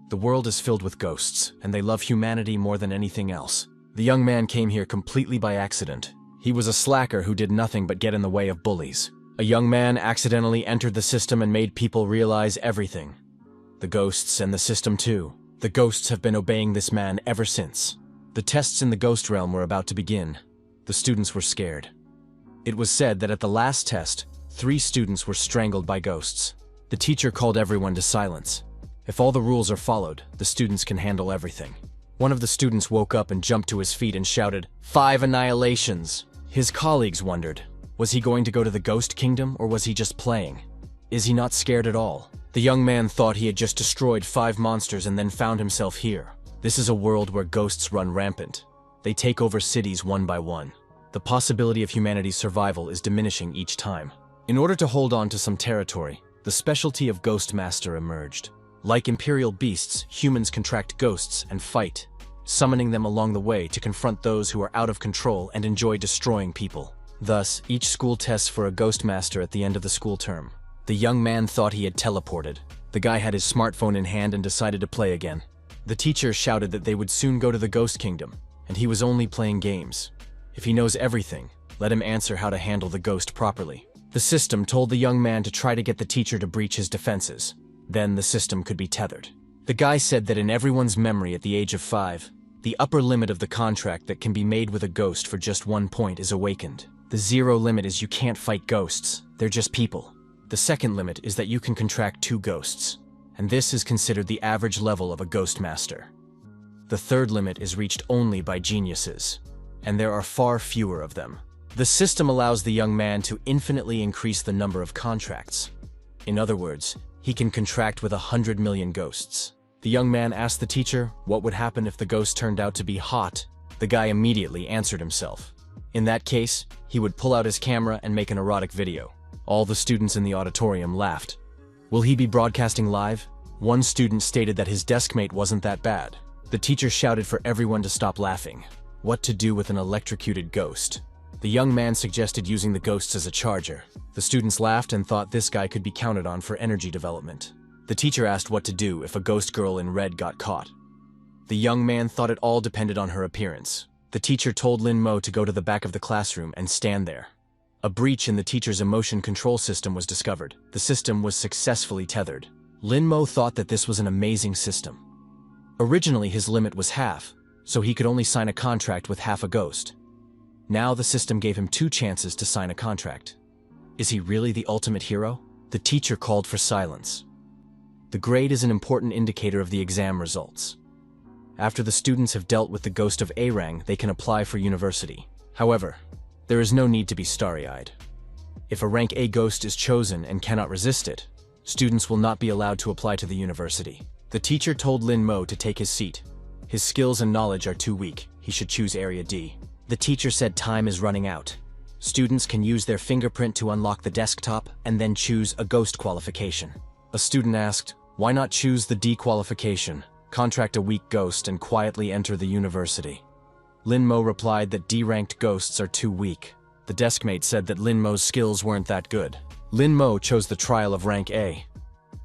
The world is filled with ghosts, and they love humanity more than anything else. The young man came here completely by accident. He was a slacker who did nothing but get in the way of bullies. A young man accidentally entered the system and made people realize everything. The ghosts and the system too. The ghosts have been obeying this man ever since. The tests in the ghost realm were about to begin. The students were scared. It was said that at the last test, 3 students were strangled by ghosts. The teacher called everyone to silence. If all the rules are followed, the students can handle everything. One of the students woke up and jumped to his feet and shouted, "5 annihilations!" His colleagues wondered, was he going to go to the ghost kingdom or was he just playing? Is he not scared at all? The young man thought he had just destroyed 5 monsters and then found himself here. This is a world where ghosts run rampant. They take over cities one by one. The possibility of humanity's survival is diminishing each time. In order to hold on to some territory, the specialty of Ghost Master emerged. Like imperial beasts, humans contract ghosts and fight, summoning them along the way to confront those who are out of control and enjoy destroying people. Thus, each school tests for a Ghost Master at the end of the school term. The young man thought he had teleported. The guy had his smartphone in hand and decided to play again. The teacher shouted that they would soon go to the Ghost Kingdom, and he was only playing games. If he knows everything, let him answer how to handle the ghost properly. The system told the young man to try to get the teacher to breach his defenses. Then the system could be tethered. The guy said that in everyone's memory at the age of 5, the upper limit of the contract that can be made with a ghost for just 1 point is awakened. The 0 limit is you can't fight ghosts, they're just people. The second limit is that you can contract 2 ghosts, and this is considered the average level of a Ghost Master. The third limit is reached only by geniuses, and there are far fewer of them. The system allows the young man to infinitely increase the number of contracts. In other words, he can contract with 100 million ghosts. The young man asked the teacher what would happen if the ghost turned out to be hot. The guy immediately answered himself. In that case, he would pull out his camera and make an erotic video. All the students in the auditorium laughed. Will he be broadcasting live? One student stated that his deskmate wasn't that bad. The teacher shouted for everyone to stop laughing. What to do with an electrocuted ghost? The young man suggested using the ghosts as a charger. The students laughed and thought this guy could be counted on for energy development. The teacher asked what to do if a ghost girl in red got caught. The young man thought it all depended on her appearance. The teacher told Lin Mo to go to the back of the classroom and stand there. A breach in the teacher's emotion control system was discovered. The system was successfully tethered. Lin Mo thought that this was an amazing system. Originally his limit was half, so he could only sign a contract with half a ghost. Now the system gave him 2 chances to sign a contract. Is he really the ultimate hero? The teacher called for silence. The grade is an important indicator of the exam results. After the students have dealt with the ghost of A rank, they can apply for university. However, there is no need to be starry-eyed. If a rank A ghost is chosen and cannot resist it, students will not be allowed to apply to the university. The teacher told Lin Mo to take his seat. His skills and knowledge are too weak. He should choose Area D. The teacher said time is running out. Students can use their fingerprint to unlock the desktop and then choose a ghost qualification. A student asked, why not choose the D qualification, contract a weak ghost and quietly enter the university? Lin Mo replied that D-ranked ghosts are too weak. The deskmate said that Lin Mo's skills weren't that good. Lin Mo chose the trial of rank A.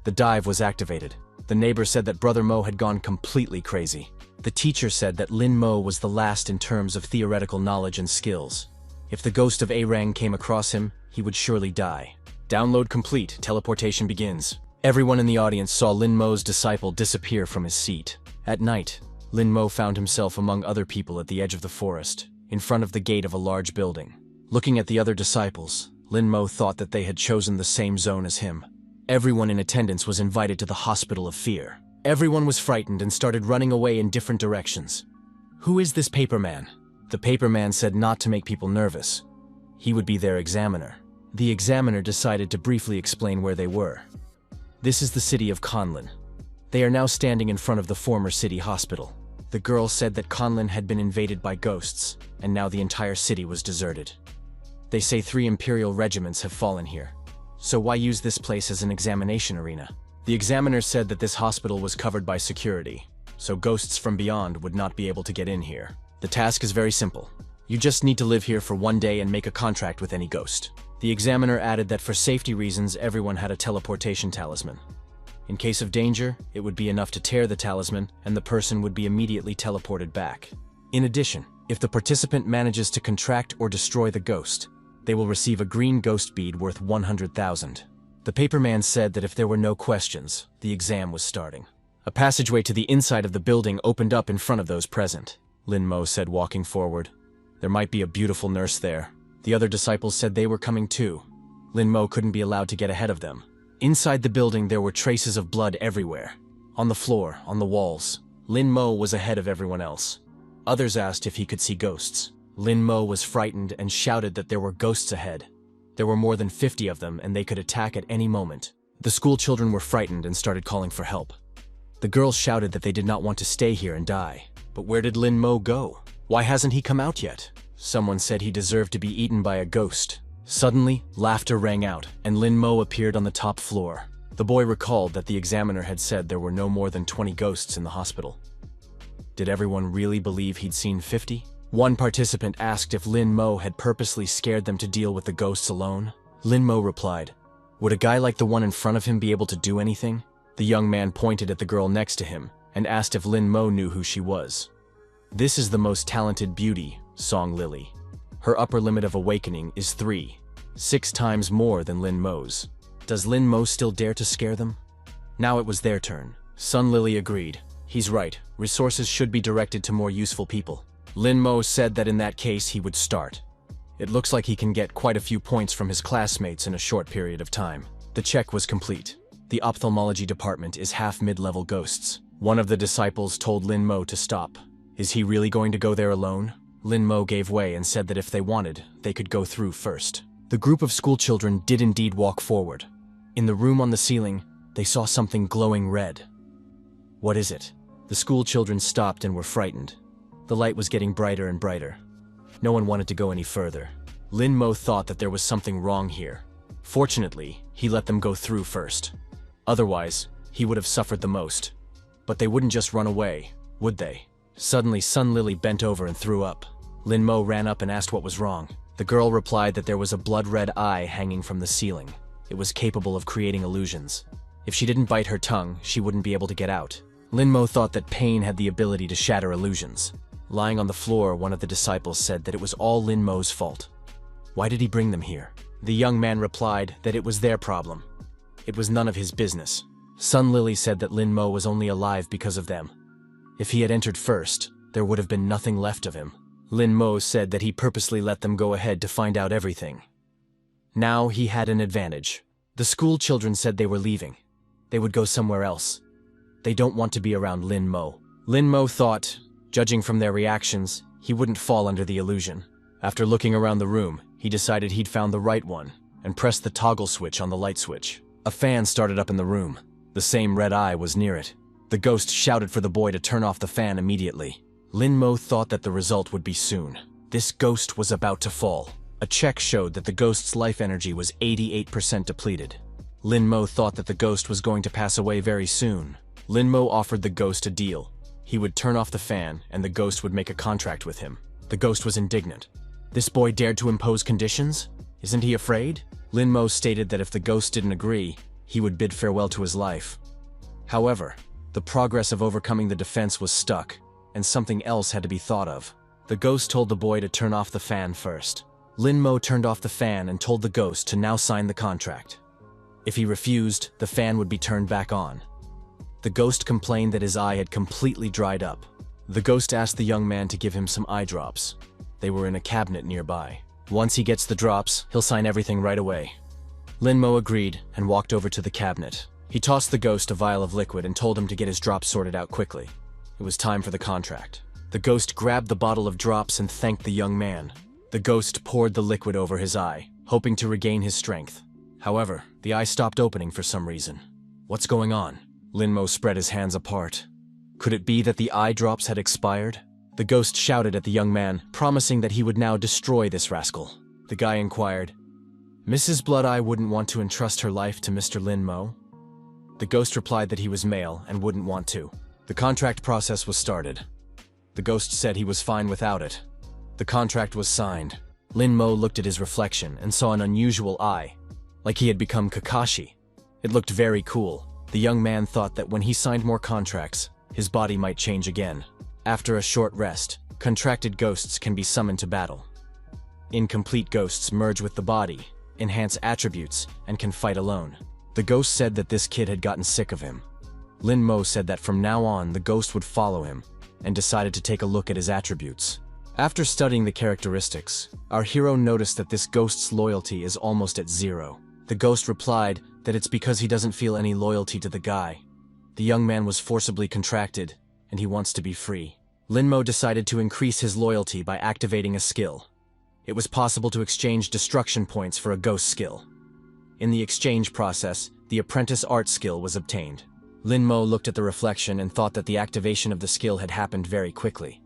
The dive was activated. The neighbor said that Brother Mo had gone completely crazy. The teacher said that Lin Mo was the last in terms of theoretical knowledge and skills. If the ghost of A rank came across him, he would surely die. Download complete. Teleportation begins. Everyone in the audience saw Lin Mo's disciple disappear from his seat. At night, Lin Mo found himself among other people at the edge of the forest, in front of the gate of a large building. Looking at the other disciples, Lin Mo thought that they had chosen the same zone as him. Everyone in attendance was invited to the Hospital of Fear. Everyone was frightened and started running away in different directions. Who is this paper man? The paper man said not to make people nervous. He would be their examiner. The examiner decided to briefly explain where they were. This is the city of Conlin. They are now standing in front of the former city hospital. The girl said that Conlin had been invaded by ghosts, and now the entire city was deserted. They say 3 imperial regiments have fallen here. So why use this place as an examination arena? The examiner said that this hospital was covered by security, so ghosts from beyond would not be able to get in here. The task is very simple. You just need to live here for 1 day and make a contract with any ghost. The examiner added that for safety reasons, everyone had a teleportation talisman. In case of danger, it would be enough to tear the talisman and the person would be immediately teleported back. In addition, if the participant manages to contract or destroy the ghost, they will receive a green ghost bead worth 100,000. The paperman said that if there were no questions, the exam was starting. A passageway to the inside of the building opened up in front of those present. Lin Mo said, walking forward. There might be a beautiful nurse there. The other disciples said they were coming too. Lin Mo couldn't be allowed to get ahead of them. Inside the building there were traces of blood everywhere. On the floor, on the walls. Lin Mo was ahead of everyone else. Others asked if he could see ghosts. Lin Mo was frightened and shouted that there were ghosts ahead. There were more than 50 of them and they could attack at any moment. The school children were frightened and started calling for help. The girls shouted that they did not want to stay here and die. But where did Lin Mo go? Why hasn't he come out yet? Someone said he deserved to be eaten by a ghost. Suddenly, laughter rang out, and Lin Mo appeared on the top floor. The boy recalled that the examiner had said there were no more than 20 ghosts in the hospital. Did everyone really believe he'd seen 50? One participant asked if Lin Mo had purposely scared them to deal with the ghosts alone. Lin Mo replied, "Would a guy like the one in front of him be able to do anything?" The young man pointed at the girl next to him and asked if Lin Mo knew who she was. "This is the most talented beauty," sang Lily. "Her upper limit of awakening is 3, 6 times more than Lin Mo's. Does Lin Mo still dare to scare them?" Now it was their turn. Sun Lily agreed. "He's right. Resources should be directed to more useful people." Lin Mo said that in that case he would start. It looks like he can get quite a few points from his classmates in a short period of time. The check was complete. The ophthalmology department is half mid-level ghosts. One of the disciples told Lin Mo to stop. Is he really going to go there alone? Lin Mo gave way and said that if they wanted, they could go through first. The group of school children did indeed walk forward. In the room on the ceiling, they saw something glowing red. What is it? The school children stopped and were frightened. The light was getting brighter and brighter. No one wanted to go any further. Lin Mo thought that there was something wrong here. Fortunately, he let them go through first. Otherwise, he would have suffered the most. But they wouldn't just run away, would they? Suddenly, Sun Lily bent over and threw up. Lin Mo ran up and asked what was wrong. The girl replied that there was a blood-red eye hanging from the ceiling. It was capable of creating illusions. If she didn't bite her tongue, she wouldn't be able to get out. Lin Mo thought that pain had the ability to shatter illusions. Lying on the floor, one of the disciples said that it was all Lin Mo's fault. Why did he bring them here? The young man replied that it was their problem. It was none of his business. Sun Lily said that Lin Mo was only alive because of them. If he had entered first, there would have been nothing left of him. Lin Mo said that he purposely let them go ahead to find out everything. Now he had an advantage. The school children said they were leaving. They would go somewhere else. They don't want to be around Lin Mo. Lin Mo thought, judging from their reactions, he wouldn't fall under the illusion. After looking around the room, he decided he'd found the right one and pressed the toggle switch on the light switch. A fan started up in the room. The same red eye was near it. The ghost shouted for the boy to turn off the fan immediately. Lin Mo thought that the result would be soon. This ghost was about to fall. A check showed that the ghost's life energy was 88% depleted. Lin Mo thought that the ghost was going to pass away very soon. Lin Mo offered the ghost a deal. He would turn off the fan and the ghost would make a contract with him. The ghost was indignant. This boy dared to impose conditions? Isn't he afraid? Lin Mo stated that if the ghost didn't agree, he would bid farewell to his life. However, the progress of overcoming the defense was stuck, and something else had to be thought of. The ghost told the boy to turn off the fan first. Lin Mo turned off the fan and told the ghost to now sign the contract. If he refused, the fan would be turned back on. The ghost complained that his eye had completely dried up. The ghost asked the young man to give him some eye drops. They were in a cabinet nearby. Once he gets the drops, he'll sign everything right away. Lin Mo agreed and walked over to the cabinet. He tossed the ghost a vial of liquid and told him to get his drops sorted out quickly. It was time for the contract. The ghost grabbed the bottle of drops and thanked the young man. The ghost poured the liquid over his eye, hoping to regain his strength. However, the eye stopped opening for some reason. What's going on? Lin Mo spread his hands apart. Could it be that the eye drops had expired? The ghost shouted at the young man, promising that he would now destroy this rascal. The guy inquired, "Mrs. Bloodeye wouldn't want to entrust her life to Mr. Lin Mo?" The ghost replied that he was male and wouldn't want to. The contract process was started. The ghost said he was fine without it. The contract was signed. Lin Mo looked at his reflection and saw an unusual eye, like he had become Kakashi. It looked very cool. The young man thought that when he signed more contracts, his body might change again. After a short rest, contracted ghosts can be summoned to battle. Incomplete ghosts merge with the body, enhance attributes, and can fight alone. The ghost said that this kid had gotten sick of him. Lin Mo said that from now on the ghost would follow him, and decided to take a look at his attributes. After studying the characteristics, our hero noticed that this ghost's loyalty is almost at 0. The ghost replied that it's because he doesn't feel any loyalty to the guy. The young man was forcibly contracted, and he wants to be free. Lin Mo decided to increase his loyalty by activating a skill. It was possible to exchange destruction points for a ghost skill. In the exchange process, the apprentice art skill was obtained. Lin Mo looked at the reflection and thought that the activation of the skill had happened very quickly.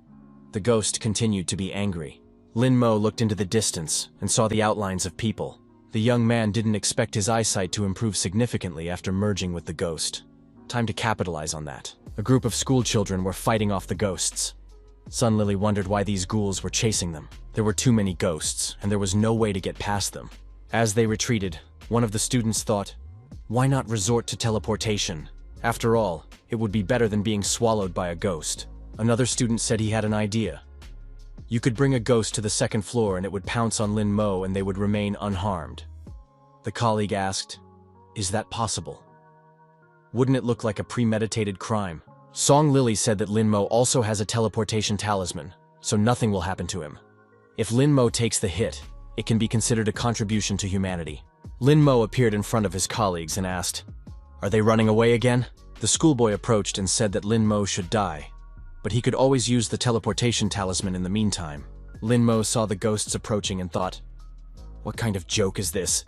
The ghost continued to be angry. Lin Mo looked into the distance and saw the outlines of people. The young man didn't expect his eyesight to improve significantly after merging with the ghost. Time to capitalize on that. A group of school children were fighting off the ghosts. Sun Lily wondered why these ghouls were chasing them. There were too many ghosts, and there was no way to get past them. As they retreated, one of the students thought, why not resort to teleportation? After all, it would be better than being swallowed by a ghost. Another student said he had an idea. You could bring a ghost to the second floor and it would pounce on Lin Mo and they would remain unharmed. The colleague asked, is that possible? Wouldn't it look like a premeditated crime? Song Lily said that Lin Mo also has a teleportation talisman, so nothing will happen to him. If Lin Mo takes the hit, it can be considered a contribution to humanity. Lin Mo appeared in front of his colleagues and asked, are they running away again? The schoolboy approached and said that Lin Mo should die, but he could always use the teleportation talisman in the meantime. Lin Mo saw the ghosts approaching and thought, what kind of joke is this?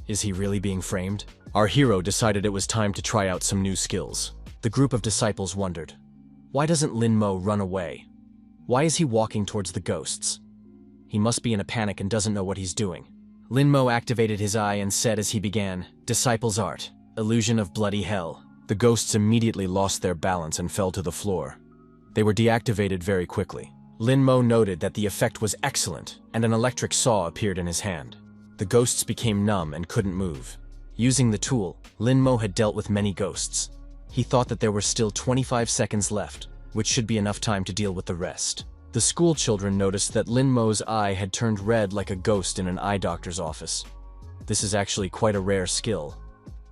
Is he really being framed? Our hero decided it was time to try out some new skills. The group of disciples wondered, why doesn't Lin Mo run away? Why is he walking towards the ghosts? He must be in a panic and doesn't know what he's doing. Lin Mo activated his eye and said as he began, Disciples Art, Illusion of Bloody Hell. The ghosts immediately lost their balance and fell to the floor. They were deactivated very quickly. Lin Mo noted that the effect was excellent, and an electric saw appeared in his hand. The ghosts became numb and couldn't move. Using the tool, Lin Mo had dealt with many ghosts. He thought that there were still 25 seconds left, which should be enough time to deal with the rest. The school children noticed that Lin Mo's eye had turned red like a ghost in an eye doctor's office. This is actually quite a rare skill.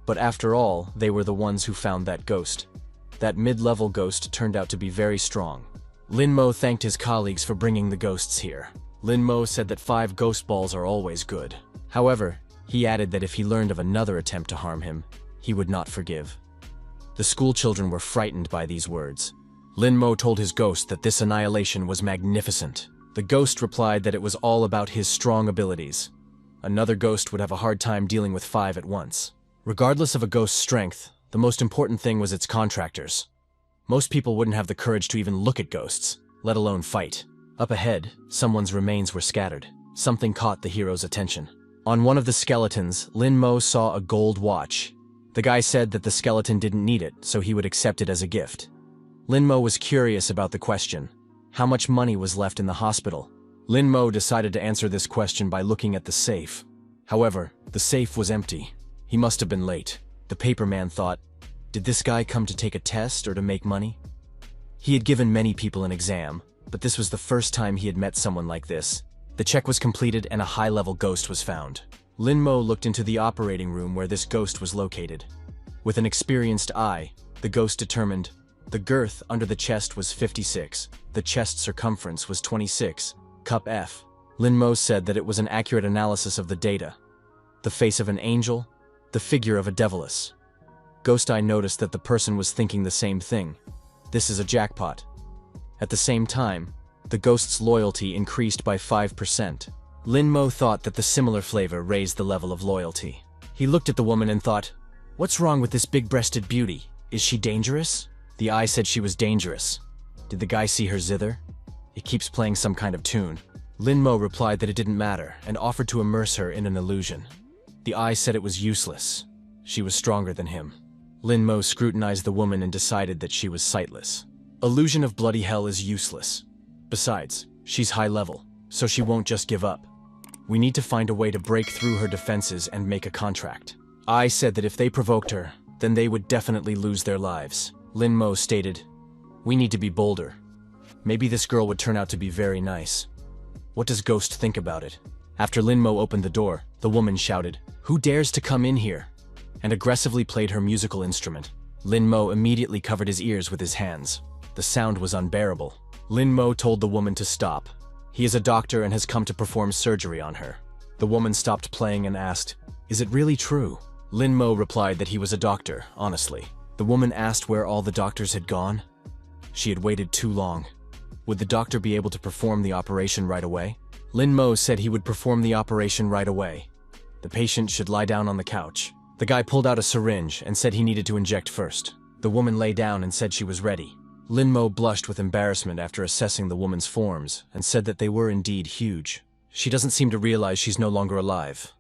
But after all, they were the ones who found that ghost. That mid-level ghost turned out to be very strong. Lin Mo thanked his colleagues for bringing the ghosts here. Lin Mo said that 5 ghost balls are always good. However, he added that if he learned of another attempt to harm him, he would not forgive. The school children were frightened by these words. Lin Mo told his ghost that this annihilation was magnificent. The ghost replied that it was all about his strong abilities. Another ghost would have a hard time dealing with 5 at once. Regardless of a ghost's strength, the most important thing was its contractors. Most people wouldn't have the courage to even look at ghosts, let alone fight. Up ahead, someone's remains were scattered. Something caught the hero's attention. On one of the skeletons, Lin Mo saw a gold watch. The guy said that the skeleton didn't need it, so he would accept it as a gift. Lin Mo was curious about the question. How much money was left in the hospital? Lin Mo decided to answer this question by looking at the safe. However, the safe was empty. He must have been late. The paperman thought, did this guy come to take a test or to make money? He had given many people an exam, but this was the first time he had met someone like this. The check was completed and a high-level ghost was found. Lin Mo looked into the operating room where this ghost was located. With an experienced eye, the ghost determined the girth under the chest was 56, the chest circumference was 26, cup F. Lin Mo said that it was an accurate analysis of the data. The face of an angel, the figure of a deviless. Ghost Eye noticed that the person was thinking the same thing. This is a jackpot. At the same time, the ghost's loyalty increased by 5%. Lin Mo thought that the similar flavor raised the level of loyalty. He looked at the woman and thought, what's wrong with this big-breasted beauty? Is she dangerous? The eye said she was dangerous. Did the guy see her zither? It keeps playing some kind of tune. Lin Mo replied that it didn't matter and offered to immerse her in an illusion. The eye said it was useless. She was stronger than him. Lin Mo scrutinized the woman and decided that she was sightless. Illusion of bloody hell is useless. Besides, she's high level, so she won't just give up. We need to find a way to break through her defenses and make a contract. I said that if they provoked her, then they would definitely lose their lives. Lin Mo stated, "We need to be bolder. Maybe this girl would turn out to be very nice. What does Ghost think about it?" After Lin Mo opened the door, the woman shouted, "Who dares to come in here?" and aggressively played her musical instrument. Lin Mo immediately covered his ears with his hands. The sound was unbearable. Lin Mo told the woman to stop. He is a doctor and has come to perform surgery on her. The woman stopped playing and asked, "Is it really true?" Lin Mo replied that he was a doctor, honestly. The woman asked where all the doctors had gone. She had waited too long. Would the doctor be able to perform the operation right away? Lin Mo said he would perform the operation right away. The patient should lie down on the couch. The guy pulled out a syringe and said he needed to inject first. The woman lay down and said she was ready. Lin Mo blushed with embarrassment after assessing the woman's forms and said that they were indeed huge. She doesn't seem to realize she's no longer alive.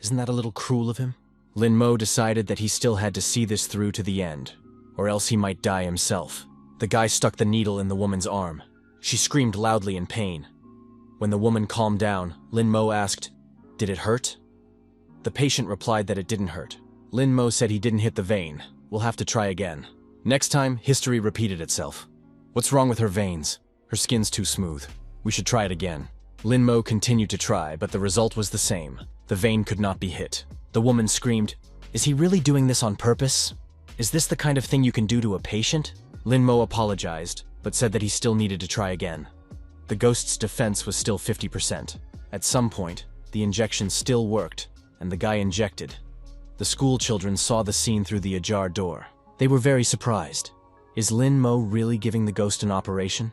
Isn't that a little cruel of him? Lin Mo decided that he still had to see this through to the end, or else he might die himself. The guy stuck the needle in the woman's arm. She screamed loudly in pain. When the woman calmed down, Lin Mo asked, "Did it hurt?" The patient replied that it didn't hurt. Lin Mo said he didn't hit the vein. "We'll have to try again." Next time, history repeated itself. "What's wrong with her veins? Her skin's too smooth. We should try it again." Lin Mo continued to try, but the result was the same. The vein could not be hit. The woman screamed, "Is he really doing this on purpose? Is this the kind of thing you can do to a patient?" Lin Mo apologized, but said that he still needed to try again. The ghost's defense was still 50%. At some point, the injection still worked, and the guy injected. The school children saw the scene through the ajar door. They were very surprised. Is Lin Mo really giving the ghost an operation?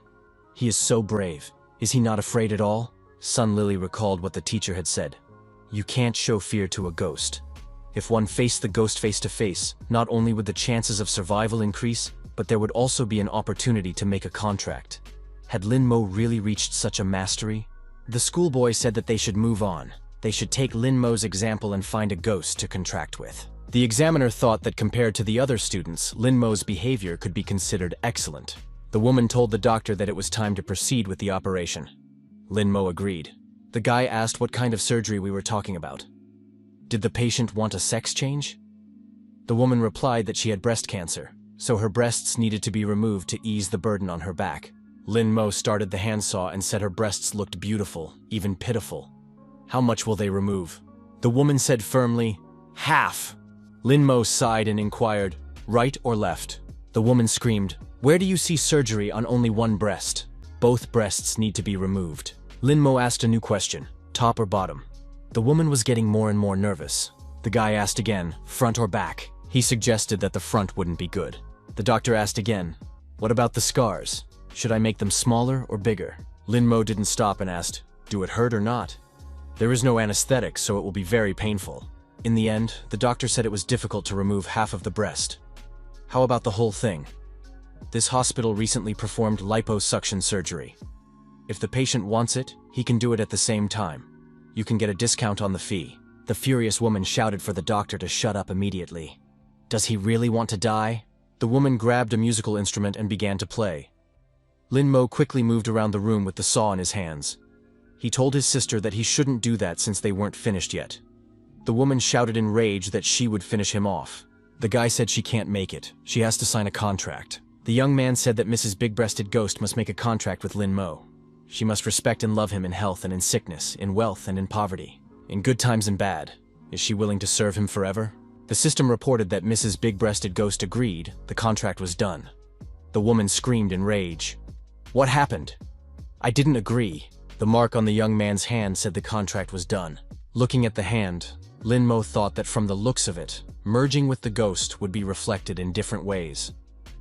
He is so brave. Is he not afraid at all? Sun Lily recalled what the teacher had said. You can't show fear to a ghost. If one faced the ghost face to face, not only would the chances of survival increase, but there would also be an opportunity to make a contract. Had Lin Mo really reached such a mastery? The schoolboy said that they should move on. They should take Lin Mo's example and find a ghost to contract with. The examiner thought that compared to the other students, Lin Mo's behavior could be considered excellent. The woman told the doctor that it was time to proceed with the operation. Lin Mo agreed. The guy asked what kind of surgery we were talking about. Did the patient want a sex change? The woman replied that she had breast cancer, so her breasts needed to be removed to ease the burden on her back. Lin Mo started the handsaw and said her breasts looked beautiful, even pitiful. How much will they remove? The woman said firmly, half. Lin Mo sighed and inquired, right or left? The woman screamed, where do you see surgery on only one breast? Both breasts need to be removed. Lin Mo asked a new question, top or bottom? The woman was getting more and more nervous. The guy asked again, front or back? He suggested that the front wouldn't be good. The doctor asked again, what about the scars? Should I make them smaller or bigger? Lin Mo didn't stop and asked, do it hurt or not? There is no anesthetic, so it will be very painful. In the end, the doctor said it was difficult to remove half of the breast. How about the whole thing? This hospital recently performed liposuction surgery. If the patient wants it, he can do it at the same time. You can get a discount on the fee. The furious woman shouted for the doctor to shut up immediately. Does he really want to die? The woman grabbed a musical instrument and began to play. Lin Mo quickly moved around the room with the saw in his hands. He told his sister that he shouldn't do that since they weren't finished yet. The woman shouted in rage that she would finish him off. The guy said she can't make it. She has to sign a contract. The young man said that Mrs. Big-Breasted Ghost must make a contract with Lin Mo. She must respect and love him in health and in sickness, in wealth and in poverty, in good times and bad. Is she willing to serve him forever? The system reported that Mrs. Big-Breasted Ghost agreed. The contract was done. The woman screamed in rage. What happened? I didn't agree. The mark on the young man's hand said the contract was done. Looking at the hand, Lin Mo thought that from the looks of it, merging with the ghost would be reflected in different ways.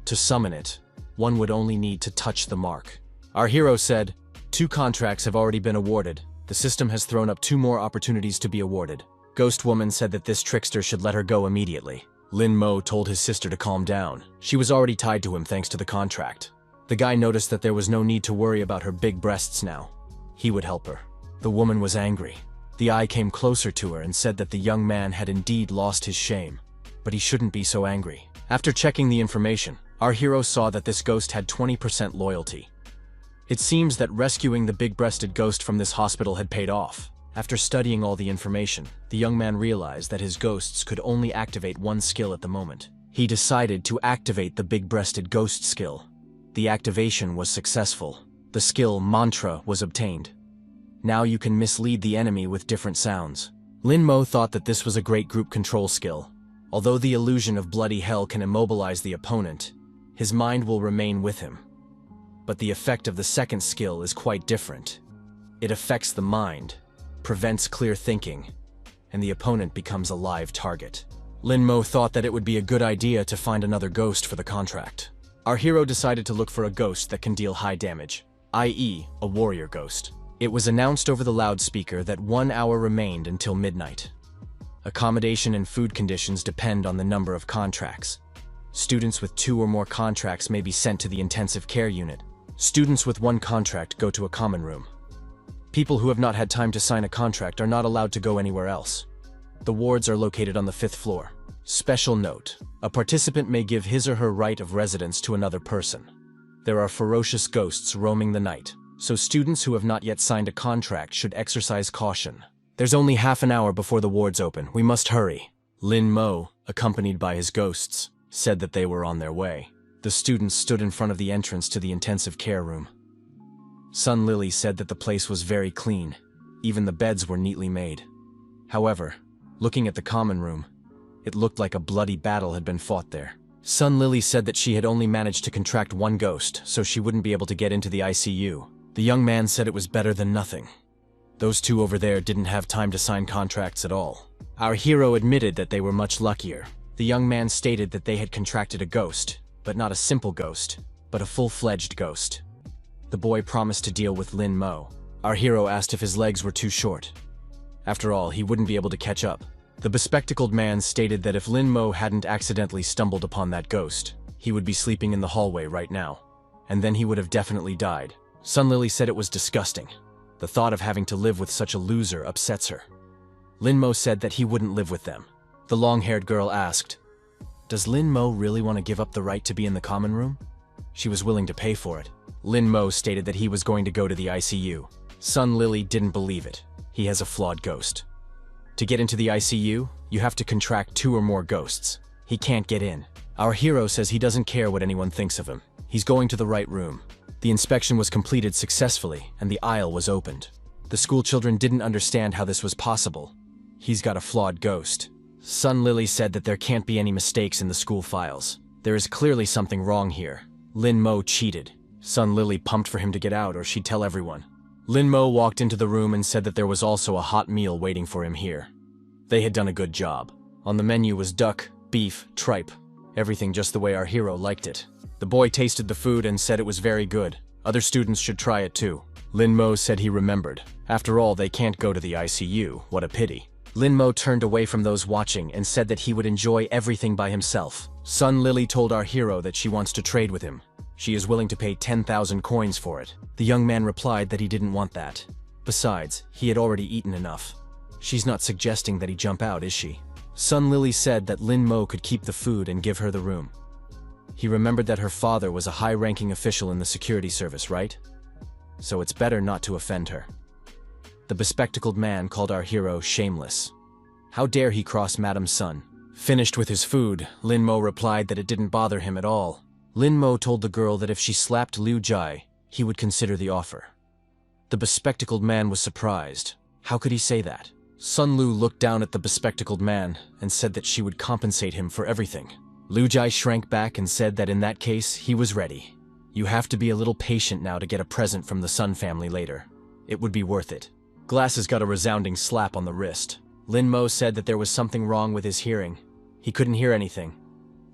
To summon it, one would only need to touch the mark. Our hero said, 2 contracts have already been awarded. The system has thrown up 2 more opportunities to be awarded. Ghost Woman said that this trickster should let her go immediately. Lin Mo told his sister to calm down. She was already tied to him thanks to the contract. The guy noticed that there was no need to worry about her big breasts now. He would help her. The woman was angry. The eye came closer to her and said that the young man had indeed lost his shame. But he shouldn't be so angry. After checking the information, our hero saw that this ghost had 20% loyalty. It seems that rescuing the big-breasted ghost from this hospital had paid off. After studying all the information, the young man realized that his ghosts could only activate one skill at the moment. He decided to activate the big-breasted ghost skill. The activation was successful. The skill mantra was obtained. Now you can mislead the enemy with different sounds. Lin Mo thought that this was a great group control skill. Although the illusion of bloody hell can immobilize the opponent, his mind will remain with him. But the effect of the second skill is quite different. It affects the mind, prevents clear thinking, and the opponent becomes a live target. Lin Mo thought that it would be a good idea to find another ghost for the contract. Our hero decided to look for a ghost that can deal high damage, i.e., a warrior ghost. It was announced over the loudspeaker that 1 hour remained until midnight. Accommodation and food conditions depend on the number of contracts. Students with 2 or more contracts may be sent to the intensive care unit. Students with 1 contract go to a common room. People who have not had time to sign a contract are not allowed to go anywhere else. The wards are located on the 5th floor. Special note: a participant may give his or her right of residence to another person. There are ferocious ghosts roaming the night, so students who have not yet signed a contract should exercise caution. There's only half an hour before the wards open. We must hurry. Lin Mo, accompanied by his ghosts, said that they were on their way. The students stood in front of the entrance to the intensive care room. Sun Lily said that the place was very clean. Even the beds were neatly made. However, looking at the common room, it looked like a bloody battle had been fought there. Sun Lily said that she had only managed to contract 1 ghost, so she wouldn't be able to get into the ICU. The young man said it was better than nothing. Those 2 over there didn't have time to sign contracts at all. Our hero admitted that they were much luckier. The young man stated that they had contracted a ghost, but not a simple ghost, but a full-fledged ghost. The boy promised to deal with Lin Mo. Our hero asked if his legs were too short. After all, he wouldn't be able to catch up. The bespectacled man stated that if Lin Mo hadn't accidentally stumbled upon that ghost, he would be sleeping in the hallway right now, and then he would have definitely died. Sun Lily said it was disgusting. The thought of having to live with such a loser upsets her. Lin Mo said that he wouldn't live with them. The long-haired girl asked, "Does Lin Mo really want to give up the right to be in the common room?" She was willing to pay for it. Lin Mo stated that he was going to go to the ICU. Sun Lily didn't believe it. He has a flawed ghost. To get into the ICU, you have to contract 2 or more ghosts. He can't get in. Our hero says he doesn't care what anyone thinks of him. He's going to the right room. The inspection was completed successfully, and the aisle was opened. The school children didn't understand how this was possible. He's got a flawed ghost. Sun Lily said that there can't be any mistakes in the school files. There is clearly something wrong here. Lin Mo cheated. Sun Lily pumped for him to get out or she'd tell everyone. Lin Mo walked into the room and said that there was also a hot meal waiting for him here. They had done a good job. On the menu was duck, beef, tripe, everything just the way our hero liked it. The boy tasted the food and said it was very good. Other students should try it too. Lin Mo said he remembered. After all, they can't go to the ICU. What a pity. Lin Mo turned away from those watching and said that he would enjoy everything by himself. Sun Lily told our hero that she wants to trade with him. She is willing to pay 10,000 coins for it. The young man replied that he didn't want that. Besides, he had already eaten enough. She's not suggesting that he jump out, is she? Sun Lily said that Lin Mo could keep the food and give her the room. He remembered that her father was a high-ranking official in the security service, right? So it's better not to offend her. The bespectacled man called our hero shameless. How dare he cross Madame Sun? Finished with his food, Lin Mo replied that it didn't bother him at all. Lin Mo told the girl that if she slapped Liu Jai, he would consider the offer. The bespectacled man was surprised. How could he say that? Sun Lu looked down at the bespectacled man and said that she would compensate him for everything. Liu Jai shrank back and said that in that case, he was ready. You have to be a little patient now to get a present from the Sun family later. It would be worth it. Glasses got a resounding slap on the wrist. Lin Mo said that there was something wrong with his hearing. He couldn't hear anything.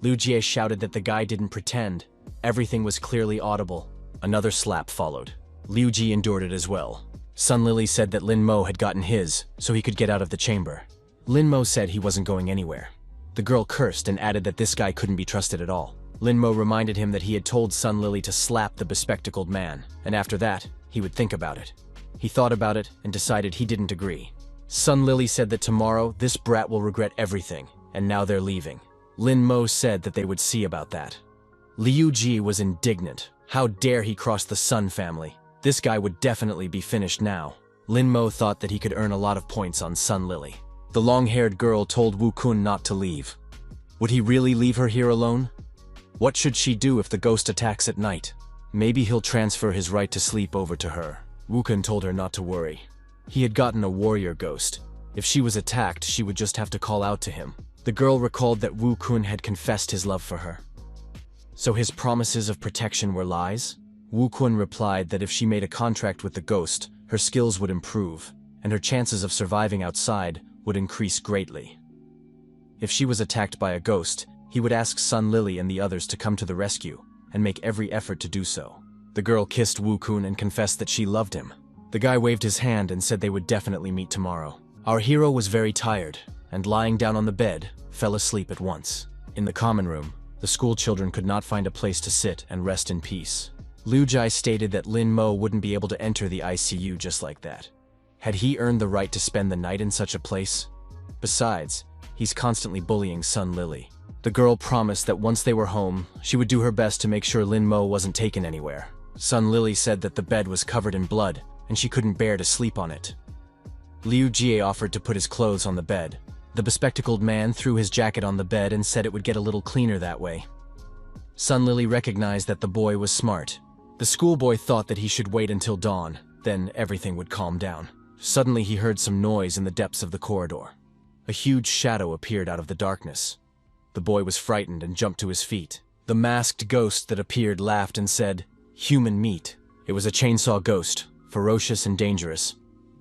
Liu Jie shouted that the guy didn't pretend. Everything was clearly audible. Another slap followed. Liu Ji endured it as well. Sun Lily said that Lin Mo had gotten his, so he could get out of the chamber. Lin Mo said he wasn't going anywhere. The girl cursed and added that this guy couldn't be trusted at all. Lin Mo reminded him that he had told Sun Lily to slap the bespectacled man, and after that, he would think about it. He thought about it and decided he didn't agree. Sun Lily said that tomorrow, this brat will regret everything, and now they're leaving. Lin Mo said that they would see about that. Liu Ji was indignant. How dare he cross the Sun family? This guy would definitely be finished now. Lin Mo thought that he could earn a lot of points on Sun Lily. The long-haired girl told Wu Kun not to leave. Would he really leave her here alone? What should she do if the ghost attacks at night? Maybe he'll transfer his right to sleep over to her. Wukun told her not to worry. He had gotten a warrior ghost. If she was attacked, she would just have to call out to him. The girl recalled that Wukun had confessed his love for her. So his promises of protection were lies? Wukun replied that if she made a contract with the ghost, her skills would improve, and her chances of surviving outside would increase greatly. If she was attacked by a ghost, he would ask Sun Lily and the others to come to the rescue, and make every effort to do so. The girl kissed Wukun and confessed that she loved him. The guy waved his hand and said they would definitely meet tomorrow. Our hero was very tired, and lying down on the bed, fell asleep at once. In the common room, the school children could not find a place to sit and rest in peace. Liu Jai stated that Lin Mo wouldn't be able to enter the ICU just like that. Had he earned the right to spend the night in such a place? Besides, he's constantly bullying Sun Lily. The girl promised that once they were home, she would do her best to make sure Lin Mo wasn't taken anywhere. Sun Lily said that the bed was covered in blood, and she couldn't bear to sleep on it. Liu Jie offered to put his clothes on the bed. The bespectacled man threw his jacket on the bed and said it would get a little cleaner that way. Sun Lily recognized that the boy was smart. The schoolboy thought that he should wait until dawn, then everything would calm down. Suddenly he heard some noise in the depths of the corridor. A huge shadow appeared out of the darkness. The boy was frightened and jumped to his feet. The masked ghost that appeared laughed and said, "Human meat." It was a chainsaw ghost, ferocious and dangerous.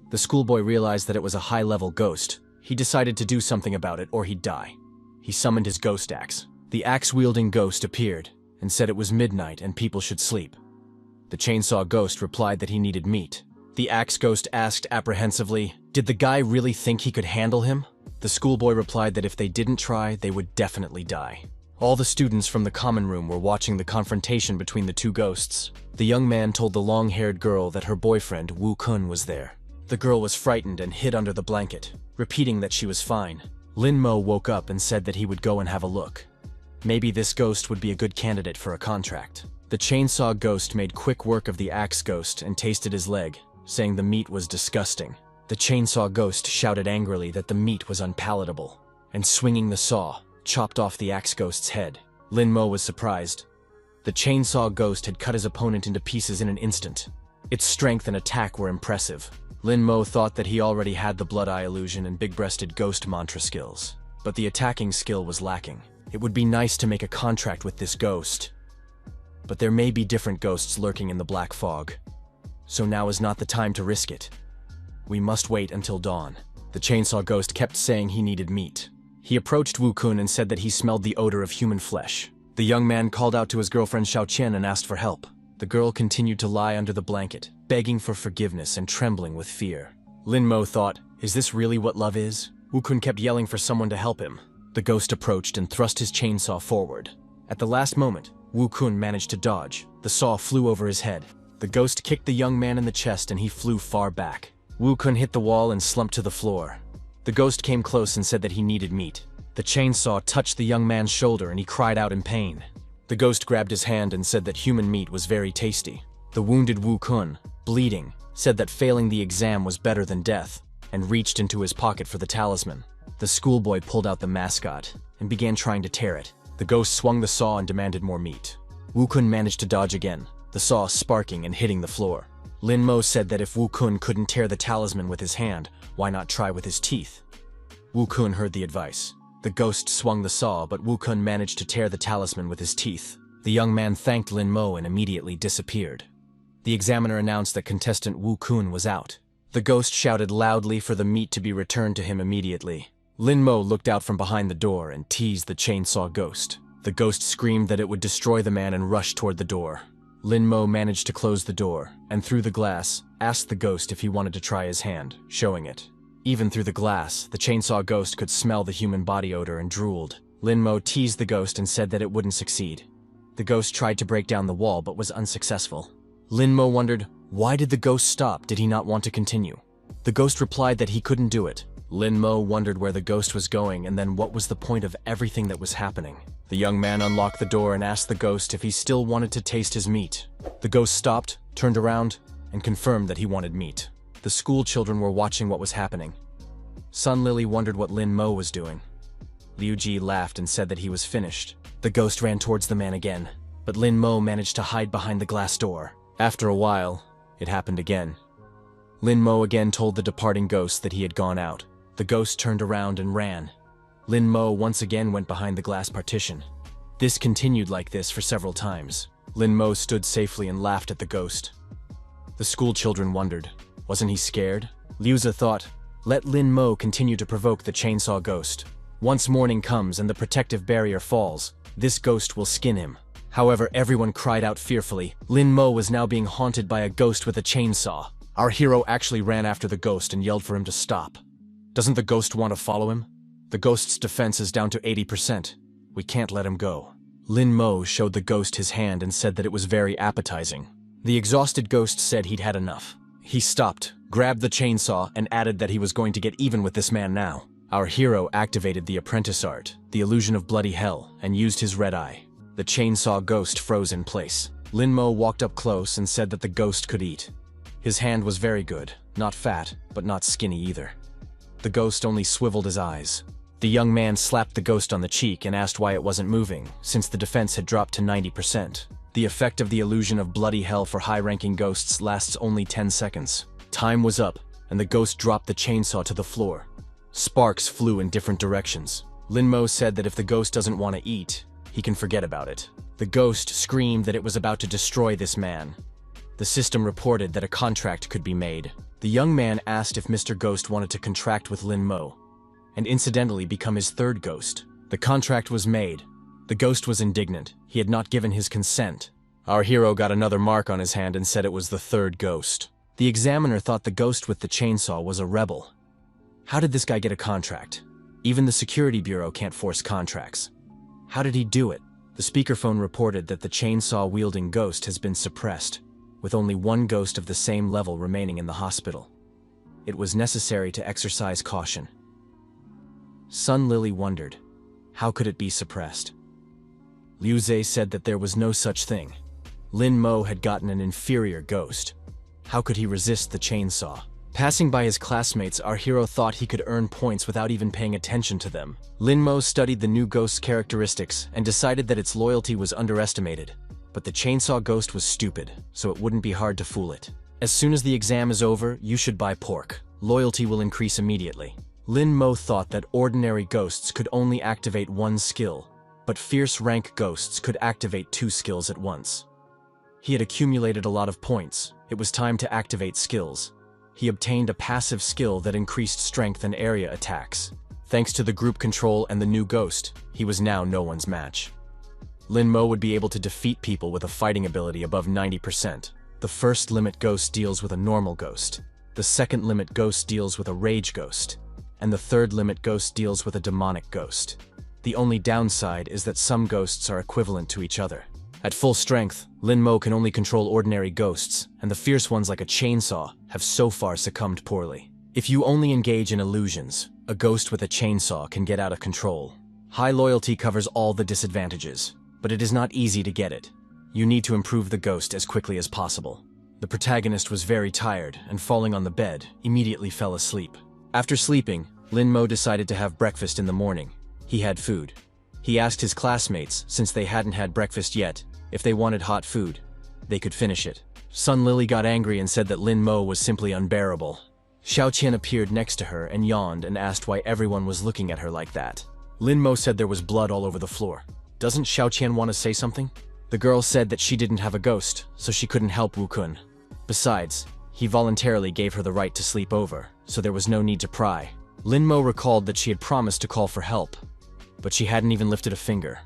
The schoolboy realized that it was a high-level ghost. He decided to do something about it or he'd die. He summoned his ghost axe. The axe-wielding ghost appeared and said it was midnight and people should sleep. The chainsaw ghost replied that he needed meat. The axe ghost asked apprehensively, did the guy really think he could handle him? The schoolboy replied that if they didn't try, they would definitely die. All the students from the common room were watching the confrontation between the two ghosts. The young man told the long-haired girl that her boyfriend, Wukun, was there. The girl was frightened and hid under the blanket, repeating that she was fine. Lin Mo woke up and said that he would go and have a look. Maybe this ghost would be a good candidate for a contract. The chainsaw ghost made quick work of the axe ghost and tasted his leg, saying the meat was disgusting. The chainsaw ghost shouted angrily that the meat was unpalatable, and swinging the saw, chopped off the axe ghost's head. Lin Mo was surprised. The chainsaw ghost had cut his opponent into pieces in an instant. Its strength and attack were impressive. Lin Mo thought that he already had the blood eye illusion and big-breasted ghost mantra skills, but the attacking skill was lacking. It would be nice to make a contract with this ghost. But there may be different ghosts lurking in the black fog. So now is not the time to risk it. We must wait until dawn. The chainsaw ghost kept saying he needed meat. He approached Wukun and said that he smelled the odor of human flesh. The young man called out to his girlfriend Xiaoqian and asked for help. The girl continued to lie under the blanket, begging for forgiveness and trembling with fear. Lin Mo thought, is this really what love is? Wukun kept yelling for someone to help him. The ghost approached and thrust his chainsaw forward. At the last moment, Wukun managed to dodge. The saw flew over his head. The ghost kicked the young man in the chest and he flew far back. Wukun hit the wall and slumped to the floor. The ghost came close and said that he needed meat. The chainsaw touched the young man's shoulder and he cried out in pain. The ghost grabbed his hand and said that human meat was very tasty. The wounded Wukun, bleeding, said that failing the exam was better than death, and reached into his pocket for the talisman. The schoolboy pulled out the mascot and began trying to tear it. The ghost swung the saw and demanded more meat. Wukun managed to dodge again, the saw sparking and hitting the floor. Lin Mo said that if Wukun couldn't tear the talisman with his hand, why not try with his teeth? Wukun heard the advice. The ghost swung the saw, but Wukun managed to tear the talisman with his teeth. The young man thanked Lin Mo and immediately disappeared. The examiner announced that contestant Wukun was out. The ghost shouted loudly for the meat to be returned to him immediately. Lin Mo looked out from behind the door and teased the chainsaw ghost. The ghost screamed that it would destroy the man and rushed toward the door. Lin Mo managed to close the door, and through the glass, asked the ghost if he wanted to try his hand, showing it. Even through the glass, the chainsaw ghost could smell the human body odor and drooled. Lin Mo teased the ghost and said that it wouldn't succeed. The ghost tried to break down the wall but was unsuccessful. Lin Mo wondered, why did the ghost stop? Did he not want to continue? The ghost replied that he couldn't do it. Lin Mo wondered where the ghost was going and then what was the point of everything that was happening. The young man unlocked the door and asked the ghost if he still wanted to taste his meat. The ghost stopped, turned around, and confirmed that he wanted meat. The school children were watching what was happening. Sun Lily wondered what Lin Mo was doing. Liu Ji laughed and said that he was finished. The ghost ran towards the man again, but Lin Mo managed to hide behind the glass door. After a while, it happened again. Lin Mo again told the departing ghost that he had gone out. The ghost turned around and ran. Lin Mo once again went behind the glass partition. This continued like this for several times. Lin Mo stood safely and laughed at the ghost. The school children wondered. Wasn't he scared? Liuza thought, let Lin Mo continue to provoke the chainsaw ghost. Once morning comes and the protective barrier falls, this ghost will skin him. However, everyone cried out fearfully. Lin Mo was now being haunted by a ghost with a chainsaw. Our hero actually ran after the ghost and yelled for him to stop. Doesn't the ghost want to follow him? The ghost's defense is down to 80%. We can't let him go. Lin Mo showed the ghost his hand and said that it was very appetizing. The exhausted ghost said he'd had enough. He stopped, grabbed the chainsaw, and added that he was going to get even with this man now. Our hero activated the apprentice art, the illusion of bloody hell, and used his red eye. The chainsaw ghost froze in place. Lin Mo walked up close and said that the ghost could eat. His hand was very good, not fat, but not skinny either. The ghost only swiveled his eyes. The young man slapped the ghost on the cheek and asked why it wasn't moving, since the defense had dropped to 90%. The effect of the illusion of bloody hell for high-ranking ghosts lasts only 10 seconds. Time was up, and the ghost dropped the chainsaw to the floor. Sparks flew in different directions. Lin Mo said that if the ghost doesn't want to eat, he can forget about it. The ghost screamed that it was about to destroy this man. The system reported that a contract could be made. The young man asked if Mr. Ghost wanted to contract with Lin Mo, and incidentally become his third ghost. The contract was made. The ghost was indignant. He had not given his consent. Our hero got another mark on his hand and said it was the third ghost. The examiner thought the ghost with the chainsaw was a rebel. How did this guy get a contract? Even the security bureau can't force contracts. How did he do it? The speakerphone reported that the chainsaw-wielding ghost has been suppressed, with only one ghost of the same level remaining in the hospital. It was necessary to exercise caution. Sun Lily wondered, how could it be suppressed? Liu Zhe said that there was no such thing. Lin Mo had gotten an inferior ghost. How could he resist the chainsaw? Passing by his classmates, our hero thought he could earn points without even paying attention to them. Lin Mo studied the new ghost's characteristics and decided that its loyalty was underestimated. But the chainsaw ghost was stupid, so it wouldn't be hard to fool it. As soon as the exam is over, you should buy pork. Loyalty will increase immediately. Lin Mo thought that ordinary ghosts could only activate one skill, but fierce rank ghosts could activate 2 skills at once. He had accumulated a lot of points. It was time to activate skills. He obtained a passive skill that increased strength and area attacks. Thanks to the group control and the new ghost, he was now no one's match. Lin Mo would be able to defeat people with a fighting ability above 90%. The first limit ghost deals with a normal ghost. The second limit ghost deals with a rage ghost. And the third limit ghost deals with a demonic ghost. The only downside is that some ghosts are equivalent to each other. At full strength, Lin Mo can only control ordinary ghosts, and the fierce ones like a chainsaw have so far succumbed poorly. If you only engage in illusions, a ghost with a chainsaw can get out of control. High loyalty covers all the disadvantages, but it is not easy to get it. You need to improve the ghost as quickly as possible. The protagonist was very tired and falling on the bed, immediately fell asleep. After sleeping, Lin Mo decided to have breakfast in the morning. He had food. He asked his classmates, since they hadn't had breakfast yet, if they wanted hot food. They could finish it. Sun Lily got angry and said that Lin Mo was simply unbearable. Xiao Qian appeared next to her and yawned and asked why everyone was looking at her like that. Lin Mo said there was blood all over the floor. Doesn't Xiao Qian want to say something? The girl said that she didn't have a ghost, so she couldn't help Wu Kun. Besides, he voluntarily gave her the right to sleep over, so there was no need to pry. Lin Mo recalled that she had promised to call for help, but she hadn't even lifted a finger.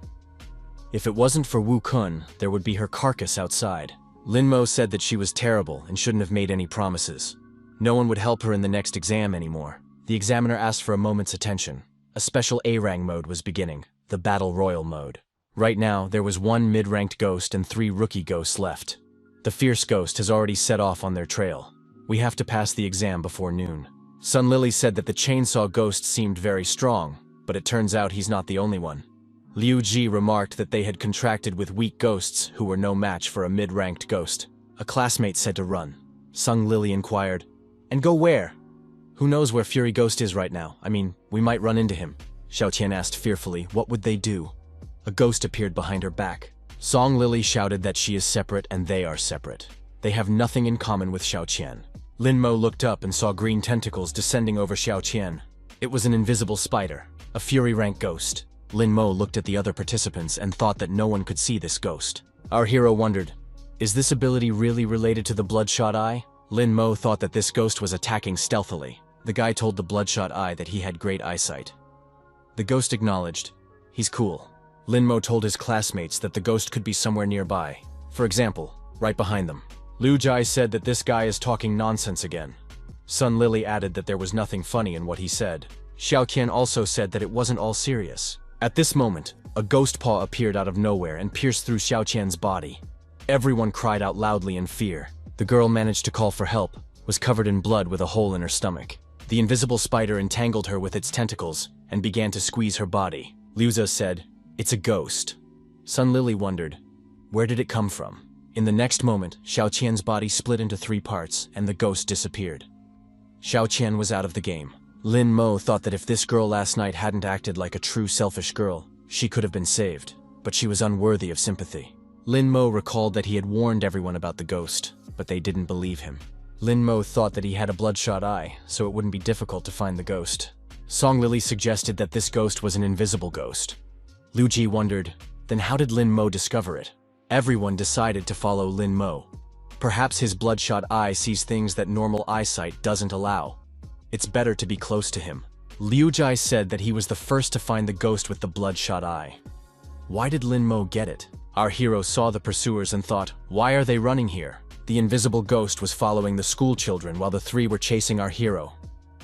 If it wasn't for Wu Kun, there would be her carcass outside. Lin Mo said that she was terrible and shouldn't have made any promises. No one would help her in the next exam anymore. The examiner asked for a moment's attention. A special A-Rang mode was beginning, the Battle Royal mode. Right now, there was 1 mid-ranked ghost and 3 rookie ghosts left. The fierce ghost has already set off on their trail. We have to pass the exam before noon. Sun Lily said that the chainsaw ghost seemed very strong, but it turns out he's not the only one. Liu Ji remarked that they had contracted with weak ghosts who were no match for a mid-ranked ghost. A classmate said to run. Sun Lily inquired, "And go where?" "Who knows where Fury Ghost is right now? I mean, we might run into him." Xiaoqian asked fearfully. What would they do? A ghost appeared behind her back. Song Lily shouted that she is separate and they are separate. They have nothing in common with Xiaoqian. Lin Mo looked up and saw green tentacles descending over Xiaoqian. It was an invisible spider, a fury rank ghost. Lin Mo looked at the other participants and thought that no one could see this ghost. Our hero wondered, is this ability really related to the bloodshot eye? Lin Mo thought that this ghost was attacking stealthily. The guy told the bloodshot eye that he had great eyesight. The ghost acknowledged, he's cool. Lin Mo told his classmates that the ghost could be somewhere nearby. For example, right behind them. Liu Jai said that this guy is talking nonsense again. Sun Lily added that there was nothing funny in what he said. Xiaoqian also said that it wasn't all serious. At this moment, a ghost paw appeared out of nowhere and pierced through Xiaoqian's body. Everyone cried out loudly in fear. The girl managed to call for help, was covered in blood with a hole in her stomach. The invisible spider entangled her with its tentacles and began to squeeze her body. Liuza said, it's a ghost. Sun Lily wondered, where did it come from? In the next moment, Xiaoqian's body split into 3 parts and the ghost disappeared. Xiaoqian was out of the game. Lin Mo thought that if this girl last night hadn't acted like a true selfish girl, she could have been saved, but she was unworthy of sympathy. Lin Mo recalled that he had warned everyone about the ghost, but they didn't believe him. Lin Mo thought that he had a bloodshot eye, so it wouldn't be difficult to find the ghost. Song Lily suggested that this ghost was an invisible ghost. Liu Ji wondered, then how did Lin Mo discover it? Everyone decided to follow Lin Mo. Perhaps his bloodshot eye sees things that normal eyesight doesn't allow. It's better to be close to him. Liu Jai said that he was the first to find the ghost with the bloodshot eye. Why did Lin Mo get it? Our hero saw the pursuers and thought, why are they running here? The invisible ghost was following the school children while the 3 were chasing our hero.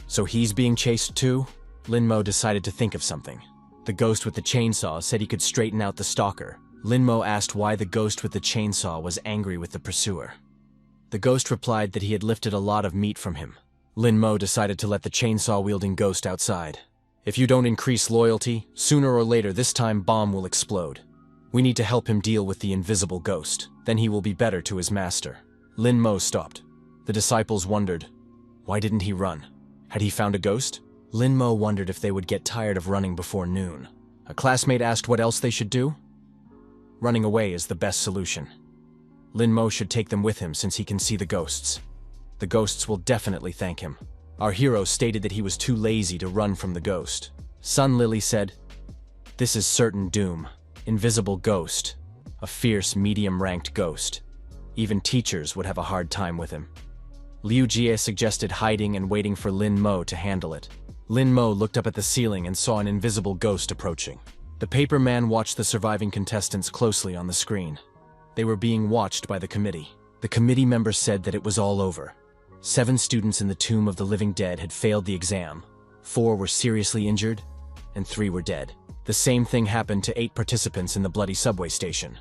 So he's being chased too? Lin Mo decided to think of something. The ghost with the chainsaw said he could straighten out the stalker. Lin Mo asked why the ghost with the chainsaw was angry with the pursuer. The ghost replied that he had lifted a lot of meat from him. Lin Mo decided to let the chainsaw-wielding ghost outside. If you don't increase loyalty, sooner or later this time bomb will explode. We need to help him deal with the invisible ghost, then he will be better to his master. Lin Mo stopped. The disciples wondered, why didn't he run? Had he found a ghost? Lin Mo wondered if they would get tired of running before noon. A classmate asked what else they should do. Running away is the best solution. Lin Mo should take them with him since he can see the ghosts. The ghosts will definitely thank him. Our hero stated that he was too lazy to run from the ghost. Sun Lily said, this is certain doom. Invisible ghost. A fierce, medium-ranked ghost. Even teachers would have a hard time with him. Liu Jie suggested hiding and waiting for Lin Mo to handle it. Lin Mo looked up at the ceiling and saw an invisible ghost approaching. The paper man watched the surviving contestants closely on the screen. They were being watched by the committee. The committee members said that it was all over. 7 students in the Tomb of the Living Dead had failed the exam. 4 were seriously injured, and 3 were dead. The same thing happened to 8 participants in the bloody subway station.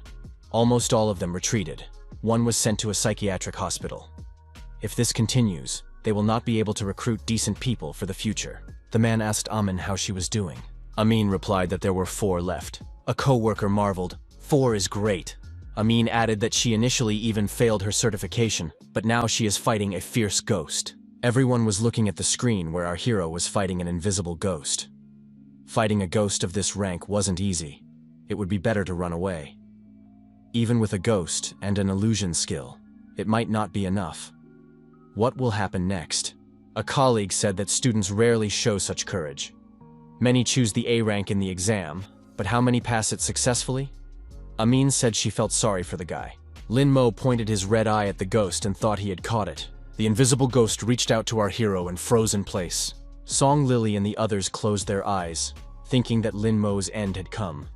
Almost all of them retreated. 1 was sent to a psychiatric hospital. If this continues, they will not be able to recruit decent people for the future. The man asked Amin how she was doing. Amin replied that there were 4 left. A co-worker marveled, 4 is great. Amin added that she initially even failed her certification, but now she is fighting a fierce ghost. Everyone was looking at the screen where our hero was fighting an invisible ghost. Fighting a ghost of this rank wasn't easy. It would be better to run away. Even with a ghost and an illusion skill, it might not be enough. What will happen next? A colleague said that students rarely show such courage. Many choose the A rank in the exam, but how many pass it successfully? Amin said she felt sorry for the guy. Lin Mo pointed his red eye at the ghost and thought he had caught it. The invisible ghost reached out to our hero and froze in place. Song Lily and the others closed their eyes, thinking that Lin Mo's end had come.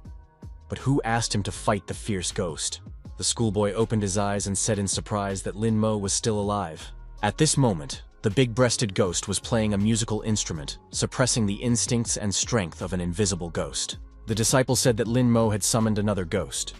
But who asked him to fight the fierce ghost? The schoolboy opened his eyes and said in surprise that Lin Mo was still alive. At this moment, the big-breasted ghost was playing a musical instrument, suppressing the instincts and strength of an invisible ghost. The disciple said that Lin Mo had summoned another ghost.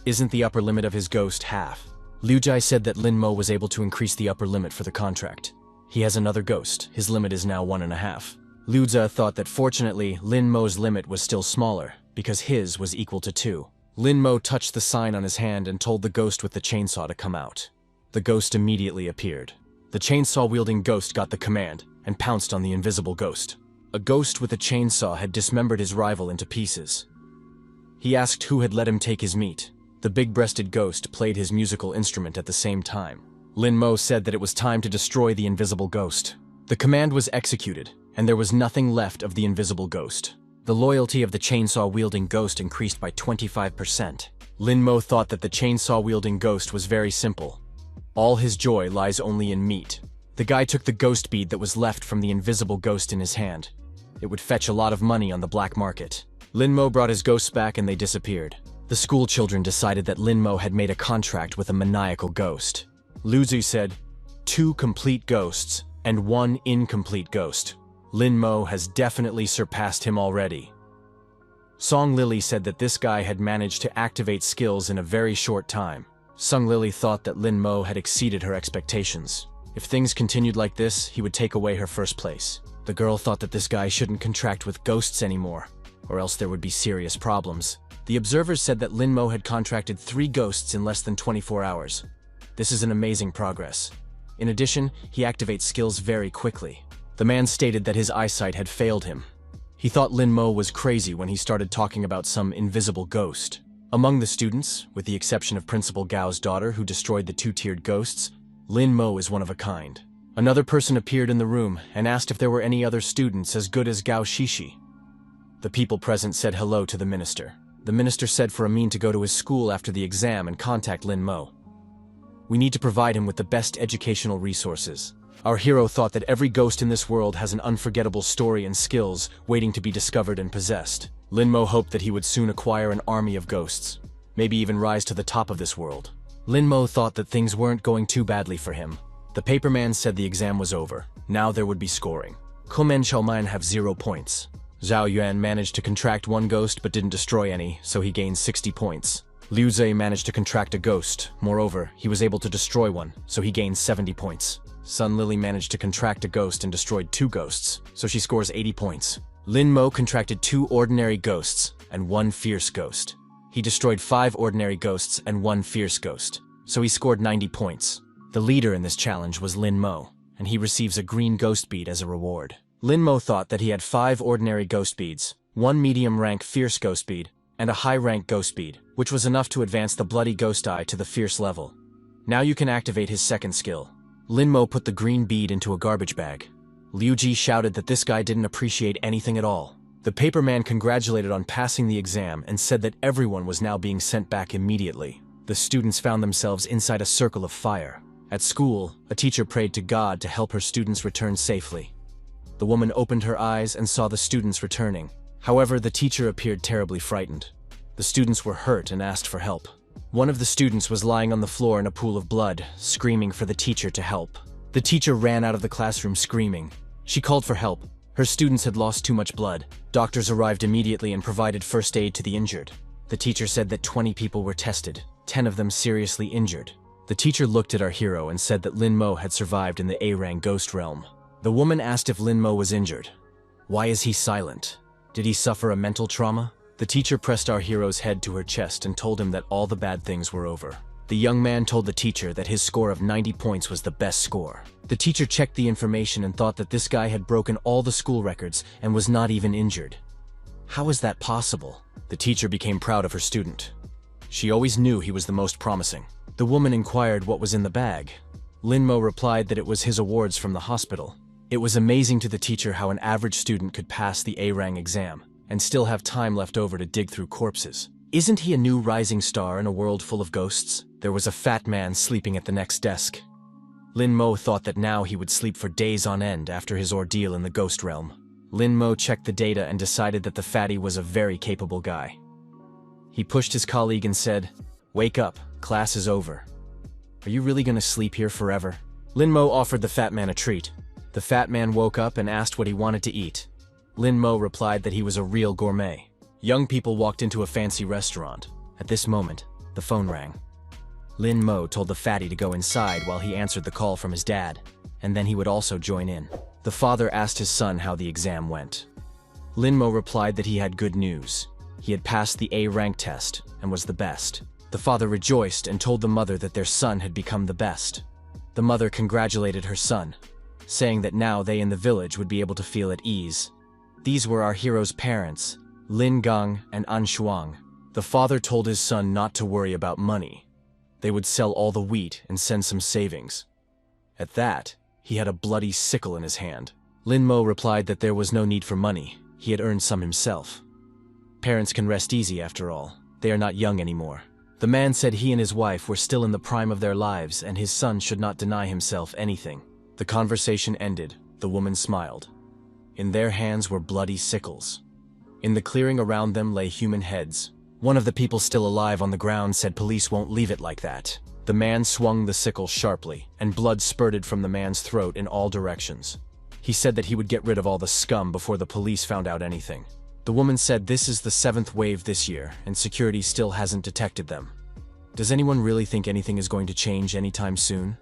Isn't the upper limit of his ghost half? Liu Jai said that Lin Mo was able to increase the upper limit for the contract. He has another ghost. His limit is now 1.5. Liu Jia thought that fortunately Lin Mo's limit was still smaller, because his was equal to 2. Lin Mo touched the sign on his hand and told the ghost with the chainsaw to come out. The ghost immediately appeared. The chainsaw-wielding ghost got the command and pounced on the invisible ghost. A ghost with a chainsaw had dismembered his rival into pieces. He asked who had let him take his meat. The big-breasted ghost played his musical instrument at the same time. Lin Mo said that it was time to destroy the invisible ghost. The command was executed, and there was nothing left of the invisible ghost. The loyalty of the chainsaw-wielding ghost increased by 25%. Lin Mo thought that the chainsaw-wielding ghost was very simple. All his joy lies only in meat. The guy took the ghost bead that was left from the invisible ghost in his hand. It would fetch a lot of money on the black market. Lin Mo brought his ghosts back and they disappeared. The school children decided that Lin Mo had made a contract with a maniacal ghost. Lu Zhi said, 2 complete ghosts and 1 incomplete ghost. Lin Mo has definitely surpassed him already. Song Lily said that this guy had managed to activate skills in a very short time. Sung Lily thought that Lin Mo had exceeded her expectations. If things continued like this, he would take away her first place. The girl thought that this guy shouldn't contract with ghosts anymore, or else there would be serious problems. The observers said that Lin Mo had contracted 3 ghosts in less than 24 hours. This is an amazing progress. In addition, he activates skills very quickly. The man stated that his eyesight had failed him. He thought Lin Mo was crazy when he started talking about some invisible ghost. Among the students, with the exception of Principal Gao's daughter who destroyed the 2-tiered ghosts, Lin Mo is one of a kind. Another person appeared in the room and asked if there were any other students as good as Gao Shishi. The people present said hello to the minister. The minister said for Amin to go to his school after the exam and contact Lin Mo. We need to provide him with the best educational resources. Our hero thought that every ghost in this world has an unforgettable story and skills waiting to be discovered and possessed. Lin Mo hoped that he would soon acquire an army of ghosts, maybe even rise to the top of this world. Lin Mo thought that things weren't going too badly for him. The paperman said the exam was over. Now there would be scoring. Komen Chalman have 0 points. Zhao Yuan managed to contract 1 ghost but didn't destroy any, so he gained 60 points. Liu Zhe managed to contract a ghost. Moreover, he was able to destroy one, so he gained 70 points. Sun Lily managed to contract a ghost and destroyed 2 ghosts, so she scores 80 points. Lin Mo contracted 2 ordinary ghosts and 1 fierce ghost. He destroyed 5 ordinary ghosts and 1 fierce ghost, so he scored 90 points. The leader in this challenge was Lin Mo, and he receives a green ghost bead as a reward. Lin Mo thought that he had 5 ordinary ghost beads, 1 medium-rank fierce ghost bead, and a high-rank ghost bead, which was enough to advance the bloody ghost eye to the fierce level. Now you can activate his second skill. Lin Mo put the green bead into a garbage bag. Liu Ji shouted that this guy didn't appreciate anything at all. The paperman congratulated on passing the exam and said that everyone was now being sent back immediately. The students found themselves inside a circle of fire. At school, a teacher prayed to God to help her students return safely. The woman opened her eyes and saw the students returning. However, the teacher appeared terribly frightened. The students were hurt and asked for help. One of the students was lying on the floor in a pool of blood, screaming for the teacher to help. The teacher ran out of the classroom screaming. She called for help. Her students had lost too much blood. Doctors arrived immediately and provided first aid to the injured. The teacher said that 20 people were tested, 10 of them seriously injured. The teacher looked at our hero and said that Lin Mo had survived in the A-Rang ghost realm. The woman asked if Lin Mo was injured. Why is he silent? Did he suffer a mental trauma? The teacher pressed our hero's head to her chest and told him that all the bad things were over. The young man told the teacher that his score of 90 points was the best score. The teacher checked the information and thought that this guy had broken all the school records and was not even injured. How is that possible? The teacher became proud of her student. She always knew he was the most promising. The woman inquired what was in the bag. Lin Mo replied that it was his awards from the hospital. It was amazing to the teacher how an average student could pass the A-Rang exam and still have time left over to dig through corpses. Isn't he a new rising star in a world full of ghosts? There was a fat man sleeping at the next desk. Lin Mo thought that now he would sleep for days on end after his ordeal in the ghost realm. Lin Mo checked the data and decided that the fatty was a very capable guy. He pushed his colleague and said, "Wake up, class is over. Are you really gonna sleep here forever?" Lin Mo offered the fat man a treat. The fat man woke up and asked what he wanted to eat. Lin Mo replied that he was a real gourmet. Young people walked into a fancy restaurant. At this moment, the phone rang. Lin Mo told the fatty to go inside while he answered the call from his dad, and then he would also join in. The father asked his son how the exam went. Lin Mo replied that he had good news. He had passed the A-rank test and was the best. The father rejoiced and told the mother that their son had become the best. The mother congratulated her son, saying that now they in the village would be able to feel at ease. These were our hero's parents, Lin Gang and An Shuang. The father told his son not to worry about money. They would sell all the wheat and send some savings. At that, he had a bloody sickle in his hand. Lin Mo replied that there was no need for money. He had earned some himself. Parents can rest easy after all. They are not young anymore. The man said he and his wife were still in the prime of their lives and his son should not deny himself anything. The conversation ended. The woman smiled. In their hands were bloody sickles. In the clearing around them lay human heads. One of the people still alive on the ground said police won't leave it like that. The man swung the sickle sharply, and blood spurted from the man's throat in all directions. He said that he would get rid of all the scum before the police found out anything. The woman said this is the 7th wave this year, and security still hasn't detected them. Does anyone really think anything is going to change anytime soon?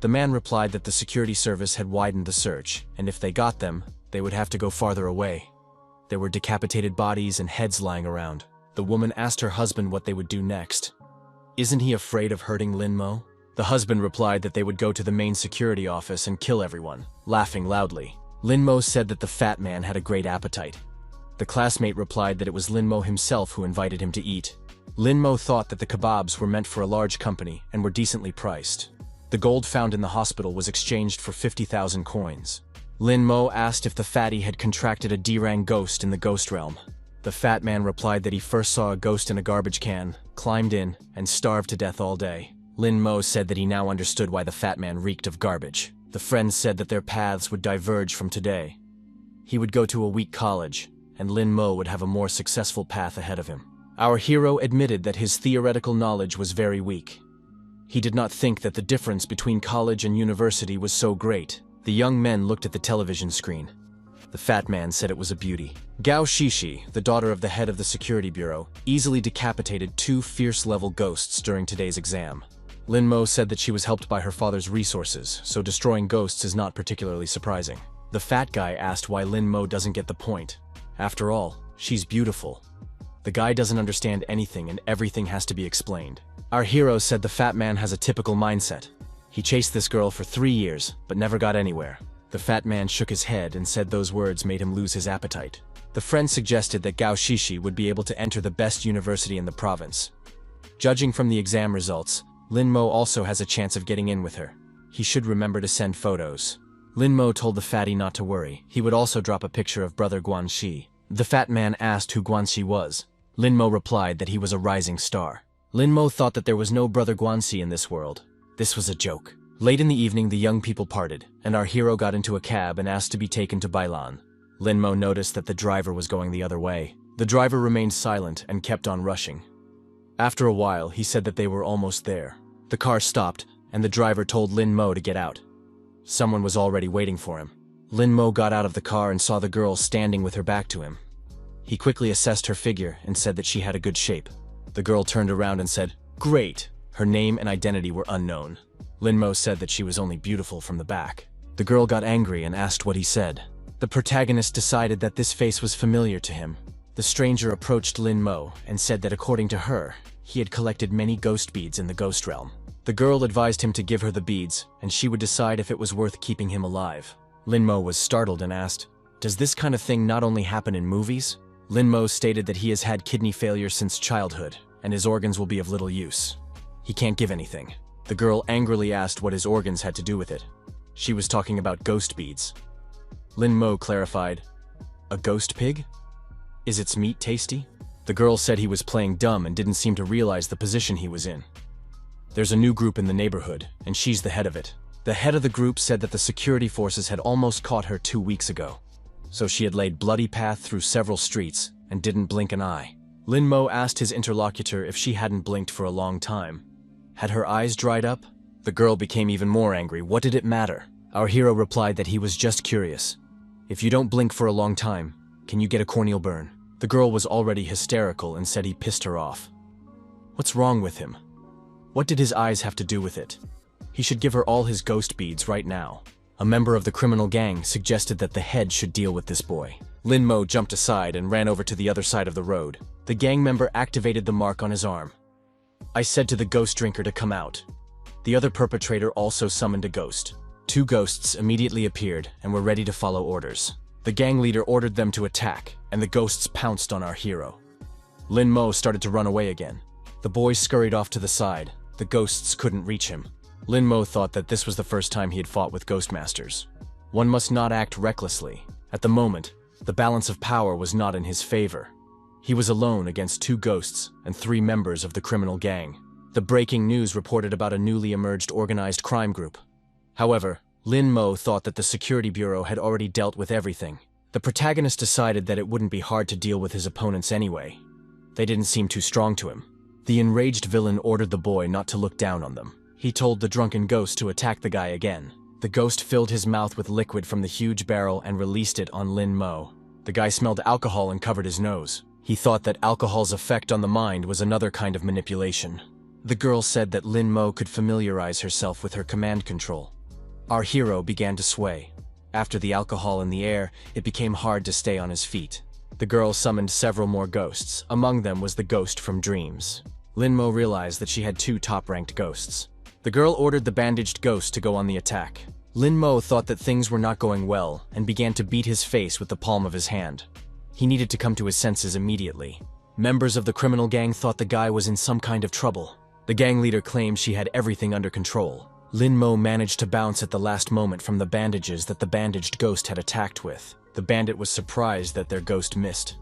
The man replied that the security service had widened the search, and if they got them, they would have to go farther away. There were decapitated bodies and heads lying around. The woman asked her husband what they would do next. Isn't he afraid of hurting Lin Mo? The husband replied that they would go to the main security office and kill everyone, laughing loudly. Lin Mo said that the fat man had a great appetite. The classmate replied that it was Lin Mo himself who invited him to eat. Lin Mo thought that the kebabs were meant for a large company and were decently priced. The gold found in the hospital was exchanged for 50,000 coins. Lin Mo asked if the fatty had contracted a Dirang ghost in the ghost realm. The fat man replied that he first saw a ghost in a garbage can, climbed in, and starved to death all day. Lin Mo said that he now understood why the fat man reeked of garbage. The friends said that their paths would diverge from today. He would go to a weak college, and Lin Mo would have a more successful path ahead of him. Our hero admitted that his theoretical knowledge was very weak. He did not think that the difference between college and university was so great. The young men looked at the television screen. The fat man said it was a beauty. Gao Shishi, the daughter of the head of the security bureau, easily decapitated 2 fierce-level ghosts during today's exam. Lin Mo said that she was helped by her father's resources, so destroying ghosts is not particularly surprising. The fat guy asked why Lin Mo doesn't get the point. After all, she's beautiful. The guy doesn't understand anything and everything has to be explained. Our hero said the fat man has a typical mindset. He chased this girl for 3 years, but never got anywhere. The fat man shook his head and said those words made him lose his appetite. The friend suggested that Gao Shishi would be able to enter the best university in the province. Judging from the exam results, Lin Mo also has a chance of getting in with her. He should remember to send photos. Lin Mo told the fatty not to worry. He would also drop a picture of brother Guanxi. The fat man asked who Guanxi was. Lin Mo replied that he was a rising star. Lin Mo thought that there was no brother Guanxi in this world. This was a joke. Late in the evening, the young people parted, and our hero got into a cab and asked to be taken to Bailan. Lin Mo noticed that the driver was going the other way. The driver remained silent and kept on rushing. After a while, he said that they were almost there. The car stopped, and the driver told Lin Mo to get out. Someone was already waiting for him. Lin Mo got out of the car and saw the girl standing with her back to him. He quickly assessed her figure and said that she had a good shape. The girl turned around and said, "Great!" Her name and identity were unknown. Lin Mo said that she was only beautiful from the back. The girl got angry and asked what he said. The protagonist decided that this face was familiar to him. The stranger approached Lin Mo and said that according to her, he had collected many ghost beads in the ghost realm. The girl advised him to give her the beads, and she would decide if it was worth keeping him alive. Lin Mo was startled and asked, "Does this kind of thing not only happen in movies?" Lin Mo stated that he has had kidney failure since childhood, and his organs will be of little use. He can't give anything. The girl angrily asked what his organs had to do with it. She was talking about ghost beads. Lin Mo clarified, "A ghost pig? Is its meat tasty?" The girl said he was playing dumb and didn't seem to realize the position he was in. There's a new group in the neighborhood, and she's the head of it. The head of the group said that the security forces had almost caught her 2 weeks ago. So she had laid bloody path through several streets and didn't blink an eye. Lin Mo asked his interlocutor if she hadn't blinked for a long time. Had her eyes dried up? The girl became even more angry. What did it matter? Our hero replied that he was just curious. If you don't blink for a long time, can you get a corneal burn? The girl was already hysterical and said he pissed her off. What's wrong with him? What did his eyes have to do with it? He should give her all his ghost beads right now. A member of the criminal gang suggested that the head should deal with this boy. Lin Mo jumped aside and ran over to the other side of the road. The gang member activated the mark on his arm. I said to the ghost drinker to come out. The other perpetrator also summoned a ghost. 2 ghosts immediately appeared and were ready to follow orders. The gang leader ordered them to attack, and the ghosts pounced on our hero. Lin Mo started to run away again. The boy scurried off to the side. The ghosts couldn't reach him. Lin Mo thought that this was the first time he had fought with ghost masters. One must not act recklessly. At the moment, the balance of power was not in his favor. He was alone against 2 ghosts and 3 members of the criminal gang. The breaking news reported about a newly emerged organized crime group. However, Lin Mo thought that the security bureau had already dealt with everything. The protagonist decided that it wouldn't be hard to deal with his opponents anyway. They didn't seem too strong to him. The enraged villain ordered the boy not to look down on them. He told the drunken ghost to attack the guy again. The ghost filled his mouth with liquid from the huge barrel and released it on Lin Mo. The guy smelled alcohol and covered his nose. He thought that alcohol's effect on the mind was another kind of manipulation. The girl said that Lin Mo could familiarize herself with her command control. Our hero began to sway. After the alcohol in the air, it became hard to stay on his feet. The girl summoned several more ghosts. Among them was the ghost from Dreams. Lin Mo realized that she had 2 top-ranked ghosts. The girl ordered the bandaged ghost to go on the attack. Lin Mo thought that things were not going well and began to beat his face with the palm of his hand. He needed to come to his senses immediately. Members of the criminal gang thought the guy was in some kind of trouble. The gang leader claimed she had everything under control. Lin Mo managed to bounce at the last moment from the bandages that the bandaged ghost had attacked with. The bandit was surprised that their ghost missed.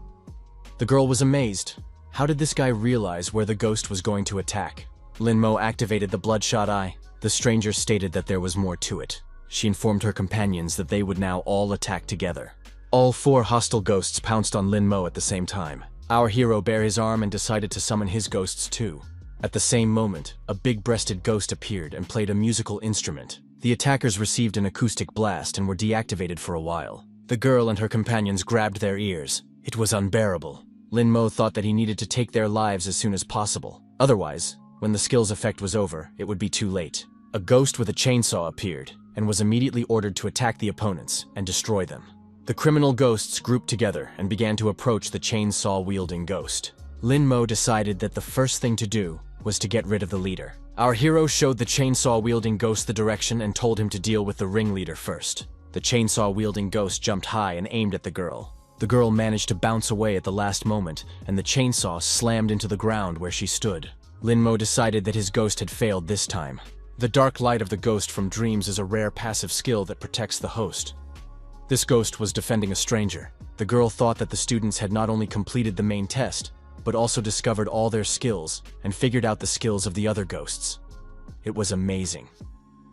The girl was amazed. How did this guy realize where the ghost was going to attack? Lin Mo activated the bloodshot eye. The stranger stated that there was more to it. She informed her companions that they would now all attack together. All 4 hostile ghosts pounced on Lin Mo at the same time. Our hero bare his arm and decided to summon his ghosts too. At the same moment, a big-breasted ghost appeared and played a musical instrument. The attackers received an acoustic blast and were deactivated for a while. The girl and her companions grabbed their ears. It was unbearable. Lin Mo thought that he needed to take their lives as soon as possible. Otherwise, when the skill's effect was over, it would be too late. A ghost with a chainsaw appeared and was immediately ordered to attack the opponents and destroy them. The criminal ghosts grouped together and began to approach the chainsaw-wielding ghost. Lin Mo decided that the first thing to do was to get rid of the leader. Our hero showed the chainsaw-wielding ghost the direction and told him to deal with the ringleader first. The chainsaw-wielding ghost jumped high and aimed at the girl. The girl managed to bounce away at the last moment, and the chainsaw slammed into the ground where she stood. Lin Mo decided that his ghost had failed this time. The dark light of the ghost from Dreams is a rare passive skill that protects the host. This ghost was defending a stranger. The girl thought that the students had not only completed the main test, but also discovered all their skills and figured out the skills of the other ghosts. It was amazing.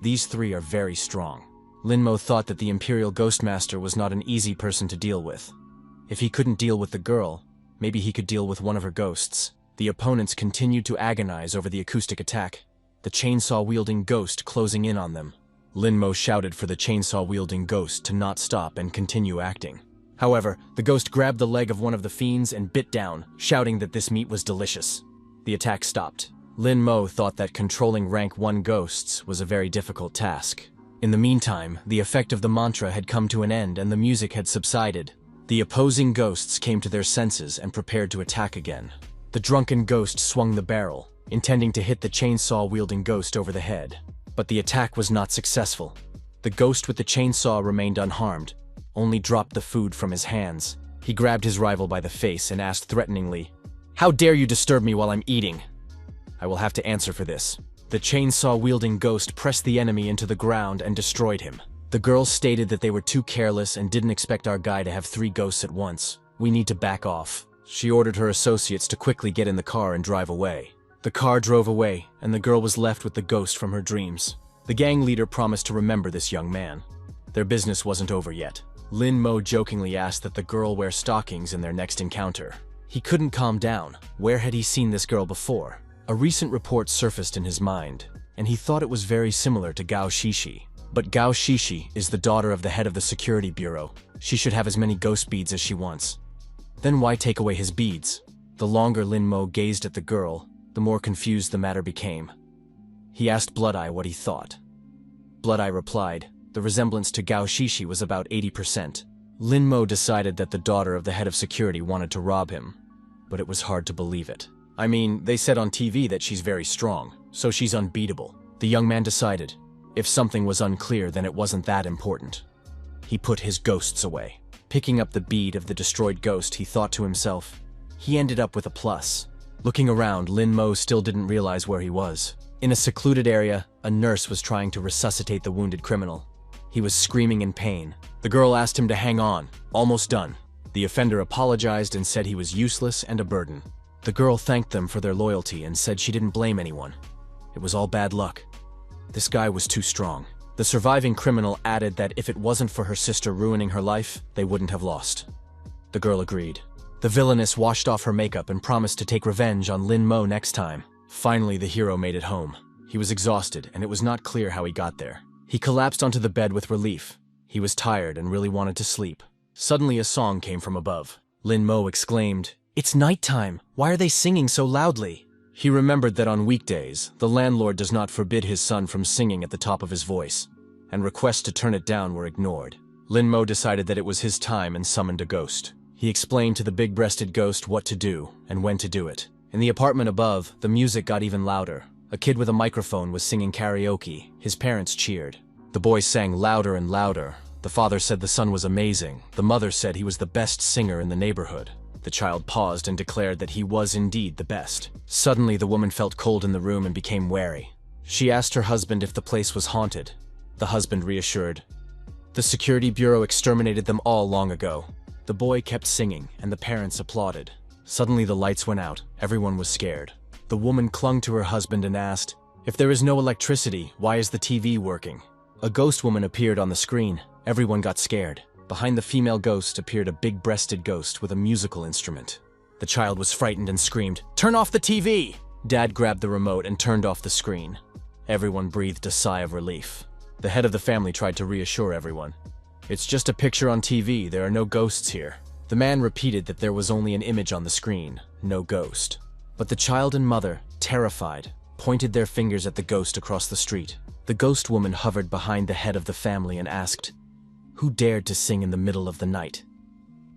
These 3 are very strong. Lin Mo thought that the Imperial Ghostmaster was not an easy person to deal with. If he couldn't deal with the girl, maybe he could deal with one of her ghosts. The opponents continued to agonize over the acoustic attack, the chainsaw-wielding ghost closing in on them. Lin Mo shouted for the chainsaw-wielding ghost to not stop and continue acting. However, the ghost grabbed the leg of one of the fiends and bit down, shouting that this meat was delicious. The attack stopped. Lin Mo thought that controlling rank 1 ghosts was a very difficult task. In the meantime, the effect of the mantra had come to an end and the music had subsided. The opposing ghosts came to their senses and prepared to attack again. The drunken ghost swung the barrel, intending to hit the chainsaw-wielding ghost over the head. But the attack was not successful. The ghost with the chainsaw remained unharmed, only dropped the food from his hands. He grabbed his rival by the face and asked threateningly, "How dare you disturb me while I'm eating? I will have to answer for this." The chainsaw-wielding ghost pressed the enemy into the ground and destroyed him. The girl stated that they were too careless and didn't expect our guy to have 3 ghosts at once. "We need to back off." She ordered her associates to quickly get in the car and drive away. The car drove away, and the girl was left with the ghost from her dreams. The gang leader promised to remember this young man. Their business wasn't over yet. Lin Mo jokingly asked that the girl wear stockings in their next encounter. He couldn't calm down. Where had he seen this girl before? A recent report surfaced in his mind, and he thought it was very similar to Gao Shishi. But Gao Shishi is the daughter of the head of the security bureau. She should have as many ghost beads as she wants. Then why take away his beads? The longer Lin Mo gazed at the girl, the more confused the matter became. He asked Blood-Eye what he thought. Blood-Eye replied, the resemblance to Gao Shishi was about 80%. Lin Mo decided that the daughter of the head of security wanted to rob him, but it was hard to believe it. I mean, they said on TV that she's very strong, so she's unbeatable. The young man decided, if something was unclear, then it wasn't that important. He put his ghosts away. Picking up the bead of the destroyed ghost, he thought to himself. He ended up with a plus. Looking around, Lin Mo still didn't realize where he was. In a secluded area, a nurse was trying to resuscitate the wounded criminal. He was screaming in pain. The girl asked him to hang on. Almost done. The offender apologized and said he was useless and a burden. The girl thanked them for their loyalty and said she didn't blame anyone. It was all bad luck. This guy was too strong. The surviving criminal added that if it wasn't for her sister ruining her life, they wouldn't have lost. The girl agreed. The villainess washed off her makeup and promised to take revenge on Lin Mo next time. Finally, the hero made it home. He was exhausted, and it was not clear how he got there. He collapsed onto the bed with relief. He was tired and really wanted to sleep. Suddenly, a song came from above. Lin Mo exclaimed, "It's nighttime! Why are they singing so loudly?" He remembered that on weekdays, the landlord does not forbid his son from singing at the top of his voice, and requests to turn it down were ignored. Lin Mo decided that it was his time and summoned a ghost. He explained to the big-breasted ghost what to do and when to do it. In the apartment above, the music got even louder. A kid with a microphone was singing karaoke. His parents cheered. The boy sang louder and louder. The father said the son was amazing. The mother said he was the best singer in the neighborhood. The child paused and declared that he was indeed the best. Suddenly, the woman felt cold in the room and became wary. She asked her husband if the place was haunted. The husband reassured. The security bureau exterminated them all long ago. The boy kept singing, and the parents applauded. Suddenly, the lights went out. Everyone was scared. The woman clung to her husband and asked, "If there is no electricity, why is the TV working?" A ghost woman appeared on the screen. Everyone got scared. Behind the female ghost appeared a big-breasted ghost with a musical instrument. The child was frightened and screamed, "Turn off the TV!" Dad grabbed the remote and turned off the screen. Everyone breathed a sigh of relief. The head of the family tried to reassure everyone. "It's just a picture on TV, there are no ghosts here." The man repeated that there was only an image on the screen, no ghost. But the child and mother, terrified, pointed their fingers at the ghost across the street. The ghost woman hovered behind the head of the family and asked, "Who dared to sing in the middle of the night?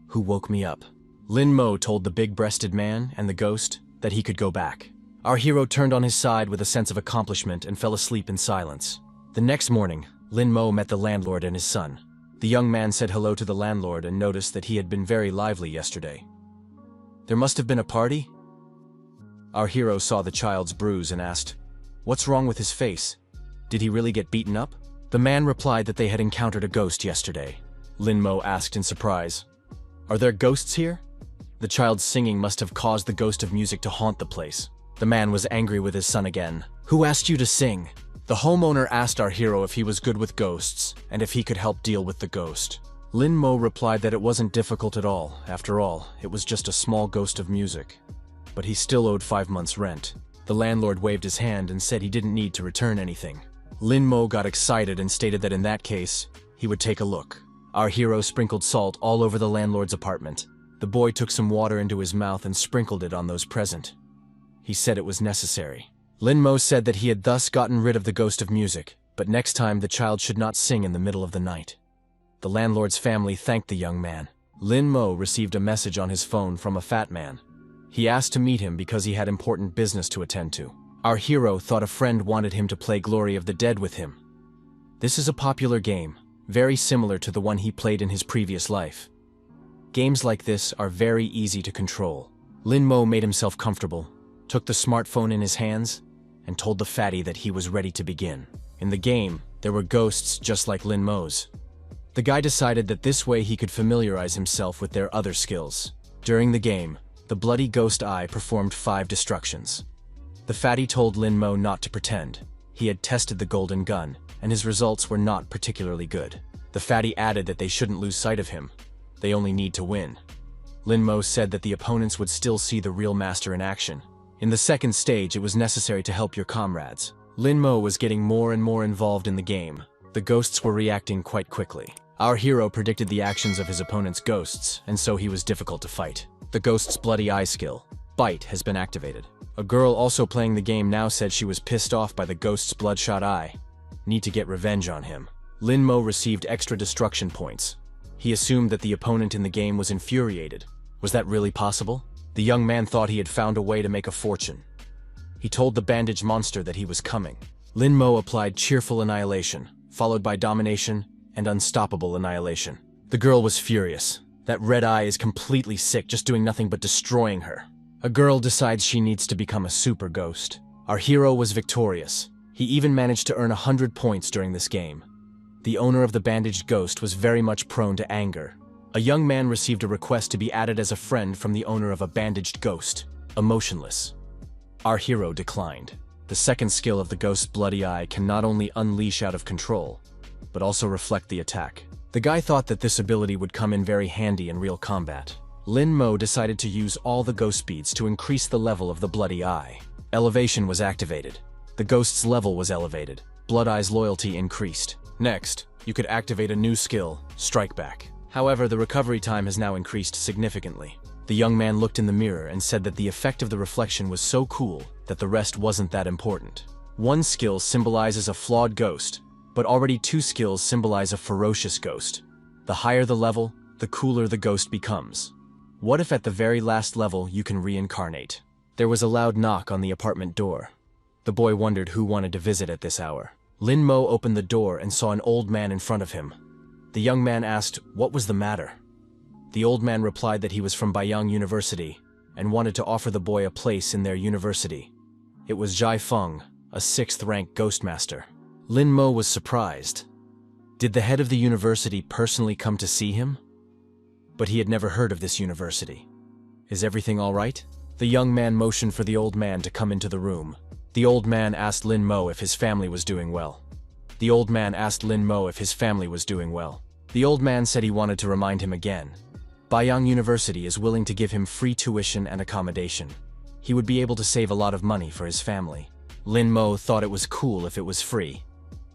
Who woke me up?" Lin Mo told the big-breasted man and the ghost that he could go back. Our hero turned on his side with a sense of accomplishment and fell asleep in silence. The next morning, Lin Mo met the landlord and his son. The young man said hello to the landlord and noticed that he had been very lively yesterday. "There must have been a party?" Our hero saw the child's bruise and asked, "What's wrong with his face? Did he really get beaten up?" The man replied that they had encountered a ghost yesterday. Lin Mo asked in surprise, "Are there ghosts here?" The child's singing must have caused the ghost of music to haunt the place. The man was angry with his son again. "Who asked you to sing?" The homeowner asked our hero if he was good with ghosts, and if he could help deal with the ghost. Lin Mo replied that it wasn't difficult at all. After all, it was just a small ghost of music. But he still owed 5 months' rent. The landlord waved his hand and said he didn't need to return anything. Lin Mo got excited and stated that in that case, he would take a look. Our hero sprinkled salt all over the landlord's apartment. The boy took some water into his mouth and sprinkled it on those present. He said it was necessary. Lin Mo said that he had thus gotten rid of the ghost of music, but next time the child should not sing in the middle of the night. The landlord's family thanked the young man. Lin Mo received a message on his phone from a fat man. He asked to meet him because he had important business to attend to. Our hero thought a friend wanted him to play Glory of the Dead with him. This is a popular game, very similar to the one he played in his previous life. Games like this are very easy to control. Lin Mo made himself comfortable, took the smartphone in his hands, and told the fatty that he was ready to begin. In the game, there were ghosts just like Lin Mo's. The guy decided that this way he could familiarize himself with their other skills. During the game, the bloody ghost eye performed 5 destructions. The fatty told Lin Mo not to pretend. He had tested the golden gun, and his results were not particularly good. The fatty added that they shouldn't lose sight of him. They only need to win. Lin Mo said that the opponents would still see the real master in action. In the second stage, it was necessary to help your comrades. Lin Mo was getting more and more involved in the game. The ghosts were reacting quite quickly. Our hero predicted the actions of his opponent's ghosts, and so he was difficult to fight. The ghost's bloody eye skill, Bite, has been activated. A girl also playing the game now said she was pissed off by the ghost's bloodshot eye. Need to get revenge on him. Lin Mo received extra destruction points. He assumed that the opponent in the game was infuriated. Was that really possible? The young man thought he had found a way to make a fortune. He told the bandaged monster that he was coming. Lin Mo applied cheerful annihilation, followed by domination and unstoppable annihilation. The girl was furious. That red eye is completely sick, just doing nothing but destroying her. A girl decides she needs to become a super ghost. Our hero was victorious. He even managed to earn 100 points during this game. The owner of the bandaged ghost was very much prone to anger. A young man received a request to be added as a friend from the owner of a bandaged ghost, emotionless. Our hero declined. The second skill of the ghost's bloody eye can not only unleash out of control, but also reflect the attack. The guy thought that this ability would come in very handy in real combat. Lin Mo decided to use all the ghost beads to increase the level of the bloody eye. Elevation was activated. The ghost's level was elevated. Blood Eye's loyalty increased. Next, you could activate a new skill, Strike Back. However, the recovery time has now increased significantly. The young man looked in the mirror and said that the effect of the reflection was so cool that the rest wasn't that important. One skill symbolizes a flawed ghost, but already 2 skills symbolize a ferocious ghost. The higher the level, the cooler the ghost becomes. What if at the very last level you can reincarnate? There was a loud knock on the apartment door. The boy wondered who wanted to visit at this hour. Lin Mo opened the door and saw an old man in front of him. The young man asked what was the matter. The old man replied that he was from Baiyang University and wanted to offer the boy a place in their university. It was Jai Feng, a 6th-rank ghost master. Lin Mo was surprised. Did the head of the university personally come to see him? But he had never heard of this university. Is everything all right? The young man motioned for the old man to come into the room. The old man asked Lin Mo if his family was doing well. The old man asked Lin Mo if his family was doing well. The old man said he wanted to remind him again. Baiyang University is willing to give him free tuition and accommodation. He would be able to save a lot of money for his family. Lin Mo thought it was cool if it was free.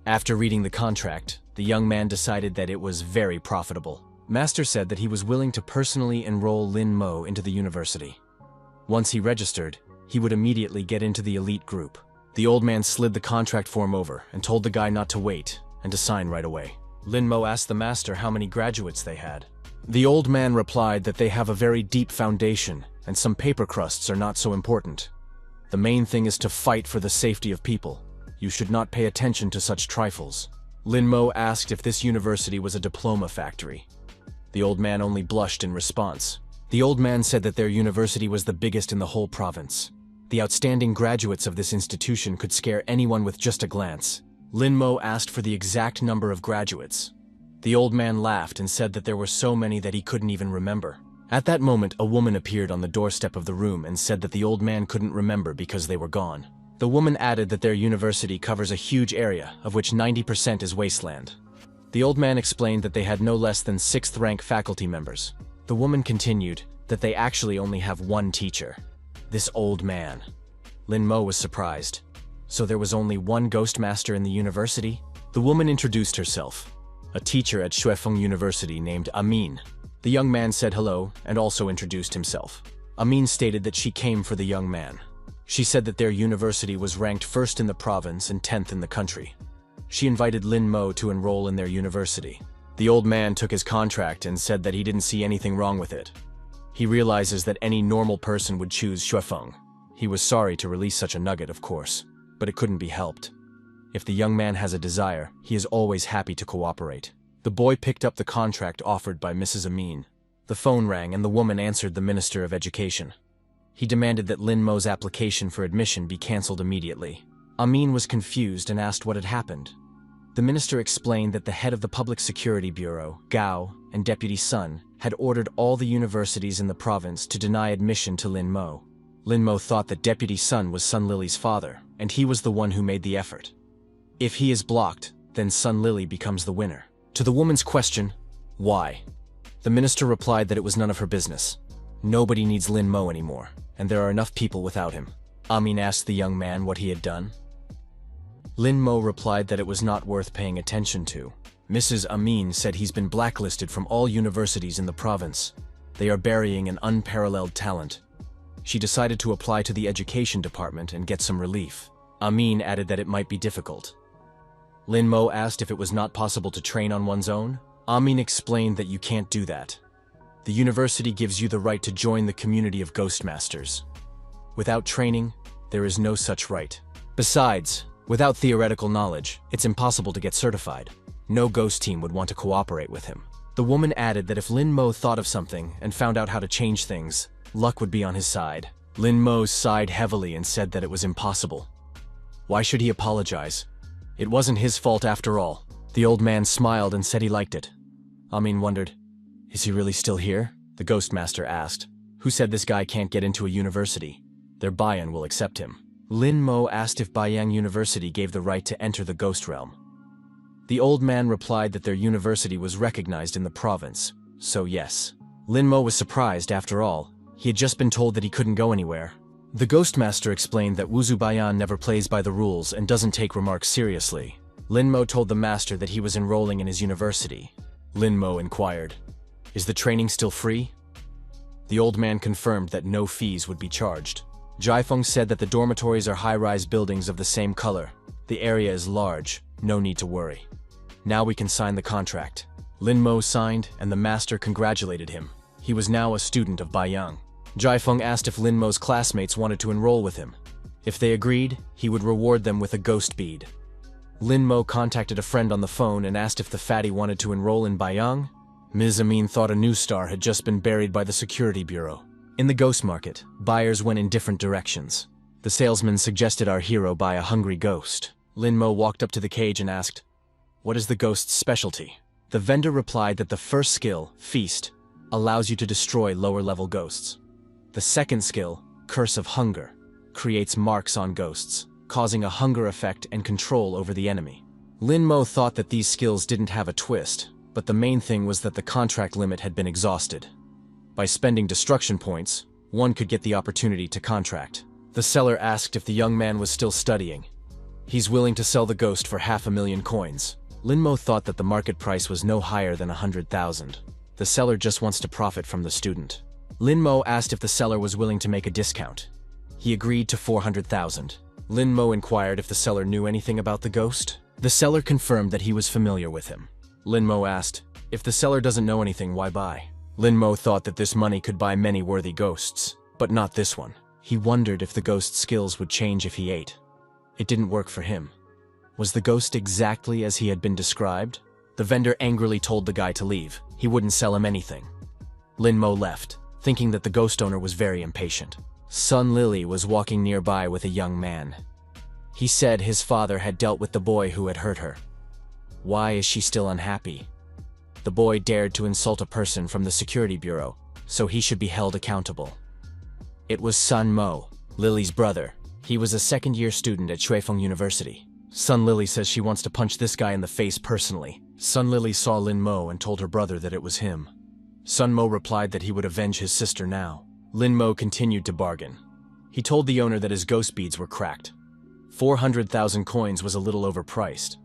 After reading the contract, the young man decided that it was very profitable. Master said that he was willing to personally enroll Lin Mo into the university. Once he registered, he would immediately get into the elite group. The old man slid the contract form over and told the guy not to wait and to sign right away. Lin Mo asked the master how many graduates they had. The old man replied that they have a very deep foundation and some paper crusts are not so important. The main thing is to fight for the safety of people. You should not pay attention to such trifles. Lin Mo asked if this university was a diploma factory. The old man only blushed in response. The old man said that their university was the biggest in the whole province. The outstanding graduates of this institution could scare anyone with just a glance. Lin Mo asked for the exact number of graduates. The old man laughed and said that there were so many that he couldn't even remember. At that moment, a woman appeared on the doorstep of the room and said that the old man couldn't remember because they were gone. The woman added that their university covers a huge area, of which 90% is wasteland. The old man explained that they had no less than 6th-rank faculty members. The woman continued that they actually only have 1 teacher. This old man. Lin Mo was surprised. So there was only 1 ghost master in the university? The woman introduced herself. A teacher at Shuefeng University named Amin. The young man said hello and also introduced himself. Amin stated that she came for the young man. She said that their university was ranked 1st in the province and 10th in the country. She invited Lin Mo to enroll in their university. The old man took his contract and said that he didn't see anything wrong with it. He realizes that any normal person would choose Shuefeng. He was sorry to release such a nugget, of course, but it couldn't be helped. If the young man has a desire, he is always happy to cooperate. The boy picked up the contract offered by Mrs. Amin. The phone rang and the woman answered the Minister of Education. He demanded that Lin Mo's application for admission be cancelled immediately. Amin was confused and asked what had happened. The minister explained that the head of the Public Security Bureau, Gao, and Deputy Sun had ordered all the universities in the province to deny admission to Lin Mo. Lin Mo thought that Deputy Sun was Sun Lily's father, and he was the one who made the effort. If he is blocked, then Sun Lily becomes the winner. To the woman's question, why? The minister replied that it was none of her business. Nobody needs Lin Mo anymore, and there are enough people without him. Amin asked the young man what he had done. Lin Mo replied that it was not worth paying attention to. Mrs. Amin said he's been blacklisted from all universities in the province. They are burying an unparalleled talent. She decided to apply to the education department and get some relief. Amin added that it might be difficult. Lin Mo asked if it was not possible to train on one's own. Amin explained that you can't do that. The university gives you the right to join the community of ghost masters. Without training, there is no such right. Besides, without theoretical knowledge, it's impossible to get certified. No ghost team would want to cooperate with him. The woman added that if Lin Mo thought of something and found out how to change things, luck would be on his side. Lin Mo sighed heavily and said that it was impossible. Why should he apologize? It wasn't his fault after all. The old man smiled and said he liked it. Amin wondered, is he really still here? The ghost master asked. Who said this guy can't get into a university? Their Bayan will accept him. Lin Mo asked if Bayang University gave the right to enter the ghost realm. The old man replied that their university was recognized in the province, so yes. Lin Mo was surprised after all. He had just been told that he couldn't go anywhere. The ghost master explained that Wuzu Bayan never plays by the rules and doesn't take remarks seriously. Lin Mo told the master that he was enrolling in his university. Lin Mo inquired, is the training still free? The old man confirmed that no fees would be charged. Jaifeng said that the dormitories are high-rise buildings of the same color. The area is large, no need to worry. Now we can sign the contract. Lin Mo signed, and the master congratulated him. He was now a student of Baiyang. Jaifeng asked if Lin Mo's classmates wanted to enroll with him. If they agreed, he would reward them with a ghost bead. Lin Mo contacted a friend on the phone and asked if the fatty wanted to enroll in Baiyang. Ms. Amin thought a new star had just been buried by the security bureau. In the ghost market, buyers went in different directions. The salesman suggested our hero buy a hungry ghost. Lin Mo walked up to the cage and asked, what is the ghost's specialty? The vendor replied that the first skill, Feast, allows you to destroy lower-level ghosts. The second skill, Curse of Hunger, creates marks on ghosts, causing a hunger effect and control over the enemy. Lin Mo thought that these skills didn't have a twist, but the main thing was that the contract limit had been exhausted. By spending destruction points, one could get the opportunity to contract. The seller asked if the young man was still studying. He's willing to sell the ghost for 500,000 coins. Lin Mo thought that the market price was no higher than 100,000. The seller just wants to profit from the student. Lin Mo asked if the seller was willing to make a discount. He agreed to 400,000. Lin Mo inquired if the seller knew anything about the ghost. The seller confirmed that he was familiar with him. Lin Mo asked, if the seller doesn't know anything, why buy? Lin Mo thought that this money could buy many worthy ghosts, but not this one. He wondered if the ghost's skills would change if he ate. It didn't work for him. Was the ghost exactly as he had been described? The vendor angrily told the guy to leave. He wouldn't sell him anything. Lin Mo left, thinking that the ghost owner was very impatient. Sun Lily was walking nearby with a young man. He said his father had dealt with the boy who had hurt her. Why is she still unhappy? The boy dared to insult a person from the security bureau, so he should be held accountable. It was Sun Mo, Lily's brother. He was a second-year student at Shuifeng University. Sun Lily says she wants to punch this guy in the face personally. Sun Lily saw Lin Mo and told her brother that it was him. Sun Mo replied that he would avenge his sister now. Lin Mo continued to bargain. He told the owner that his ghost beads were cracked. 400,000 coins was a little overpriced.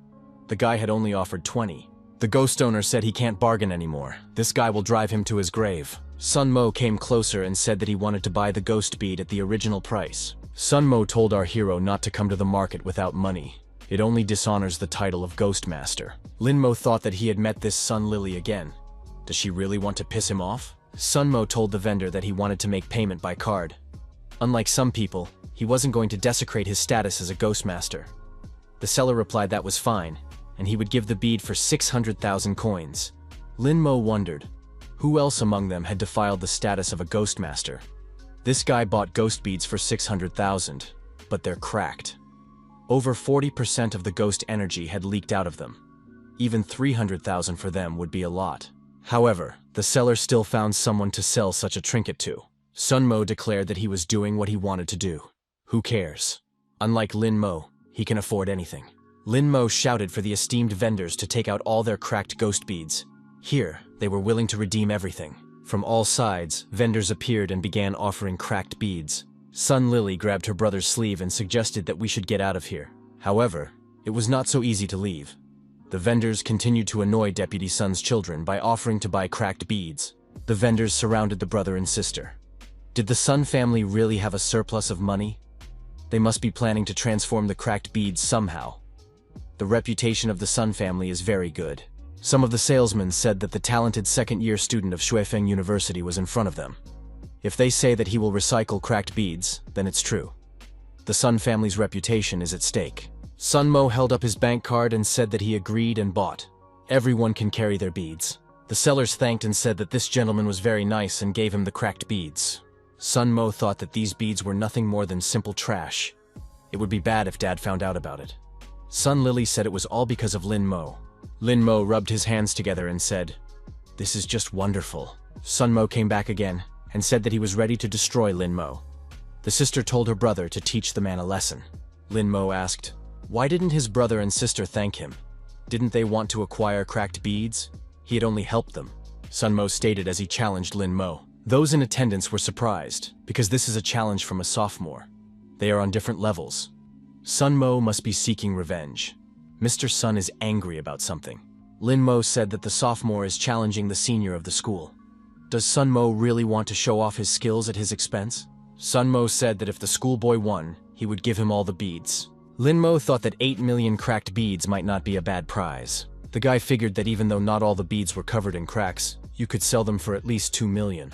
The guy had only offered 20. The ghost owner said he can't bargain anymore. This guy will drive him to his grave. Sun Mo came closer and said that he wanted to buy the ghost bead at the original price. Sun Mo told our hero not to come to the market without money. It only dishonors the title of Ghost Master. Lin Mo thought that he had met this Sun Lily again. Does she really want to piss him off? Sun Mo told the vendor that he wanted to make payment by card. Unlike some people, he wasn't going to desecrate his status as a Ghost Master. The seller replied that was fine, and he would give the bead for 600,000 coins. Lin Mo wondered, who else among them had defiled the status of a Ghost Master? This guy bought ghost beads for 600,000, but they're cracked. Over 40% of the ghost energy had leaked out of them. Even 300,000 for them would be a lot. However, the seller still found someone to sell such a trinket to. Sun Mo declared that he was doing what he wanted to do. Who cares? Unlike Lin Mo, he can afford anything. Lin Mo shouted for the esteemed vendors to take out all their cracked ghost beads. Here, they were willing to redeem everything. From all sides, vendors appeared and began offering cracked beads. Sun Lily grabbed her brother's sleeve and suggested that we should get out of here. However, it was not so easy to leave. The vendors continued to annoy Deputy Sun's children by offering to buy cracked beads. The vendors surrounded the brother and sister. Did the Sun family really have a surplus of money? They must be planning to transform the cracked beads somehow. The reputation of the Sun family is very good. Some of the salesmen said that the talented second-year student of Shuifeng University was in front of them. If they say that he will recycle cracked beads, then it's true. The Sun family's reputation is at stake. Sun Mo held up his bank card and said that he agreed and bought. Everyone can carry their beads. The sellers thanked and said that this gentleman was very nice and gave him the cracked beads. Sun Mo thought that these beads were nothing more than simple trash. It would be bad if Dad found out about it. Sun Lily said it was all because of Lin Mo. Lin Mo rubbed his hands together and said, "This is just wonderful." Sun Mo came back again and said that he was ready to destroy Lin Mo. The sister told her brother to teach the man a lesson. Lin Mo asked, why didn't his brother and sister thank him? Didn't they want to acquire cracked beads? He had only helped them. Sun Mo stated as he challenged Lin Mo. Those in attendance were surprised, because this is a challenge from a sophomore. They are on different levels. Sun Mo must be seeking revenge. Mr. Sun is angry about something. Lin Mo said that the sophomore is challenging the senior of the school. Does Sun Mo really want to show off his skills at his expense? Sun Mo said that if the schoolboy won, he would give him all the beads. Lin Mo thought that 8 million cracked beads might not be a bad prize. The guy figured that even though not all the beads were covered in cracks, you could sell them for at least 2 million.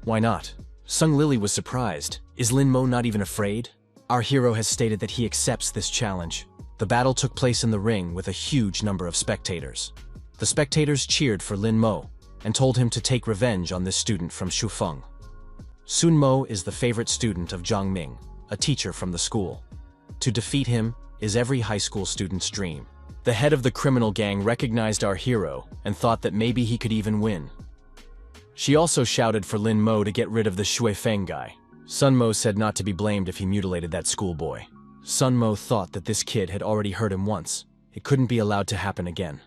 Why not? Sung Lily was surprised. Is Lin Mo not even afraid? Our hero has stated that he accepts this challenge. The battle took place in the ring with a huge number of spectators. The spectators cheered for Lin Mo and told him to take revenge on this student from Shufeng. Sun Mo is the favorite student of Zhang Ming, a teacher from the school. To defeat him is every high school student's dream. The head of the criminal gang recognized our hero and thought that maybe he could even win. She also shouted for Lin Mo to get rid of the Shuifeng guy. Sun Mo said not to be blamed if he mutilated that schoolboy. Sun Mo thought that this kid had already hurt him once. It couldn't be allowed to happen again.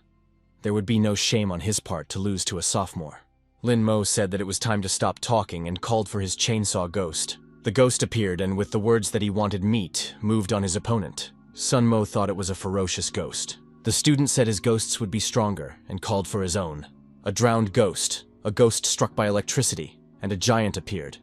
There would be no shame on his part to lose to a sophomore. Lin Mo said that it was time to stop talking and called for his chainsaw ghost. The ghost appeared and with the words that he wanted meat, moved on his opponent. Sun Mo thought it was a ferocious ghost. The student said his ghosts would be stronger and called for his own. A drowned ghost, a ghost struck by electricity, and a giant appeared.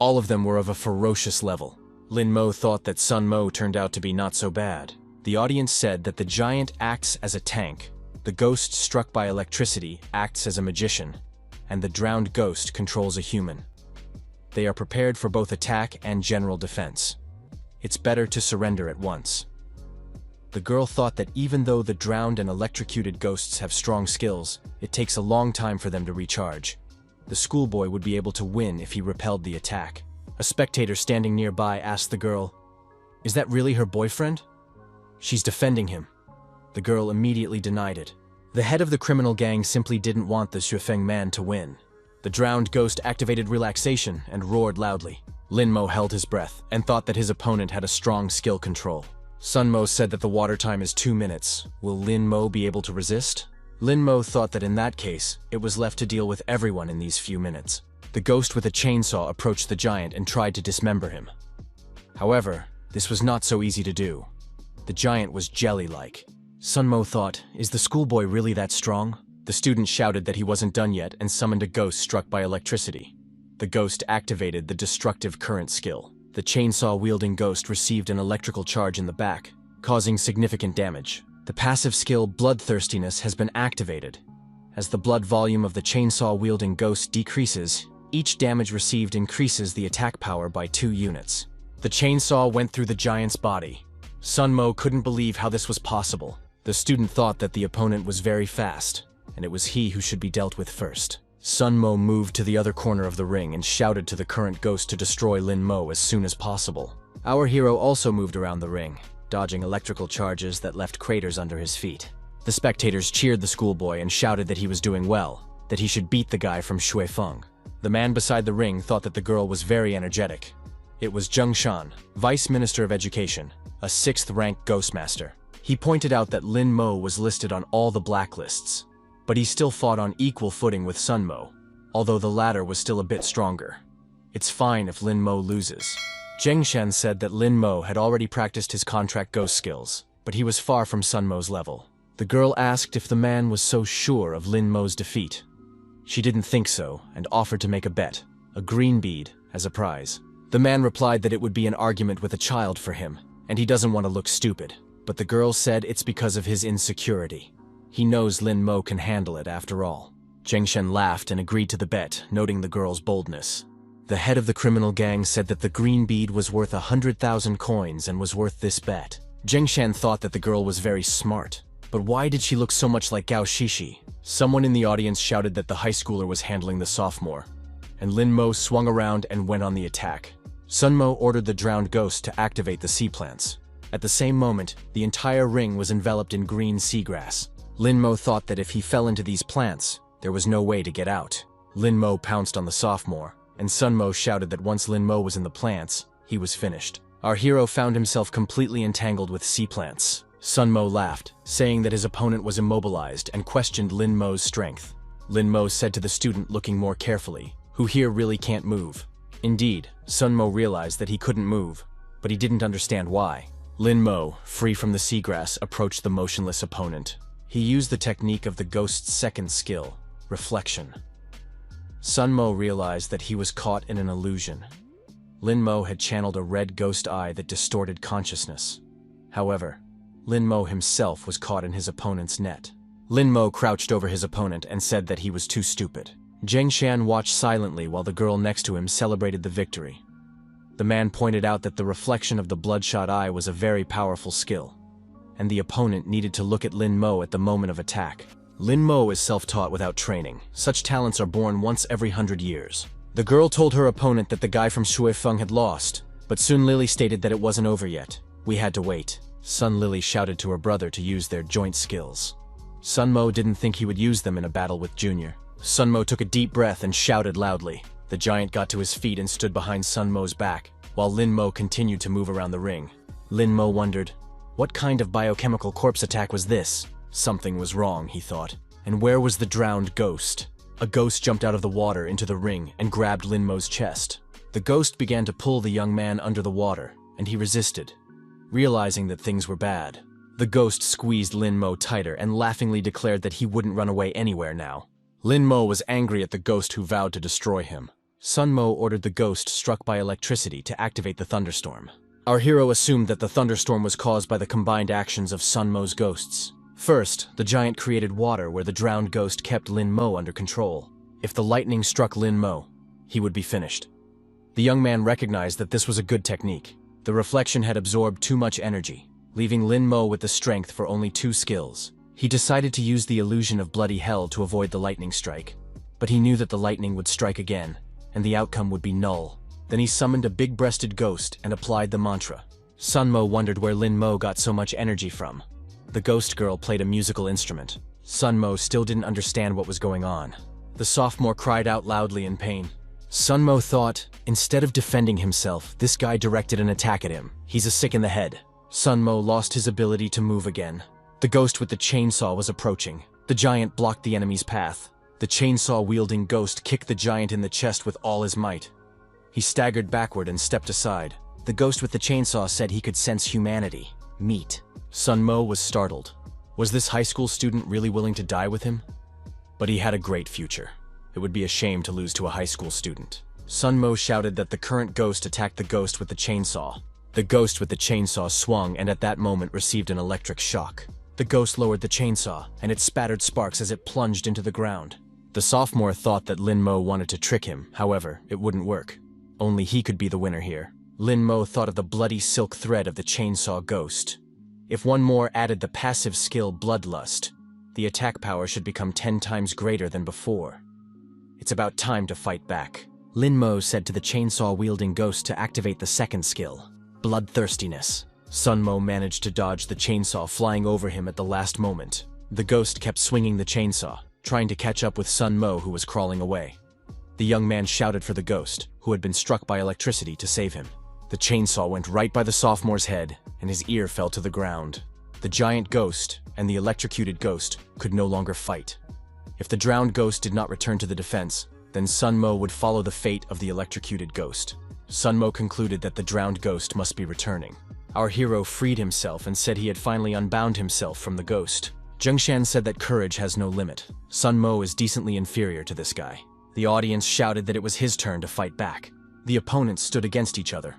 All of them were of a ferocious level. Lin Mo thought that Sun Mo turned out to be not so bad. The audience said that the giant acts as a tank, the ghost struck by electricity acts as a magician, and the drowned ghost controls a human. They are prepared for both attack and general defense. It's better to surrender at once. The girl thought that even though the drowned and electrocuted ghosts have strong skills, it takes a long time for them to recharge. The schoolboy would be able to win if he repelled the attack. A spectator standing nearby asked the girl, "Is that really her boyfriend?" "She's defending him." The girl immediately denied it. The head of the criminal gang simply didn't want the Shufeng man to win. The drowned ghost activated relaxation and roared loudly. Lin Mo held his breath and thought that his opponent had a strong skill control. Sun Mo said that the water time is 2 minutes. Will Lin Mo be able to resist? Lin Mo thought that in that case, it was left to deal with everyone in these few minutes. The ghost with a chainsaw approached the giant and tried to dismember him. However, this was not so easy to do. The giant was jelly-like. Sun Mo thought, is the schoolboy really that strong? The student shouted that he wasn't done yet and summoned a ghost struck by electricity. The ghost activated the destructive current skill. The chainsaw-wielding ghost received an electrical charge in the back, causing significant damage. The passive skill Bloodthirstiness has been activated. As the blood volume of the chainsaw-wielding ghost decreases, each damage received increases the attack power by 2 units. The chainsaw went through the giant's body. Sun Mo couldn't believe how this was possible. The student thought that the opponent was very fast, and it was he who should be dealt with first. Sun Mo moved to the other corner of the ring and shouted to the current ghost to destroy Lin Mo as soon as possible. Our hero also moved around the ring, dodging electrical charges that left craters under his feet. The spectators cheered the schoolboy and shouted that he was doing well, that he should beat the guy from Shuifeng. The man beside the ring thought that the girl was very energetic. It was Zheng Shan, Vice Minister of Education, a 6th-rank Ghostmaster. He pointed out that Lin Mo was listed on all the blacklists, but he still fought on equal footing with Sun Mo, although the latter was still a bit stronger. It's fine if Lin Mo loses. Zheng Shan said that Lin Mo had already practiced his contract ghost skills, but he was far from Sun Mo's level. The girl asked if the man was so sure of Lin Mo's defeat. She didn't think so and offered to make a bet, a green bead, as a prize. The man replied that it would be an argument with a child for him, and he doesn't want to look stupid. But the girl said it's because of his insecurity. He knows Lin Mo can handle it after all. Zheng Shen laughed and agreed to the bet, noting the girl's boldness. The head of the criminal gang said that the green bead was worth 100,000 coins and was worth this bet. Zheng Shen thought that the girl was very smart. But why did she look so much like Gao Shishi? Someone in the audience shouted that the high schooler was handling the sophomore, and Lin Mo swung around and went on the attack. Sun Mo ordered the drowned ghost to activate the sea plants. At the same moment, the entire ring was enveloped in green seagrass. Lin Mo thought that if he fell into these plants, there was no way to get out. Lin Mo pounced on the sophomore, and Sun Mo shouted that once Lin Mo was in the plants, he was finished. Our hero found himself completely entangled with sea plants. Sun Mo laughed, saying that his opponent was immobilized and questioned Lin Mo's strength. Lin Mo said to the student looking more carefully, "Who here really can't move?" Indeed, Sun Mo realized that he couldn't move, but he didn't understand why. Lin Mo, free from the seagrass, approached the motionless opponent. He used the technique of the ghost's second skill, reflection. Sun Mo realized that he was caught in an illusion. Lin Mo had channeled a red ghost eye that distorted consciousness. However, Lin Mo himself was caught in his opponent's net. Lin Mo crouched over his opponent and said that he was too stupid. Zheng Shan watched silently while the girl next to him celebrated the victory. The man pointed out that the reflection of the bloodshot eye was a very powerful skill, and the opponent needed to look at Lin Mo at the moment of attack. Lin Mo is self-taught without training. Such talents are born once every 100 years. The girl told her opponent that the guy from Shuifeng had lost, but Sun Lily stated that it wasn't over yet. We had to wait. Sun Lily shouted to her brother to use their joint skills. Sun Mo didn't think he would use them in a battle with Junior. Sun Mo took a deep breath and shouted loudly. The giant got to his feet and stood behind Sun Mo's back, while Lin Mo continued to move around the ring. Lin Mo wondered, what kind of biochemical corpse attack was this? Something was wrong, he thought. And where was the drowned ghost? A ghost jumped out of the water into the ring and grabbed Lin Mo's chest. The ghost began to pull the young man under the water, and he resisted, realizing that things were bad. The ghost squeezed Lin Mo tighter and laughingly declared that he wouldn't run away anywhere now. Lin Mo was angry at the ghost who vowed to destroy him. Sun Mo ordered the ghost struck by electricity to activate the thunderstorm. Our hero assumed that the thunderstorm was caused by the combined actions of Sun Mo's ghosts. First, the giant created water where the drowned ghost kept Lin Mo under control. If the lightning struck Lin Mo, he would be finished. The young man recognized that this was a good technique. The reflection had absorbed too much energy, leaving Lin Mo with the strength for only 2 skills. He decided to use the illusion of bloody hell to avoid the lightning strike, but he knew that the lightning would strike again, and the outcome would be null. Then he summoned a big-breasted ghost and applied the mantra. Sun Mo wondered where Lin Mo got so much energy from. The ghost girl played a musical instrument. Sun Mo still didn't understand what was going on. The sophomore cried out loudly in pain. Sun Mo thought, instead of defending himself, this guy directed an attack at him. He's a sick in the head. Sun Mo lost his ability to move again. The ghost with the chainsaw was approaching. The giant blocked the enemy's path. The chainsaw-wielding ghost kicked the giant in the chest with all his might. He staggered backward and stepped aside. The ghost with the chainsaw said he could sense humanity. Meat. Sun Mo was startled. Was this high school student really willing to die with him? But he had a great future. It would be a shame to lose to a high school student. Sun Mo shouted that the current ghost attacked the ghost with the chainsaw. The ghost with the chainsaw swung and at that moment received an electric shock. The ghost lowered the chainsaw, and it spattered sparks as it plunged into the ground. The sophomore thought that Lin Mo wanted to trick him, however, it wouldn't work. Only he could be the winner here. Lin Mo thought of the bloody silk thread of the chainsaw ghost. If one more added the passive skill Bloodlust, the attack power should become 10 times greater than before. It's about time to fight back. Lin Mo said to the chainsaw-wielding ghost to activate the second skill, Bloodthirstiness. Sun Mo managed to dodge the chainsaw flying over him at the last moment. The ghost kept swinging the chainsaw, trying to catch up with Sun Mo who was crawling away. The young man shouted for the ghost, who had been struck by electricity, to save him. The chainsaw went right by the sophomore's head, and his ear fell to the ground. The giant ghost and the electrocuted ghost could no longer fight. If the drowned ghost did not return to the defense, then Sun Mo would follow the fate of the electrocuted ghost. Sun Mo concluded that the drowned ghost must be returning. Our hero freed himself and said he had finally unbound himself from the ghost. Zheng Shan said that courage has no limit. Sun Mo is decently inferior to this guy. The audience shouted that it was his turn to fight back. The opponents stood against each other.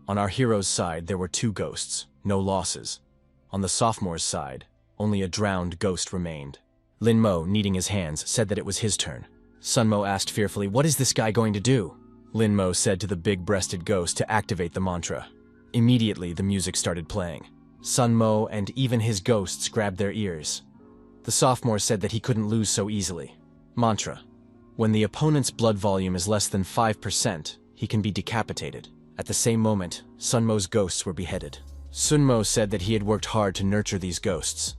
On our hero's side, there were 2 ghosts, no losses. On the sophomore's side, only a drowned ghost remained. Lin Mo, kneading his hands, said that it was his turn. Sun Mo asked fearfully, "What is this guy going to do?" Lin Mo said to the big-breasted ghost to activate the mantra. Immediately, the music started playing. Sun Mo and even his ghosts grabbed their ears. The sophomore said that he couldn't lose so easily. Mantra. When the opponent's blood volume is less than 5%, he can be decapitated. At the same moment, Sunmo's ghosts were beheaded. Sunmo said that he had worked hard to nurture these ghosts.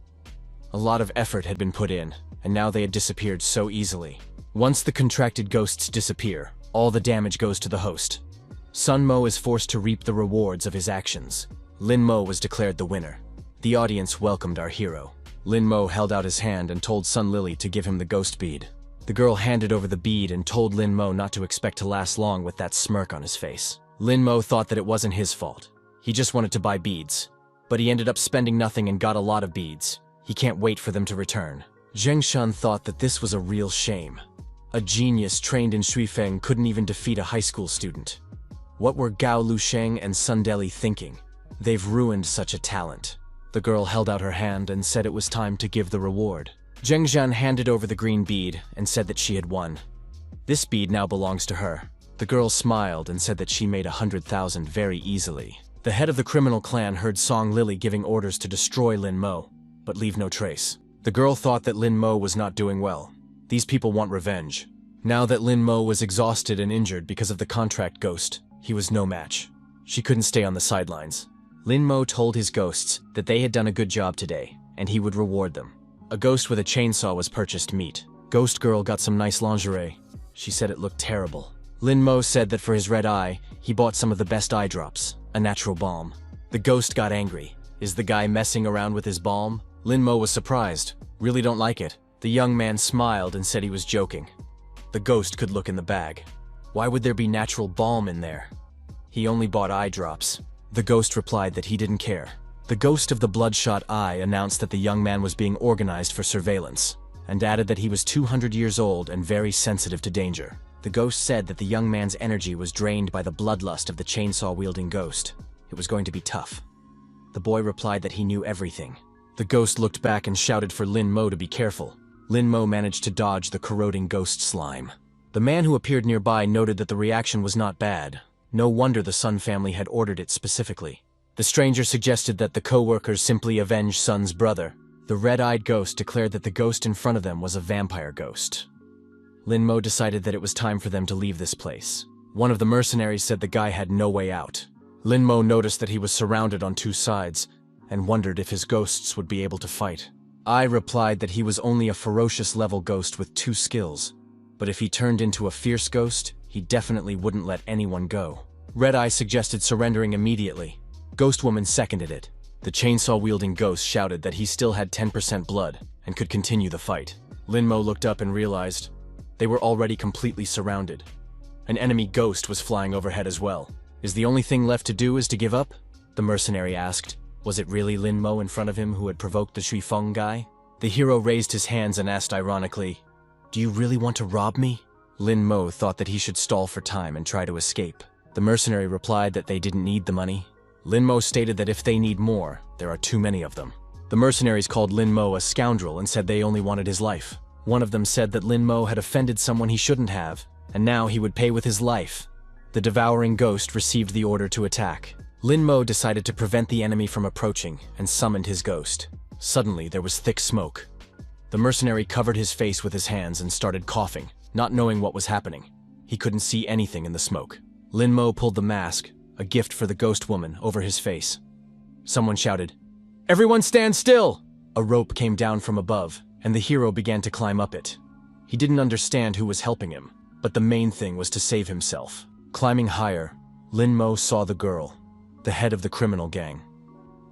A lot of effort had been put in, and now they had disappeared so easily. Once the contracted ghosts disappear, all the damage goes to the host. Sunmo is forced to reap the rewards of his actions. Lin Mo was declared the winner. The audience welcomed our hero. Lin Mo held out his hand and told Sun Lily to give him the ghost bead. The girl handed over the bead and told Lin Mo not to expect to last long with that smirk on his face. Lin Mo thought that it wasn't his fault. He just wanted to buy beads. But he ended up spending nothing and got a lot of beads. He can't wait for them to return. Zheng Shan thought that this was a real shame. A genius trained in Shuifeng couldn't even defeat a high school student. What were Gao Lusheng and Sun Deli thinking? They've ruined such a talent. The girl held out her hand and said it was time to give the reward. Zheng Shan handed over the green bead and said that she had won. This bead now belongs to her. The girl smiled and said that she made 100,000 very easily. The head of the criminal clan heard Song Lily giving orders to destroy Lin Mo, but leave no trace. The girl thought that Lin Mo was not doing well. These people want revenge. Now that Lin Mo was exhausted and injured because of the contract ghost, he was no match. She couldn't stay on the sidelines. Lin Mo told his ghosts that they had done a good job today, and he would reward them. A ghost with a chainsaw was purchased meat. Ghost girl got some nice lingerie. She said it looked terrible. Lin Mo said that for his red eye, he bought some of the best eye drops, a natural balm. The ghost got angry. Is the guy messing around with his balm? Lin Mo was surprised. Really don't like it. The young man smiled and said he was joking. The ghost could look in the bag. Why would there be natural balm in there? He only bought eye drops. The ghost replied that he didn't care. The ghost of the bloodshot eye announced that the young man was being organized for surveillance, and added that he was 200 years old and very sensitive to danger. The ghost said that the young man's energy was drained by the bloodlust of the chainsaw-wielding ghost. It was going to be tough. The boy replied that he knew everything. The ghost looked back and shouted for Lin Mo to be careful. Lin Mo managed to dodge the corroding ghost slime. The man who appeared nearby noted that the reaction was not bad. No wonder the Sun family had ordered it specifically. The stranger suggested that the co-workers simply avenge Sun's brother. The red-eyed ghost declared that the ghost in front of them was a vampire ghost. Lin Mo decided that it was time for them to leave this place. One of the mercenaries said the guy had no way out. Lin Mo noticed that he was surrounded on two sides, and wondered if his ghosts would be able to fight. I replied that he was only a ferocious level ghost with 2 skills, but if he turned into a fierce ghost, he definitely wouldn't let anyone go. Red Eye suggested surrendering immediately. Ghost Woman seconded it. The chainsaw-wielding ghost shouted that he still had 10% blood and could continue the fight. Lin Mo looked up and realized they were already completely surrounded. An enemy ghost was flying overhead as well. Is the only thing left to do is to give up? The mercenary asked. Was it really Lin Mo in front of him who had provoked the Shuifeng guy? The hero raised his hands and asked ironically, "Do you really want to rob me?" Lin Mo thought that he should stall for time and try to escape. The mercenary replied that they didn't need the money. Lin Mo stated that if they need more, there are too many of them. The mercenaries called Lin Mo a scoundrel and said they only wanted his life. One of them said that Lin Mo had offended someone he shouldn't have, and now he would pay with his life. The devouring ghost received the order to attack. Lin Mo decided to prevent the enemy from approaching and summoned his ghost. Suddenly, there was thick smoke. The mercenary covered his face with his hands and started coughing, not knowing what was happening. He couldn't see anything in the smoke. Lin Mo pulled the mask, a gift for the ghost woman, over his face. Someone shouted, "Everyone stand still!" A rope came down from above, and the hero began to climb up it. He didn't understand who was helping him, but the main thing was to save himself. Climbing higher, Lin Mo saw the girl, the head of the criminal gang.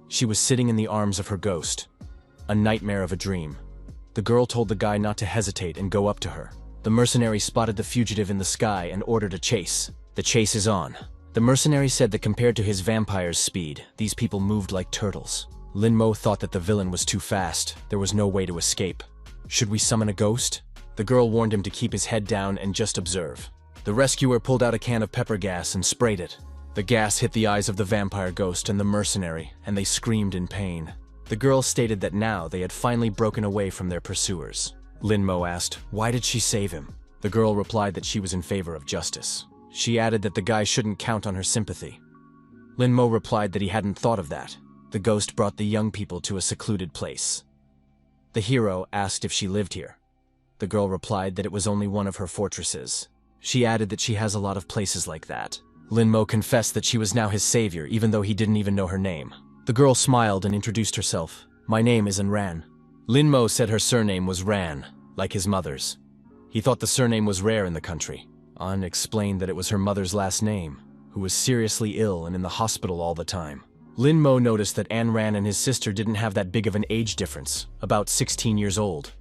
She was sitting in the arms of her ghost, a nightmare of a dream. The girl told the guy not to hesitate and go up to her. The mercenary spotted the fugitive in the sky and ordered a chase. The chase is on. The mercenary said that compared to his vampire's speed, these people moved like turtles. Lin Mo thought that the villain was too fast. There was no way to escape. Should we summon a ghost? The girl warned him to keep his head down and just observe. The rescuer pulled out a can of pepper gas and sprayed it. The gas hit the eyes of the vampire ghost and the mercenary, and they screamed in pain. The girl stated that now they had finally broken away from their pursuers. Lin Mo asked, why did she save him? The girl replied that she was in favor of justice. She added that the guy shouldn't count on her sympathy. Lin Mo replied that he hadn't thought of that. The ghost brought the young people to a secluded place. The hero asked if she lived here. The girl replied that it was only one of her fortresses. She added that she has a lot of places like that. Lin Mo confessed that she was now his savior, even though he didn't even know her name. The girl smiled and introduced herself. My name is Ran. Lin Mo said her surname was Ran, like his mother's. He thought the surname was rare in the country. An explained that it was her mother's last name, who was seriously ill and in the hospital all the time. Lin Mo noticed that Ran and his sister didn't have that big of an age difference, about 16 years old.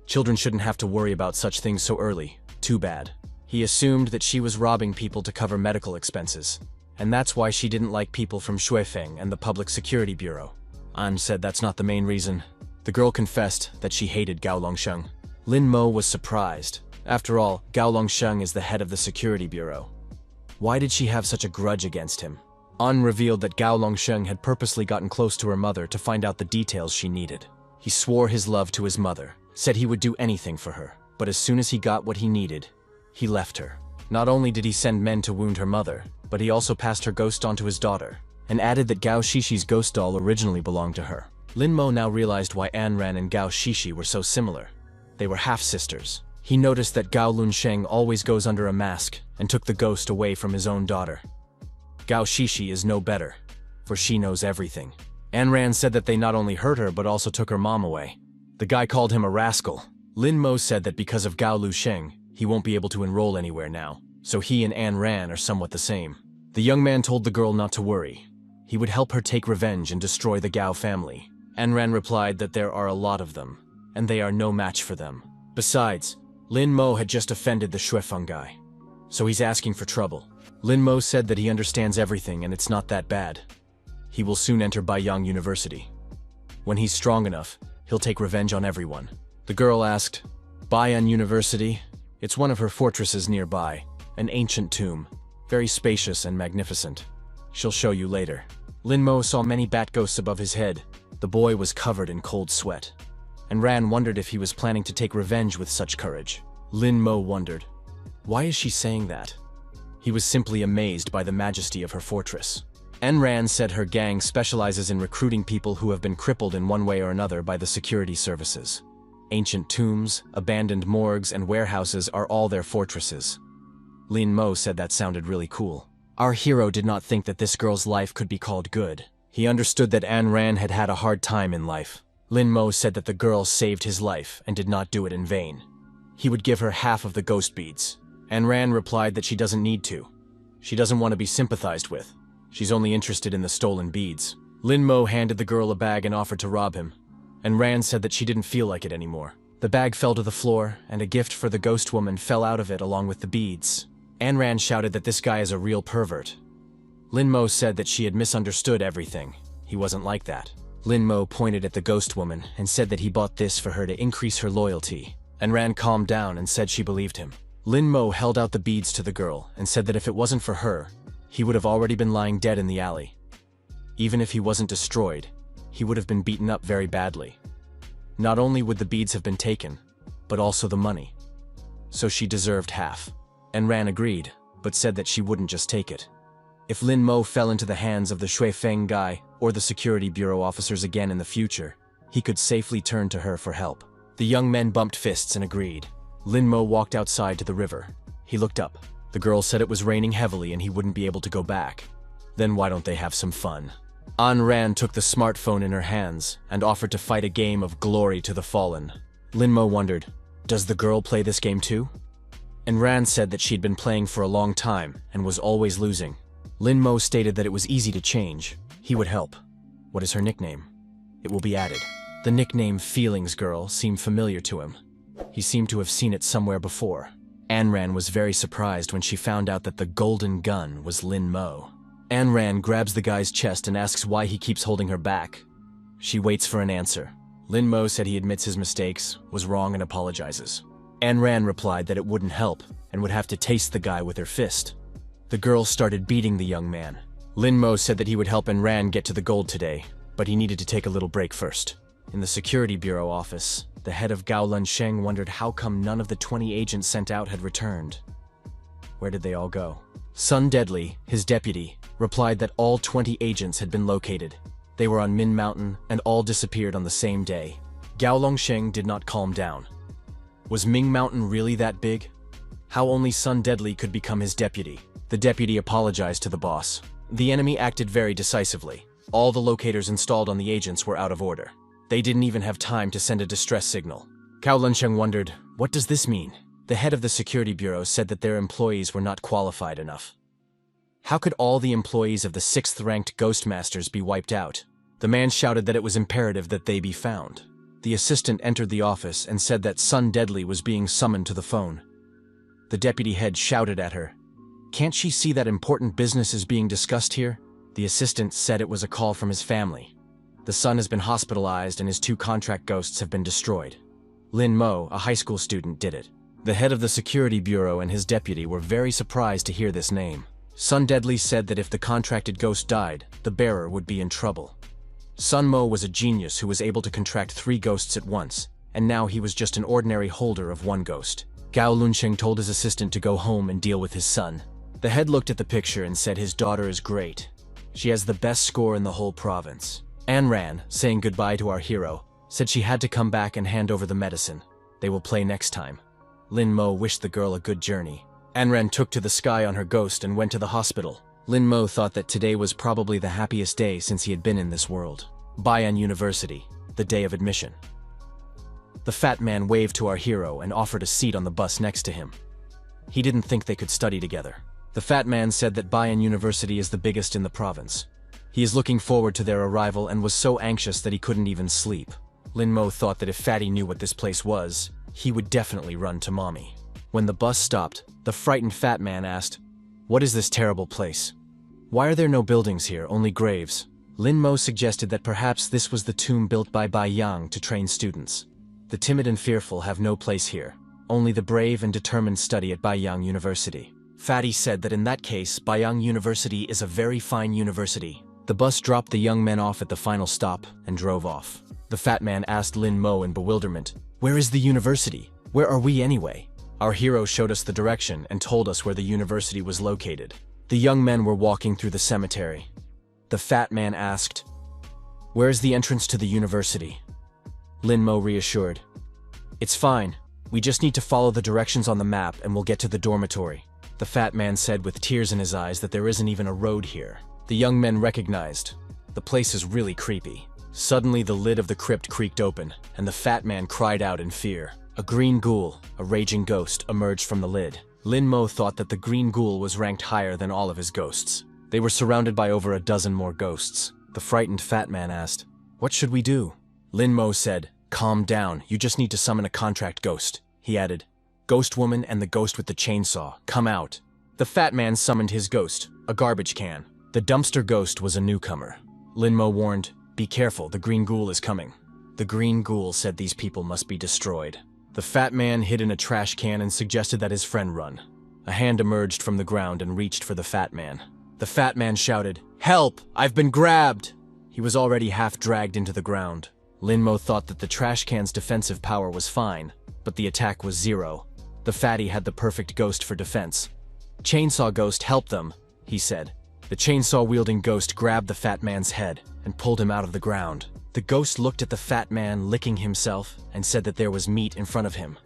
Children shouldn't have to worry about such things so early. Too bad. He assumed that she was robbing people to cover medical expenses, and that's why she didn't like people from Shuifeng and the Public Security Bureau. An said that's not the main reason. The girl confessed that she hated Gao Longsheng. Lin Mo was surprised. After all, Gao Longsheng is the head of the Security Bureau. Why did she have such a grudge against him? An revealed that Gao Longsheng had purposely gotten close to her mother to find out the details she needed. He swore his love to his mother, said he would do anything for her, but as soon as he got what he needed, he left her. Not only did he send men to wound her mother, but he also passed her ghost on to his daughter, and added that Gao Shishi's ghost doll originally belonged to her. Lin Mo now realized why Ran and Gao Shishi were so similar. They were half-sisters. He noticed that Gao Lunsheng always goes under a mask and took the ghost away from his own daughter. Gao Shishi is no better, for she knows everything. Ran said that they not only hurt her but also took her mom away. The guy called him a rascal. Lin Mo said that because of Gao Lusheng, he won't be able to enroll anywhere now, so he and Ran are somewhat the same. The young man told the girl not to worry. He would help her take revenge and destroy the Gao family. Ran replied that there are a lot of them, and they are no match for them. Besides, Lin Mo had just offended the Shuifeng guy, so he's asking for trouble. Lin Mo said that he understands everything and it's not that bad. He will soon enter Baiyang University. When he's strong enough, he'll take revenge on everyone. The girl asked, Baiyang University? It's one of her fortresses nearby, an ancient tomb, very spacious and magnificent. She'll show you later. Lin Mo saw many bat ghosts above his head. The boy was covered in cold sweat, and Ran wondered if he was planning to take revenge with such courage. Lin Mo wondered, why is she saying that? He was simply amazed by the majesty of her fortress. Ran said her gang specializes in recruiting people who have been crippled in one way or another by the security services. Ancient tombs, abandoned morgues, and warehouses are all their fortresses. Lin Mo said that sounded really cool. Our hero did not think that this girl's life could be called good. He understood that Ran had had a hard time in life. Lin Mo said that the girl saved his life and did not do it in vain. He would give her half of the ghost beads. Ran replied that she doesn't need to. She doesn't want to be sympathized with. She's only interested in the stolen beads. Lin Mo handed the girl a bag and offered to rob him. Ran said that she didn't feel like it anymore. The bag fell to the floor, and a gift for the ghost woman fell out of it along with the beads. Ran shouted that this guy is a real pervert. Lin Mo said that she had misunderstood everything. He wasn't like that. Lin Mo pointed at the ghost woman and said that he bought this for her to increase her loyalty. Ran calmed down and said she believed him. Lin Mo held out the beads to the girl and said that if it wasn't for her, he would have already been lying dead in the alley. Even if he wasn't destroyed, he would have been beaten up very badly. Not only would the beads have been taken, but also the money. So she deserved half. Ran agreed, but said that she wouldn't just take it. If Lin Mo fell into the hands of the Shuifeng guy or the security bureau officers again in the future, he could safely turn to her for help. The young men bumped fists and agreed. Lin Mo walked outside to the river. He looked up. The girl said it was raining heavily and he wouldn't be able to go back. Then why don't they have some fun? Ran took the smartphone in her hands and offered to fight a game of Glory to the Fallen. Lin Mo wondered, does the girl play this game too? Ran said that she'd been playing for a long time and was always losing. Lin Mo stated that it was easy to change. He would help. What is her nickname? It will be added. The nickname Feelings Girl seemed familiar to him. He seemed to have seen it somewhere before. Ran was very surprised when she found out that the golden gun was Lin Mo. Ran grabs the guy's chest and asks why he keeps holding her back. She waits for an answer. Lin Mo said he admits his mistakes, was wrong, and apologizes. Ran replied that it wouldn't help and would have to taste the guy with her fist. The girl started beating the young man. Lin Mo said that he would help Ran get to the gold today, but he needed to take a little break first. In the security bureau office, the head of Gao Lunsheng wondered how come none of the 20 agents sent out had returned. Where did they all go? Sun Deadly, his deputy, replied that all 20 agents had been located. They were on Min Mountain and all disappeared on the same day. Gao Longsheng did not calm down. Was Ming Mountain really that big? How only Sun Deadly could become his deputy? The deputy apologized to the boss. The enemy acted very decisively. All the locators installed on the agents were out of order. They didn't even have time to send a distress signal. Gao Longsheng wondered, what does this mean? The head of the security bureau said that their employees were not qualified enough. How could all the employees of the 6th-ranked Ghost Masters be wiped out? The man shouted that it was imperative that they be found. The assistant entered the office and said that Sun Deadly was being summoned to the phone. The deputy head shouted at her, "Can't she see that important business is being discussed here?" The assistant said it was a call from his family. The son has been hospitalized and his 2 contract ghosts have been destroyed. Lin Mo, a high school student, did it. The head of the security bureau and his deputy were very surprised to hear this name. Sun Deadly said that if the contracted ghost died, the bearer would be in trouble. Sun Mo was a genius who was able to contract 3 ghosts at once, and now he was just an ordinary holder of 1 ghost. Gao Longsheng told his assistant to go home and deal with his son. The head looked at the picture and said his daughter is great. She has the best score in the whole province. An Ran, saying goodbye to our hero, said she had to come back and hand over the medicine. They will play next time. Lin Mo wished the girl a good journey. An Ran took to the sky on her ghost and went to the hospital. Lin Mo thought that today was probably the happiest day since he had been in this world. Bayan University, the day of admission. The fat man waved to our hero and offered a seat on the bus next to him. He didn't think they could study together. The fat man said that Bayan University is the biggest in the province. He is looking forward to their arrival and was so anxious that he couldn't even sleep. Lin Mo thought that if Fatty knew what this place was, he would definitely run to mommy. When the bus stopped, the frightened fat man asked, "What is this terrible place? Why are there no buildings here, only graves?" Lin Mo suggested that perhaps this was the tomb built by Bai Yang to train students. The timid and fearful have no place here. Only the brave and determined study at Baiyang University. Fatty said that in that case, Baiyang University is a very fine university. The bus dropped the young men off at the final stop and drove off. The fat man asked Lin Mo in bewilderment, "Where is the university? Where are we anyway?" Our hero showed us the direction and told us where the university was located. The young men were walking through the cemetery. The fat man asked, "Where is the entrance to the university?" Lin Mo reassured, "It's fine. We just need to follow the directions on the map and we'll get to the dormitory." The fat man said with tears in his eyes that there isn't even a road here. The young men recognized, the place is really creepy. Suddenly the lid of the crypt creaked open, and the fat man cried out in fear. A green ghoul, a raging ghost, emerged from the lid. Lin Mo thought that the green ghoul was ranked higher than all of his ghosts. They were surrounded by over a dozen more ghosts. The frightened fat man asked, "What should we do?" Lin Mo said, "Calm down, you just need to summon a contract ghost." He added, "Ghost woman and the ghost with the chainsaw, come out." The fat man summoned his ghost, a garbage can. The dumpster ghost was a newcomer. Lin Mo warned, "Be careful, the green ghoul is coming." The green ghoul said these people must be destroyed. The fat man hid in a trash can and suggested that his friend run. A hand emerged from the ground and reached for the fat man. The fat man shouted, "Help! I've been grabbed!" He was already half dragged into the ground. Lin Mo thought that the trash can's defensive power was fine, but the attack was 0. The fatty had the perfect ghost for defense. "Chainsaw ghost, help them," he said. The chainsaw-wielding ghost grabbed the fat man's head and pulled him out of the ground. The ghost looked at the fat man licking himself and said that there was meat in front of him.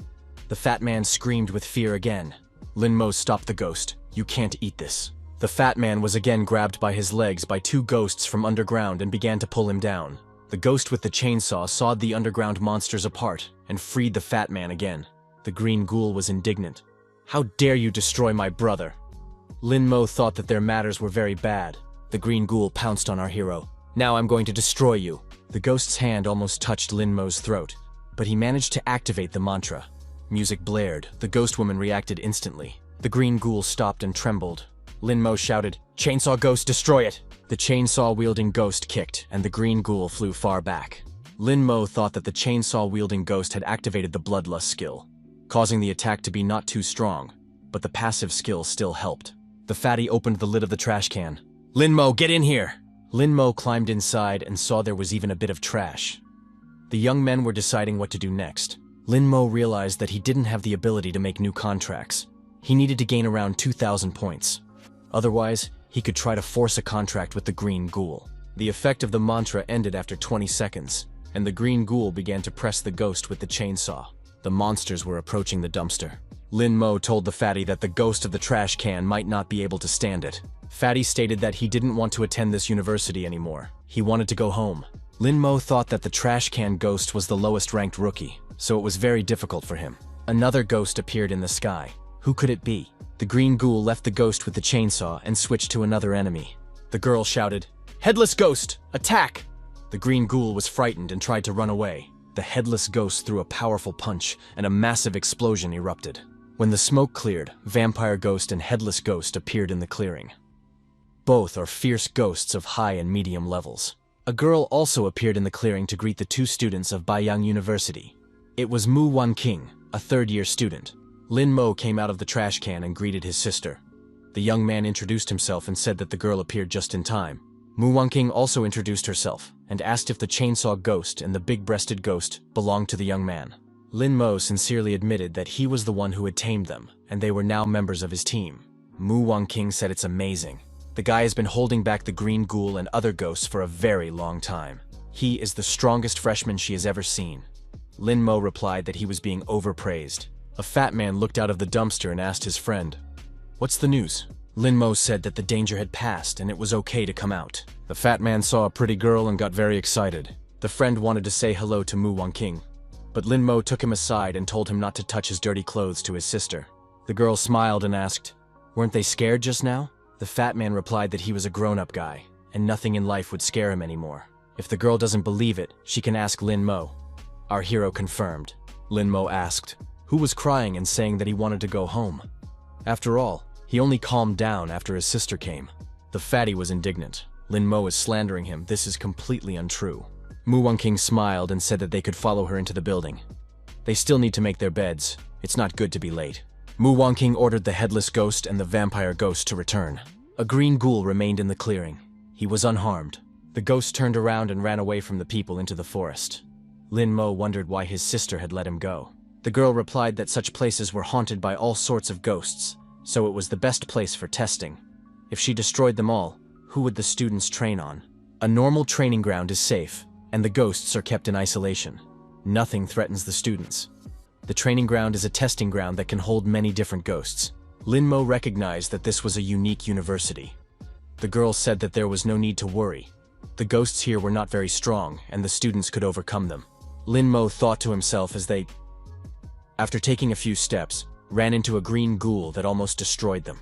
The fat man screamed with fear again. Lin Mo stopped the ghost. "You can't eat this." The fat man was again grabbed by his legs by 2 ghosts from underground and began to pull him down. The ghost with the chainsaw sawed the underground monsters apart and freed the fat man again. The green ghoul was indignant. "How dare you destroy my brother?" Lin Mo thought that their matters were very bad. The green ghoul pounced on our hero. "Now I'm going to destroy you." The ghost's hand almost touched Lin Mo's throat, but he managed to activate the mantra. Music blared. The ghost woman reacted instantly. The green ghoul stopped and trembled. Lin Mo shouted, "Chainsaw ghost, destroy it!" The chainsaw-wielding ghost kicked, and the green ghoul flew far back. Lin Mo thought that the chainsaw-wielding ghost had activated the bloodlust skill, causing the attack to be not too strong, but the passive skill still helped. The fatty opened the lid of the trash can. "Lin Mo, get in here!" Lin Mo climbed inside and saw there was even a bit of trash. The young men were deciding what to do next. Lin Mo realized that he didn't have the ability to make new contracts. He needed to gain around 2,000 points. Otherwise, he could try to force a contract with the green ghoul. The effect of the mantra ended after 20 seconds. and the green ghoul began to press the ghost with the chainsaw. The monsters were approaching the dumpster. Lin Mo told the fatty that the ghost of the trash can might not be able to stand it. Fatty stated that he didn't want to attend this university anymore. He wanted to go home. Lin Mo thought that the trash can ghost was the lowest ranked rookie, so it was very difficult for him. Another ghost appeared in the sky. Who could it be? The green ghoul left the ghost with the chainsaw and switched to another enemy. The girl shouted, "Headless ghost, attack!" The green ghoul was frightened and tried to run away. The headless ghost threw a powerful punch, and a massive explosion erupted. When the smoke cleared, vampire ghost and headless ghost appeared in the clearing. Both are fierce ghosts of high and medium levels. A girl also appeared in the clearing to greet the two students of Baiyang University. It was Mu Wanqing, a third-year student. Lin Mo came out of the trash can and greeted his sister. The young man introduced himself and said that the girl appeared just in time. Mu Wanqing also introduced herself and asked if the chainsaw ghost and the big-breasted ghost belonged to the young man. Lin Mo sincerely admitted that he was the one who had tamed them, and they were now members of his team. Mu Wanqing said it's amazing. The guy has been holding back the green ghoul and other ghosts for a very long time. He is the strongest freshman she has ever seen. Lin Mo replied that he was being overpraised. A fat man looked out of the dumpster and asked his friend, "What's the news?" Lin Mo said that the danger had passed and it was okay to come out. The fat man saw a pretty girl and got very excited. The friend wanted to say hello to Mu Wanqing, but Lin Mo took him aside and told him not to touch his dirty clothes to his sister. The girl smiled and asked, "Weren't they scared just now?" The fat man replied that he was a grown-up guy, and nothing in life would scare him anymore. If the girl doesn't believe it, she can ask Lin Mo. Our hero confirmed. Lin Mo asked, who was crying and saying that he wanted to go home. After all, he only calmed down after his sister came. The fatty was indignant. Lin Mo is slandering him. This is completely untrue. Mu Wanqing smiled and said that they could follow her into the building. They still need to make their beds. It's not good to be late. Mu Wanqing ordered the headless ghost and the vampire ghost to return. A green ghoul remained in the clearing. He was unharmed. The ghost turned around and ran away from the people into the forest. Lin Mo wondered why his sister had let him go. The girl replied that such places were haunted by all sorts of ghosts, so it was the best place for testing. If she destroyed them all, who would the students train on? A normal training ground is safe, and the ghosts are kept in isolation. Nothing threatens the students. The training ground is a testing ground that can hold many different ghosts. Lin Mo recognized that this was a unique university. The girl said that there was no need to worry. The ghosts here were not very strong, and the students could overcome them. Lin Mo thought to himself as they, after taking a few steps, ran into a green ghoul that almost destroyed them.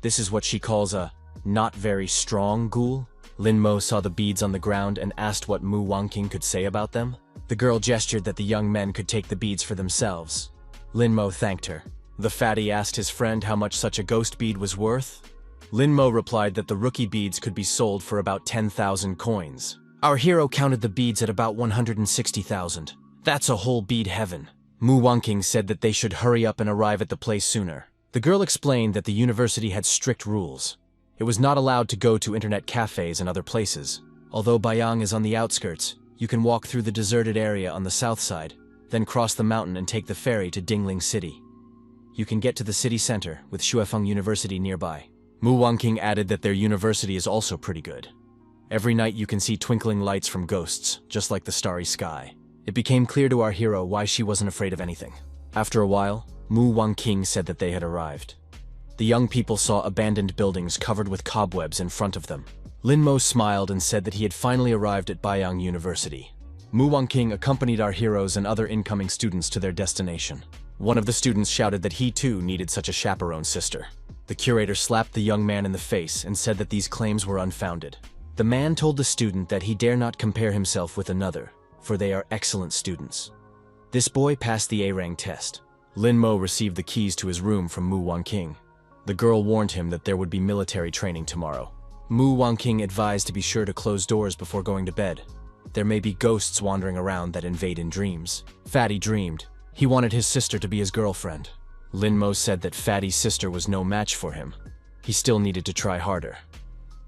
This is what she calls a not very strong ghoul. Lin Mo saw the beads on the ground and asked what Mu Wanqing could say about them. The girl gestured that the young men could take the beads for themselves. Lin Mo thanked her. The fatty asked his friend how much such a ghost bead was worth. Lin Mo replied that the rookie beads could be sold for about 10,000 coins. Our hero counted the beads at about 160,000. That's a whole bead heaven. Mu Wanqing said that they should hurry up and arrive at the place sooner. The girl explained that the university had strict rules. It was not allowed to go to internet cafes and other places. Although Baiyang is on the outskirts, you can walk through the deserted area on the south side, then cross the mountain and take the ferry to Dingling City. You can get to the city center, with Xuefeng University nearby. Mu Wanqing added that their university is also pretty good. Every night you can see twinkling lights from ghosts, just like the starry sky. It became clear to our hero why she wasn't afraid of anything. After a while, Mu Wanqing said that they had arrived. The young people saw abandoned buildings covered with cobwebs in front of them. Lin Mo smiled and said that he had finally arrived at Baiyang University. Mu Wanqing accompanied our heroes and other incoming students to their destination. One of the students shouted that he too needed such a chaperone sister. The curator slapped the young man in the face and said that these claims were unfounded. The man told the student that he dare not compare himself with another, for they are excellent students. This boy passed the A-rank test. Lin Mo received the keys to his room from Mu Wanqing. The girl warned him that there would be military training tomorrow. Mu Wanqing advised to be sure to close doors before going to bed. There may be ghosts wandering around that invade in dreams. Fatty dreamed. He wanted his sister to be his girlfriend. Lin Mo said that Fatty's sister was no match for him. He still needed to try harder.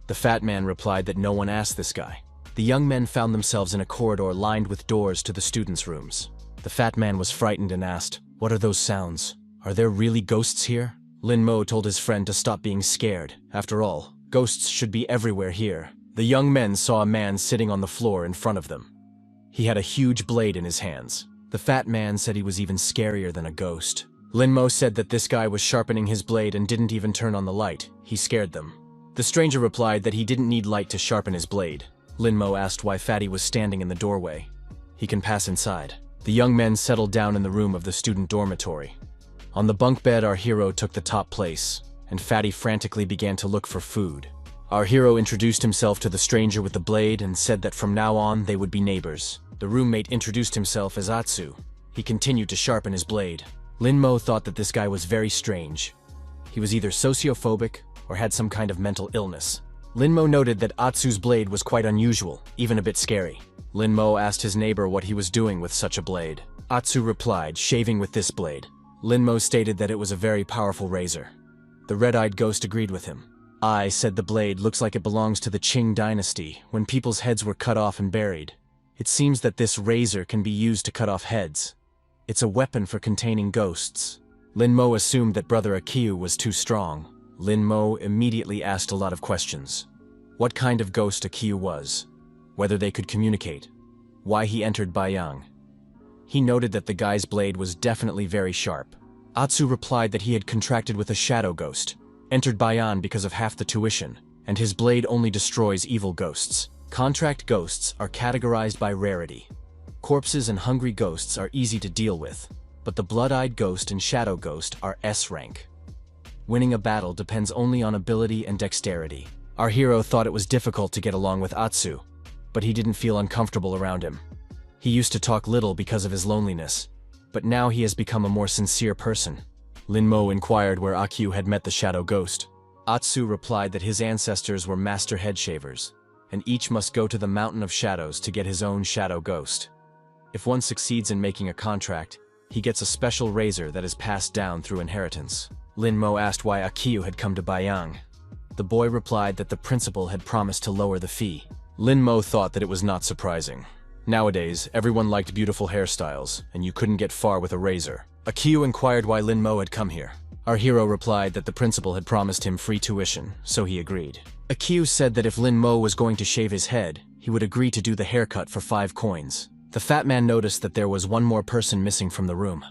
The fat man replied that no one asked this guy. The young men found themselves in a corridor lined with doors to the students' rooms. The fat man was frightened and asked, "What are those sounds? Are there really ghosts here?" Lin Mo told his friend to stop being scared. After all, ghosts should be everywhere here. The young men saw a man sitting on the floor in front of them. He had a huge blade in his hands. The fat man said he was even scarier than a ghost. Lin Mo said that this guy was sharpening his blade and didn't even turn on the light. He scared them. The stranger replied that he didn't need light to sharpen his blade. Lin Mo asked why Fatty was standing in the doorway. He can pass inside. The young men settled down in the room of the student dormitory. On the bunk bed, our hero took the top place, and Fatty frantically began to look for food. Our hero introduced himself to the stranger with the blade and said that from now on they would be neighbors. The roommate introduced himself as Atsu. He continued to sharpen his blade. Lin Mo thought that this guy was very strange. He was either sociophobic or had some kind of mental illness. Lin Mo noted that Atsu's blade was quite unusual, even a bit scary. Lin Mo asked his neighbor what he was doing with such a blade. Atsu replied, shaving with this blade. Lin Mo stated that it was a very powerful razor. The red-eyed ghost agreed with him. I said the blade looks like it belongs to the Qing dynasty, when people's heads were cut off and buried. It seems that this razor can be used to cut off heads. It's a weapon for containing ghosts. Lin Mo assumed that Brother Akiu was too strong. Lin Mo immediately asked a lot of questions. What kind of ghost Akiu was, whether they could communicate, why he entered Baiyang. He noted that the guy's blade was definitely very sharp. Atsu replied that he had contracted with a shadow ghost, entered Baiyang because of half the tuition, and his blade only destroys evil ghosts. Contract ghosts are categorized by rarity. Corpses and hungry ghosts are easy to deal with, but the blood-eyed ghost and shadow ghost are S rank. Winning a battle depends only on ability and dexterity. Our hero thought it was difficult to get along with Atsu, but he didn't feel uncomfortable around him. He used to talk little because of his loneliness, but now he has become a more sincere person. Lin Mo inquired where Akiu had met the shadow ghost. Atsu replied that his ancestors were master head shavers, and each must go to the Mountain of Shadows to get his own shadow ghost. If one succeeds in making a contract, he gets a special razor that is passed down through inheritance. Lin Mo asked why Akiu had come to Baiyang. The boy replied that the principal had promised to lower the fee. Lin Mo thought that it was not surprising. Nowadays, everyone liked beautiful hairstyles, and you couldn't get far with a razor. Akiu inquired why Lin Mo had come here. Our hero replied that the principal had promised him free tuition, so he agreed. Akiu said that if Lin Mo was going to shave his head, he would agree to do the haircut for 5 coins. The fat man noticed that there was one more person missing from the room.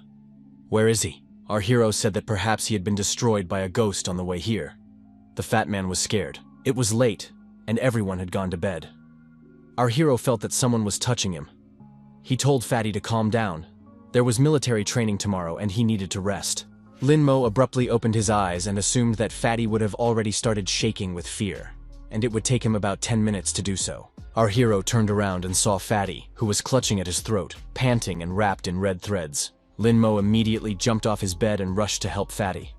Where is he? Our hero said that perhaps he had been destroyed by a ghost on the way here. The fat man was scared. It was late, and everyone had gone to bed. Our hero felt that someone was touching him. He told Fatty to calm down. There was military training tomorrow and he needed to rest. Lin Mo abruptly opened his eyes and assumed that Fatty would have already started shaking with fear, and it would take him about 10 minutes to do so. Our hero turned around and saw Fatty, who was clutching at his throat, panting and wrapped in red threads. Lin Mo immediately jumped off his bed and rushed to help Fatty.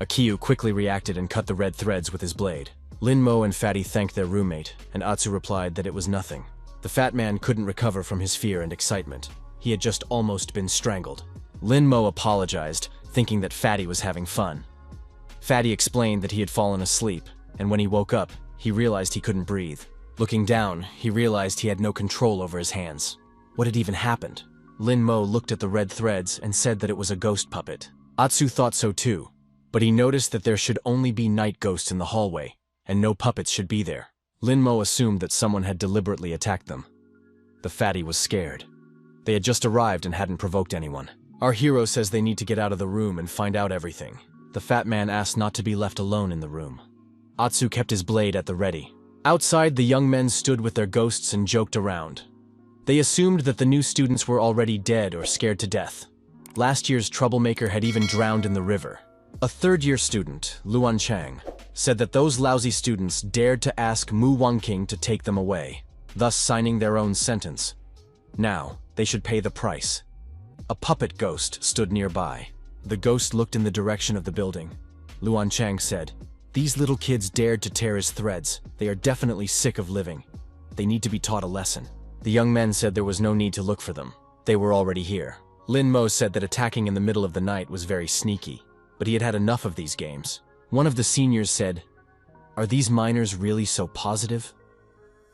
Akiu quickly reacted and cut the red threads with his blade. Lin Mo and Fatty thanked their roommate, and Atsu replied that it was nothing. The fat man couldn't recover from his fear and excitement. He had just almost been strangled. Lin Mo apologized, thinking that Fatty was having fun. Fatty explained that he had fallen asleep, and when he woke up, he realized he couldn't breathe. Looking down, he realized he had no control over his hands. What had even happened? Lin Mo looked at the red threads and said that it was a ghost puppet. Atsu thought so too, but he noticed that there should only be night ghosts in the hallway, and no puppets should be there. Lin Mo assumed that someone had deliberately attacked them. The fatty was scared. They had just arrived and hadn't provoked anyone. Our hero says they need to get out of the room and find out everything. The fat man asked not to be left alone in the room. Atsu kept his blade at the ready. Outside, the young men stood with their ghosts and joked around. They assumed that the new students were already dead or scared to death. Last year's troublemaker had even drowned in the river. A third-year student, Luan Chang, said that those lousy students dared to ask Mu Wangking to take them away, thus signing their own sentence. Now, they should pay the price. A puppet ghost stood nearby. The ghost looked in the direction of the building. Luan Chang said, "These little kids dared to tear his threads. They are definitely sick of living. They need to be taught a lesson." The young men said there was no need to look for them. They were already here. Lin Mo said that attacking in the middle of the night was very sneaky, but he had had enough of these games. One of the seniors said, "Are these minors really so positive?"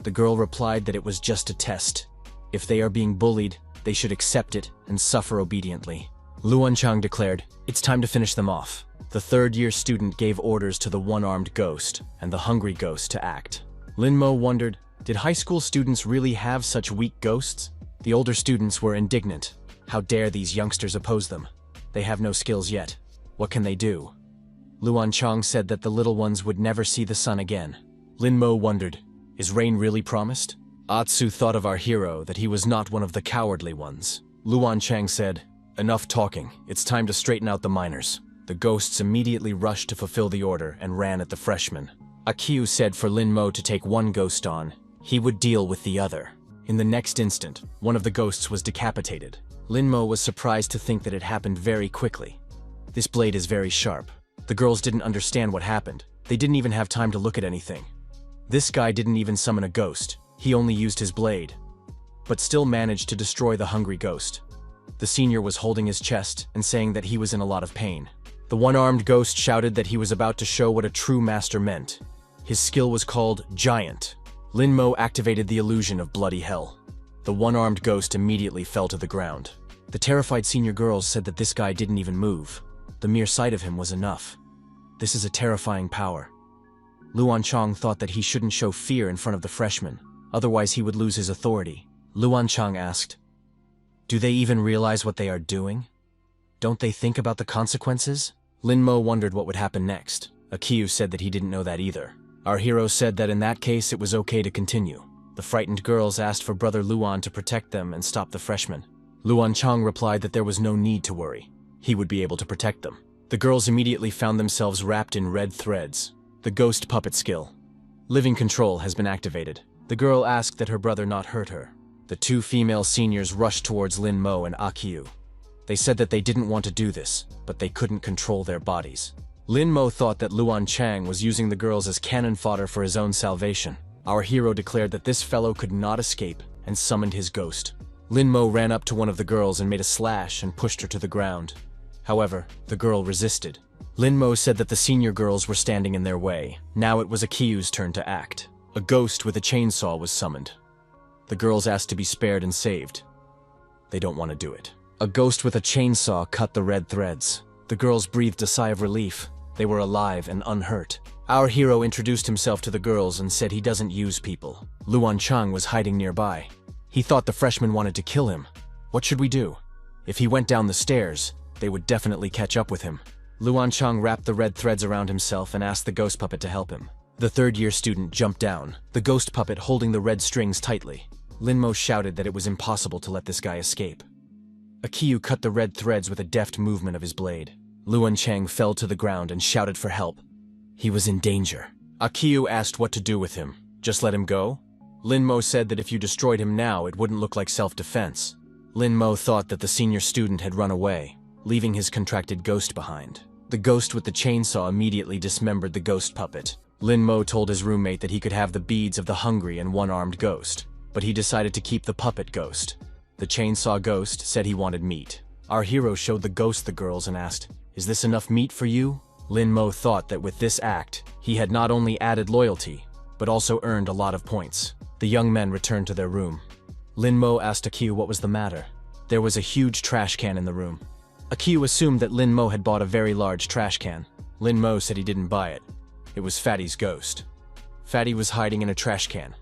The girl replied that it was just a test. If they are being bullied, they should accept it and suffer obediently. Luan Chang declared, "It's time to finish them off." The third-year student gave orders to the one-armed ghost and the hungry ghost to act. Lin Mo wondered, did high school students really have such weak ghosts? The older students were indignant. How dare these youngsters oppose them? They have no skills yet. What can they do? Luan Chang said that the little ones would never see the sun again. Lin Mo wondered, is rain really promised? Atsu thought of our hero, that he was not one of the cowardly ones. Luan Chang said, enough talking, it's time to straighten out the minors. The ghosts immediately rushed to fulfill the order and ran at the freshmen. Akiu said for Lin Mo to take one ghost on, he would deal with the other. In the next instant, one of the ghosts was decapitated. Lin Mo was surprised to think that it happened very quickly. This blade is very sharp. The girls didn't understand what happened. They didn't even have time to look at anything. This guy didn't even summon a ghost. He only used his blade, but still managed to destroy the hungry ghost. The senior was holding his chest and saying that he was in a lot of pain. The one-armed ghost shouted that he was about to show what a true master meant. His skill was called Giant. Lin Mo activated the illusion of bloody hell. The one-armed ghost immediately fell to the ground. The terrified senior girls said that this guy didn't even move. The mere sight of him was enough. This is a terrifying power. Luan Chang thought that he shouldn't show fear in front of the freshmen, otherwise he would lose his authority. Luan Chang asked, do they even realize what they are doing? Don't they think about the consequences? Lin Mo wondered what would happen next. Akiu said that he didn't know that either. Our hero said that in that case it was okay to continue. The frightened girls asked for Brother Luan to protect them and stop the freshmen. Luan Chang replied that there was no need to worry. He would be able to protect them. The girls immediately found themselves wrapped in red threads. The ghost puppet skill. Living control has been activated. The girl asked that her brother not hurt her. The two female seniors rushed towards Lin Mo and Akiu. They said that they didn't want to do this, but they couldn't control their bodies. Lin Mo thought that Luan Chang was using the girls as cannon fodder for his own salvation. Our hero declared that this fellow could not escape and summoned his ghost. Lin Mo ran up to one of the girls and made a slash and pushed her to the ground. However, the girl resisted. Lin Mo said that the senior girls were standing in their way. Now it was Akiu's turn to act. A ghost with a chainsaw was summoned. The girls asked to be spared and saved. They don't want to do it. A ghost with a chainsaw cut the red threads. The girls breathed a sigh of relief. They were alive and unhurt. Our hero introduced himself to the girls and said he doesn't use people. Luan Chang was hiding nearby. He thought the freshmen wanted to kill him. What should we do? If he went down the stairs, they would definitely catch up with him. Luan Chang wrapped the red threads around himself and asked the ghost puppet to help him. The third-year student jumped down, the ghost puppet holding the red strings tightly. Lin Mo shouted that it was impossible to let this guy escape. Akiu cut the red threads with a deft movement of his blade. Luan Chang fell to the ground and shouted for help. He was in danger. Akiu asked what to do with him. Just let him go? Lin Mo said that if you destroyed him now, it wouldn't look like self-defense. Lin Mo thought that the senior student had run away, leaving his contracted ghost behind. The ghost with the chainsaw immediately dismembered the ghost puppet. Lin Mo told his roommate that he could have the beads of the hungry and one-armed ghost, but he decided to keep the puppet ghost. The chainsaw ghost said he wanted meat. Our hero showed the ghost the girls and asked, "Is this enough meat for you?" Lin Mo thought that with this act, he had not only added loyalty, but also earned a lot of points. The young men returned to their room. Lin Mo asked Akiu what was the matter. There was a huge trash can in the room. Akiu assumed that Lin Mo had bought a very large trash can. Lin Mo said he didn't buy it. It was Fatty's ghost. Fatty was hiding in a trash can.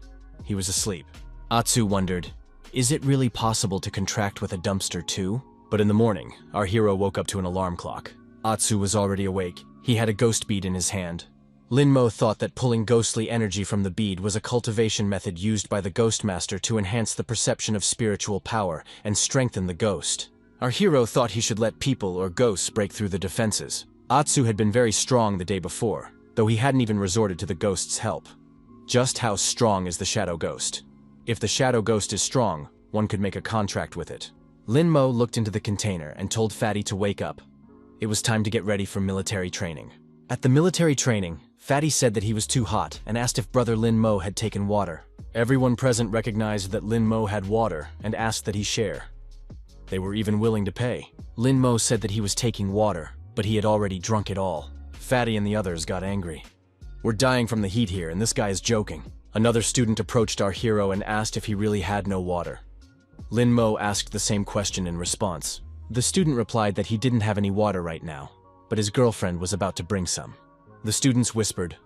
He was asleep. Atsu wondered, is it really possible to contract with a dumpster too? But in the morning, our hero woke up to an alarm clock. Atsu was already awake. He had a ghost bead in his hand. Lin Mo thought that pulling ghostly energy from the bead was a cultivation method used by the ghost master to enhance the perception of spiritual power and strengthen the ghost. Our hero thought he should let people or ghosts break through the defenses. Atsu had been very strong the day before, though he hadn't even resorted to the ghost's help. Just how strong is the shadow ghost? If the shadow ghost is strong, one could make a contract with it. Lin Mo looked into the container and told Fatty to wake up. It was time to get ready for military training. At the military training, Fatty said that he was too hot and asked if Brother Lin Mo had taken water. Everyone present recognized that Lin Mo had water and asked that he share. They were even willing to pay. Lin Mo said that he was taking water, but he had already drunk it all. Fatty and the others got angry. "We're dying from the heat here, and this guy is joking." Another student approached our hero and asked if he really had no water. Lin Mo asked the same question in response. The student replied that he didn't have any water right now, but his girlfriend was about to bring some. The students whispered,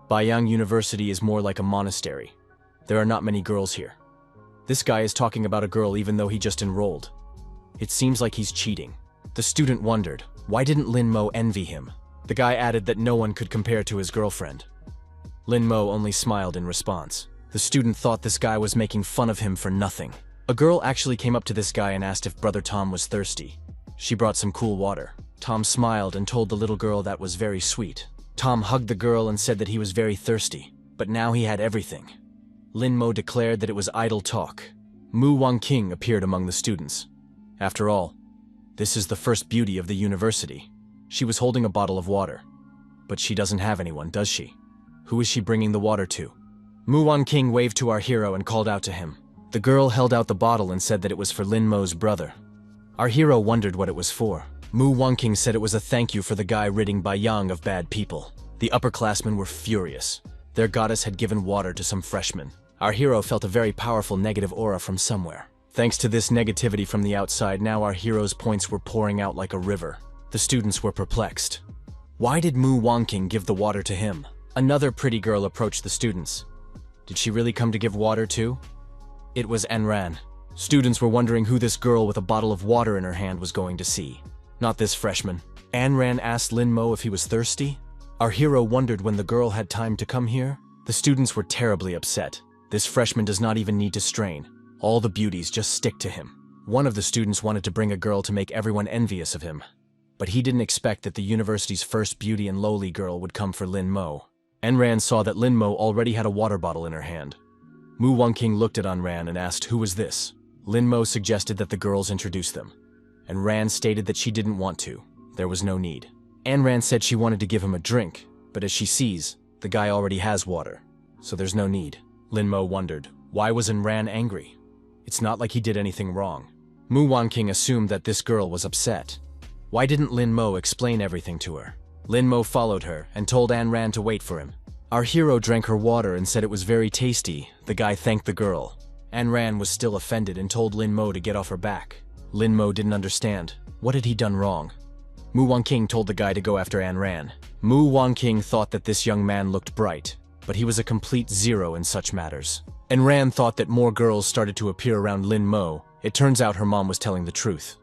"Baiyang University is more like a monastery. There are not many girls here." This guy is talking about a girl even though he just enrolled. It seems like he's cheating. The student wondered, why didn't Lin Mo envy him? The guy added that no one could compare to his girlfriend. Lin Mo only smiled in response. The student thought this guy was making fun of him for nothing. A girl actually came up to this guy and asked if Brother Tom was thirsty. She brought some cool water. Tom smiled and told the little girl that was very sweet. Tom hugged the girl and said that he was very thirsty, but now he had everything. Lin Mo declared that it was idle talk. Mu Wangqing appeared among the students. After all, this is the first beauty of the university. She was holding a bottle of water. But she doesn't have anyone, does she? Who is she bringing the water to? Mu Wangqing waved to our hero and called out to him. The girl held out the bottle and said that it was for Lin Mo's brother. Our hero wondered what it was for. Mu Wangqing said it was a thank you for the guy ridding Baiyang of bad people. The upperclassmen were furious. Their goddess had given water to some freshmen. Our hero felt a very powerful negative aura from somewhere. Thanks to this negativity from the outside, now our hero's points were pouring out like a river. The students were perplexed. Why did Mu Wangqing give the water to him? Another pretty girl approached the students. Did she really come to give water too? It was Anran. Students were wondering who this girl with a bottle of water in her hand was going to see. Not this freshman. Anran asked Lin Mo if he was thirsty. Our hero wondered when the girl had time to come here. The students were terribly upset. This freshman does not even need to strain. All the beauties just stick to him. One of the students wanted to bring a girl to make everyone envious of him. But he didn't expect that the university's first beauty and lowly girl would come for Lin Mo. Anran saw that Lin Mo already had a water bottle in her hand. Mu Wangqing looked at Anran and asked who was this. Lin Mo suggested that the girls introduce them. Anran stated that she didn't want to. There was no need. Anran said she wanted to give him a drink, but as she sees, the guy already has water, so there's no need. Lin Mo wondered, why was Anran angry? It's not like he did anything wrong. Mu Wangqing assumed that this girl was upset. Why didn't Lin Mo explain everything to her? Lin Mo followed her and told Anran to wait for him. Our hero drank her water and said it was very tasty. The guy thanked the girl. Anran was still offended and told Lin Mo to get off her back. Lin Mo didn't understand. What had he done wrong? Mu Wangqing told the guy to go after Anran. Mu Wangqing thought that this young man looked bright, but he was a complete zero in such matters. Anran thought that more girls started to appear around Lin Mo. It turns out her mom was telling the truth.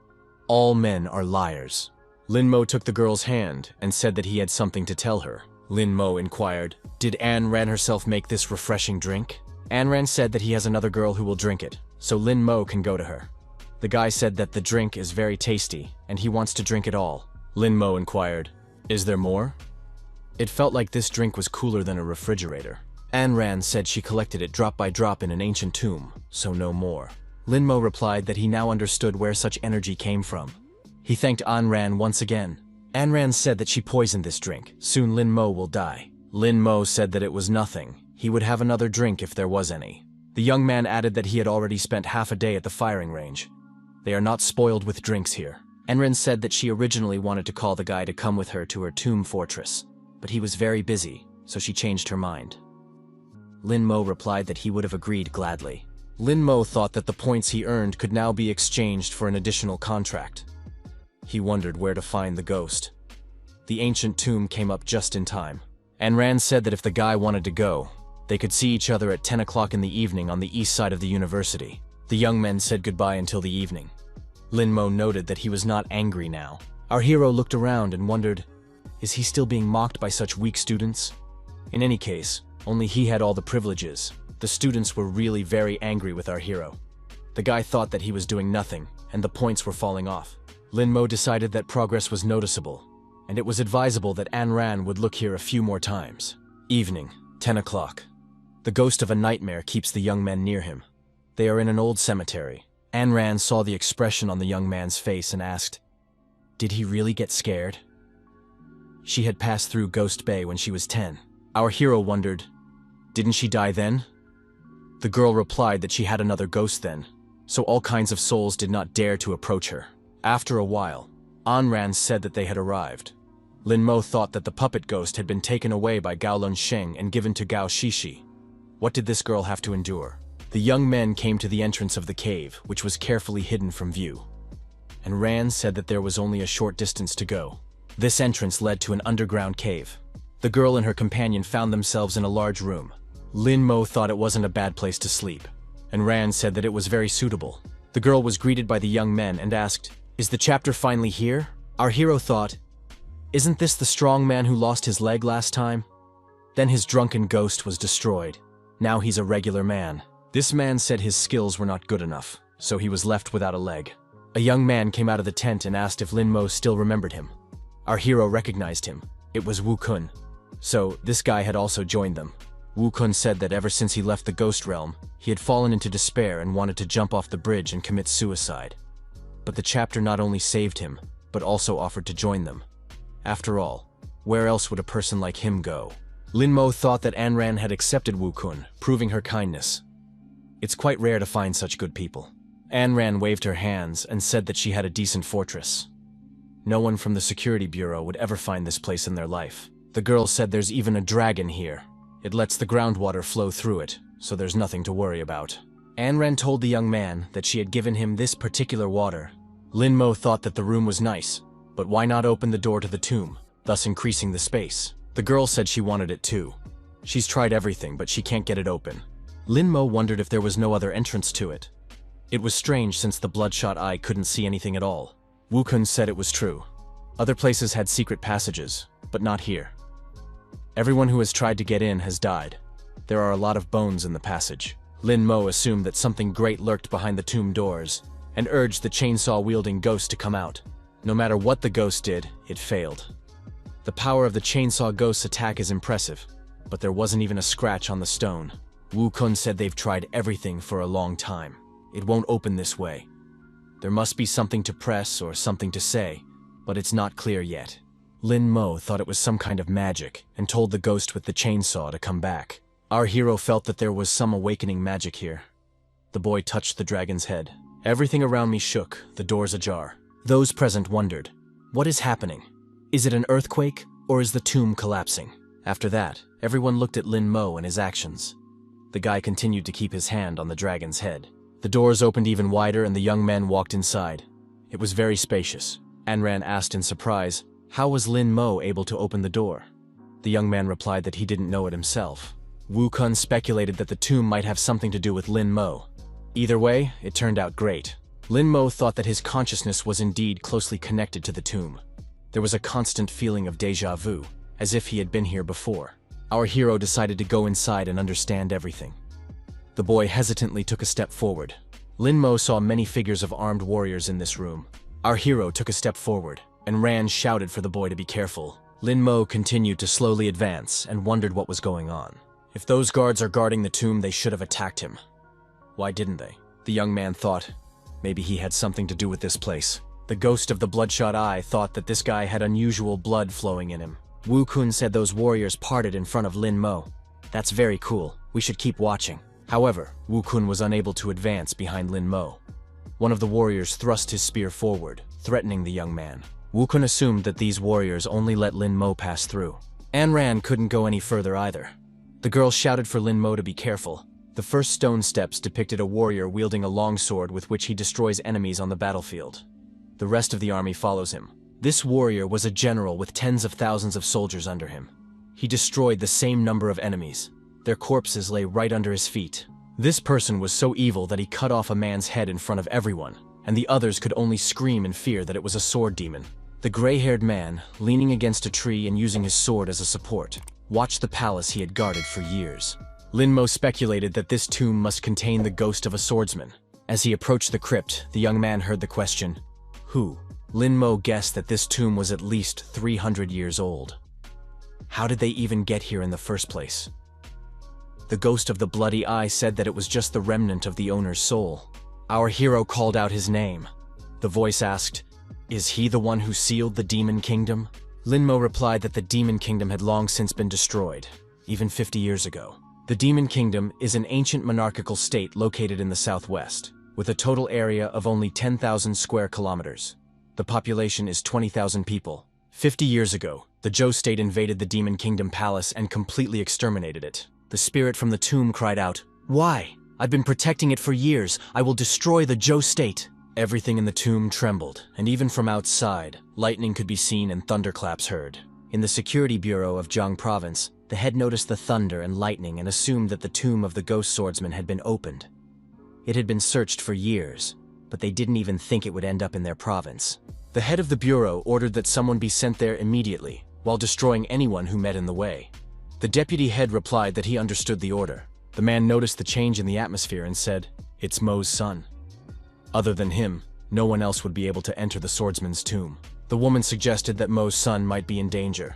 All men are liars. Lin Mo took the girl's hand and said that he had something to tell her. Lin Mo inquired, did Anran herself make this refreshing drink? Anran said that he has another girl who will drink it, so Lin Mo can go to her. The guy said that the drink is very tasty, and he wants to drink it all. Lin Mo inquired, is there more? It felt like this drink was cooler than a refrigerator. Anran said she collected it drop by drop in an ancient tomb, so no more. Lin Mo replied that he now understood where such energy came from. He thanked Anran once again. Anran said that she poisoned this drink. Soon Lin Mo will die. Lin Mo said that it was nothing. He would have another drink if there was any. The young man added that he had already spent half a day at the firing range. They are not spoiled with drinks here. Anran said that she originally wanted to call the guy to come with her to her tomb fortress, but he was very busy, so she changed her mind. Lin Mo replied that he would have agreed gladly. Lin Mo thought that the points he earned could now be exchanged for an additional contract. He wondered where to find the ghost. The ancient tomb came up just in time. Anran said that if the guy wanted to go, they could see each other at 10 o'clock in the evening on the east side of the university. The young men said goodbye until the evening. Lin Mo noted that he was not angry now. Our hero looked around and wondered, is he still being mocked by such weak students? In any case, only he had all the privileges. The students were really very angry with our hero. The guy thought that he was doing nothing, and the points were falling off. Lin Mo decided that progress was noticeable, and it was advisable that Anran would look here a few more times. Evening, 10 o'clock. The ghost of a nightmare keeps the young men near him. They are in an old cemetery. Anran saw the expression on the young man's face and asked, did he really get scared? She had passed through Ghost Bay when she was 10. Our hero wondered, didn't she die then? The girl replied that she had another ghost then, so all kinds of souls did not dare to approach her. After a while, Anran said that they had arrived. Lin Mo thought that the puppet ghost had been taken away by Gao Lunsheng and given to Gao Shishi. What did this girl have to endure? The young men came to the entrance of the cave, which was carefully hidden from view. Anran said that there was only a short distance to go. This entrance led to an underground cave. The girl and her companion found themselves in a large room. Lin Mo thought it wasn't a bad place to sleep. and Ran said that it was very suitable. The girl was greeted by the young men and asked, "Is the chapter finally here?" Our hero thought, "Isn't this the strong man who lost his leg last time?" Then his drunken ghost was destroyed. Now he's a regular man. This man said his skills were not good enough, so he was left without a leg. A young man came out of the tent and asked if Lin Mo still remembered him. Our hero recognized him. It was Wu Kun. So this guy had also joined them. Wu Kun said that ever since he left the ghost realm, he had fallen into despair and wanted to jump off the bridge and commit suicide. But the chapter not only saved him, but also offered to join them. After all, where else would a person like him go? Lin Mo thought that Anran had accepted Wu Kun, proving her kindness. It's quite rare to find such good people. Anran waved her hands and said that she had a decent fortress. No one from the security bureau would ever find this place in their life. The girl said there's even a dragon here. It lets the groundwater flow through it, so there's nothing to worry about. Anran told the young man that she had given him this particular water. Lin Mo thought that the room was nice, but why not open the door to the tomb, thus increasing the space? The girl said she wanted it too. She's tried everything, but she can't get it open. Lin Mo wondered if there was no other entrance to it. It was strange since the bloodshot eye couldn't see anything at all. Wu Kun said it was true. Other places had secret passages, but not here. Everyone who has tried to get in has died. There are a lot of bones in the passage. Lin Mo assumed that something great lurked behind the tomb doors, and urged the chainsaw-wielding ghost to come out. No matter what the ghost did, it failed. The power of the chainsaw ghost's attack is impressive, but there wasn't even a scratch on the stone. Wu Kun said they've tried everything for a long time. It won't open this way. There must be something to press or something to say, but it's not clear yet. Lin Mo thought it was some kind of magic and told the ghost with the chainsaw to come back. Our hero felt that there was some awakening magic here. The boy touched the dragon's head. Everything around me shook, the doors ajar. Those present wondered, what is happening? Is it an earthquake, or is the tomb collapsing? After that, everyone looked at Lin Mo and his actions. The guy continued to keep his hand on the dragon's head. The doors opened even wider and the young men walked inside. It was very spacious. Anran asked in surprise, how was Lin Mo able to open the door? The young man replied that he didn't know it himself. Wu Kun speculated that the tomb might have something to do with Lin Mo. Either way, it turned out great. Lin Mo thought that his consciousness was indeed closely connected to the tomb. There was a constant feeling of déjà vu, as if he had been here before. Our hero decided to go inside and understand everything. The boy hesitantly took a step forward. Lin Mo saw many figures of armed warriors in this room. Our hero took a step forward, and Ran shouted for the boy to be careful. Lin Mo continued to slowly advance and wondered what was going on. If those guards are guarding the tomb, they should have attacked him. Why didn't they? The young man thought. Maybe he had something to do with this place. The ghost of the bloodshot eye thought that this guy had unusual blood flowing in him. Wu Kun said those warriors parted in front of Lin Mo. That's very cool. We should keep watching. However, Wu Kun was unable to advance behind Lin Mo. One of the warriors thrust his spear forward, threatening the young man. Wu Kun assumed that these warriors only let Lin Mo pass through. Anran couldn't go any further either. The girl shouted for Lin Mo to be careful. The first stone steps depicted a warrior wielding a longsword with which he destroys enemies on the battlefield. The rest of the army follows him. This warrior was a general with tens of thousands of soldiers under him. He destroyed the same number of enemies. Their corpses lay right under his feet. This person was so evil that he cut off a man's head in front of everyone, and the others could only scream in fear that it was a sword demon. The gray-haired man, leaning against a tree and using his sword as a support, watched the palace he had guarded for years. Lin Mo speculated that this tomb must contain the ghost of a swordsman. As he approached the crypt, the young man heard the question, "Who?" Lin Mo guessed that this tomb was at least 300 years old. How did they even get here in the first place? The ghost of the bloody eye said that it was just the remnant of the owner's soul. Our hero called out his name. The voice asked, "Is he the one who sealed the demon kingdom?" Lin Mo replied that the demon kingdom had long since been destroyed, even 50 years ago. The demon kingdom is an ancient monarchical state located in the southwest, with a total area of only 10,000 square kilometers. The population is 20,000 people. 50 years ago, the Zhou state invaded the demon kingdom palace and completely exterminated it. The spirit from the tomb cried out, "Why? I've been protecting it for years. I will destroy the Zhou state." Everything in the tomb trembled, and even from outside, lightning could be seen and thunderclaps heard. In the security bureau of Jiang province, the head noticed the thunder and lightning and assumed that the tomb of the ghost swordsman had been opened. It had been searched for years, but they didn't even think it would end up in their province. The head of the bureau ordered that someone be sent there immediately, while destroying anyone who met in the way. The deputy head replied that he understood the order. The man noticed the change in the atmosphere and said, "It's Mo's son." Other than him, no one else would be able to enter the swordsman's tomb. The woman suggested that Mo's son might be in danger.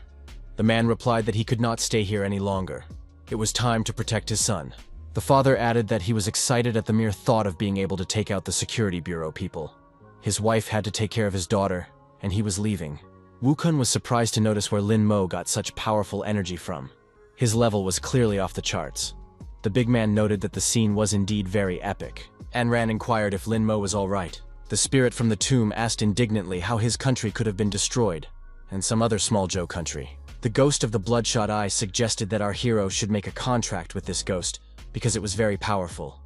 The man replied that he could not stay here any longer. It was time to protect his son. The father added that he was excited at the mere thought of being able to take out the security bureau people. His wife had to take care of his daughter, and he was leaving. Wukun was surprised to notice where Lin Mo got such powerful energy from. His level was clearly off the charts. The big man noted that the scene was indeed very epic. Anran inquired if Lin Mo was all right. The spirit from the tomb asked indignantly how his country could have been destroyed, and some other small Joe country. The ghost of the bloodshot eye suggested that our hero should make a contract with this ghost, because it was very powerful.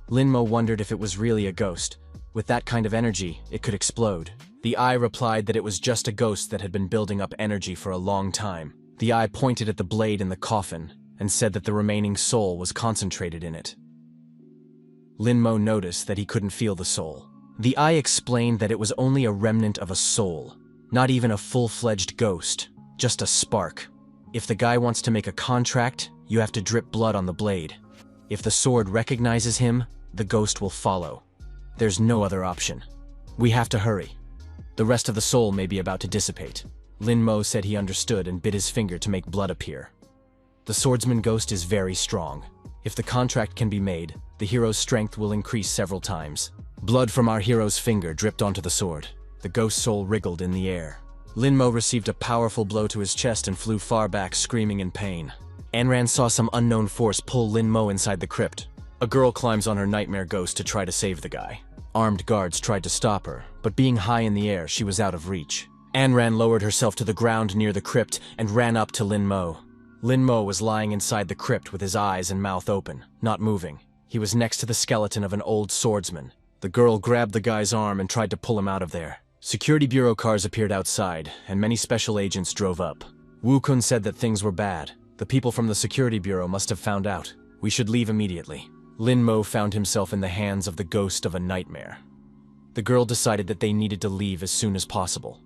Lin Mo wondered if it was really a ghost. With that kind of energy, it could explode. The eye replied that it was just a ghost that had been building up energy for a long time. The eye pointed at the blade in the coffin and said that the remaining soul was concentrated in it. Lin Mo noticed that he couldn't feel the soul. The eye explained that it was only a remnant of a soul, not even a full-fledged ghost, just a spark. If the guy wants to make a contract, you have to drip blood on the blade. If the sword recognizes him, the ghost will follow. There's no other option. We have to hurry. The rest of the soul may be about to dissipate. Lin Mo said he understood and bit his finger to make blood appear. The swordsman ghost is very strong. If the contract can be made, the hero's strength will increase several times. Blood from our hero's finger dripped onto the sword. The ghost soul wriggled in the air. Lin Mo received a powerful blow to his chest and flew far back, screaming in pain. Anran saw some unknown force pull Lin Mo inside the crypt. A girl climbs on her nightmare ghost to try to save the guy. Armed guards tried to stop her, but being high in the air, she was out of reach. Anran lowered herself to the ground near the crypt and ran up to Lin Mo. Lin Mo was lying inside the crypt with his eyes and mouth open, not moving. He was next to the skeleton of an old swordsman. The girl grabbed the guy's arm and tried to pull him out of there. Security bureau cars appeared outside, and many special agents drove up. Wukun said that things were bad. The people from the security bureau must have found out. We should leave immediately. Lin Mo found himself in the hands of the ghost of a nightmare. The girl decided that they needed to leave as soon as possible.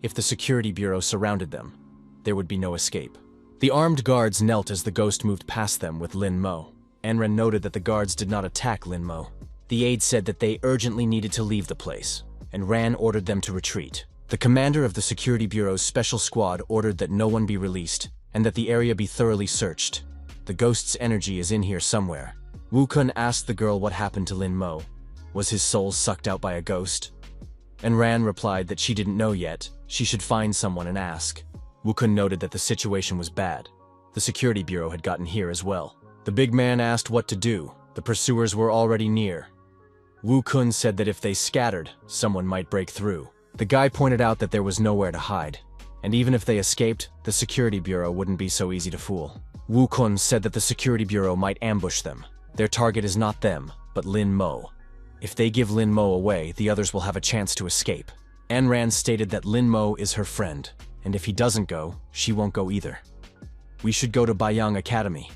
If the security bureau surrounded them, there would be no escape. The armed guards knelt as the ghost moved past them with Lin Mo. Anran noted that the guards did not attack Lin Mo. The aide said that they urgently needed to leave the place, and Ran ordered them to retreat. The commander of the security bureau's special squad ordered that no one be released, and that the area be thoroughly searched. The ghost's energy is in here somewhere. Wukun asked the girl what happened to Lin Mo. Was his soul sucked out by a ghost? And Ran replied that she didn't know yet. She should find someone and ask. Wukun noted that the situation was bad. The security bureau had gotten here as well. The big man asked what to do. The pursuers were already near. Wukun said that if they scattered, someone might break through. The guy pointed out that there was nowhere to hide, and even if they escaped, the security bureau wouldn't be so easy to fool. Wukun said that the security bureau might ambush them. Their target is not them, but Lin Mo. If they give Lin Mo away, the others will have a chance to escape. Anran stated that Lin Mo is her friend, and if he doesn't go, she won't go either. We should go to Bayang Academy.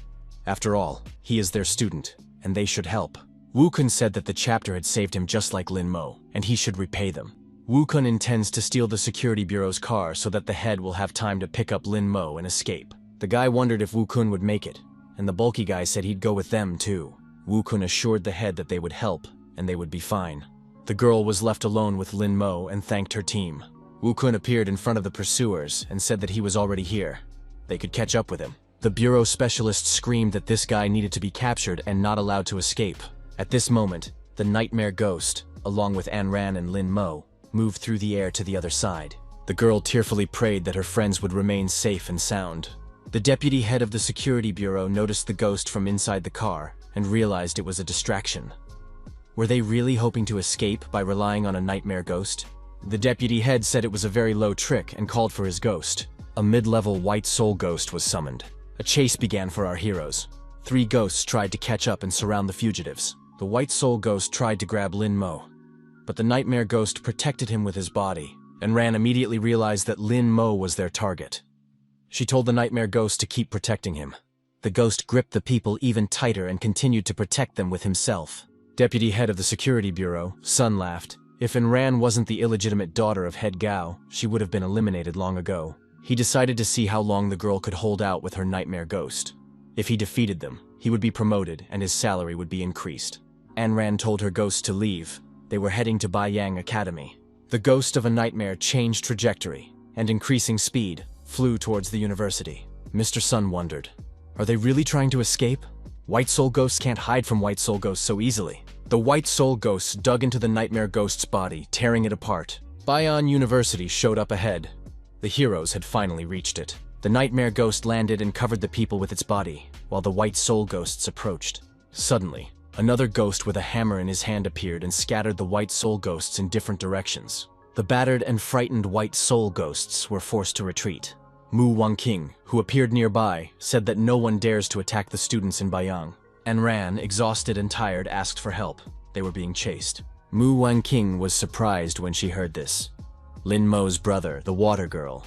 After all, he is their student, and they should help. Wukun said that the chapter had saved him just like Lin Mo, and he should repay them. Wukun intends to steal the security bureau's car so that the head will have time to pick up Lin Mo and escape. The guy wondered if Wukun would make it, and the bulky guy said he'd go with them too. Wukun assured the head that they would help, and they would be fine. The girl was left alone with Lin Mo and thanked her team. Wukun appeared in front of the pursuers and said that he was already here. They could catch up with him. The bureau specialist screamed that this guy needed to be captured and not allowed to escape. At this moment, the nightmare ghost, along with Anran and Lin Mo, moved through the air to the other side. The girl tearfully prayed that her friends would remain safe and sound. The deputy head of the security bureau noticed the ghost from inside the car and realized it was a distraction. Were they really hoping to escape by relying on a nightmare ghost? The deputy head said it was a very low trick and called for his ghost. A mid-level white soul ghost was summoned. A chase began for our heroes. 3 ghosts tried to catch up and surround the fugitives. The white soul ghost tried to grab Lin Mo, but the nightmare ghost protected him with his body, and Ran immediately realized that Lin Mo was their target. She told the nightmare ghost to keep protecting him. The ghost gripped the people even tighter and continued to protect them with himself. Deputy head of the security bureau, Sun, laughed. If Ran wasn't the illegitimate daughter of head Gao, she would have been eliminated long ago. He decided to see how long the girl could hold out with her nightmare ghost. If he defeated them, he would be promoted and his salary would be increased. Ran told her ghost to leave. They were heading to Baiyang Academy. The ghost of a nightmare changed trajectory, and increasing speed, flew towards the university. Mr. Sun wondered, are they really trying to escape? White soul ghosts can't hide from white soul ghosts so easily. The white soul ghosts dug into the nightmare ghost's body, tearing it apart. Baiyang University showed up ahead. The heroes had finally reached it. The nightmare ghost landed and covered the people with its body, while the white soul ghosts approached. Suddenly, another ghost with a hammer in his hand appeared and scattered the white soul ghosts in different directions. The battered and frightened white soul ghosts were forced to retreat. Mu Wangqing, who appeared nearby, said that no one dares to attack the students in Baiyang. Ran, exhausted and tired, asked for help. They were being chased. Mu Wangqing was surprised when she heard this. Lin Mo's brother, the water girl.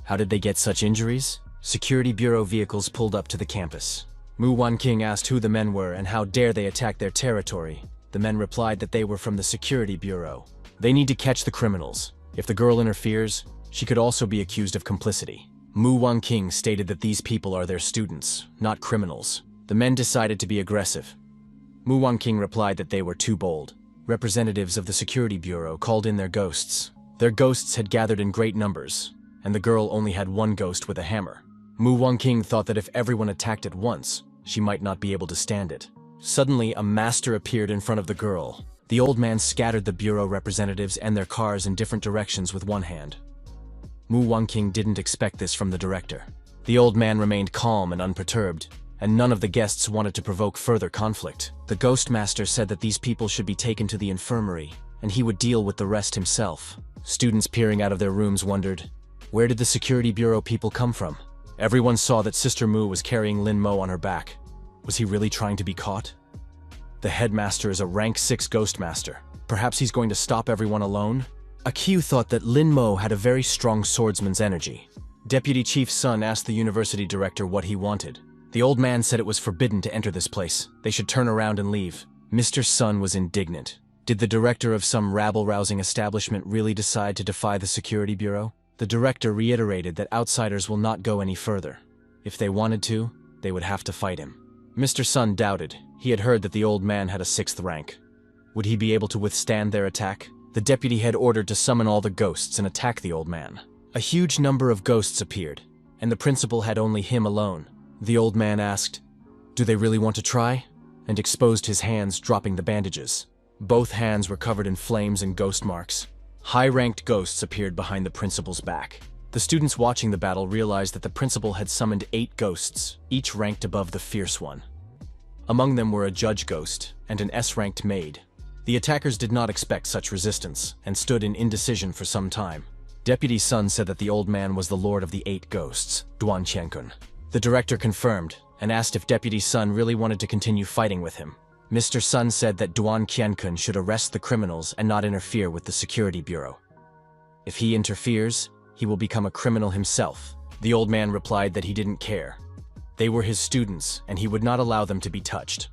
How did they get such injuries? Security bureau vehicles pulled up to the campus. Mu Wangqing asked who the men were and how dare they attack their territory. The men replied that they were from the security bureau. They need to catch the criminals. If the girl interferes, she could also be accused of complicity. Mu Wangqing stated that these people are their students, not criminals. The men decided to be aggressive. Mu Wangqing replied that they were too bold. Representatives of the security bureau called in their ghosts. Their ghosts had gathered in great numbers, and the girl only had one ghost with a hammer. Mu Wangqing thought that if everyone attacked at once, she might not be able to stand it. Suddenly, a master appeared in front of the girl. The old man scattered the bureau representatives and their cars in different directions with one hand. Mu Wangqing didn't expect this from the director. The old man remained calm and unperturbed, and none of the guests wanted to provoke further conflict. The ghost master said that these people should be taken to the infirmary, and he would deal with the rest himself. Students peering out of their rooms wondered, where did the security bureau people come from? Everyone saw that Sister Mu was carrying Lin Mo on her back. Was he really trying to be caught? The headmaster is a rank 6 ghost master. Perhaps he's going to stop everyone alone? Aq thought that Lin Mo had a very strong swordsman's energy. Deputy Chief Sun asked the university director what he wanted. The old man said it was forbidden to enter this place. They should turn around and leave. Mr. Sun was indignant. Did the director of some rabble-rousing establishment really decide to defy the security bureau? The director reiterated that outsiders will not go any further. If they wanted to, they would have to fight him. Mr. Sun doubted. He had heard that the old man had a 6th rank. Would he be able to withstand their attack? The deputy had ordered to summon all the ghosts and attack the old man. A huge number of ghosts appeared, and the principal had only him alone. The old man asked, "Do they really want to try?" and exposed his hands, dropping the bandages. Both hands were covered in flames and ghost marks. High-ranked ghosts appeared behind the principal's back. The students watching the battle realized that the principal had summoned 8 ghosts, each ranked above the fierce one. Among them were a judge ghost and an S-ranked maid. The attackers did not expect such resistance and stood in indecision for some time. Deputy Sun said that the old man was the lord of the 8 ghosts, Duan Qiankun. The director confirmed and asked if Deputy Sun really wanted to continue fighting with him. Mr. Sun said that Duan Qiankun should arrest the criminals and not interfere with the security bureau. If he interferes, he will become a criminal himself. The old man replied that he didn't care. They were his students, and he would not allow them to be touched.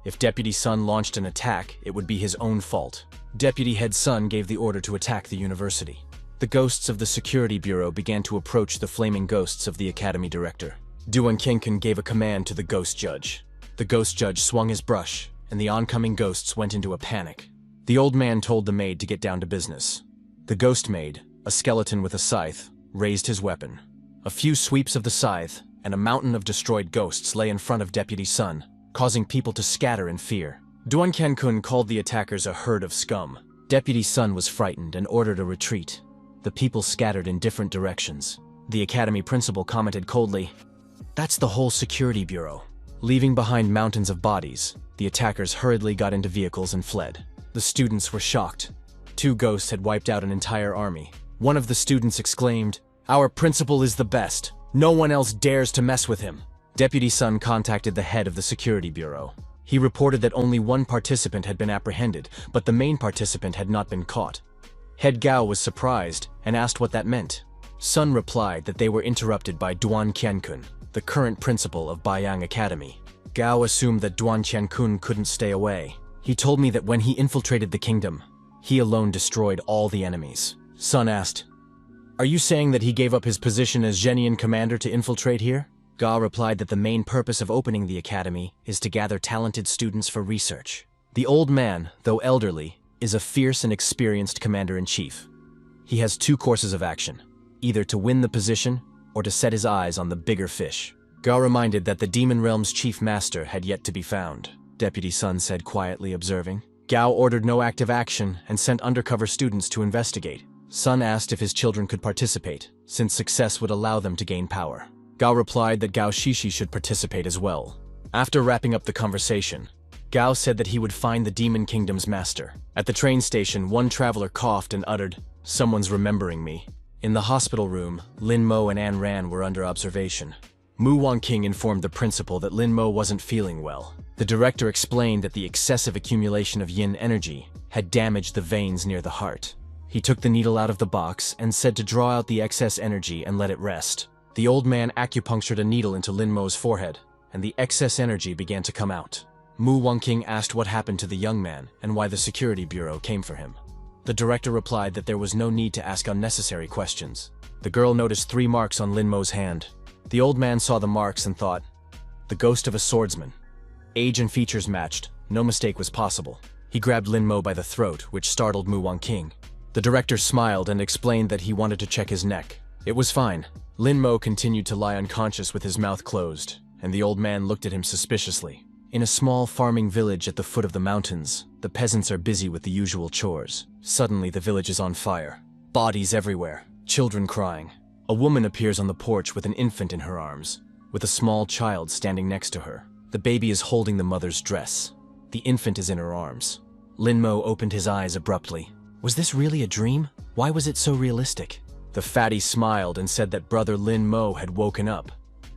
If Deputy Sun launched an attack, it would be his own fault. Deputy Head Sun gave the order to attack the university. The ghosts of the security bureau began to approach the flaming ghosts of the academy director. Duan Qiankun gave a command to the ghost judge. The ghost judge swung his brush, and the oncoming ghosts went into a panic. The old man told the maid to get down to business. The ghost maid, a skeleton with a scythe, raised his weapon. A few sweeps of the scythe, and a mountain of destroyed ghosts lay in front of Deputy Sun, causing people to scatter in fear. Duan Qiankun called the attackers a herd of scum. Deputy Sun was frightened and ordered a retreat. The people scattered in different directions. The academy principal commented coldly, "That's the whole security bureau." Leaving behind mountains of bodies, the attackers hurriedly got into vehicles and fled. The students were shocked. 2 ghosts had wiped out an entire army. One of the students exclaimed, "Our principal is the best. No one else dares to mess with him." Deputy Sun contacted the head of the security bureau. He reported that only one participant had been apprehended, but the main participant had not been caught. Head Gao was surprised and asked what that meant. Sun replied that they were interrupted by Duan Qiankun, the current principal of Baiyang Academy. Gao assumed that Duan Qiankun couldn't stay away. He told me that when he infiltrated the kingdom, he alone destroyed all the enemies. Sun asked, "Are you saying that he gave up his position as Genian commander to infiltrate here?" Ga replied that the main purpose of opening the academy is to gather talented students for research. The old man, though elderly, is a fierce and experienced commander-in-chief. He has two courses of action, either to win the position or to set his eyes on the bigger fish. Ga reminded that the Demon Realm's chief master had yet to be found. Deputy Sun said quietly, observing. Gao ordered no active action and sent undercover students to investigate. Sun asked if his children could participate, since success would allow them to gain power. Gao replied that Gao Shishi should participate as well. After wrapping up the conversation, Gao said that he would find the Demon Kingdom's master. At the train station, one traveler coughed and uttered, "Someone's remembering me." In the hospital room, Lin Mo and An Ran were under observation. Mu Wangqing informed the principal that Lin Mo wasn't feeling well. The director explained that the excessive accumulation of yin energy had damaged the veins near the heart. He took the needle out of the box and said to draw out the excess energy and let it rest. The old man acupunctured a needle into Lin Mo's forehead, and the excess energy began to come out. Mu Wangqing asked what happened to the young man and why the security bureau came for him. The director replied that there was no need to ask unnecessary questions. The girl noticed 3 marks on Lin Mo's hand. The old man saw the marks and thought, "The ghost of a swordsman." Age and features matched, no mistake was possible. He grabbed Lin Mo by the throat, which startled Mu Wangqing. The director smiled and explained that he wanted to check his neck. It was fine. Lin Mo continued to lie unconscious with his mouth closed, and the old man looked at him suspiciously. In a small farming village at the foot of the mountains, the peasants are busy with the usual chores. Suddenly, the village is on fire. Bodies everywhere, children crying. A woman appears on the porch with an infant in her arms, with a small child standing next to her. The baby is holding the mother's dress. The infant is in her arms. Lin Mo opened his eyes abruptly. Was this really a dream? Why was it so realistic? The fatty smiled and said that brother Lin Mo had woken up.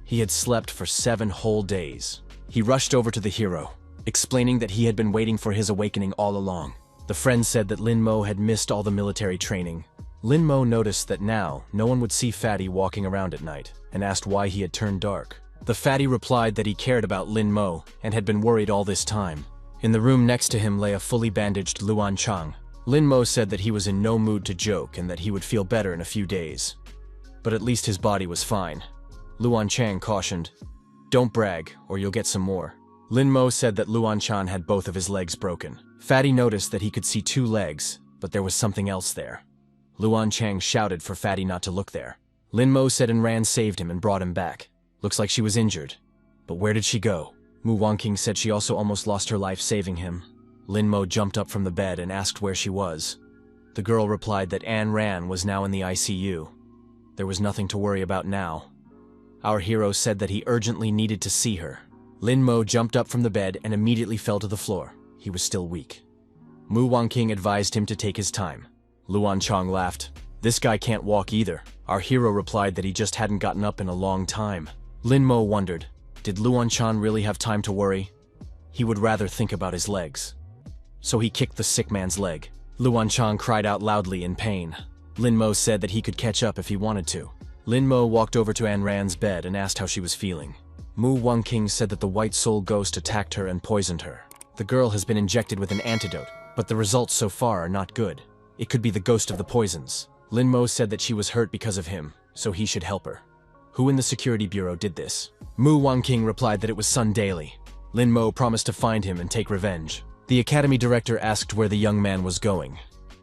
He had slept for 7 whole days. He rushed over to the hero, explaining that he had been waiting for his awakening all along. The friend said that Lin Mo had missed all the military training. Lin Mo noticed that now no one would see Fatty walking around at night, and asked why he had turned dark. The fatty replied that he cared about Lin Mo and had been worried all this time. In the room next to him lay a fully bandaged Luan Chang. Lin Mo said that he was in no mood to joke and that he would feel better in a few days. But at least his body was fine. Luan Chang cautioned, "Don't brag, or you'll get some more." Lin Mo said that Luan Chan had both of his legs broken. Fatty noticed that he could see 2 legs, but there was something else there. Luan Chang shouted for Fatty not to look there. Lin Mo said An Ran saved him and brought him back. Looks like she was injured. But where did she go? Mu Wangqing said she also almost lost her life saving him. Lin Mo jumped up from the bed and asked where she was. The girl replied that An Ran was now in the ICU. There was nothing to worry about now. Our hero said that he urgently needed to see her. Lin Mo jumped up from the bed and immediately fell to the floor. He was still weak. Mu Wangqing advised him to take his time. Luan Chang laughed. "This guy can't walk either." Our hero replied that he just hadn't gotten up in a long time. Lin Mo wondered, did Luan Chan really have time to worry? He would rather think about his legs. So he kicked the sick man's leg. Luan Chang cried out loudly in pain. Lin Mo said that he could catch up if he wanted to. Lin Mo walked over to An Ran's bed and asked how she was feeling. Mu Wangqing said that the White Soul Ghost attacked her and poisoned her. The girl has been injected with an antidote, but the results so far are not good. It could be the ghost of the poisons. Lin Mo said that she was hurt because of him, so he should help her. Who in the security bureau did this? Mu Wangqing replied that it was Sun Daily. Lin Mo promised to find him and take revenge. The academy director asked where the young man was going.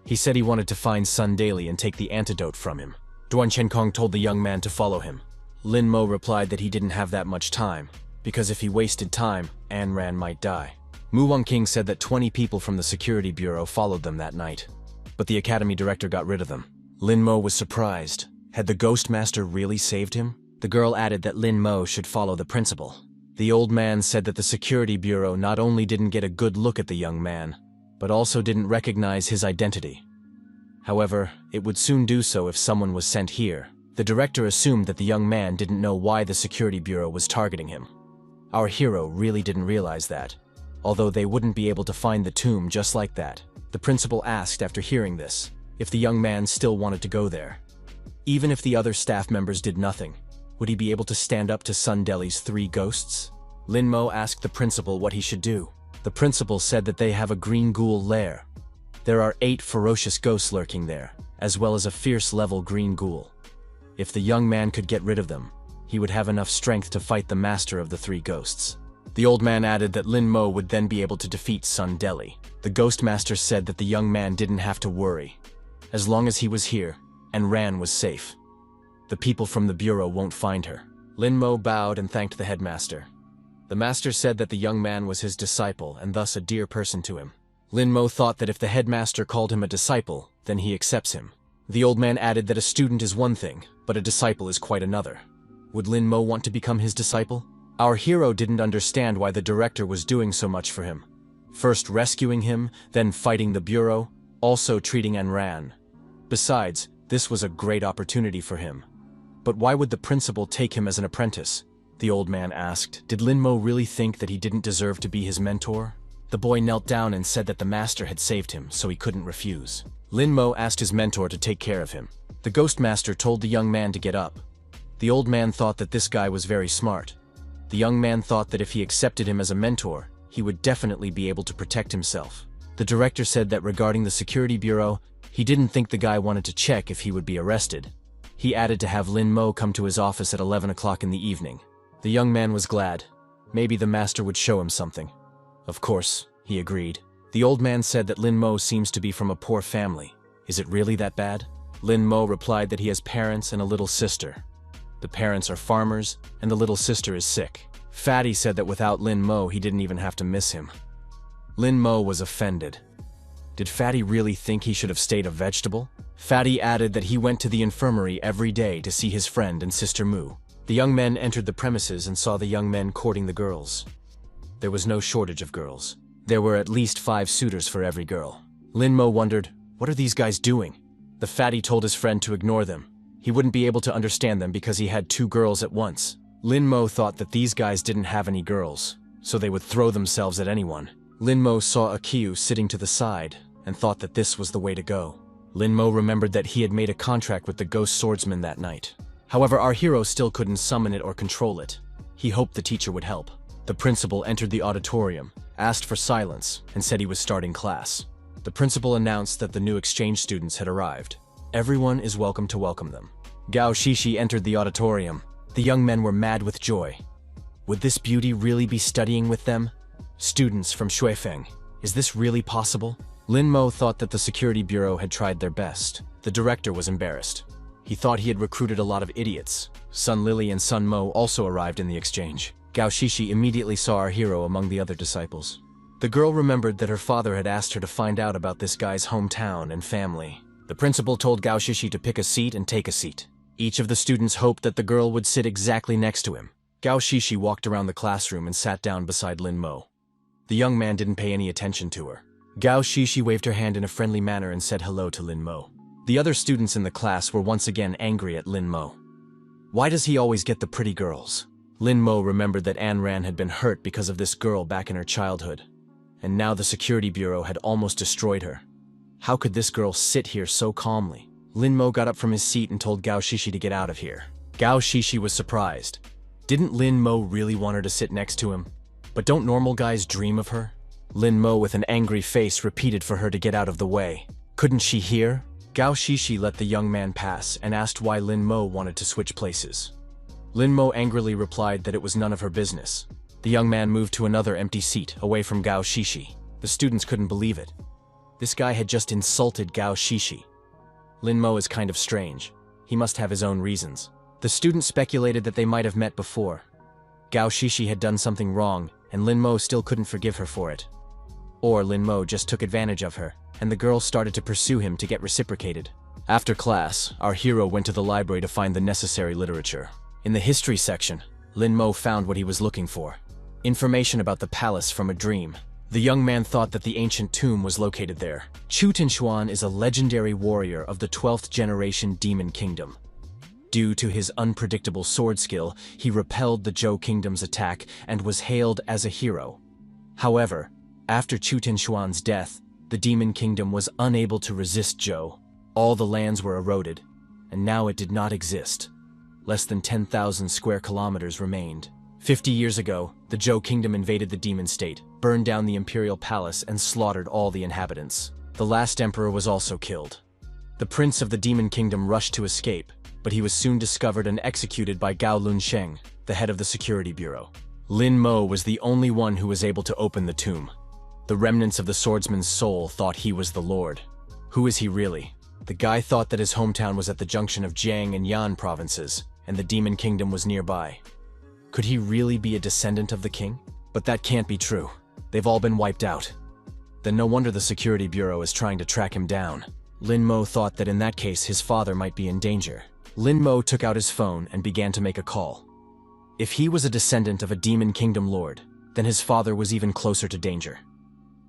He said he wanted to find Sun Daily and take the antidote from him. Duan Chenkong told the young man to follow him. Lin Mo replied that he didn't have that much time, because if he wasted time, An Ran might die. Mu Wangqing said that 20 people from the security bureau followed them that night, but the academy director got rid of them. Lin Mo was surprised. Had the Ghost Master really saved him? The girl added that Lin Mo should follow the principal. The old man said that the security bureau not only didn't get a good look at the young man, but also didn't recognize his identity. However, it would soon do so if someone was sent here. The director assumed that the young man didn't know why the security bureau was targeting him. Our hero really didn't realize that, although they wouldn't be able to find the tomb just like that. The principal asked after hearing this, if the young man still wanted to go there. Even if the other staff members did nothing, would he be able to stand up to Sun Deli's 3 ghosts? Lin Mo asked the principal what he should do. The principal said that they have a green ghoul lair. There are 8 ferocious ghosts lurking there, as well as a fierce level green ghoul. If the young man could get rid of them, he would have enough strength to fight the master of the 3 ghosts. The old man added that Lin Mo would then be able to defeat Sun Deli. The ghost master said that the young man didn't have to worry, as long as he was here, and Ran was safe. The people from the bureau won't find her. Lin Mo bowed and thanked the headmaster. The master said that the young man was his disciple and thus a dear person to him. Lin Mo thought that if the headmaster called him a disciple, then he accepts him. The old man added that a student is one thing, but a disciple is quite another. Would Lin Mo want to become his disciple? Our hero didn't understand why the director was doing so much for him. First rescuing him, then fighting the bureau, also treating An Ran. Besides, this was a great opportunity for him. But why would the principal take him as an apprentice? The old man asked. Did Lin Mo really think that he didn't deserve to be his mentor? The boy knelt down and said that the master had saved him, so he couldn't refuse. Lin Mo asked his mentor to take care of him. The ghost master told the young man to get up. The old man thought that this guy was very smart. The young man thought that if he accepted him as a mentor, he would definitely be able to protect himself. The director said that regarding the security bureau, he didn't think the guy wanted to check if he would be arrested. He added to have Lin Mo come to his office at 11 o'clock in the evening. The young man was glad. Maybe the master would show him something. Of course, he agreed. The old man said that Lin Mo seems to be from a poor family. Is it really that bad? Lin Mo replied that he has parents and a little sister. The parents are farmers, and the little sister is sick. Fatty said that without Lin Mo, he didn't even have to miss him. Lin Mo was offended. Did Fatty really think he should have stayed a vegetable? Fatty added that he went to the infirmary every day to see his friend and sister Moo. The young men entered the premises and saw the young men courting the girls. There was no shortage of girls. There were at least 5 suitors for every girl. Lin Mo wondered, what are these guys doing? The fatty told his friend to ignore them. He wouldn't be able to understand them because he had 2 girls at once. Lin Mo thought that these guys didn't have any girls, so they would throw themselves at anyone. Lin Mo saw Akiu sitting to the side and thought that this was the way to go. Lin Mo remembered that he had made a contract with the ghost swordsman that night. However, our hero still couldn't summon it or control it. He hoped the teacher would help. The principal entered the auditorium, asked for silence, and said he was starting class. The principal announced that the new exchange students had arrived. Everyone is welcome to welcome them. Gao Shishi entered the auditorium. The young men were mad with joy. Would this beauty really be studying with them? Students from Shuifeng. Is this really possible? Lin Mo thought that the security bureau had tried their best. The director was embarrassed. He thought he had recruited a lot of idiots. Sun Lily and Sun Mo also arrived in the exchange. Gao Shishi immediately saw our hero among the other disciples. The girl remembered that her father had asked her to find out about this guy's hometown and family. The principal told Gao Shishi to pick a seat and take a seat. Each of the students hoped that the girl would sit exactly next to him. Gao Shishi walked around the classroom and sat down beside Lin Mo. The young man didn't pay any attention to her. Gao Shishi waved her hand in a friendly manner and said hello to Lin Mo. The other students in the class were once again angry at Lin Mo. Why does he always get the pretty girls? Lin Mo remembered that An Ran had been hurt because of this girl back in her childhood, and now the security bureau had almost destroyed her. How could this girl sit here so calmly? Lin Mo got up from his seat and told Gao Shishi to get out of here. Gao Shishi was surprised. Didn't Lin Mo really want her to sit next to him? But don't normal guys dream of her? Lin Mo with an angry face repeated for her to get out of the way. Couldn't she hear? Gao Shishi let the young man pass and asked why Lin Mo wanted to switch places. Lin Mo angrily replied that it was none of her business. The young man moved to another empty seat, away from Gao Shishi. The students couldn't believe it. This guy had just insulted Gao Shishi. Lin Mo is kind of strange. He must have his own reasons. The students speculated that they might have met before. Gao Shishi had done something wrong, and Lin Mo still couldn't forgive her for it. Or Lin Mo just took advantage of her, and the girl started to pursue him to get reciprocated. After class, our hero went to the library to find the necessary literature. In the history section, Lin Mo found what he was looking for. Information about the palace from a dream. The young man thought that the ancient tomb was located there. Chu Tinshuan is a legendary warrior of the 12th generation Demon Kingdom. Due to his unpredictable sword skill, he repelled the Zhou Kingdom's attack and was hailed as a hero. However, after Chu Tinshuan's death, the Demon Kingdom was unable to resist Zhou. All the lands were eroded, and now it did not exist. Less than 10,000 square kilometers remained. 50 years ago, The Zhou kingdom invaded the demon state, burned down the imperial palace, and slaughtered all the inhabitants. The last emperor was also killed. The prince of the demon kingdom rushed to escape, but he was soon discovered and executed by Gao Lunsheng, the head of the security bureau. Lin Mo was the only one who was able to open the tomb. The remnants of the swordsman's soul thought he was the lord. Who is he really? The guy thought that his hometown was at the junction of Jiang and Yan provinces, and the demon kingdom was nearby. Could he really be a descendant of the king? But that can't be true. They've all been wiped out. Then no wonder the security bureau is trying to track him down. Lin Mo thought that in that case his father might be in danger. Lin Mo took out his phone and began to make a call. If he was a descendant of a demon kingdom lord, then his father was even closer to danger.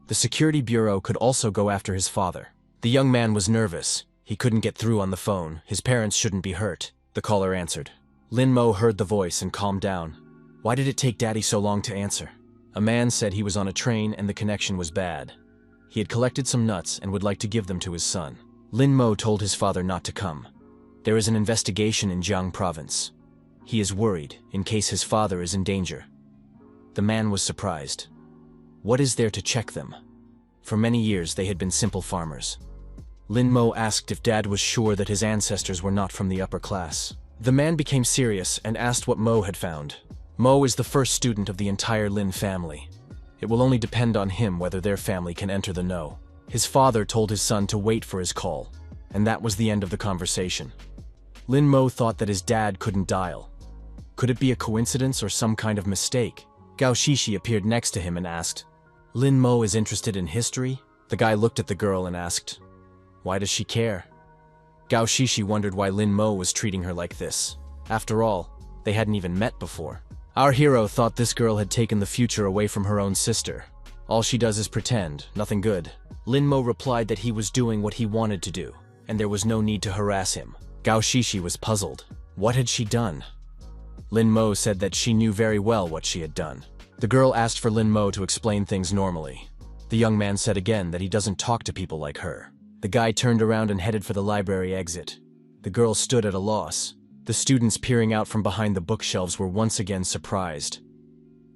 The security bureau could also go after his father. The young man was nervous. He couldn't get through on the phone. His parents shouldn't be hurt. The caller answered. Lin Mo heard the voice and calmed down. Why did it take Daddy so long to answer? A man said he was on a train and the connection was bad. He had collected some nuts and would like to give them to his son. Lin Mo told his father not to come. There is an investigation in Jiang province. He is worried in case his father is in danger. The man was surprised. What is there to check them? For many years they had been simple farmers. Lin Mo asked if Dad was sure that his ancestors were not from the upper class. The man became serious and asked what Mo had found. Mo is the first student of the entire Lin family. It will only depend on him whether their family can enter the know. His father told his son to wait for his call, and that was the end of the conversation. Lin Mo thought that his dad couldn't dial. Could it be a coincidence or some kind of mistake? Gao Shishi appeared next to him and asked, Lin Mo is interested in history? The guy looked at the girl and asked, why does she care? Gao Shishi wondered why Lin Mo was treating her like this. After all, they hadn't even met before. Our hero thought this girl had taken the future away from her own sister. All she does is pretend, nothing good. Lin Mo replied that he was doing what he wanted to do, and there was no need to harass him. Gao Shishi was puzzled. What had she done? Lin Mo said that she knew very well what she had done. The girl asked for Lin Mo to explain things normally. The young man said again that he doesn't talk to people like her. The guy turned around and headed for the library exit. The girl stood at a loss. The students peering out from behind the bookshelves were once again surprised.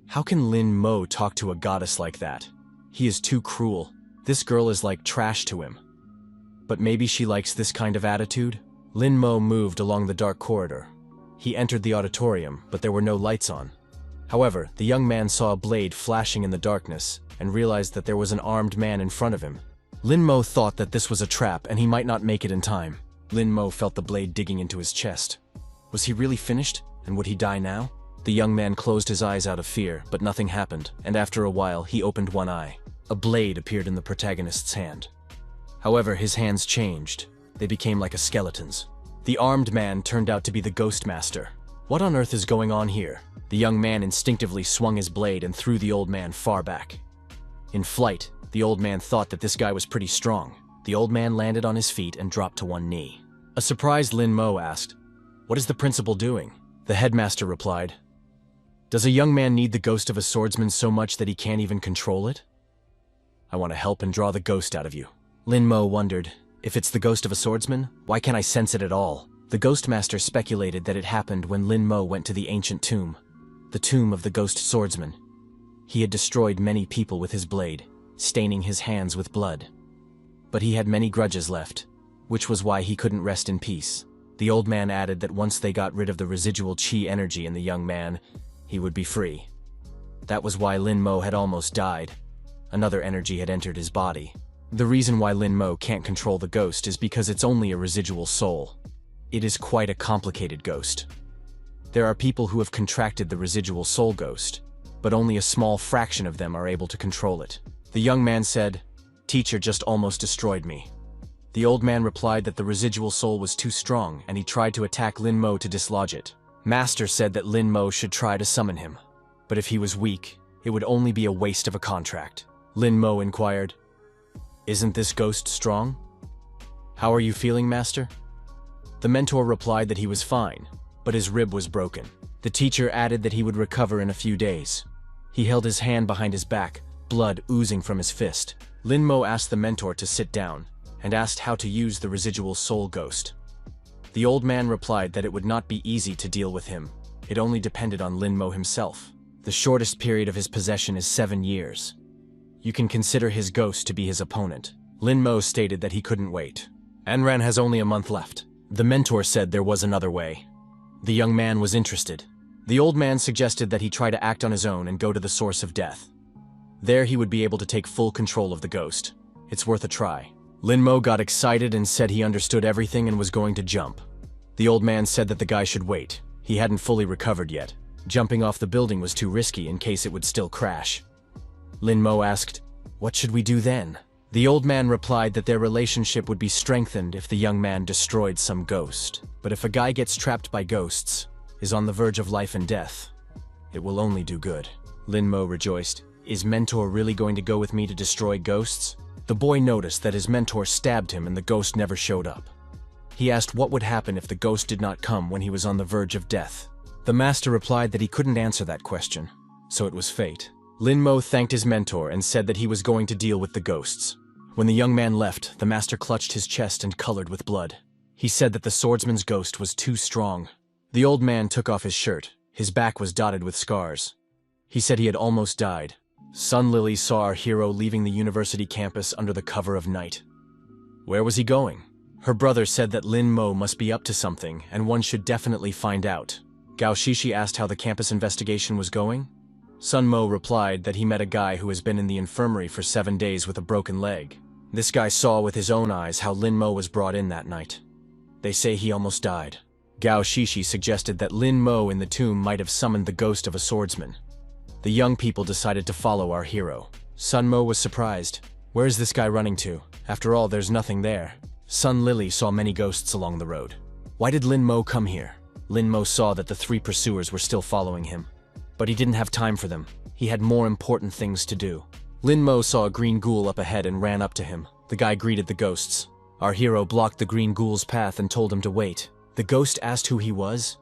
How can Lin Mo talk to a goddess like that? He is too cruel. This girl is like trash to him. But maybe she likes this kind of attitude? Lin Mo moved along the dark corridor. He entered the auditorium, but there were no lights on. However, the young man saw a blade flashing in the darkness and realized that there was an armed man in front of him. Lin Mo thought that this was a trap and he might not make it in time. Lin Mo felt the blade digging into his chest. Was he really finished, and would he die now? The young man closed his eyes out of fear, but nothing happened, and after a while he opened one eye. A blade appeared in the protagonist's hand. However, his hands changed. They became like a skeleton's. The armed man turned out to be the Ghost Master. What on earth is going on here? The young man instinctively swung his blade and threw the old man far back. In flight, the old man thought that this guy was pretty strong. The old man landed on his feet and dropped to one knee. A surprised Lin Mo asked, "What is the principal doing?" The headmaster replied, "Does a young man need the ghost of a swordsman so much that he can't even control it? I want to help and draw the ghost out of you." Lin Mo wondered, if it's the ghost of a swordsman, why can't I sense it at all? The ghost master speculated that it happened when Lin Mo went to the ancient tomb, the tomb of the ghost swordsman. He had destroyed many people with his blade, staining his hands with blood. But he had many grudges left, which was why he couldn't rest in peace. The old man added that once they got rid of the residual chi energy in the young man, he would be free. That was why Lin Mo had almost died. Another energy had entered his body. The reason why Lin Mo can't control the ghost is because it's only a residual soul. It is quite a complicated ghost. There are people who have contracted the residual soul ghost, but only a small fraction of them are able to control it. The young man said, "Teacher just almost destroyed me." The old man replied that the residual soul was too strong and he tried to attack Lin Mo to dislodge it. Master said that Lin Mo should try to summon him, but if he was weak, it would only be a waste of a contract. Lin Mo inquired, "Isn't this ghost strong? How are you feeling, Master?" The mentor replied that he was fine, but his rib was broken. The teacher added that he would recover in a few days. He held his hand behind his back, blood oozing from his fist. Lin Mo asked the mentor to sit down and asked how to use the residual soul ghost. The old man replied that it would not be easy to deal with him. It only depended on Lin Mo himself. The shortest period of his possession is 7 years. You can consider his ghost to be his opponent. Lin Mo stated that he couldn't wait. Anran has only a month left. The mentor said there was another way. The young man was interested. The old man suggested that he try to act on his own and go to the source of death. There he would be able to take full control of the ghost. It's worth a try. Lin Mo got excited and said he understood everything and was going to jump. The old man said that the guy should wait. He hadn't fully recovered yet. Jumping off the building was too risky in case it would still crash. Lin Mo asked, "What should we do then?" The old man replied that their relationship would be strengthened if the young man destroyed some ghost. But if a guy gets trapped by ghosts, is on the verge of life and death, it will only do good. Lin Mo rejoiced. Is mentor really going to go with me to destroy ghosts? The boy noticed that his mentor stabbed him and the ghost never showed up. He asked what would happen if the ghost did not come when he was on the verge of death. The master replied that he couldn't answer that question, so it was fate. Lin Mo thanked his mentor and said that he was going to deal with the ghosts. When the young man left, the master clutched his chest and colored with blood. He said that the swordsman's ghost was too strong. The old man took off his shirt. His back was dotted with scars. He said he had almost died. Sun Lily saw our hero leaving the university campus under the cover of night. Where was he going? Her brother said that Lin Mo must be up to something, and one should definitely find out. Gao Shishi asked how the campus investigation was going. Sun Mo replied that he met a guy who has been in the infirmary for 7 days with a broken leg. This guy saw with his own eyes how Lin Mo was brought in that night. They say he almost died. Gao Shishi suggested that Lin Mo in the tomb might have summoned the ghost of a swordsman. The young people decided to follow our hero. Sun Mo was surprised. Where is this guy running to? After all, there's nothing there. Sun Lily saw many ghosts along the road. Why did Lin Mo come here? Lin Mo saw that the 3 pursuers were still following him. But he didn't have time for them. He had more important things to do. Lin Mo saw a green ghoul up ahead and ran up to him. The guy greeted the ghosts. Our hero blocked the green ghoul's path and told him to wait. The ghost asked who he was.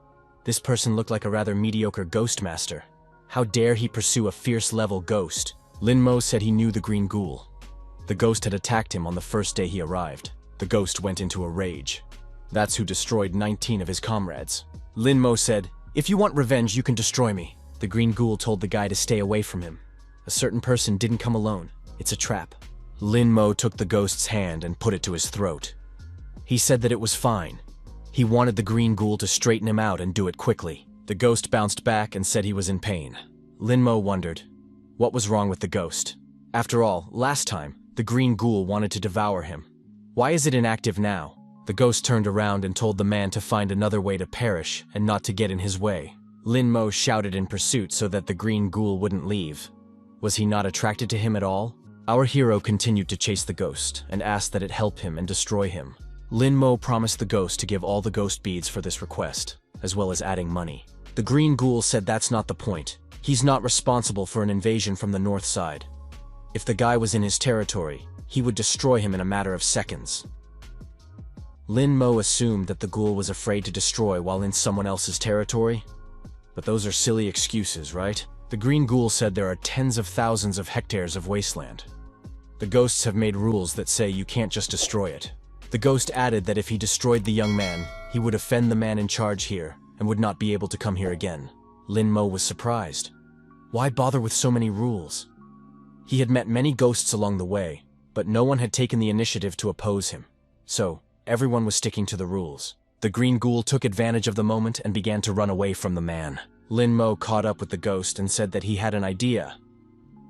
This person looked like a rather mediocre ghost master. How dare he pursue a fierce-level ghost? Lin Mo said he knew the green ghoul. The ghost had attacked him on the first day he arrived. The ghost went into a rage. That's who destroyed 19 of his comrades. Lin Mo said, "If you want revenge, you can destroy me." The green ghoul told the guy to stay away from him. A certain person didn't come alone. It's a trap. Lin Mo took the ghost's hand and put it to his throat. He said that it was fine. He wanted the green ghoul to straighten him out and do it quickly. The ghost bounced back and said he was in pain. Lin Mo wondered, what was wrong with the ghost? After all, last time, the green ghoul wanted to devour him. Why is it inactive now? The ghost turned around and told the man to find another way to perish and not to get in his way. Lin Mo shouted in pursuit so that the green ghoul wouldn't leave. Was he not attracted to him at all? Our hero continued to chase the ghost and asked that it help him and destroy him. Lin Mo promised the ghost to give all the ghost beads for this request, as well as adding money. The green ghoul said that's not the point. He's not responsible for an invasion from the north side. If the guy was in his territory, he would destroy him in a matter of seconds. Lin Mo assumed that the ghoul was afraid to destroy while in someone else's territory. But those are silly excuses, right? The green ghoul said there are tens of thousands of hectares of wasteland. The ghosts have made rules that say you can't just destroy it. The ghost added that if he destroyed the young man, he would offend the man in charge here and would not be able to come here again. Lin Mo was surprised. Why bother with so many rules? He had met many ghosts along the way, but no one had taken the initiative to oppose him. So, everyone was sticking to the rules. The green ghoul took advantage of the moment and began to run away from the man. Lin Mo caught up with the ghost and said that he had an idea.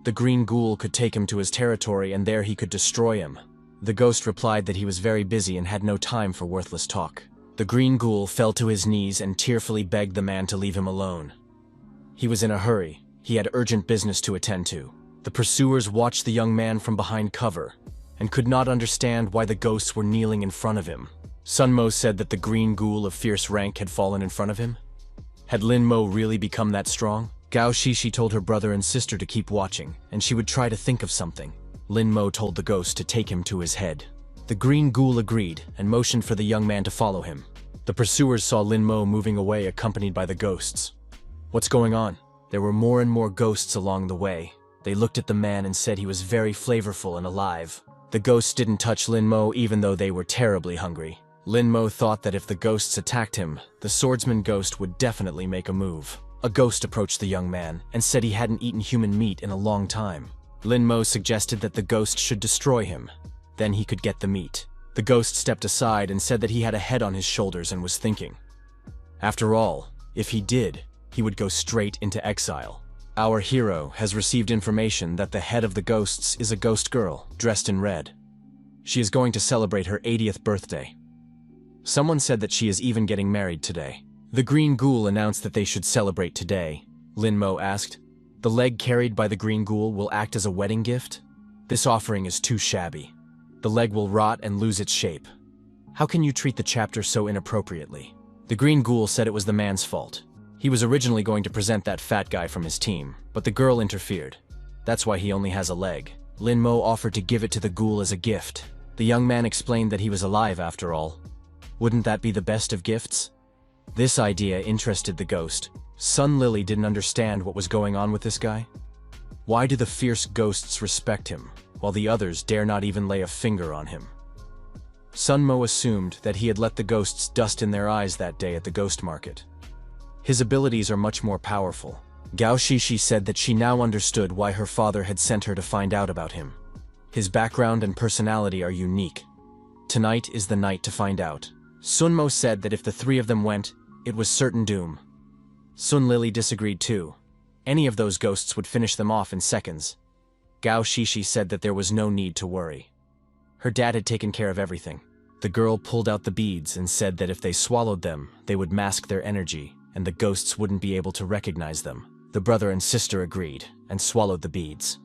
The green ghoul could take him to his territory and there he could destroy him. The ghost replied that he was very busy and had no time for worthless talk. The green ghoul fell to his knees and tearfully begged the man to leave him alone. He was in a hurry. He had urgent business to attend to. The pursuers watched the young man from behind cover and could not understand why the ghosts were kneeling in front of him. Sun Mo said that the green ghoul of fierce rank had fallen in front of him. Had Lin Mo really become that strong? Gao Shishi told her brother and sister to keep watching, and she would try to think of something. Lin Mo told the ghost to take him to his head. The green ghoul agreed and motioned for the young man to follow him. The pursuers saw Lin Mo moving away accompanied by the ghosts. What's going on? There were more and more ghosts along the way. They looked at the man and said he was very flavorful and alive. The ghosts didn't touch Lin Mo even though they were terribly hungry. Lin Mo thought that if the ghosts attacked him, the swordsman ghost would definitely make a move. A ghost approached the young man and said he hadn't eaten human meat in a long time. Lin Mo suggested that the ghost should destroy him. Then he could get the meat. The ghost stepped aside and said that he had a head on his shoulders and was thinking. After all, if he did, he would go straight into exile. Our hero has received information that the head of the ghosts is a ghost girl dressed in red. She is going to celebrate her 80th birthday. Someone said that she is even getting married today. The green ghoul announced that they should celebrate today. Lin Mo asked, "The leg carried by the green ghoul will act as a wedding gift? This offering is too shabby. The leg will rot and lose its shape. How can you treat the chapter so inappropriately?" The green ghoul said it was the man's fault. He was originally going to present that fat guy from his team, but the girl interfered. That's why he only has a leg. Lin Mo offered to give it to the ghoul as a gift. The young man explained that he was alive after all. Wouldn't that be the best of gifts? This idea interested the ghost. Sun Lily didn't understand what was going on with this guy. Why do the fierce ghosts respect him, while the others dare not even lay a finger on him? Sun Mo assumed that he had let the ghosts dust in their eyes that day at the ghost market. His abilities are much more powerful. Gao Shishi said that she now understood why her father had sent her to find out about him. His background and personality are unique. Tonight is the night to find out. Sun Mo said that if the three of them went, it was certain doom. Sun Lily disagreed too. Any of those ghosts would finish them off in seconds. Gao Shishi said that there was no need to worry. Her dad had taken care of everything. The girl pulled out the beads and said that if they swallowed them, they would mask their energy, and the ghosts wouldn't be able to recognize them. The brother and sister agreed, and swallowed the beads.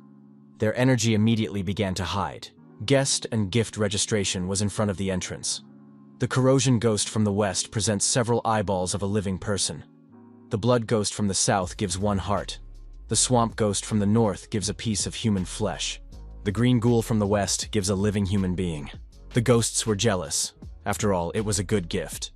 Their energy immediately began to hide. Guest and gift registration was in front of the entrance. The corrosion ghost from the west presents several eyeballs of a living person. The blood ghost from the south gives one heart. The swamp ghost from the north gives a piece of human flesh. The green ghoul from the west gives a living human being. The ghosts were jealous. After all, it was a good gift.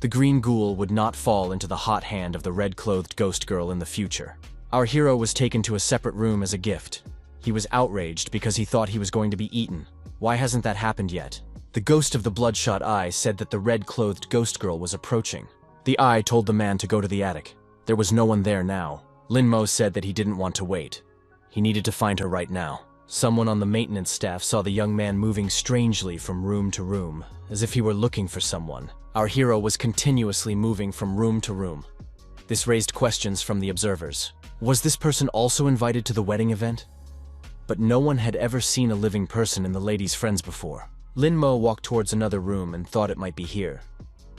The green ghoul would not fall into the hot hand of the red-clothed ghost girl in the future. Our hero was taken to a separate room as a gift. He was outraged because he thought he was going to be eaten. Why hasn't that happened yet? The ghost of the bloodshot eye said that the red-clothed ghost girl was approaching. The eye told the man to go to the attic. There was no one there now. Lin Mo said that he didn't want to wait. He needed to find her right now. Someone on the maintenance staff saw the young man moving strangely from room to room, as if he were looking for someone. Our hero was continuously moving from room to room. This raised questions from the observers. Was this person also invited to the wedding event? But no one had ever seen a living person in the lady's friends before. Lin Mo walked towards another room and thought it might be here.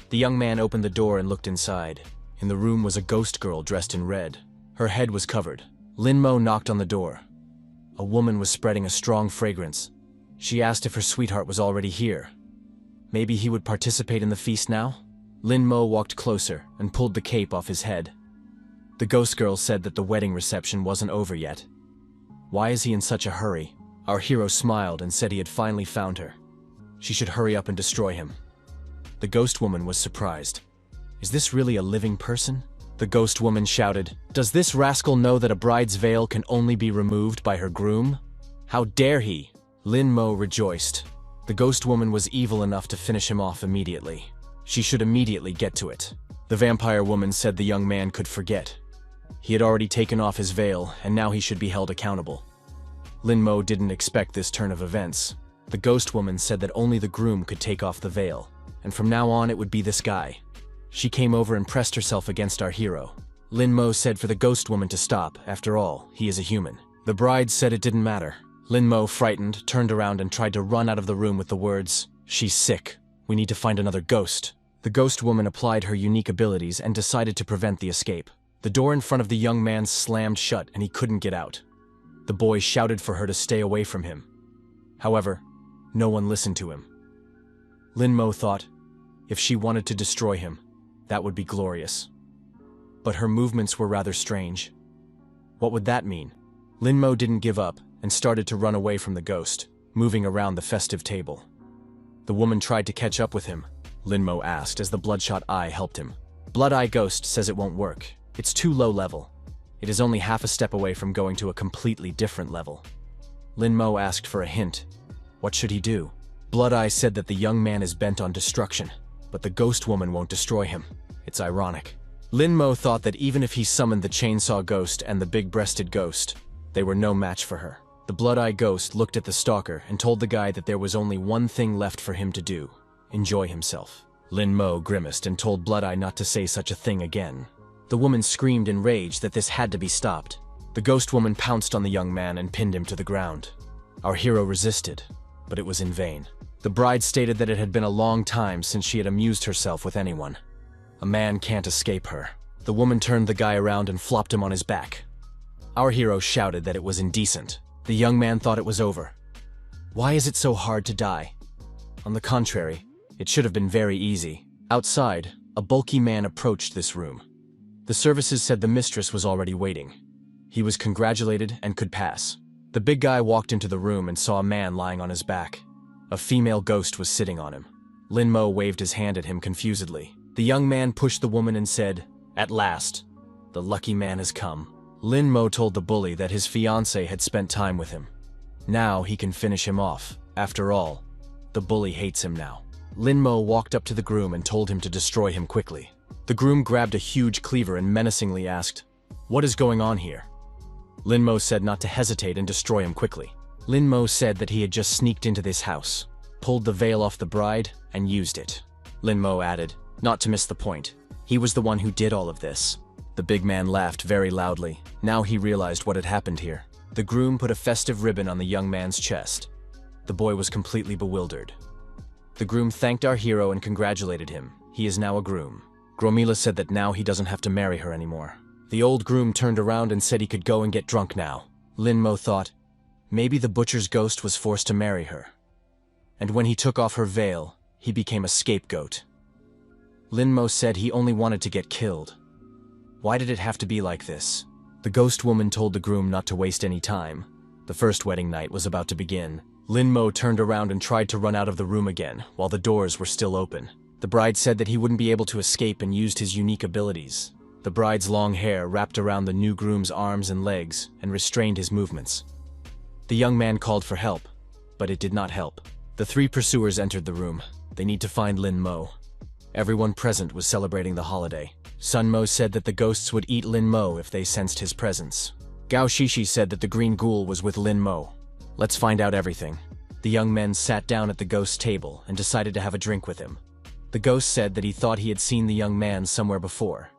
The young man opened the door and looked inside. In the room was a ghost girl dressed in red. Her head was covered. Lin Mo knocked on the door. A woman was spreading a strong fragrance. She asked if her sweetheart was already here. Maybe he would participate in the feast now? Lin Mo walked closer and pulled the cape off his head. The ghost girl said that the wedding reception wasn't over yet. Why is he in such a hurry? Our hero smiled and said he had finally found her. She should hurry up and destroy him. The ghost woman was surprised. Is this really a living person? The ghost woman shouted, "Does this rascal know that a bride's veil can only be removed by her groom? How dare he?" Lin Mo rejoiced. The ghost woman was evil enough to finish him off immediately. She should immediately get to it. The vampire woman said the young man could forget. He had already taken off his veil, and now he should be held accountable. Lin Mo didn't expect this turn of events. The ghost woman said that only the groom could take off the veil, and from now on it would be this guy. She came over and pressed herself against our hero. Lin Mo said for the ghost woman to stop. After all, he is a human. The bride said it didn't matter. Lin Mo, frightened, turned around and tried to run out of the room with the words, "She's sick. We need to find another ghost." The ghost woman applied her unique abilities and decided to prevent the escape. The door in front of the young man slammed shut and he couldn't get out. The boy shouted for her to stay away from him. However, no one listened to him. Lin Mo thought, if she wanted to destroy him, that would be glorious. But her movements were rather strange. What would that mean? Lin Mo didn't give up and started to run away from the ghost, moving around the festive table. The woman tried to catch up with him. Lin Mo asked as the bloodshot eye helped him. Blood Eye Ghost says it won't work. It's too low level. It is only half a step away from going to a completely different level. Lin Mo asked for a hint. What should he do? Blood Eye said that the young man is bent on destruction, but the ghost woman won't destroy him. It's ironic. Lin Mo thought that even if he summoned the chainsaw ghost and the big-breasted ghost, they were no match for her. The blood-eye ghost looked at the stalker and told the guy that there was only one thing left for him to do: enjoy himself. Lin Mo grimaced and told Blood-Eye not to say such a thing again. The woman screamed in rage that this had to be stopped. The ghost woman pounced on the young man and pinned him to the ground. Our hero resisted, but it was in vain. The bride stated that it had been a long time since she had amused herself with anyone. A man can't escape her. The woman turned the guy around and flopped him on his back. Our hero shouted that it was indecent. The young man thought it was over. Why is it so hard to die? On the contrary, it should have been very easy. Outside, a bulky man approached this room. The services said the mistress was already waiting. He was congratulated and could pass. The big guy walked into the room and saw a man lying on his back. A female ghost was sitting on him. Lin Mo waved his hand at him confusedly. The young man pushed the woman and said, "At last, the lucky man has come." Lin Mo told the bully that his fiancée had spent time with him. Now he can finish him off. After all, the bully hates him now. Lin Mo walked up to the groom and told him to destroy him quickly. The groom grabbed a huge cleaver and menacingly asked, "What is going on here?" Lin Mo said not to hesitate and destroy him quickly. Lin Mo said that he had just sneaked into this house, pulled the veil off the bride, and used it. Lin Mo added, not to miss the point, he was the one who did all of this. The big man laughed very loudly. Now he realized what had happened here. The groom put a festive ribbon on the young man's chest. The boy was completely bewildered. The groom thanked our hero and congratulated him. He is now a groom. Gromila said that now he doesn't have to marry her anymore. The old groom turned around and said he could go and get drunk now. Lin Mo thought, maybe the butcher's ghost was forced to marry her. And when he took off her veil, he became a scapegoat. Lin Mo said he only wanted to get killed. Why did it have to be like this? The ghost woman told the groom not to waste any time. The first wedding night was about to begin. Lin Mo turned around and tried to run out of the room again, while the doors were still open. The bride said that he wouldn't be able to escape and used his unique abilities. The bride's long hair wrapped around the new groom's arms and legs and restrained his movements. The young man called for help, but it did not help. The three pursuers entered the room. They need to find Lin Mo. Everyone present was celebrating the holiday. Sun Mo said that the ghosts would eat Lin Mo if they sensed his presence. Gao Shishi said that the green ghoul was with Lin Mo. Let's find out everything. The young men sat down at the ghost's table and decided to have a drink with him. The ghost said that he thought he had seen the young man somewhere before.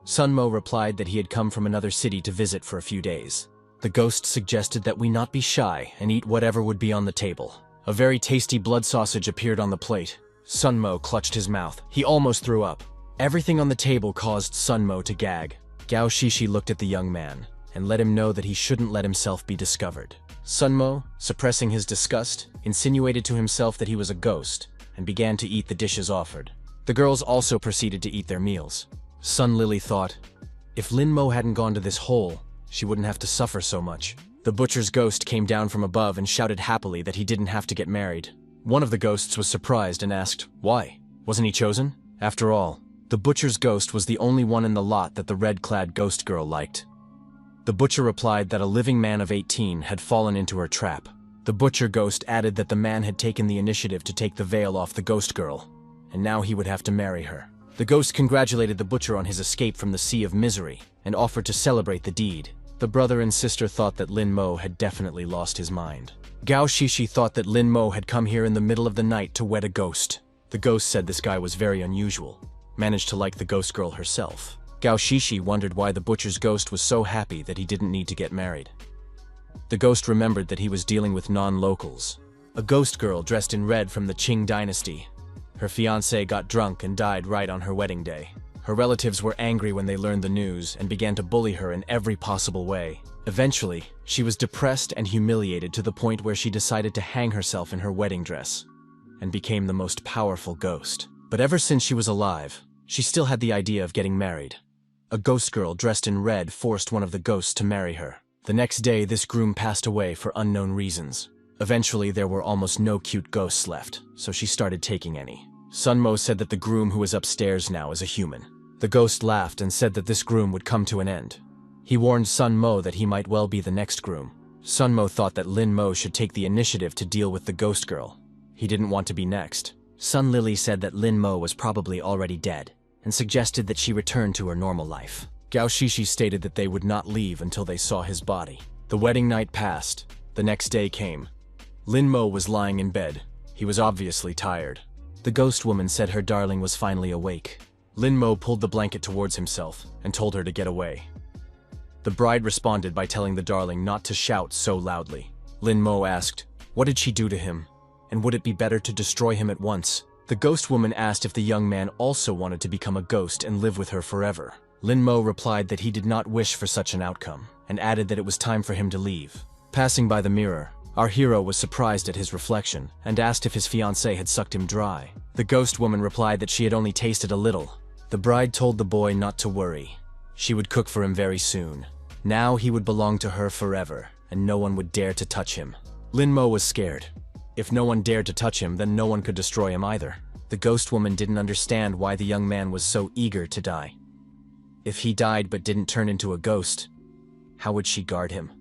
Sun Mo replied that he had come from another city to visit for a few days. The ghost suggested that we not be shy and eat whatever would be on the table. A very tasty blood sausage appeared on the plate. Sun Mo clutched his mouth. He almost threw up. Everything on the table caused Sun Mo to gag. Gao Shishi looked at the young man and let him know that he shouldn't let himself be discovered. Sun Mo, suppressing his disgust, insinuated to himself that he was a ghost and began to eat the dishes offered. The girls also proceeded to eat their meals. Sun Lily thought, if Lin Mo hadn't gone to this hole, she wouldn't have to suffer so much. The butcher's ghost came down from above and shouted happily that he didn't have to get married. One of the ghosts was surprised and asked, why? Wasn't he chosen? After all, the butcher's ghost was the only one in the lot that the red-clad ghost girl liked. The butcher replied that a living man of 18 had fallen into her trap. The butcher ghost added that the man had taken the initiative to take the veil off the ghost girl, and now he would have to marry her. The ghost congratulated the butcher on his escape from the sea of misery and offered to celebrate the deed. The brother and sister thought that Lin Mo had definitely lost his mind. Gao Shishi thought that Lin Mo had come here in the middle of the night to wed a ghost. The ghost said this guy was very unusual, managed to like the ghost girl herself. Gao Shishi wondered why the butcher's ghost was so happy that he didn't need to get married. The ghost remembered that he was dealing with non-locals. A ghost girl dressed in red from the Qing dynasty. Her fiancé got drunk and died right on her wedding day. Her relatives were angry when they learned the news and began to bully her in every possible way. Eventually, she was depressed and humiliated to the point where she decided to hang herself in her wedding dress and became the most powerful ghost. But ever since she was alive, she still had the idea of getting married. A ghost girl dressed in red forced one of the ghosts to marry her. The next day, this groom passed away for unknown reasons. Eventually, there were almost no cute ghosts left, so she started taking any. Sun Mo said that the groom who is upstairs now is a human. The ghost laughed and said that this groom would come to an end. He warned Sun Mo that he might well be the next groom. Sun Mo thought that Lin Mo should take the initiative to deal with the ghost girl. He didn't want to be next. Sun Lily said that Lin Mo was probably already dead, and suggested that she return to her normal life. Gao Shishi stated that they would not leave until they saw his body. The wedding night passed. The next day came. Lin Mo was lying in bed. He was obviously tired. The ghost woman said her darling was finally awake. Lin Mo pulled the blanket towards himself and told her to get away. The bride responded by telling the darling not to shout so loudly. Lin Mo asked, what did she do to him? And would it be better to destroy him at once? The ghost woman asked if the young man also wanted to become a ghost and live with her forever. Lin Mo replied that he did not wish for such an outcome, and added that it was time for him to leave. Passing by the mirror, our hero was surprised at his reflection and asked if his fiancée had sucked him dry. The ghost woman replied that she had only tasted a little. The bride told the boy not to worry. She would cook for him very soon. Now he would belong to her forever, and no one would dare to touch him. Lin Mo was scared. If no one dared to touch him, then no one could destroy him either. The ghost woman didn't understand why the young man was so eager to die. If he died but didn't turn into a ghost, how would she guard him?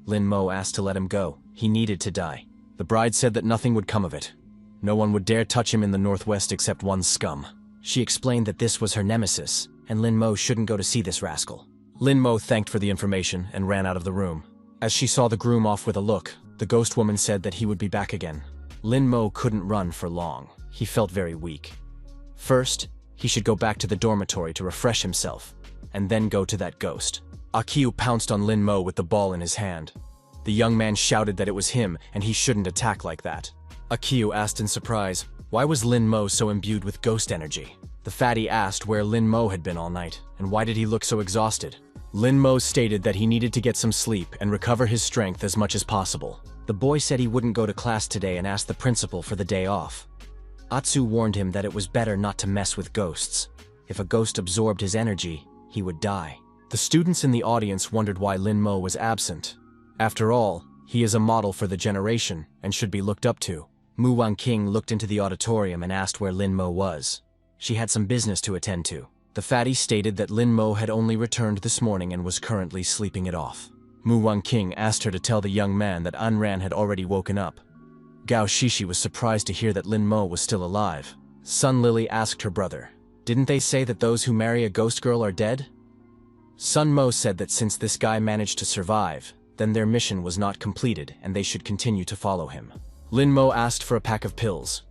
Lin Mo asked to let him go. He needed to die. The bride said that nothing would come of it. No one would dare touch him in the Northwest except one scum. She explained that this was her nemesis, and Lin Mo shouldn't go to see this rascal. Lin Mo thanked for the information and ran out of the room. As she saw the groom off with a look, the ghost woman said that he would be back again. Lin Mo couldn't run for long. He felt very weak. First, he should go back to the dormitory to refresh himself, and then go to that ghost. Akiu pounced on Lin Mo with the ball in his hand. The young man shouted that it was him and he shouldn't attack like that. Akiu asked in surprise, why was Lin Mo so imbued with ghost energy? The fatty asked where Lin Mo had been all night, and why did he look so exhausted? Lin Mo stated that he needed to get some sleep and recover his strength as much as possible. The boy said he wouldn't go to class today and asked the principal for the day off. Atsu warned him that it was better not to mess with ghosts. If a ghost absorbed his energy, he would die. The students in the audience wondered why Lin Mo was absent. After all, he is a model for the generation and should be looked up to. Mu Wanqing looked into the auditorium and asked where Lin Mo was. She had some business to attend to. The fatty stated that Lin Mo had only returned this morning and was currently sleeping it off. Mu Wanqing asked her to tell the young man that Anran had already woken up. Gao Shishi was surprised to hear that Lin Mo was still alive. Sun Lily asked her brother, didn't they say that those who marry a ghost girl are dead? Sun Mo said that since this guy managed to survive, then their mission was not completed and they should continue to follow him. Lin Mo asked for a pack of pills.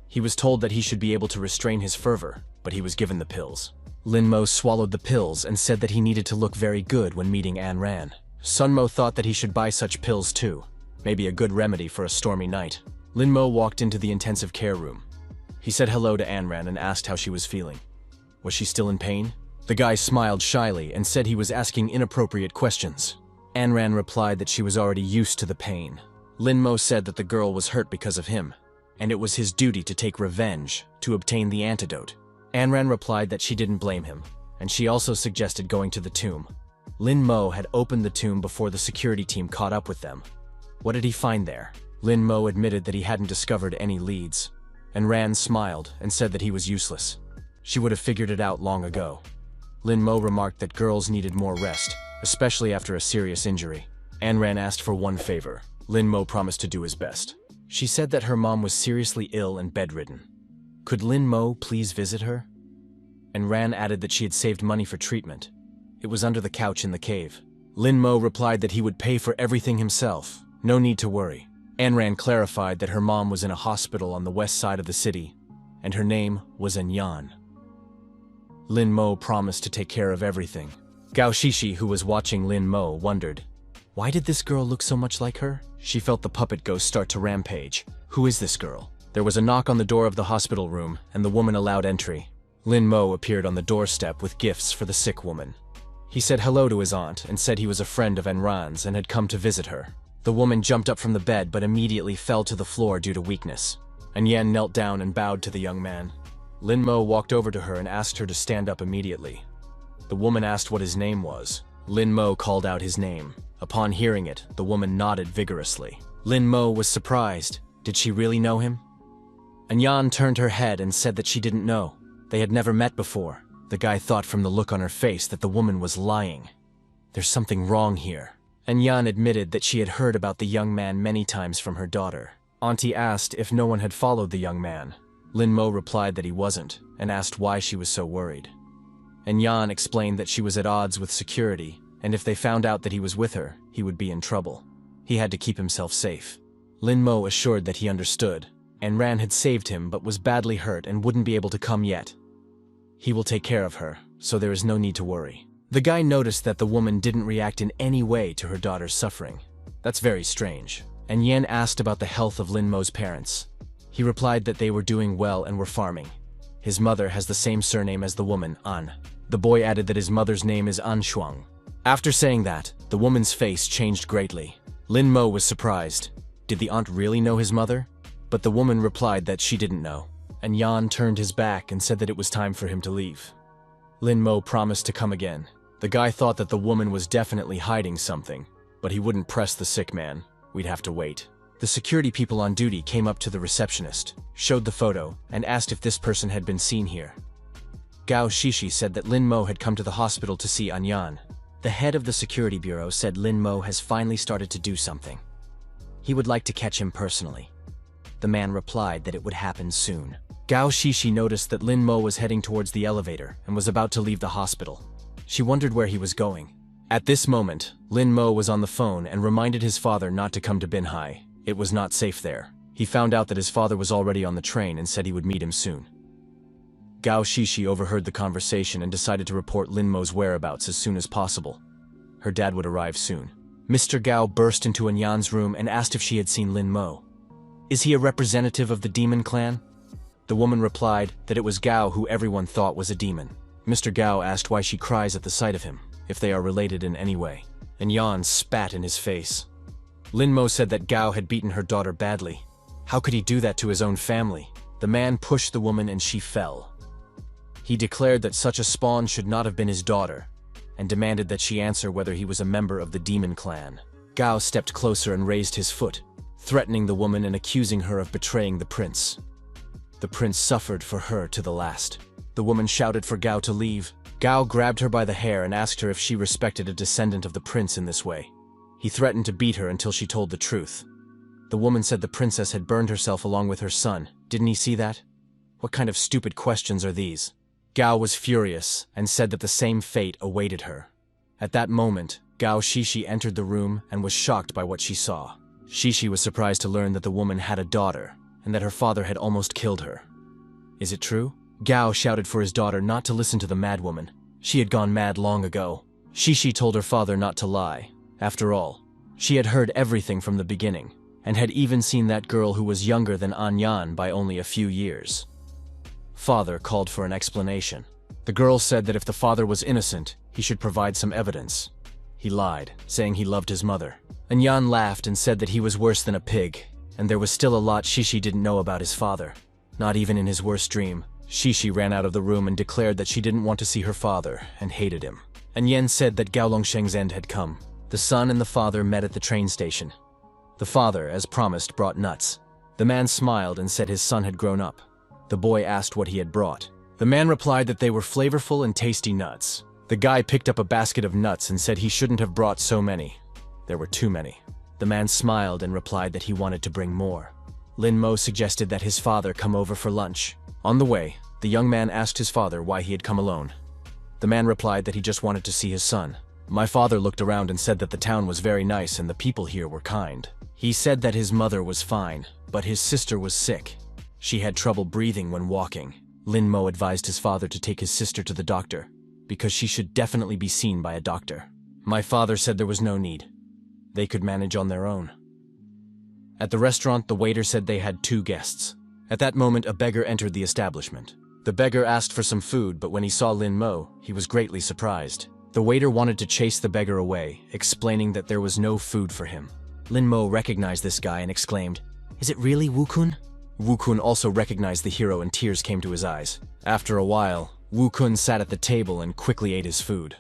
He was told that he should be able to restrain his fervor, but he was given the pills. Lin Mo swallowed the pills and said that he needed to look very good when meeting An Ran. Sun Mo thought that he should buy such pills too, maybe a good remedy for a stormy night. Lin Mo walked into the intensive care room. He said hello to An Ran and asked how she was feeling. Was she still in pain? The guy smiled shyly and said he was asking inappropriate questions. An Ran replied that she was already used to the pain. Lin Mo said that the girl was hurt because of him, and it was his duty to take revenge to obtain the antidote. An Ran replied that she didn't blame him, and she also suggested going to the tomb. Lin Mo had opened the tomb before the security team caught up with them. What did he find there? Lin Mo admitted that he hadn't discovered any leads. An Ran smiled and said that he was useless. She would have figured it out long ago. Lin Mo remarked that girls needed more rest, especially after a serious injury. An Ran asked for one favor. Lin Mo promised to do his best. She said that her mom was seriously ill and bedridden. Could Lin Mo please visit her? An Ran added that she had saved money for treatment. It was under the couch in the cave. Lin Mo replied that he would pay for everything himself. No need to worry. An Ran clarified that her mom was in a hospital on the west side of the city, and her name was Anyan. Lin Mo promised to take care of everything. Gao Shishi, who was watching Lin Mo, wondered, why did this girl look so much like her? She felt the puppet ghost start to rampage. Who is this girl? There was a knock on the door of the hospital room, and the woman allowed entry. Lin Mo appeared on the doorstep with gifts for the sick woman. He said hello to his aunt and said he was a friend of Enran's and had come to visit her. The woman jumped up from the bed but immediately fell to the floor due to weakness. Anyan knelt down and bowed to the young man. Lin Mo walked over to her and asked her to stand up immediately. The woman asked what his name was. Lin Mo called out his name. Upon hearing it, the woman nodded vigorously. Lin Mo was surprised. Did she really know him? Anyan turned her head and said that she didn't know. They had never met before. The guy thought from the look on her face that the woman was lying. There's something wrong here. Anyan admitted that she had heard about the young man many times from her daughter. Auntie asked if no one had followed the young man. Lin Mo replied that he wasn't, and asked why she was so worried. And Yan explained that she was at odds with security, and if they found out that he was with her, he would be in trouble. He had to keep himself safe. Lin Mo assured that he understood, and Ran had saved him but was badly hurt and wouldn't be able to come yet. He will take care of her, so there is no need to worry. The guy noticed that the woman didn't react in any way to her daughter's suffering. That's very strange. And Yan asked about the health of Lin Mo's parents. He replied that they were doing well and were farming. His mother has the same surname as the woman, An. The boy added that his mother's name is An Shuang. After saying that, the woman's face changed greatly. Lin Mo was surprised. Did the aunt really know his mother? But the woman replied that she didn't know. And Yan turned his back and said that it was time for him to leave. Lin Mo promised to come again. The guy thought that the woman was definitely hiding something, but he wouldn't press the sick man. We'd have to wait. The security people on duty came up to the receptionist, showed the photo, and asked if this person had been seen here. Gao Shishi said that Lin Mo had come to the hospital to see An Yan. The head of the security bureau said Lin Mo has finally started to do something. He would like to catch him personally. The man replied that it would happen soon. Gao Shishi noticed that Lin Mo was heading towards the elevator and was about to leave the hospital. She wondered where he was going. At this moment, Lin Mo was on the phone and reminded his father not to come to Binhai. It was not safe there. He found out that his father was already on the train and said he would meet him soon. Gao Shishi overheard the conversation and decided to report Lin Mo's whereabouts as soon as possible. Her dad would arrive soon. Mr. Gao burst into An Yan's room and asked if she had seen Lin Mo. Is he a representative of the demon clan? The woman replied that it was Gao who everyone thought was a demon. Mr. Gao asked why she cries at the sight of him, if they are related in any way. And Yan spat in his face. Lin Mo said that Gao had beaten her daughter badly. How could he do that to his own family? The man pushed the woman and she fell. He declared that such a spawn should not have been his daughter, and demanded that she answer whether he was a member of the demon clan. Gao stepped closer and raised his foot, threatening the woman and accusing her of betraying the prince. The prince suffered for her to the last. The woman shouted for Gao to leave. Gao grabbed her by the hair and asked her if she respected a descendant of the prince in this way. He threatened to beat her until she told the truth. The woman said the princess had burned herself along with her son. Didn't he see that? What kind of stupid questions are these? Gao was furious and said that the same fate awaited her. At that moment, Gao Shishi entered the room and was shocked by what she saw. Shishi was surprised to learn that the woman had a daughter and that her father had almost killed her. Is it true? Gao shouted for his daughter not to listen to the madwoman. She had gone mad long ago. Shishi told her father not to lie. After all, she had heard everything from the beginning, and had even seen that girl who was younger than An Yan by only a few years. Father called for an explanation. The girl said that if the father was innocent, he should provide some evidence. He lied, saying he loved his mother. An Yan laughed and said that he was worse than a pig, and there was still a lot Shishi didn't know about his father. Not even in his worst dream, Shishi ran out of the room and declared that she didn't want to see her father and hated him. And Yan said that Gao Longsheng's end had come. The son and the father met at the train station. The father, as promised, brought nuts. The man smiled and said his son had grown up. The boy asked what he had brought. The man replied that they were flavorful and tasty nuts. The guy picked up a basket of nuts and said he shouldn't have brought so many. There were too many. The man smiled and replied that he wanted to bring more. Lin Mo suggested that his father come over for lunch. On the way, the young man asked his father why he had come alone. The man replied that he just wanted to see his son. My father looked around and said that the town was very nice and the people here were kind. He said that his mother was fine, but his sister was sick. She had trouble breathing when walking. Lin Mo advised his father to take his sister to the doctor, because she should definitely be seen by a doctor. My father said there was no need. They could manage on their own. At the restaurant, the waiter said they had 2 guests. At that moment, a beggar entered the establishment. The beggar asked for some food, but when he saw Lin Mo, he was greatly surprised. The waiter wanted to chase the beggar away, explaining that there was no food for him. Lin Mo recognized this guy and exclaimed, "Is it really Wu-kun?" Wu-kun also recognized the hero and tears came to his eyes. After a while, Wu-kun sat at the table and quickly ate his food.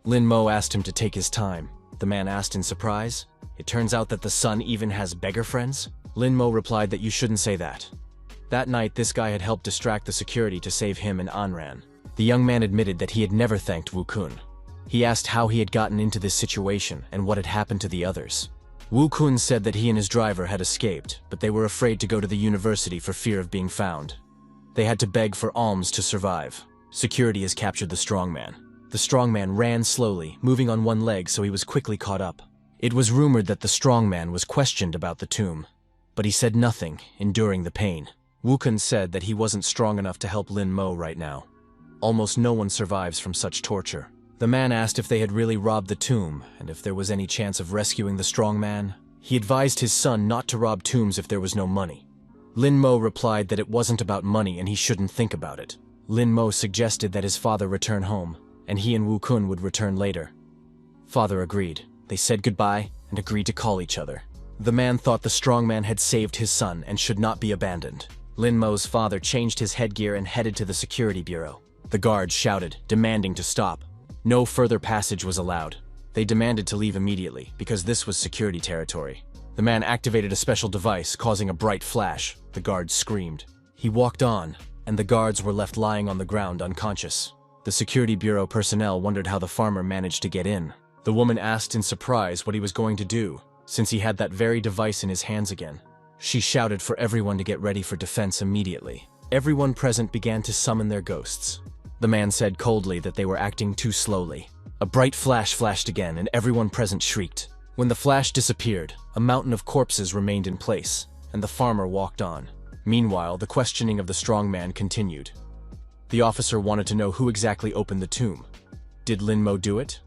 Lin Mo asked him to take his time. The man asked in surprise, "It turns out that the son even has beggar friends?" Lin Mo replied that you shouldn't say that. That night, this guy had helped distract the security to save him and Anran. The young man admitted that he had never thanked Wu-kun. He asked how he had gotten into this situation and what had happened to the others. Wu Kun said that he and his driver had escaped, but they were afraid to go to the university for fear of being found. They had to beg for alms to survive. Security has captured the strongman. The strongman ran slowly, moving on one leg, so he was quickly caught up. It was rumored that the strongman was questioned about the tomb, but he said nothing, enduring the pain. Wu Kun said that he wasn't strong enough to help Lin Mo right now. Almost no one survives from such torture. The man asked if they had really robbed the tomb, and if there was any chance of rescuing the strongman. He advised his son not to rob tombs if there was no money. Lin Mo replied that it wasn't about money and he shouldn't think about it. Lin Mo suggested that his father return home, and he and Wu Kun would return later. Father agreed. They said goodbye and agreed to call each other. The man thought the strongman had saved his son and should not be abandoned. Lin Mo's father changed his headgear and headed to the security bureau. The guards shouted, demanding to stop. No further passage was allowed. They demanded to leave immediately, because this was security territory. The man activated a special device, causing a bright flash. The guards screamed. He walked on, and the guards were left lying on the ground unconscious. The security bureau personnel wondered how the farmer managed to get in. The woman asked in surprise what he was going to do, since he had that very device in his hands again. She shouted for everyone to get ready for defense immediately. Everyone present began to summon their ghosts. The man said coldly that they were acting too slowly. A bright flash flashed again, and everyone present shrieked. When the flash disappeared, a mountain of corpses remained in place, and the farmer walked on. Meanwhile, the questioning of the strong man continued. The officer wanted to know who exactly opened the tomb. Did Lin Mo do it?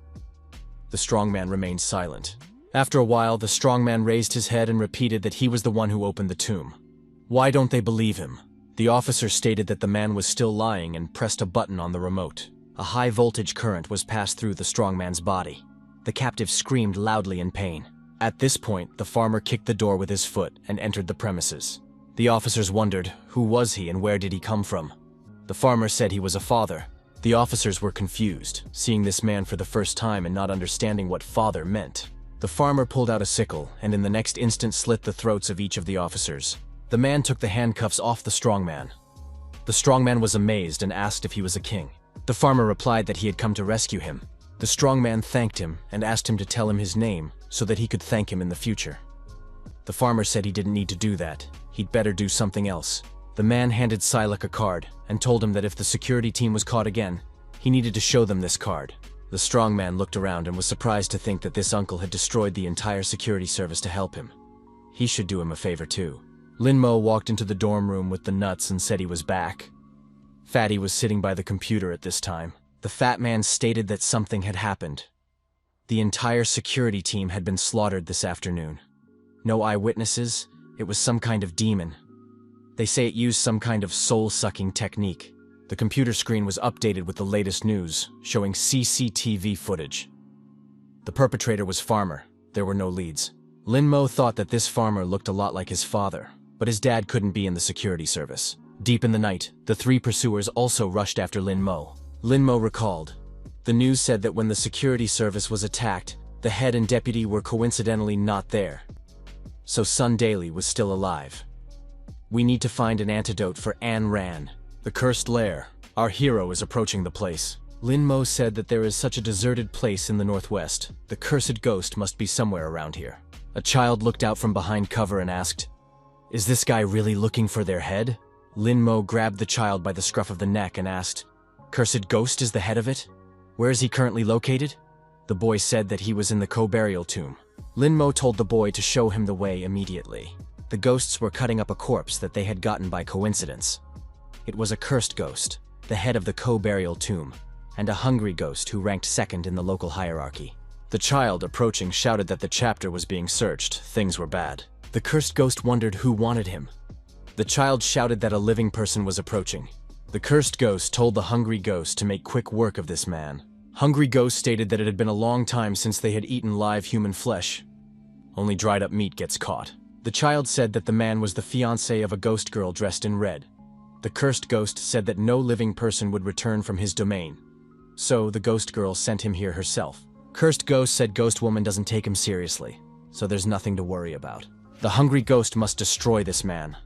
The strong man remained silent. After a while, the strong man raised his head and repeated that he was the one who opened the tomb. Why don't they believe him? The officer stated that the man was still lying and pressed a button on the remote. A high-voltage current was passed through the strong man's body. The captive screamed loudly in pain. At this point, the farmer kicked the door with his foot and entered the premises. The officers wondered, who was he and where did he come from? The farmer said he was a father. The officers were confused, seeing this man for the first time and not understanding what father meant. The farmer pulled out a sickle and in the next instant slit the throats of each of the officers. The man took the handcuffs off the strongman. The strongman was amazed and asked if he was a king. The farmer replied that he had come to rescue him. The strongman thanked him and asked him to tell him his name so that he could thank him in the future. The farmer said he didn't need to do that. He'd better do something else. The man handed Silek a card and told him that if the security team was caught again, he needed to show them this card. The strongman looked around and was surprised to think that this uncle had destroyed the entire security service to help him. He should do him a favor too. Lin Mo walked into the dorm room with the nuts and said he was back. Fatty was sitting by the computer at this time. The fat man stated that something had happened. The entire security team had been slaughtered this afternoon. No eyewitnesses. It was some kind of demon. They say it used some kind of soul-sucking technique. The computer screen was updated with the latest news, showing CCTV footage. The perpetrator was Farmer. There were no leads. Lin Mo thought that this farmer looked a lot like his father, but his dad couldn't be in the security service. Deep in the night, the three pursuers also rushed after Lin Mo. Lin Mo recalled. The news said that when the security service was attacked, the head and deputy were coincidentally not there. So Sun Daly was still alive. We need to find an antidote for Ayn Rand. The cursed lair. Our hero is approaching the place. Lin Mo said that there is such a deserted place in the northwest. The cursed ghost must be somewhere around here. A child looked out from behind cover and asked, "Is this guy really looking for their head?" Lin Mo grabbed the child by the scruff of the neck and asked, "Cursed ghost is the head of it? Where is he currently located?" The boy said that he was in the co-burial tomb. Lin Mo told the boy to show him the way immediately. The ghosts were cutting up a corpse that they had gotten by coincidence. It was a cursed ghost, the head of the co-burial tomb, and a hungry ghost who ranked second in the local hierarchy. The child, approaching, shouted that the chapter was being searched. Things were bad. The cursed ghost wondered who wanted him. The child shouted that a living person was approaching. The cursed ghost told the hungry ghost to make quick work of this man. Hungry ghost stated that it had been a long time since they had eaten live human flesh. Only dried up meat gets caught. The child said that the man was the fiancé of a ghost girl dressed in red. The cursed ghost said that no living person would return from his domain. So the ghost girl sent him here herself. Cursed ghost said ghost woman doesn't take him seriously, so there's nothing to worry about. The hungry ghost must destroy this man.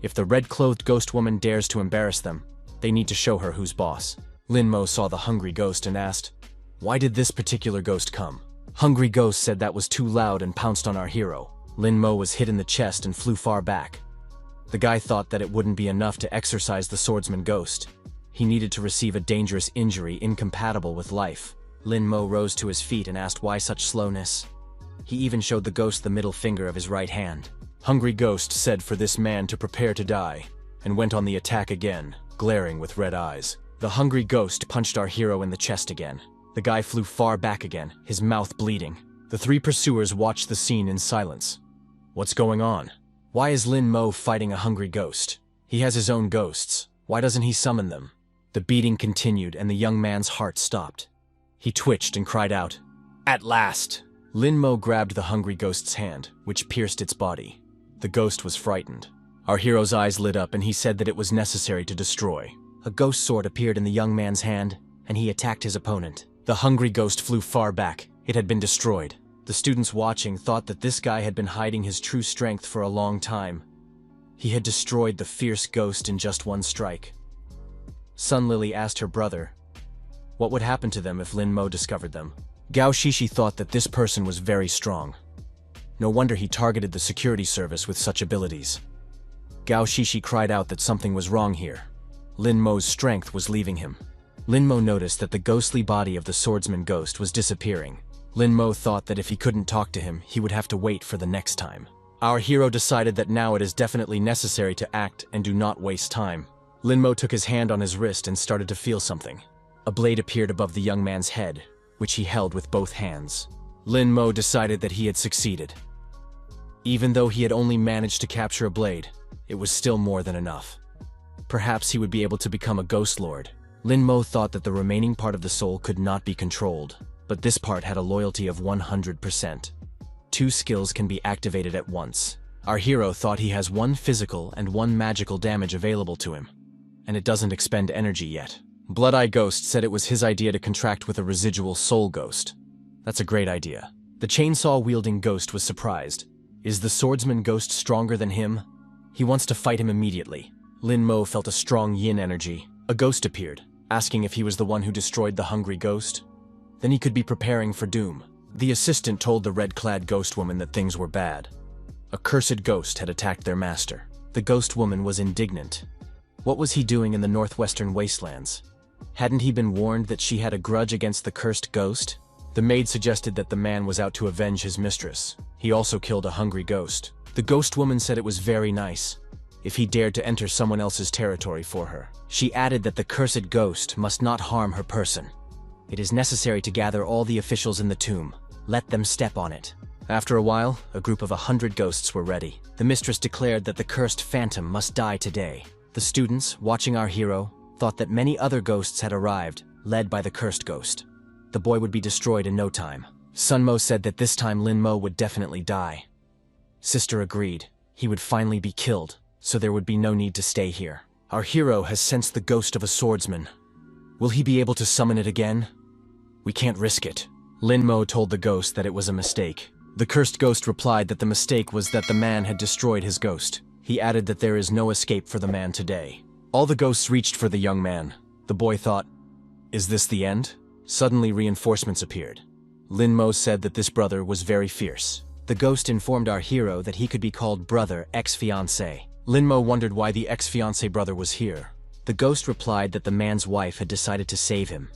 If the red-clothed ghost woman dares to embarrass them, they need to show her who's boss. Lin Mo saw the hungry ghost and asked, "Why did this particular ghost come?" Hungry Ghost said that was too loud and pounced on our hero. Lin Mo was hit in the chest and flew far back. The guy thought that it wouldn't be enough to exorcise the swordsman ghost. He needed to receive a dangerous injury incompatible with life. Lin Mo rose to his feet and asked why such slowness. He even showed the ghost the middle finger of his right hand. Hungry Ghost said for this man to prepare to die, and went on the attack again, glaring with red eyes. The Hungry Ghost punched our hero in the chest again. The guy flew far back again, his mouth bleeding. The three pursuers watched the scene in silence. What's going on? Why is Lin Mo fighting a Hungry Ghost? He has his own ghosts. Why doesn't he summon them? The beating continued and the young man's heart stopped. He twitched and cried out, "At last!" Lin Mo grabbed the Hungry Ghost's hand, which pierced its body. The ghost was frightened. Our hero's eyes lit up and he said that it was necessary to destroy. A ghost sword appeared in the young man's hand, and he attacked his opponent. The Hungry Ghost flew far back. It had been destroyed. The students watching thought that this guy had been hiding his true strength for a long time. He had destroyed the fierce ghost in just one strike. Sun Lily asked her brother what would happen to them if Lin Mo discovered them. Gao Shishi thought that this person was very strong. No wonder he targeted the security service with such abilities. Gao Shishi cried out that something was wrong here. Lin Mo's strength was leaving him. Lin Mo noticed that the ghostly body of the swordsman ghost was disappearing. Lin Mo thought that if he couldn't talk to him, he would have to wait for the next time. Our hero decided that now it is definitely necessary to act and do not waste time. Lin Mo took his hand on his wrist and started to feel something. A blade appeared above the young man's head, which he held with both hands. Lin Mo decided that he had succeeded. Even though he had only managed to capture a blade, it was still more than enough. Perhaps he would be able to become a ghost lord. Lin Mo thought that the remaining part of the soul could not be controlled, but this part had a loyalty of 100%. Two skills can be activated at once. Our hero thought he has one physical and one magical damage available to him, and it doesn't expend energy yet. Blood-Eye Ghost said it was his idea to contract with a residual soul ghost. That's a great idea. The chainsaw-wielding ghost was surprised. Is the swordsman ghost stronger than him? He wants to fight him immediately. Lin Mo felt a strong yin energy. A ghost appeared, asking if he was the one who destroyed the Hungry Ghost. Then he could be preparing for doom. The assistant told the red-clad ghost woman that things were bad. A cursed ghost had attacked their master. The ghost woman was indignant. What was he doing in the northwestern wastelands? Hadn't he been warned that she had a grudge against the cursed ghost? The maid suggested that the man was out to avenge his mistress. He also killed a hungry ghost. The ghost woman said it was very nice if he dared to enter someone else's territory for her. She added that the cursed ghost must not harm her person. It is necessary to gather all the officials in the tomb. Let them step on it. After a while, a group of 100 ghosts were ready. The mistress declared that the cursed phantom must die today. The students, watching our hero, thought that many other ghosts had arrived, led by the cursed ghost. The boy would be destroyed in no time. Sun Mo said that this time Lin Mo would definitely die. Sister agreed. He would finally be killed, so there would be no need to stay here. Our hero has sensed the ghost of a swordsman. Will he be able to summon it again? We can't risk it. Lin Mo told the ghost that it was a mistake. The cursed ghost replied that the mistake was that the man had destroyed his ghost. He added that there is no escape for the man today. All the ghosts reached for the young man. The boy thought, is this the end? Suddenly reinforcements appeared. Lin Mo said that this brother was very fierce. The ghost informed our hero that he could be called brother ex-fiancé. Lin Mo wondered why the ex-fiancé brother was here. The ghost replied that the man's wife had decided to save him.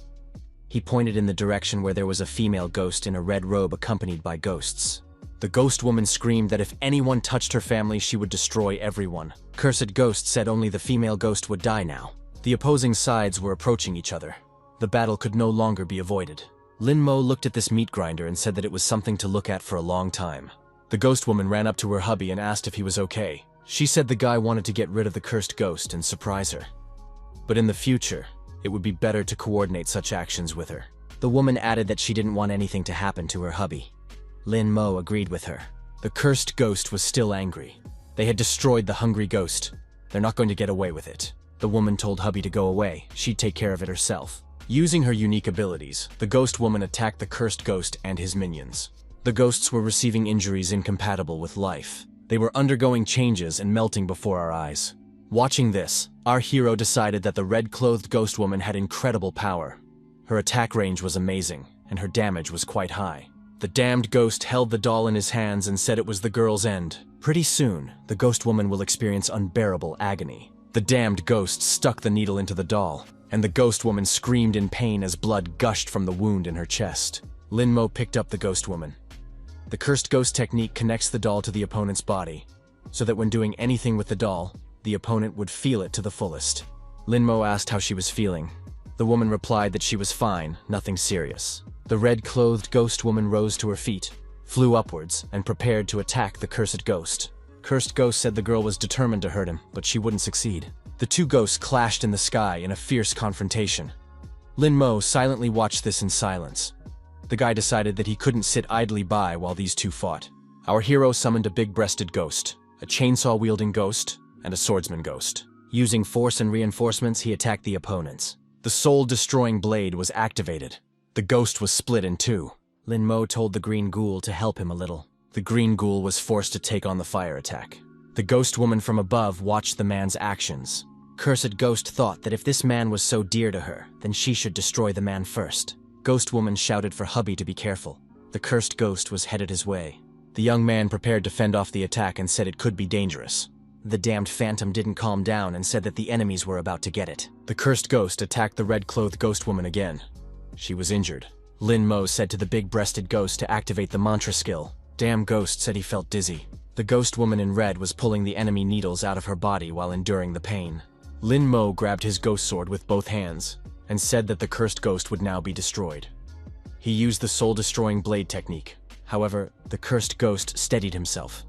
He pointed in the direction where there was a female ghost in a red robe accompanied by ghosts. The ghost woman screamed that if anyone touched her family, she would destroy everyone. Cursed Ghost said only the female ghost would die now. The opposing sides were approaching each other. The battle could no longer be avoided. Lin Mo looked at this meat grinder and said that it was something to look at for a long time. The ghost woman ran up to her hubby and asked if he was okay. She said the guy wanted to get rid of the cursed ghost and surprise her. But in the future, it would be better to coordinate such actions with her. The woman added that she didn't want anything to happen to her hubby. Lin Mo agreed with her. The cursed ghost was still angry. They had destroyed the hungry ghost. They're not going to get away with it. The woman told hubby to go away. She'd take care of it herself. Using her unique abilities, the ghost woman attacked the cursed ghost and his minions. The ghosts were receiving injuries incompatible with life. They were undergoing changes and melting before our eyes. Watching this, our hero decided that the red-clothed ghost woman had incredible power. Her attack range was amazing, and her damage was quite high. The damned ghost held the doll in his hands and said it was the girl's end. Pretty soon, the ghost woman will experience unbearable agony. The damned ghost stuck the needle into the doll, and the ghost woman screamed in pain as blood gushed from the wound in her chest. Lin Mo picked up the ghost woman. The cursed ghost technique connects the doll to the opponent's body, so that when doing anything with the doll, the opponent would feel it to the fullest. Lin Mo asked how she was feeling. The woman replied that she was fine, nothing serious. The red-clothed ghost woman rose to her feet, flew upwards, and prepared to attack the cursed ghost. Cursed ghost said the girl was determined to hurt him, but she wouldn't succeed. The two ghosts clashed in the sky in a fierce confrontation. Lin Mo silently watched this in silence. The guy decided that he couldn't sit idly by while these two fought. Our hero summoned a big-breasted ghost, a chainsaw-wielding ghost, and a swordsman ghost. Using force and reinforcements, he attacked the opponents. The soul-destroying blade was activated. The ghost was split in two. Lin Mo told the green ghoul to help him a little. The green ghoul was forced to take on the fire attack. The ghost woman from above watched the man's actions. Cursed ghost thought that if this man was so dear to her, then she should destroy the man first. Ghost woman shouted for hubby to be careful. The cursed ghost was headed his way. The young man prepared to fend off the attack and said it could be dangerous. The damned phantom didn't calm down and said that the enemies were about to get it. The cursed ghost attacked the red-clothed ghost woman again. She was injured. Lin Mo said to the big-breasted ghost to activate the mantra skill. Damn ghost said he felt dizzy. The ghost woman in red was pulling the enemy needles out of her body while enduring the pain. Lin Mo grabbed his ghost sword with both hands and said that the cursed ghost would now be destroyed. He used the soul-destroying blade technique. However, the cursed ghost steadied himself.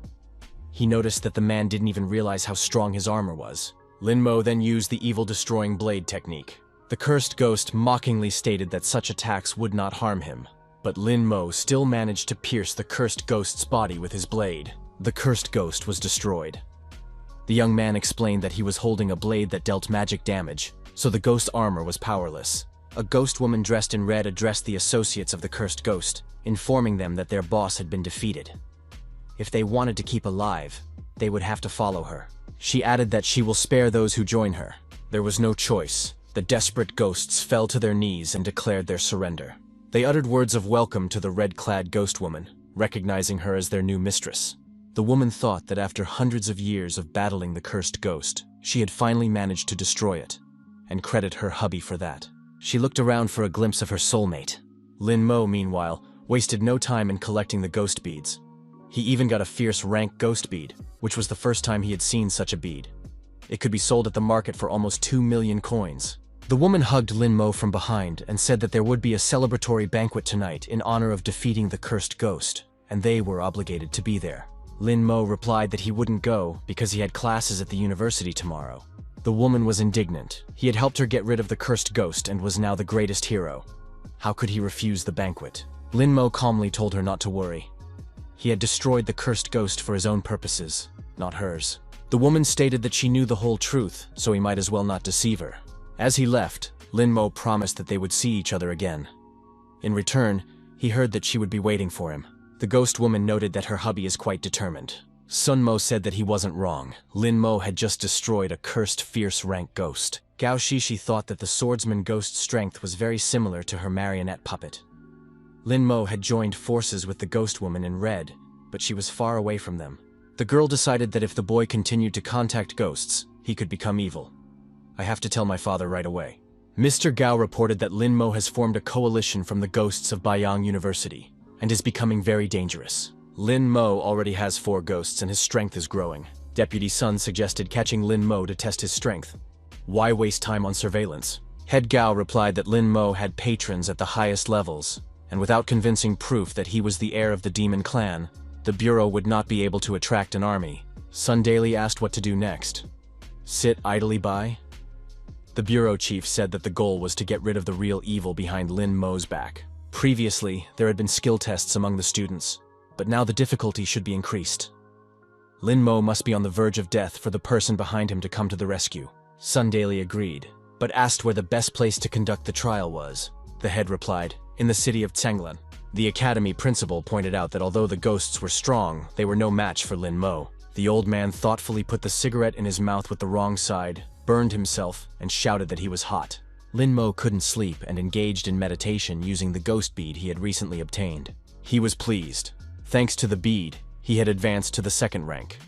He noticed that the man didn't even realize how strong his armor was. Lin Mo then used the evil-destroying blade technique. The cursed ghost mockingly stated that such attacks would not harm him, but Lin Mo still managed to pierce the cursed ghost's body with his blade. The cursed ghost was destroyed. The young man explained that he was holding a blade that dealt magic damage, so the ghost's armor was powerless. A ghost woman dressed in red addressed the associates of the cursed ghost, informing them that their boss had been defeated. If they wanted to keep alive, they would have to follow her. She added that she will spare those who join her. There was no choice. The desperate ghosts fell to their knees and declared their surrender. They uttered words of welcome to the red-clad ghost woman, recognizing her as their new mistress. The woman thought that after hundreds of years of battling the cursed ghost, she had finally managed to destroy it, and credit her hubby for that. She looked around for a glimpse of her soulmate. Lin Mo, meanwhile, wasted no time in collecting the ghost beads. He even got a fierce rank ghost bead, which was the first time he had seen such a bead. It could be sold at the market for almost 2 million coins. The woman hugged Lin Mo from behind and said that there would be a celebratory banquet tonight in honor of defeating the cursed ghost, and they were obligated to be there. Lin Mo replied that he wouldn't go because he had classes at the university tomorrow. The woman was indignant. He had helped her get rid of the cursed ghost and was now the greatest hero. How could he refuse the banquet? Lin Mo calmly told her not to worry. He had destroyed the cursed ghost for his own purposes, not hers. The woman stated that she knew the whole truth, so he might as well not deceive her. As he left, Lin Mo promised that they would see each other again. In return, he heard that she would be waiting for him. The ghost woman noted that her hubby is quite determined. Sun Mo said that he wasn't wrong. Lin Mo had just destroyed a cursed fierce rank ghost. Gao Shishi thought that the swordsman ghost's strength was very similar to her marionette puppet. Lin Mo had joined forces with the ghost woman in red, but she was far away from them. The girl decided that if the boy continued to contact ghosts, he could become evil. I have to tell my father right away. Mr. Gao reported that Lin Mo has formed a coalition from the ghosts of Baiyang University, and is becoming very dangerous. Lin Mo already has 4 ghosts and his strength is growing. Deputy Sun suggested catching Lin Mo to test his strength. Why waste time on surveillance? Head Gao replied that Lin Mo had patrons at the highest levels, and without convincing proof that he was the heir of the demon clan, the Bureau would not be able to attract an army. Sun Daily asked what to do next. Sit idly by? The Bureau chief said that the goal was to get rid of the real evil behind Lin Mo's back. Previously, there had been skill tests among the students, but now the difficulty should be increased. Lin Mo must be on the verge of death for the person behind him to come to the rescue. Sun Daily agreed, but asked where the best place to conduct the trial was. The head replied, in the city of Tsenglan. The academy principal pointed out that although the ghosts were strong, they were no match for Lin Mo. The old man thoughtfully put the cigarette in his mouth with the wrong side, burned himself, and shouted that he was hot. Lin Mo couldn't sleep and engaged in meditation using the ghost bead he had recently obtained. He was pleased. Thanks to the bead, he had advanced to the second rank.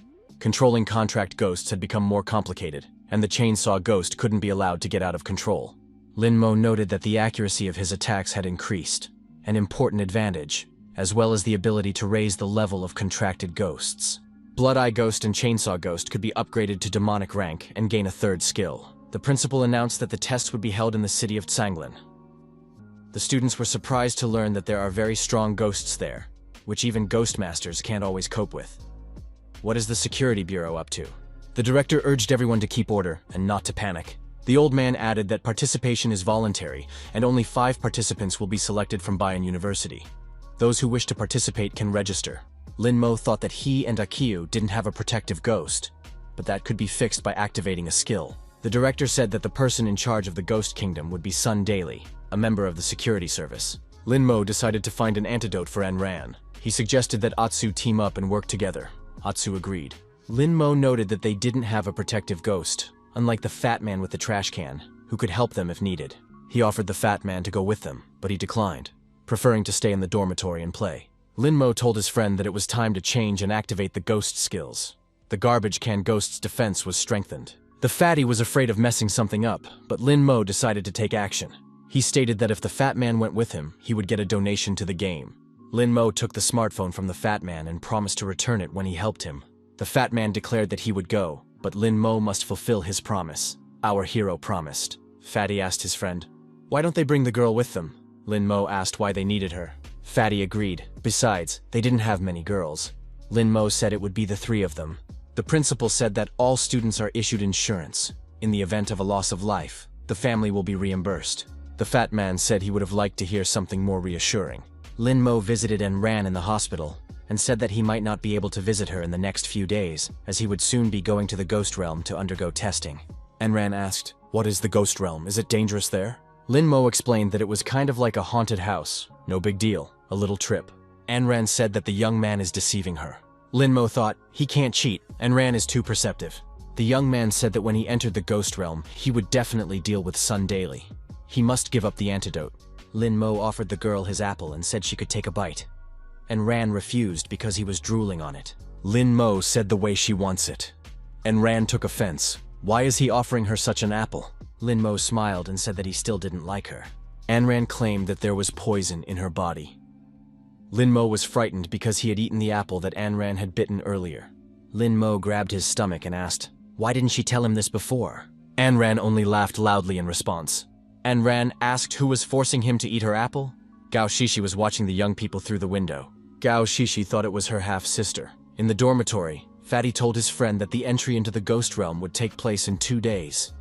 Controlling contract ghosts had become more complicated, and the chainsaw ghost couldn't be allowed to get out of control. Lin Mo noted that the accuracy of his attacks had increased, an important advantage, as well as the ability to raise the level of contracted ghosts. Blood Eye Ghost and Chainsaw Ghost could be upgraded to demonic rank and gain a third skill. The principal announced that the test would be held in the city of Tsanglin. The students were surprised to learn that there are very strong ghosts there, which even ghost masters can't always cope with. What is the security bureau up to? The director urged everyone to keep order and not to panic. The old man added that participation is voluntary and only 5 participants will be selected from Bayan University. Those who wish to participate can register. Lin Mo thought that he and Akio didn't have a protective ghost, but that could be fixed by activating a skill. The director said that the person in charge of the Ghost Kingdom would be Sun Daily, a member of the security service. Lin Mo decided to find an antidote for Ran. He suggested that Atsu team up and work together. Atsu agreed. Lin Mo noted that they didn't have a protective ghost, unlike the fat man with the trash can, who could help them if needed. He offered the fat man to go with them, but he declined, preferring to stay in the dormitory and play. Lin Mo told his friend that it was time to change and activate the ghost skills. The garbage can ghost's defense was strengthened. The fatty was afraid of messing something up, but Lin Mo decided to take action. He stated that if the fat man went with him, he would get a donation to the game. Lin Mo took the smartphone from the fat man and promised to return it when he helped him. The fat man declared that he would go, but Lin Mo must fulfill his promise. Our hero promised. Fatty asked his friend, "Why don't they bring the girl with them?" Lin Mo asked why they needed her. Fatty agreed. Besides, they didn't have many girls. Lin Mo said it would be the 3 of them. The principal said that all students are issued insurance. In the event of a loss of life, the family will be reimbursed. The fat man said he would have liked to hear something more reassuring. Lin Mo visited Ran in the hospital and said that he might not be able to visit her in the next few days, as he would soon be going to the Ghost Realm to undergo testing. Ran asked, "What is the Ghost Realm? Is it dangerous there?" Lin Mo explained that it was kind of like a haunted house. No big deal, a little trip. Ran said that the young man is deceiving her. Lin Mo thought, he can't cheat, Ran is too perceptive. The young man said that when he entered the Ghost Realm, he would definitely deal with Sun Daily. He must give up the antidote. Lin Mo offered the girl his apple and said she could take a bite. Ran refused because he was drooling on it. Lin Mo said the way she wants it. Ran took offense. Why is he offering her such an apple? Lin Mo smiled and said that he still didn't like her. Ran claimed that there was poison in her body. Lin Mo was frightened because he had eaten the apple that Ran had bitten earlier. Lin Mo grabbed his stomach and asked, "Why didn't she tell him this before?" Ran only laughed loudly in response. Ran asked who was forcing him to eat her apple. Gao Shishi was watching the young people through the window. Gao Shishi thought it was her half-sister. In the dormitory, Fatty told his friend that the entry into the Ghost Realm would take place in 2 days.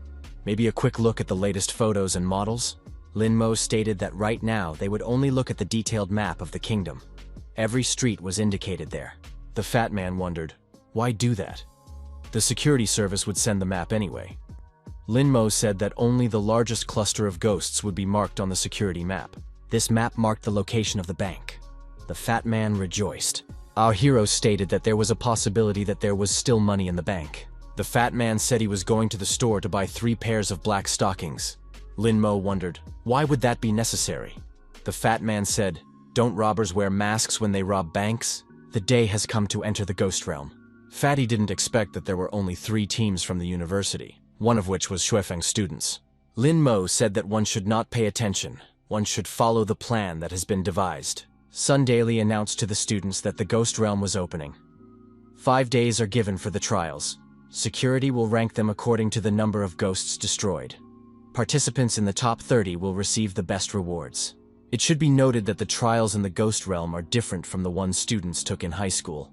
Maybe a quick look at the latest photos and models? Lin Mo stated that right now they would only look at the detailed map of the kingdom. Every street was indicated there. The fat man wondered, why do that? The security service would send the map anyway. Lin Mo said that only the largest cluster of ghosts would be marked on the security map. This map marked the location of the bank. The fat man rejoiced. Our hero stated that there was a possibility that there was still money in the bank. The fat man said he was going to the store to buy 3 pairs of black stockings. Lin Mo wondered, why would that be necessary? The fat man said, don't robbers wear masks when they rob banks? The day has come to enter the Ghost Realm. Fatty didn't expect that there were only 3 teams from the university, one of which was Xuefeng students. Lin Mo said that one should not pay attention. One should follow the plan that has been devised. Sun Daily announced to the students that the Ghost Realm was opening. 5 days are given for the trials. Security will rank them according to the number of ghosts destroyed. Participants in the top 30 will receive the best rewards. It should be noted that the trials in the Ghost Realm are different from the ones students took in high school.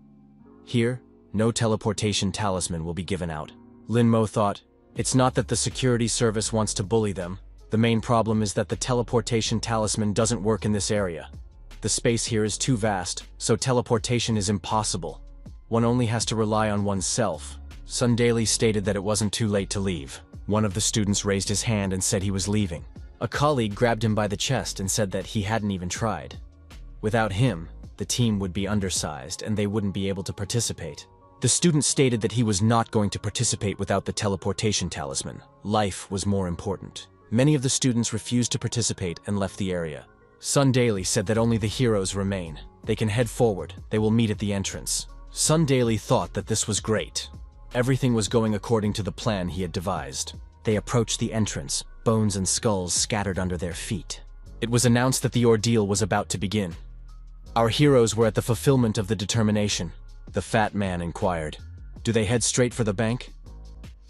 Here, no teleportation talisman will be given out. Lin Mo thought, it's not that the security service wants to bully them. The main problem is that the teleportation talisman doesn't work in this area. The space here is too vast, so teleportation is impossible. One only has to rely on oneself. Sun Daily stated that it wasn't too late to leave. One of the students raised his hand and said he was leaving. A colleague grabbed him by the chest and said that he hadn't even tried. Without him, the team would be undersized and they wouldn't be able to participate. The student stated that he was not going to participate without the teleportation talisman. Life was more important. Many of the students refused to participate and left the area. Sun Daily said that only the heroes remain. They can head forward. They will meet at the entrance. Sun Daily thought that this was great. Everything was going according to the plan he had devised. They approached the entrance, bones and skulls scattered under their feet. It was announced that the ordeal was about to begin. Our heroes were at the fulfillment of the determination. The fat man inquired, "Do they head straight for the bank?"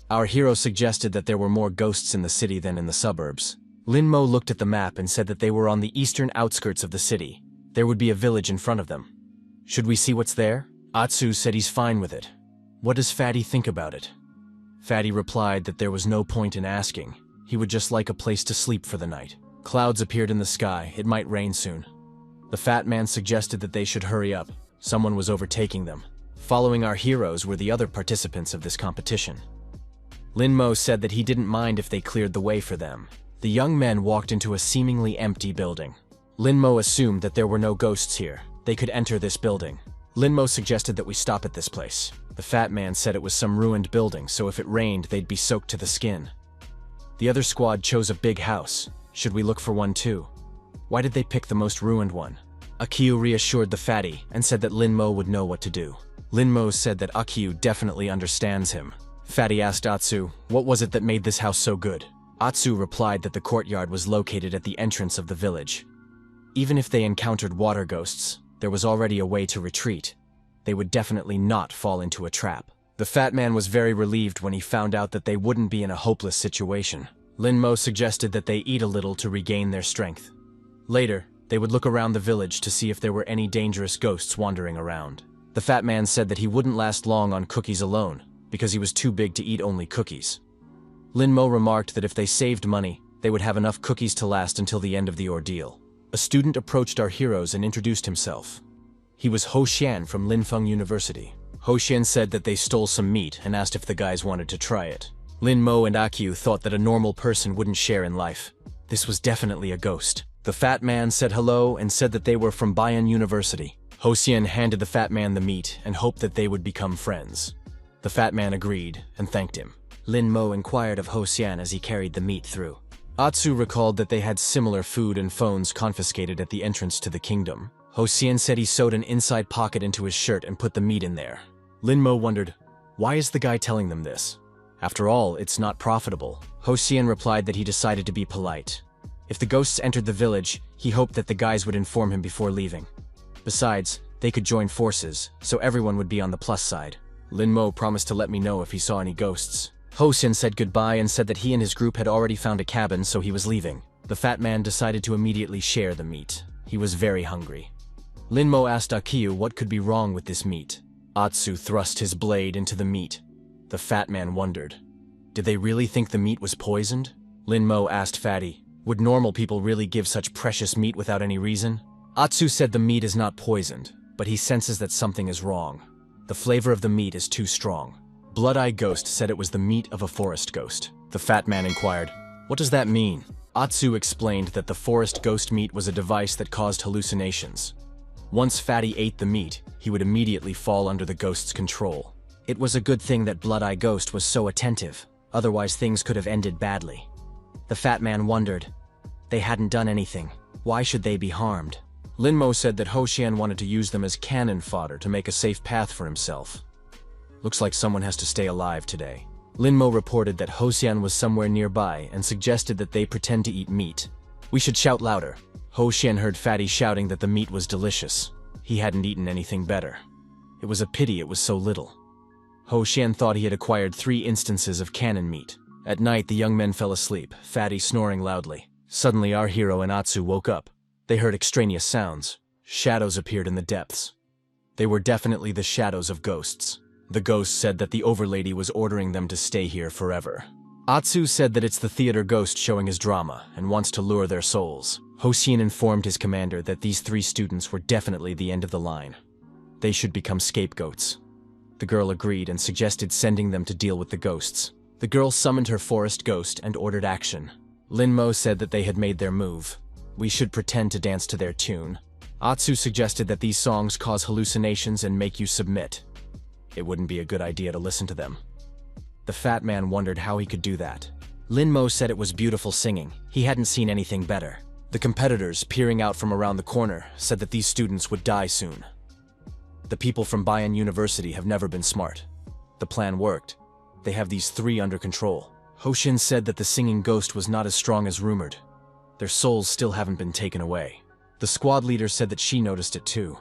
Our hero suggested that there were more ghosts in the city than in the suburbs. Lin Mo looked at the map and said that they were on the eastern outskirts of the city. There would be a village in front of them. "Should we see what's there?" Atsu said he's fine with it. "What does Fatty think about it?" Fatty replied that there was no point in asking. He would just like a place to sleep for the night. Clouds appeared in the sky. It might rain soon. The fat man suggested that they should hurry up. Someone was overtaking them. Following our heroes were the other participants of this competition. Lin Mo said that he didn't mind if they cleared the way for them. The young men walked into a seemingly empty building. Lin Mo assumed that there were no ghosts here. They could enter this building. Lin Mo suggested that we stop at this place. The fat man said it was some ruined building, so if it rained, they'd be soaked to the skin. The other squad chose a big house. Should we look for one too? Why did they pick the most ruined one? Akio reassured the fatty and said that Lin Mo would know what to do. Lin Mo said that Akio definitely understands him. Fatty asked Atsu, what was it that made this house so good? Atsu replied that the courtyard was located at the entrance of the village. Even if they encountered water ghosts, there was already a way to retreat. They would definitely not fall into a trap. The fat man was very relieved when he found out that they wouldn't be in a hopeless situation. Lin Mo suggested that they eat a little to regain their strength. Later, they would look around the village to see if there were any dangerous ghosts wandering around. The fat man said that he wouldn't last long on cookies alone, because he was too big to eat only cookies. Lin Mo remarked that if they saved money, they would have enough cookies to last until the end of the ordeal. A student approached our heroes and introduced himself. He was Ho Xian from Linfeng University. Ho Xian said that they stole some meat and asked if the guys wanted to try it. Lin Mo and Akio thought that a normal person wouldn't share in life. This was definitely a ghost. The fat man said hello and said that they were from Bayan University. Ho Xian handed the fat man the meat and hoped that they would become friends. The fat man agreed and thanked him. Lin Mo inquired of Ho Xian as he carried the meat through. Atsu recalled that they had similar food and phones confiscated at the entrance to the kingdom. Ho Xian said he sewed an inside pocket into his shirt and put the meat in there. Lin Mo wondered, why is the guy telling them this? After all, it's not profitable. Ho Xian replied that he decided to be polite. If the ghosts entered the village, he hoped that the guys would inform him before leaving. Besides, they could join forces, so everyone would be on the plus side. Lin Mo promised to let me know if he saw any ghosts. Ho Xian said goodbye and said that he and his group had already found a cabin, so he was leaving. The fat man decided to immediately share the meat. He was very hungry. Lin Mo asked Akio what could be wrong with this meat. Atsu thrust his blade into the meat. The fat man wondered. Did they really think the meat was poisoned? Lin Mo asked Fatty, would normal people really give such precious meat without any reason? Atsu said the meat is not poisoned, but he senses that something is wrong. The flavor of the meat is too strong. Blood-Eye Ghost said it was the meat of a forest ghost. The fat man inquired, what does that mean? Atsu explained that the forest ghost meat was a device that caused hallucinations. Once Fatty ate the meat, he would immediately fall under the ghost's control. It was a good thing that Blood-Eye Ghost was so attentive, otherwise things could have ended badly. The fat man wondered. They hadn't done anything. Why should they be harmed? Lin Mo said that Ho Xian wanted to use them as cannon fodder to make a safe path for himself. Looks like someone has to stay alive today. Lin Mo reported that Ho Xian was somewhere nearby and suggested that they pretend to eat meat. We should shout louder. Ho Xian heard Fatty shouting that the meat was delicious. He hadn't eaten anything better. It was a pity it was so little. Ho Xian thought he had acquired 3 instances of cannon meat. At night, the young men fell asleep, Fatty snoring loudly. Suddenly, our hero and Atsu woke up. They heard extraneous sounds. Shadows appeared in the depths. They were definitely the shadows of ghosts. The ghost said that the overlady was ordering them to stay here forever. Atsu said that it's the theater ghost showing his drama and wants to lure their souls. Ho Xian informed his commander that these 3 students were definitely the end of the line. They should become scapegoats. The girl agreed and suggested sending them to deal with the ghosts. The girl summoned her forest ghost and ordered action. Lin Mo said that they had made their move. We should pretend to dance to their tune. Atsu suggested that these songs cause hallucinations and make you submit. It wouldn't be a good idea to listen to them. The fat man wondered how he could do that. Lin Mo said it was beautiful singing. He hadn't seen anything better. The competitors, peering out from around the corner, said that these students would die soon. The people from Bayan University have never been smart. The plan worked. They have these three under control. Hoshin said that the singing ghost was not as strong as rumored. Their souls still haven't been taken away. The squad leader said that she noticed it too.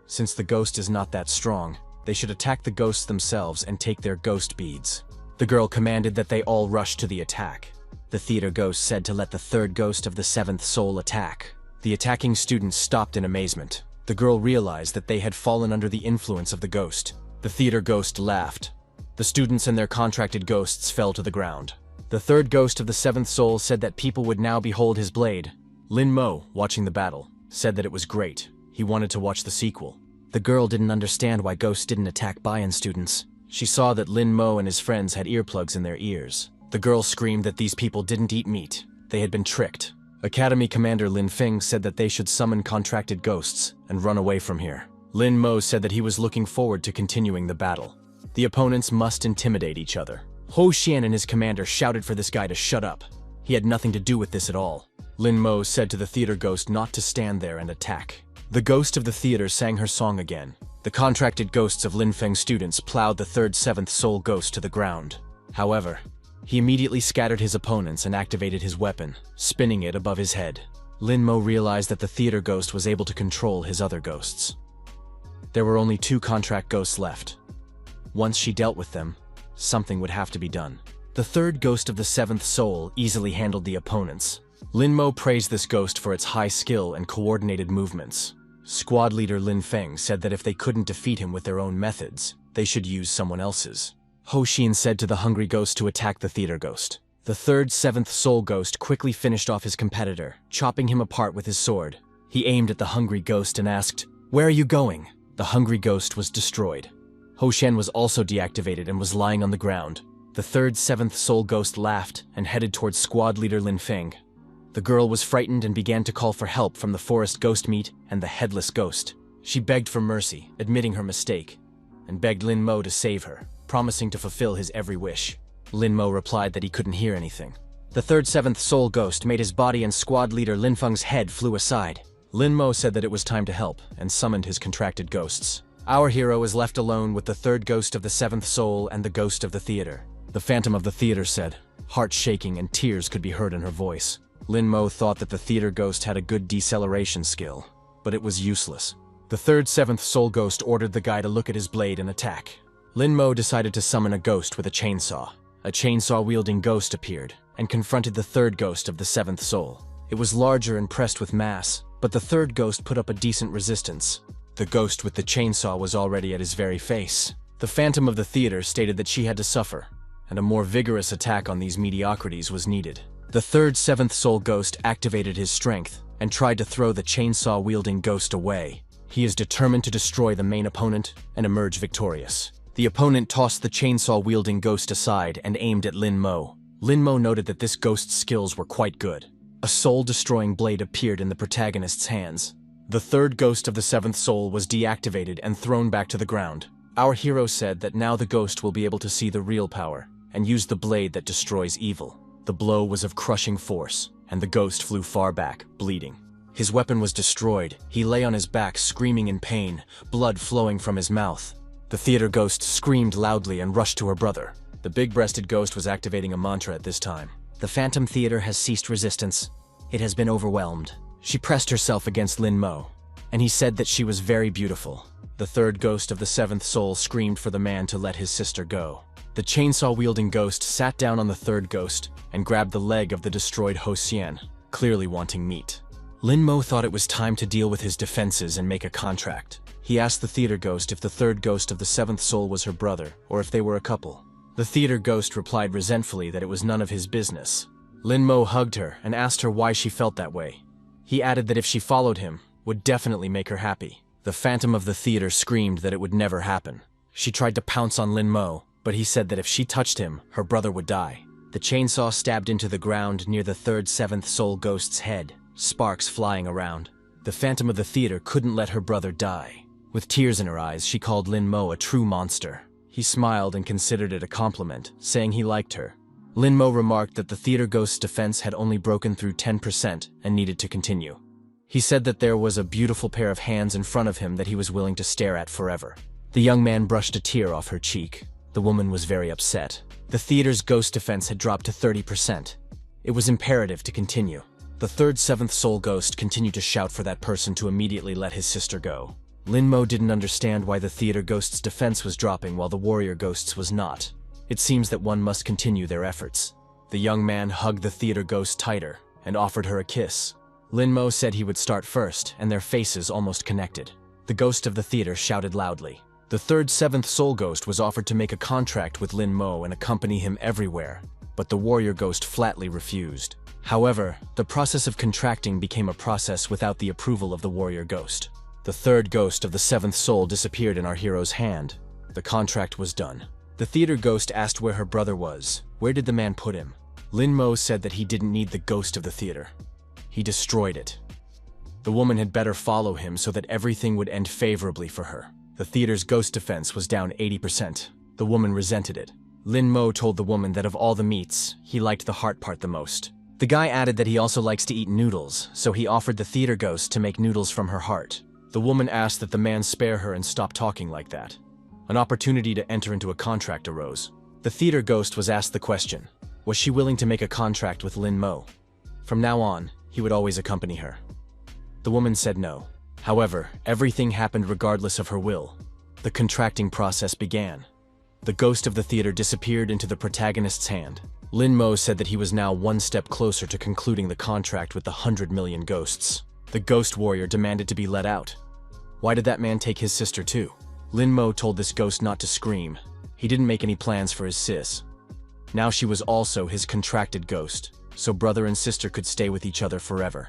Since the ghost is not that strong, they should attack the ghosts themselves and take their ghost beads. The girl commanded that they all rush to the attack. The theater ghost said to let the third ghost of the seventh soul attack. The attacking students stopped in amazement. The girl realized that they had fallen under the influence of the ghost. The theater ghost laughed. The students and their contracted ghosts fell to the ground. The third ghost of the seventh soul said that people would now behold his blade. Lin Mo, watching the battle, said that it was great. He wanted to watch the sequel. The girl didn't understand why ghosts didn't attack Bayan students. She saw that Lin Mo and his friends had earplugs in their ears. The girl screamed that these people didn't eat meat. They had been tricked. Academy Commander Lin Feng said that they should summon contracted ghosts and run away from here. Lin Mo said that he was looking forward to continuing the battle. The opponents must intimidate each other. Ho Xian and his commander shouted for this guy to shut up. He had nothing to do with this at all. Lin Mo said to the theater ghost not to stand there and attack. The ghost of the theater sang her song again. The contracted ghosts of Lin Feng's students plowed the third seventh soul ghost to the ground. However, he immediately scattered his opponents and activated his weapon, spinning it above his head. Lin Mo realized that the theater ghost was able to control his other ghosts. There were only 2 contract ghosts left. Once she dealt with them, something would have to be done. The third ghost of the seventh soul easily handled the opponents. Lin Mo praised this ghost for its high skill and coordinated movements. Squad leader Lin Feng said that if they couldn't defeat him with their own methods, they should use someone else's. Ho Xin said to the hungry ghost to attack the theater ghost. The third seventh soul ghost quickly finished off his competitor, chopping him apart with his sword. He aimed at the hungry ghost and asked, "Where are you going?" The hungry ghost was destroyed. Ho Shen was also deactivated and was lying on the ground. The third seventh soul ghost laughed and headed towards squad leader Lin Feng. The girl was frightened and began to call for help from the forest ghost meat and the headless ghost. She begged for mercy, admitting her mistake, and begged Lin Mo to save her, promising to fulfill his every wish. Lin Mo replied that he couldn't hear anything. The third seventh soul ghost made his body and squad leader Lin Feng's head flew aside. Lin Mo said that it was time to help and summoned his contracted ghosts. Our hero is left alone with the third ghost of the seventh soul and the ghost of the theater. The phantom of the theater said, heart shaking and tears could be heard in her voice. Lin Mo thought that the theater ghost had a good deceleration skill, but it was useless. The third seventh soul ghost ordered the guy to look at his blade and attack. Lin Mo decided to summon a ghost with a chainsaw. A chainsaw-wielding ghost appeared and confronted the third ghost of the seventh soul. It was larger and pressed with mass, but the third ghost put up a decent resistance. The ghost with the chainsaw was already at his very face. The phantom of the theater stated that she had to suffer, and a more vigorous attack on these mediocrities was needed. The third seventh soul ghost activated his strength and tried to throw the chainsaw-wielding ghost away. He is determined to destroy the main opponent and emerge victorious. The opponent tossed the chainsaw-wielding ghost aside and aimed at Lin Mo. Lin Mo noted that this ghost's skills were quite good. A soul-destroying blade appeared in the protagonist's hands. The third ghost of the seventh soul was deactivated and thrown back to the ground. Our hero said that now the ghost will be able to see the real power and use the blade that destroys evil. The blow was of crushing force, and the ghost flew far back, bleeding. His weapon was destroyed. He lay on his back, screaming in pain, blood flowing from his mouth. The theater ghost screamed loudly and rushed to her brother. The big-breasted ghost was activating a mantra at this time. The phantom theater has ceased resistance. It has been overwhelmed. She pressed herself against Lin Mo, and he said that she was very beautiful. The third ghost of the seventh soul screamed for the man to let his sister go. The chainsaw-wielding ghost sat down on the third ghost and grabbed the leg of the destroyed Ho Xian, clearly wanting meat. Lin Mo thought it was time to deal with his defenses and make a contract. He asked the theater ghost if the third ghost of the seventh soul was her brother, or if they were a couple. The theater ghost replied resentfully that it was none of his business. Lin Mo hugged her and asked her why she felt that way. He added that if she followed him, would definitely make her happy. The phantom of the theater screamed that it would never happen. She tried to pounce on Lin Mo, but he said that if she touched him, her brother would die. The chainsaw stabbed into the ground near the third seventh soul ghost's head, sparks flying around. The phantom of the theater couldn't let her brother die. With tears in her eyes, she called Lin Mo a true monster. He smiled and considered it a compliment, saying he liked her. Lin Mo remarked that the theater ghost's defense had only broken through 10% and needed to continue. He said that there was a beautiful pair of hands in front of him that he was willing to stare at forever. The young man brushed a tear off her cheek. The woman was very upset. The theater's ghost defense had dropped to 30%. It was imperative to continue. The third seventh soul ghost continued to shout for that person to immediately let his sister go. Lin Mo didn't understand why the theater ghost's defense was dropping while the warrior ghost's was not. It seems that one must continue their efforts. The young man hugged the theater ghost tighter and offered her a kiss. Lin Mo said he would start first, and their faces almost connected. The ghost of the theater shouted loudly. The third seventh soul ghost was offered to make a contract with Lin Mo and accompany him everywhere, but the warrior ghost flatly refused. However, the process of contracting became a process without the approval of the warrior ghost. The third ghost of the seventh soul disappeared in our hero's hand. The contract was done. The theater ghost asked where her brother was. Where did the man put him? Lin Mo said that he didn't need the ghost of the theater. He destroyed it. The woman had better follow him so that everything would end favorably for her. The theater's ghost defense was down 80%. The woman resented it. Lin Mo told the woman that of all the meats, he liked the heart part the most. The guy added that he also likes to eat noodles, so he offered the theater ghost to make noodles from her heart. The woman asked that the man spare her and stop talking like that. An opportunity to enter into a contract arose. The theater ghost was asked the question, was she willing to make a contract with Lin Mo? From now on, he would always accompany her. The woman said no. However, everything happened regardless of her will. The contracting process began. The ghost of the theater disappeared into the protagonist's hand. Lin Mo said that he was now one step closer to concluding the contract with the 100 million ghosts. The ghost warrior demanded to be let out. Why did that man take his sister too? Lin Mo told this ghost not to scream. He didn't make any plans for his sis. Now she was also his contracted ghost, so brother and sister could stay with each other forever.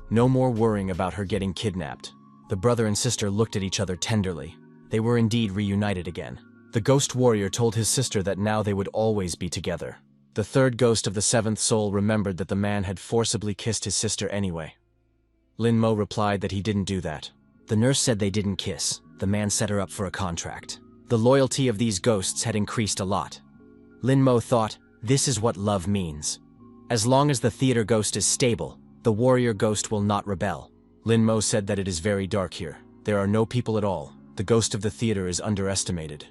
No more worrying about her getting kidnapped. The brother and sister looked at each other tenderly. They were indeed reunited again. The ghost warrior told his sister that now they would always be together. The third ghost of the seventh soul remembered that the man had forcibly kissed his sister anyway. Lin Mo replied that he didn't do that. The nurse said they didn't kiss. The man set her up for a contract. The loyalty of these ghosts had increased a lot. Lin Mo thought, this is what love means. As long as the theater ghost is stable, the warrior ghost will not rebel. Lin Mo said that it is very dark here. There are no people at all. The ghost of the theater is underestimated.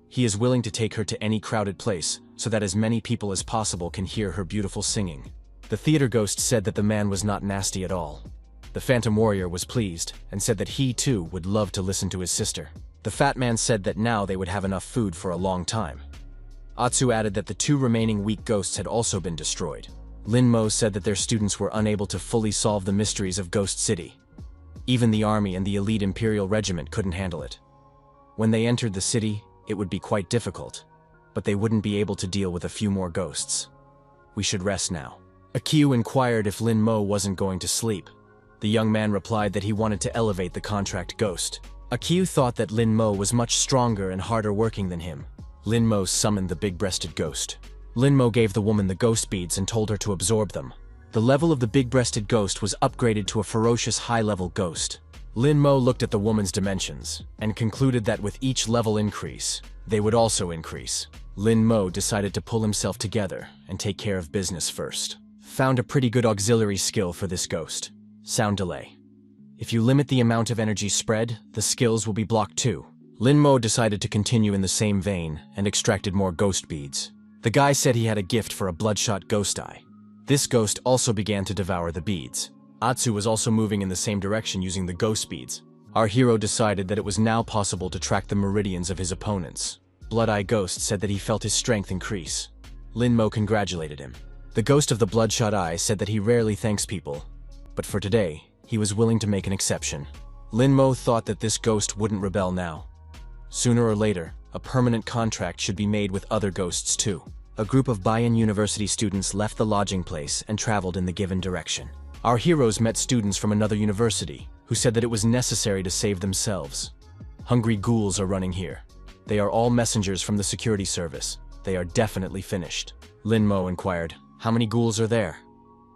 He is willing to take her to any crowded place so that as many people as possible can hear her beautiful singing. The theater ghost said that the man was not nasty at all. The phantom warrior was pleased and said that he too would love to listen to his sister. The fat man said that now they would have enough food for a long time. Atsu added that the two remaining weak ghosts had also been destroyed. Lin Mo said that their students were unable to fully solve the mysteries of Ghost City. Even the army and the elite Imperial Regiment couldn't handle it. When they entered the city, it would be quite difficult, but they wouldn't be able to deal with a few more ghosts. We should rest now. Akiu inquired if Lin Mo wasn't going to sleep. The young man replied that he wanted to elevate the contract ghost. Akiu thought that Lin Mo was much stronger and harder working than him. Lin Mo summoned the big-breasted ghost. Lin Mo gave the woman the ghost beads and told her to absorb them. The level of the big-breasted ghost was upgraded to a ferocious high-level ghost. Lin Mo looked at the woman's dimensions and concluded that with each level increase, they would also increase. Lin Mo decided to pull himself together and take care of business first. Found a pretty good auxiliary skill for this ghost. Sound delay. If you limit the amount of energy spread, the skills will be blocked too. Lin Mo decided to continue in the same vein and extracted more ghost beads. The guy said he had a gift for a bloodshot ghost eye. This ghost also began to devour the beads. Atsu was also moving in the same direction using the ghost beads. Our hero decided that it was now possible to track the meridians of his opponents. Blood Eye Ghost said that he felt his strength increase. Lin Mo congratulated him. The ghost of the bloodshot eye said that he rarely thanks people, but for today, he was willing to make an exception. Lin Mo thought that this ghost wouldn't rebel now. Sooner or later, a permanent contract should be made with other ghosts too. A group of Bayan University students left the lodging place and traveled in the given direction. Our heroes met students from another university who said that it was necessary to save themselves. Hungry ghouls are running here. They are all messengers from the security service. They are definitely finished. Lin Mo inquired, how many ghouls are there?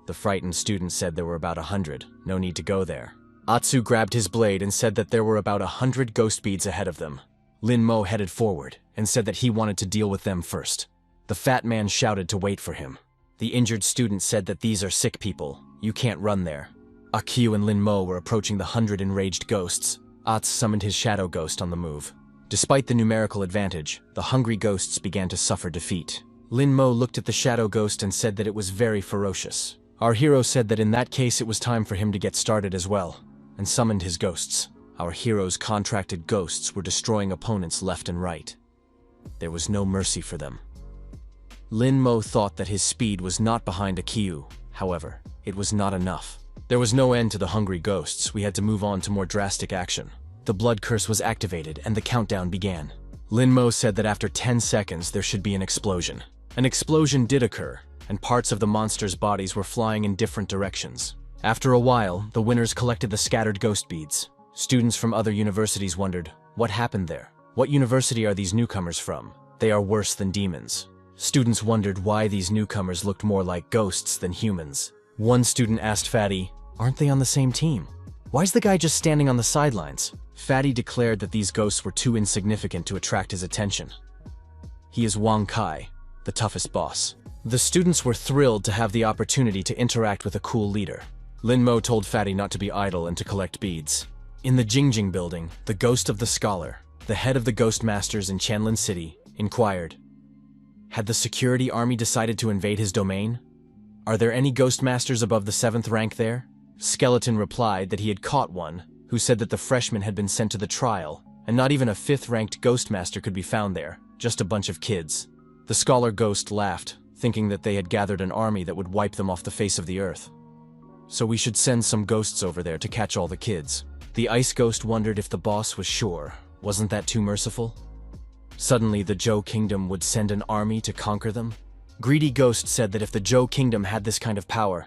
The frightened student said there were about 100. No need to go there. Atsu grabbed his blade and said that there were about 100 ghost beads ahead of them. Lin Mo headed forward and said that he wanted to deal with them first. The fat man shouted to wait for him. The injured student said that these are sick people. You can't run there. Akio and Lin Mo were approaching the 100 enraged ghosts. Ats summoned his shadow ghost on the move. Despite the numerical advantage, the hungry ghosts began to suffer defeat. Lin Mo looked at the shadow ghost and said that it was very ferocious. Our hero said that in that case it was time for him to get started as well, and summoned his ghosts. Our hero's contracted ghosts were destroying opponents left and right. There was no mercy for them. Lin Mo thought that his speed was not behind Akio. However, it was not enough. There was no end to the hungry ghosts. We had to move on to more drastic action. The blood curse was activated and the countdown began. Lin Mo said that after 10 seconds there should be an explosion. An explosion did occur, and parts of the monster's bodies were flying in different directions. After a while, the winners collected the scattered ghost beads. Students from other universities wondered, what happened there? What university are these newcomers from? They are worse than demons. Students wondered why these newcomers looked more like ghosts than humans. One student asked Fatty, aren't they on the same team? Why's the guy just standing on the sidelines? Fatty declared that these ghosts were too insignificant to attract his attention. He is Wang Kai, the toughest boss. The students were thrilled to have the opportunity to interact with a cool leader. Lin Mo told Fatty not to be idle and to collect beads. In the Jingjing building, the ghost of the scholar, the head of the ghost masters in Qianlin City, inquired, had the security army decided to invade his domain? Are there any ghost masters above the 7th rank there? Skeleton replied that he had caught one, who said that the freshman had been sent to the trial, and not even a 5th-ranked ghost master could be found there, just a bunch of kids. The scholar ghost laughed, thinking that they had gathered an army that would wipe them off the face of the earth. So we should send some ghosts over there to catch all the kids. The ice ghost wondered if the boss was sure. Wasn't that too merciful? Suddenly, the Zhou Kingdom would send an army to conquer them? Greedy Ghost said that if the Zhou Kingdom had this kind of power,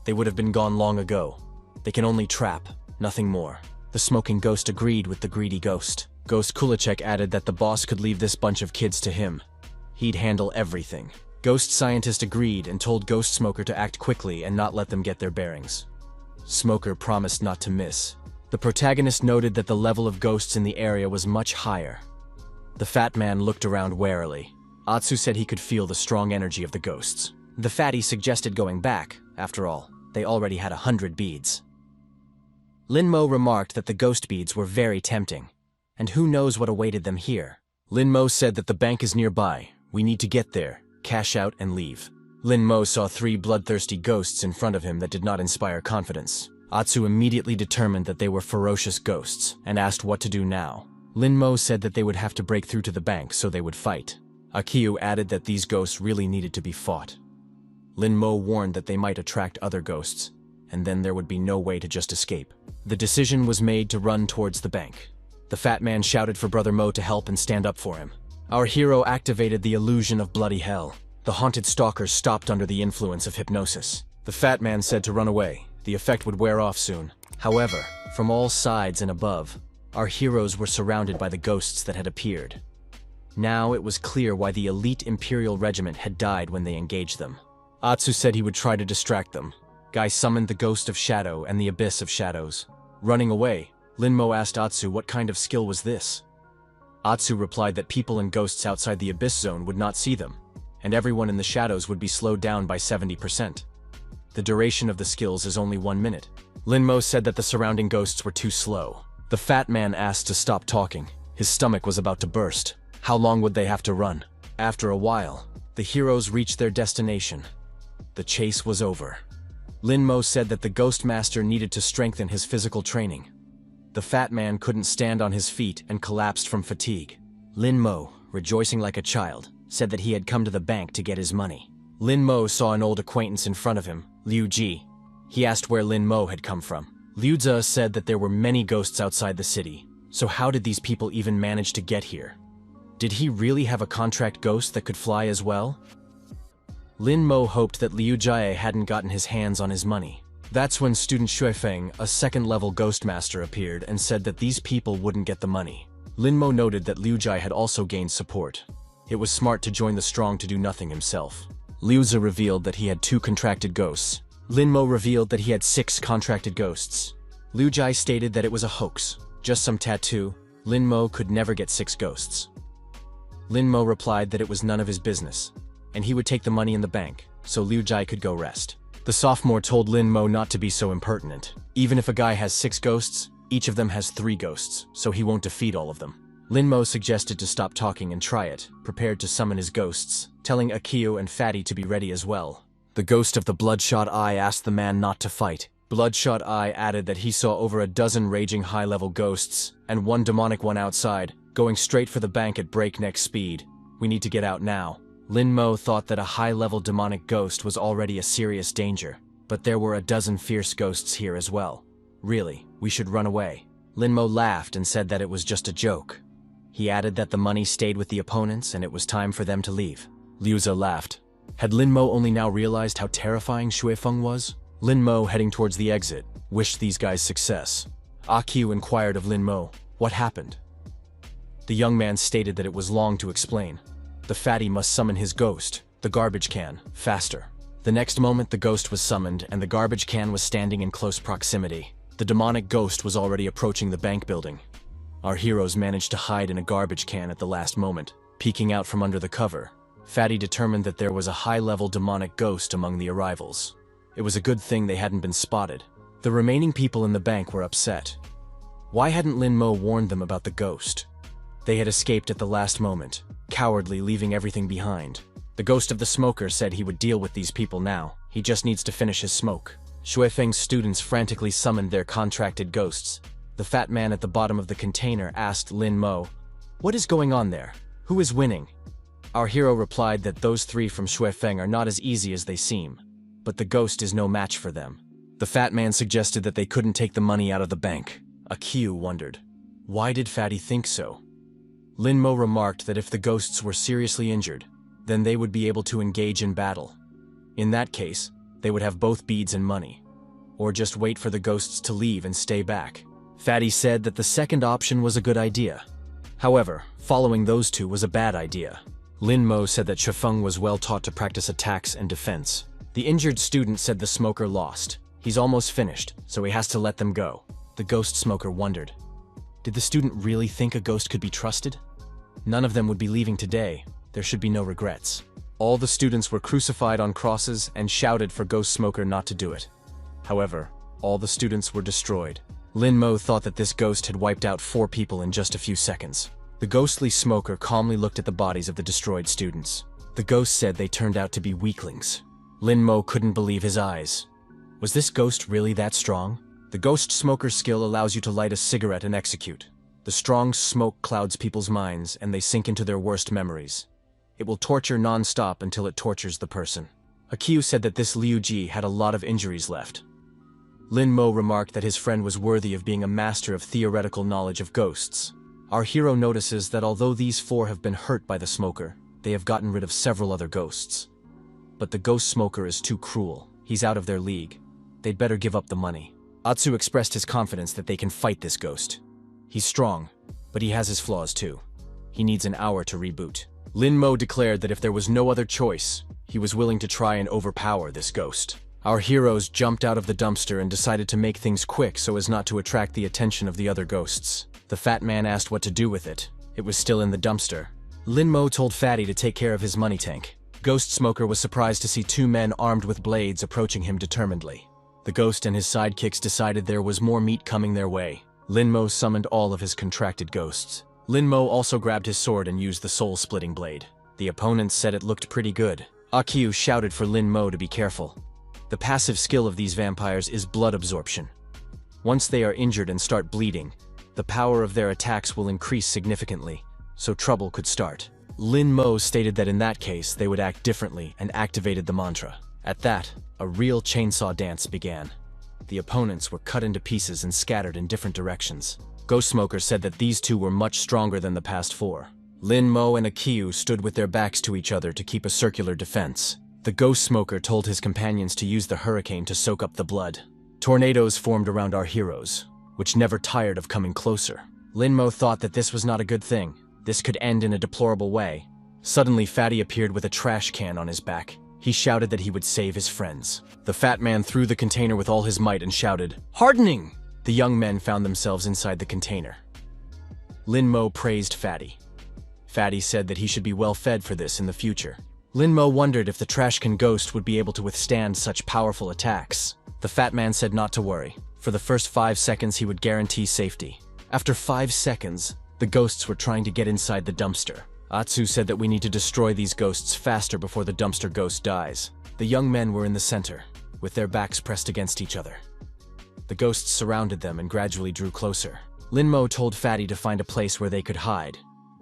they would have been gone long ago. They can only trap, nothing more. The Smoking Ghost agreed with the Greedy Ghost. Ghost Kulacek added that the boss could leave this bunch of kids to him. He'd handle everything. Ghost Scientist agreed and told Ghost Smoker to act quickly and not let them get their bearings. Smoker promised not to miss. The protagonist noted that the level of ghosts in the area was much higher. The fat man looked around warily. Atsu said he could feel the strong energy of the ghosts. The fatty suggested going back. After all, they already had 100 beads. Lin Mo remarked that the ghost beads were very tempting, and who knows what awaited them here. Lin Mo said that the bank is nearby. We need to get there, cash out, and leave. Lin Mo saw 3 bloodthirsty ghosts in front of him that did not inspire confidence. Atsu immediately determined that they were ferocious ghosts, and asked what to do now. Lin Mo said that they would have to break through to the bank, so they would fight. Akio added that these ghosts really needed to be fought. Lin Mo warned that they might attract other ghosts, and then there would be no way to just escape. The decision was made to run towards the bank. The fat man shouted for Brother Mo to help and stand up for him. Our hero activated the illusion of bloody hell. The haunted stalkers stopped under the influence of hypnosis. The fat man said to run away. The effect would wear off soon. However, from all sides and above, our heroes were surrounded by the ghosts that had appeared. Now it was clear why the elite Imperial Regiment had died when they engaged them. Atsu said he would try to distract them. Guy summoned the Ghost of Shadow and the Abyss of Shadows. Running away, Lin Mo asked Atsu what kind of skill was this. Atsu replied that people and ghosts outside the Abyss Zone would not see them, and everyone in the shadows would be slowed down by 70%. The duration of the skills is only 1 minute. Lin Mo said that the surrounding ghosts were too slow. The fat man asked to stop talking. His stomach was about to burst. How long would they have to run? After a while, the heroes reached their destination. The chase was over. Lin Mo said that the Ghost Master needed to strengthen his physical training. The fat man couldn't stand on his feet and collapsed from fatigue. Lin Mo, rejoicing like a child, said that he had come to the bank to get his money. Lin Mo saw an old acquaintance in front of him, Liu Ji. He asked where Lin Mo had come from. Liu Zhe said that there were many ghosts outside the city, so how did these people even manage to get here? Did he really have a contract ghost that could fly as well? Lin Mo hoped that Liu Jie hadn't gotten his hands on his money. That's when student Xuefeng, a second-level ghost master, appeared and said that these people wouldn't get the money. Lin Mo noted that Liu Jie had also gained support. It was smart to join the strong to do nothing himself. Liu Zhe revealed that he had 2 contracted ghosts. Lin Mo revealed that he had 6 contracted ghosts. Liu Jie stated that it was a hoax, just some tattoo. Lin Mo could never get 6 ghosts. Lin Mo replied that it was none of his business. and he would take the money in the bank, so Liu Jai could go rest. The sophomore told Lin Mo not to be so impertinent. Even if a guy has 6 ghosts, each of them has 3 ghosts, so he won't defeat all of them. Lin Mo suggested to stop talking and try it, prepared to summon his ghosts, telling Akio and Fatty to be ready as well. The ghost of the Bloodshot Eye asked the man not to fight. Bloodshot Eye added that he saw over a dozen raging high-level ghosts, and 1 demonic one outside, going straight for the bank at breakneck speed. We need to get out now. Lin Mo thought that a high-level demonic ghost was already a serious danger, but there were a dozen fierce ghosts here as well. Really, we should run away. Lin Mo laughed and said that it was just a joke. He added that the money stayed with the opponents and it was time for them to leave. Liuza laughed. Had Lin Mo only now realized how terrifying Shui Feng was? Lin Mo, heading towards the exit, wished these guys success. Akio inquired of Lin Mo, what happened? The young man stated that it was long to explain. The fatty must summon his ghost, the garbage can, faster. The next moment the ghost was summoned and the garbage can was standing in close proximity. The demonic ghost was already approaching the bank building. Our heroes managed to hide in a garbage can at the last moment, peeking out from under the cover. Fatty determined that there was a high-level demonic ghost among the arrivals. It was a good thing they hadn't been spotted. The remaining people in the bank were upset. Why hadn't Lin Mo warned them about the ghost? They had escaped at the last moment, cowardly, leaving everything behind. The ghost of the smoker said he would deal with these people now. He just needs to finish his smoke. Shui Feng's students frantically summoned their contracted ghosts. The fat man at the bottom of the container asked Lin Mo, "What is going on there? Who is winning?" Our hero replied that those 3 from Shui Feng are not as easy as they seem, but the ghost is no match for them. The fat man suggested that they couldn't take the money out of the bank. Akio wondered, why did Fatty think so? Lin Mo remarked that if the ghosts were seriously injured, then they would be able to engage in battle. In that case, they would have both beads and money. Or just wait for the ghosts to leave and stay back. Fatty said that the second option was a good idea. However, following those 2 was a bad idea. Lin Mo said that Shifeng was well taught to practice attacks and defense. The injured student said the smoker lost. He's almost finished, so he has to let them go. The ghost smoker wondered, did the student really think a ghost could be trusted? None of them would be leaving today. There should be no regrets. All the students were crucified on crosses and shouted for Ghost Smoker not to do it. However, all the students were destroyed. Lin Mo thought that this ghost had wiped out 4 people in just a few seconds. The ghostly smoker calmly looked at the bodies of the destroyed students. The ghost said they turned out to be weaklings. Lin Mo couldn't believe his eyes. Was this ghost really that strong? The ghost smoker skill allows you to light a cigarette and execute. The strong smoke clouds people's minds and they sink into their worst memories. It will torture non-stop until it tortures the person. Akio said that this Liu Ji had a lot of injuries left. Lin Mo remarked that his friend was worthy of being a master of theoretical knowledge of ghosts. Our hero notices that although these 4 have been hurt by the smoker, they have gotten rid of several other ghosts. But the ghost smoker is too cruel. He's out of their league. They'd better give up the money. Atsu expressed his confidence that they can fight this ghost. He's strong, but he has his flaws too. He needs an hour to reboot. Lin Mo declared that if there was no other choice, he was willing to try and overpower this ghost. Our heroes jumped out of the dumpster and decided to make things quick so as not to attract the attention of the other ghosts. The fat man asked what to do with it. It was still in the dumpster. Lin Mo told Fatty to take care of his money tank. Ghost Smoker was surprised to see 2 men armed with blades approaching him determinedly. The ghost and his sidekicks decided there was more meat coming their way. Lin Mo summoned all of his contracted ghosts. Lin Mo also grabbed his sword and used the soul-splitting blade. The opponents said it looked pretty good. Akio shouted for Lin Mo to be careful. The passive skill of these vampires is blood absorption. Once they are injured and start bleeding, the power of their attacks will increase significantly, so trouble could start. Lin Mo stated that in that case they would act differently and activated the mantra. At that, a real chainsaw dance began. The opponents were cut into pieces and scattered in different directions. Ghost Smoker said that these 2 were much stronger than the past 4. Lin Mo and Akio stood with their backs to each other to keep a circular defense. The Ghost Smoker told his companions to use the hurricane to soak up the blood. Tornadoes formed around our heroes, which never tired of coming closer. Lin Mo thought that this was not a good thing. This could end in a deplorable way. Suddenly, Fatty appeared with a trash can on his back. He shouted that he would save his friends. The fat man threw the container with all his might and shouted, "Hardening!" The young men found themselves inside the container. Lin Mo praised Fatty. Fatty said that he should be well fed for this in the future. Lin Mo wondered if the trash can ghost would be able to withstand such powerful attacks. The fat man said not to worry. For the first 5 seconds he would guarantee safety. After 5 seconds, the ghosts were trying to get inside the dumpster. Atsu said that we need to destroy these ghosts faster before the dumpster ghost dies. The young men were in the center, with their backs pressed against each other. The ghosts surrounded them and gradually drew closer. Lin Mo told Fatty to find a place where they could hide.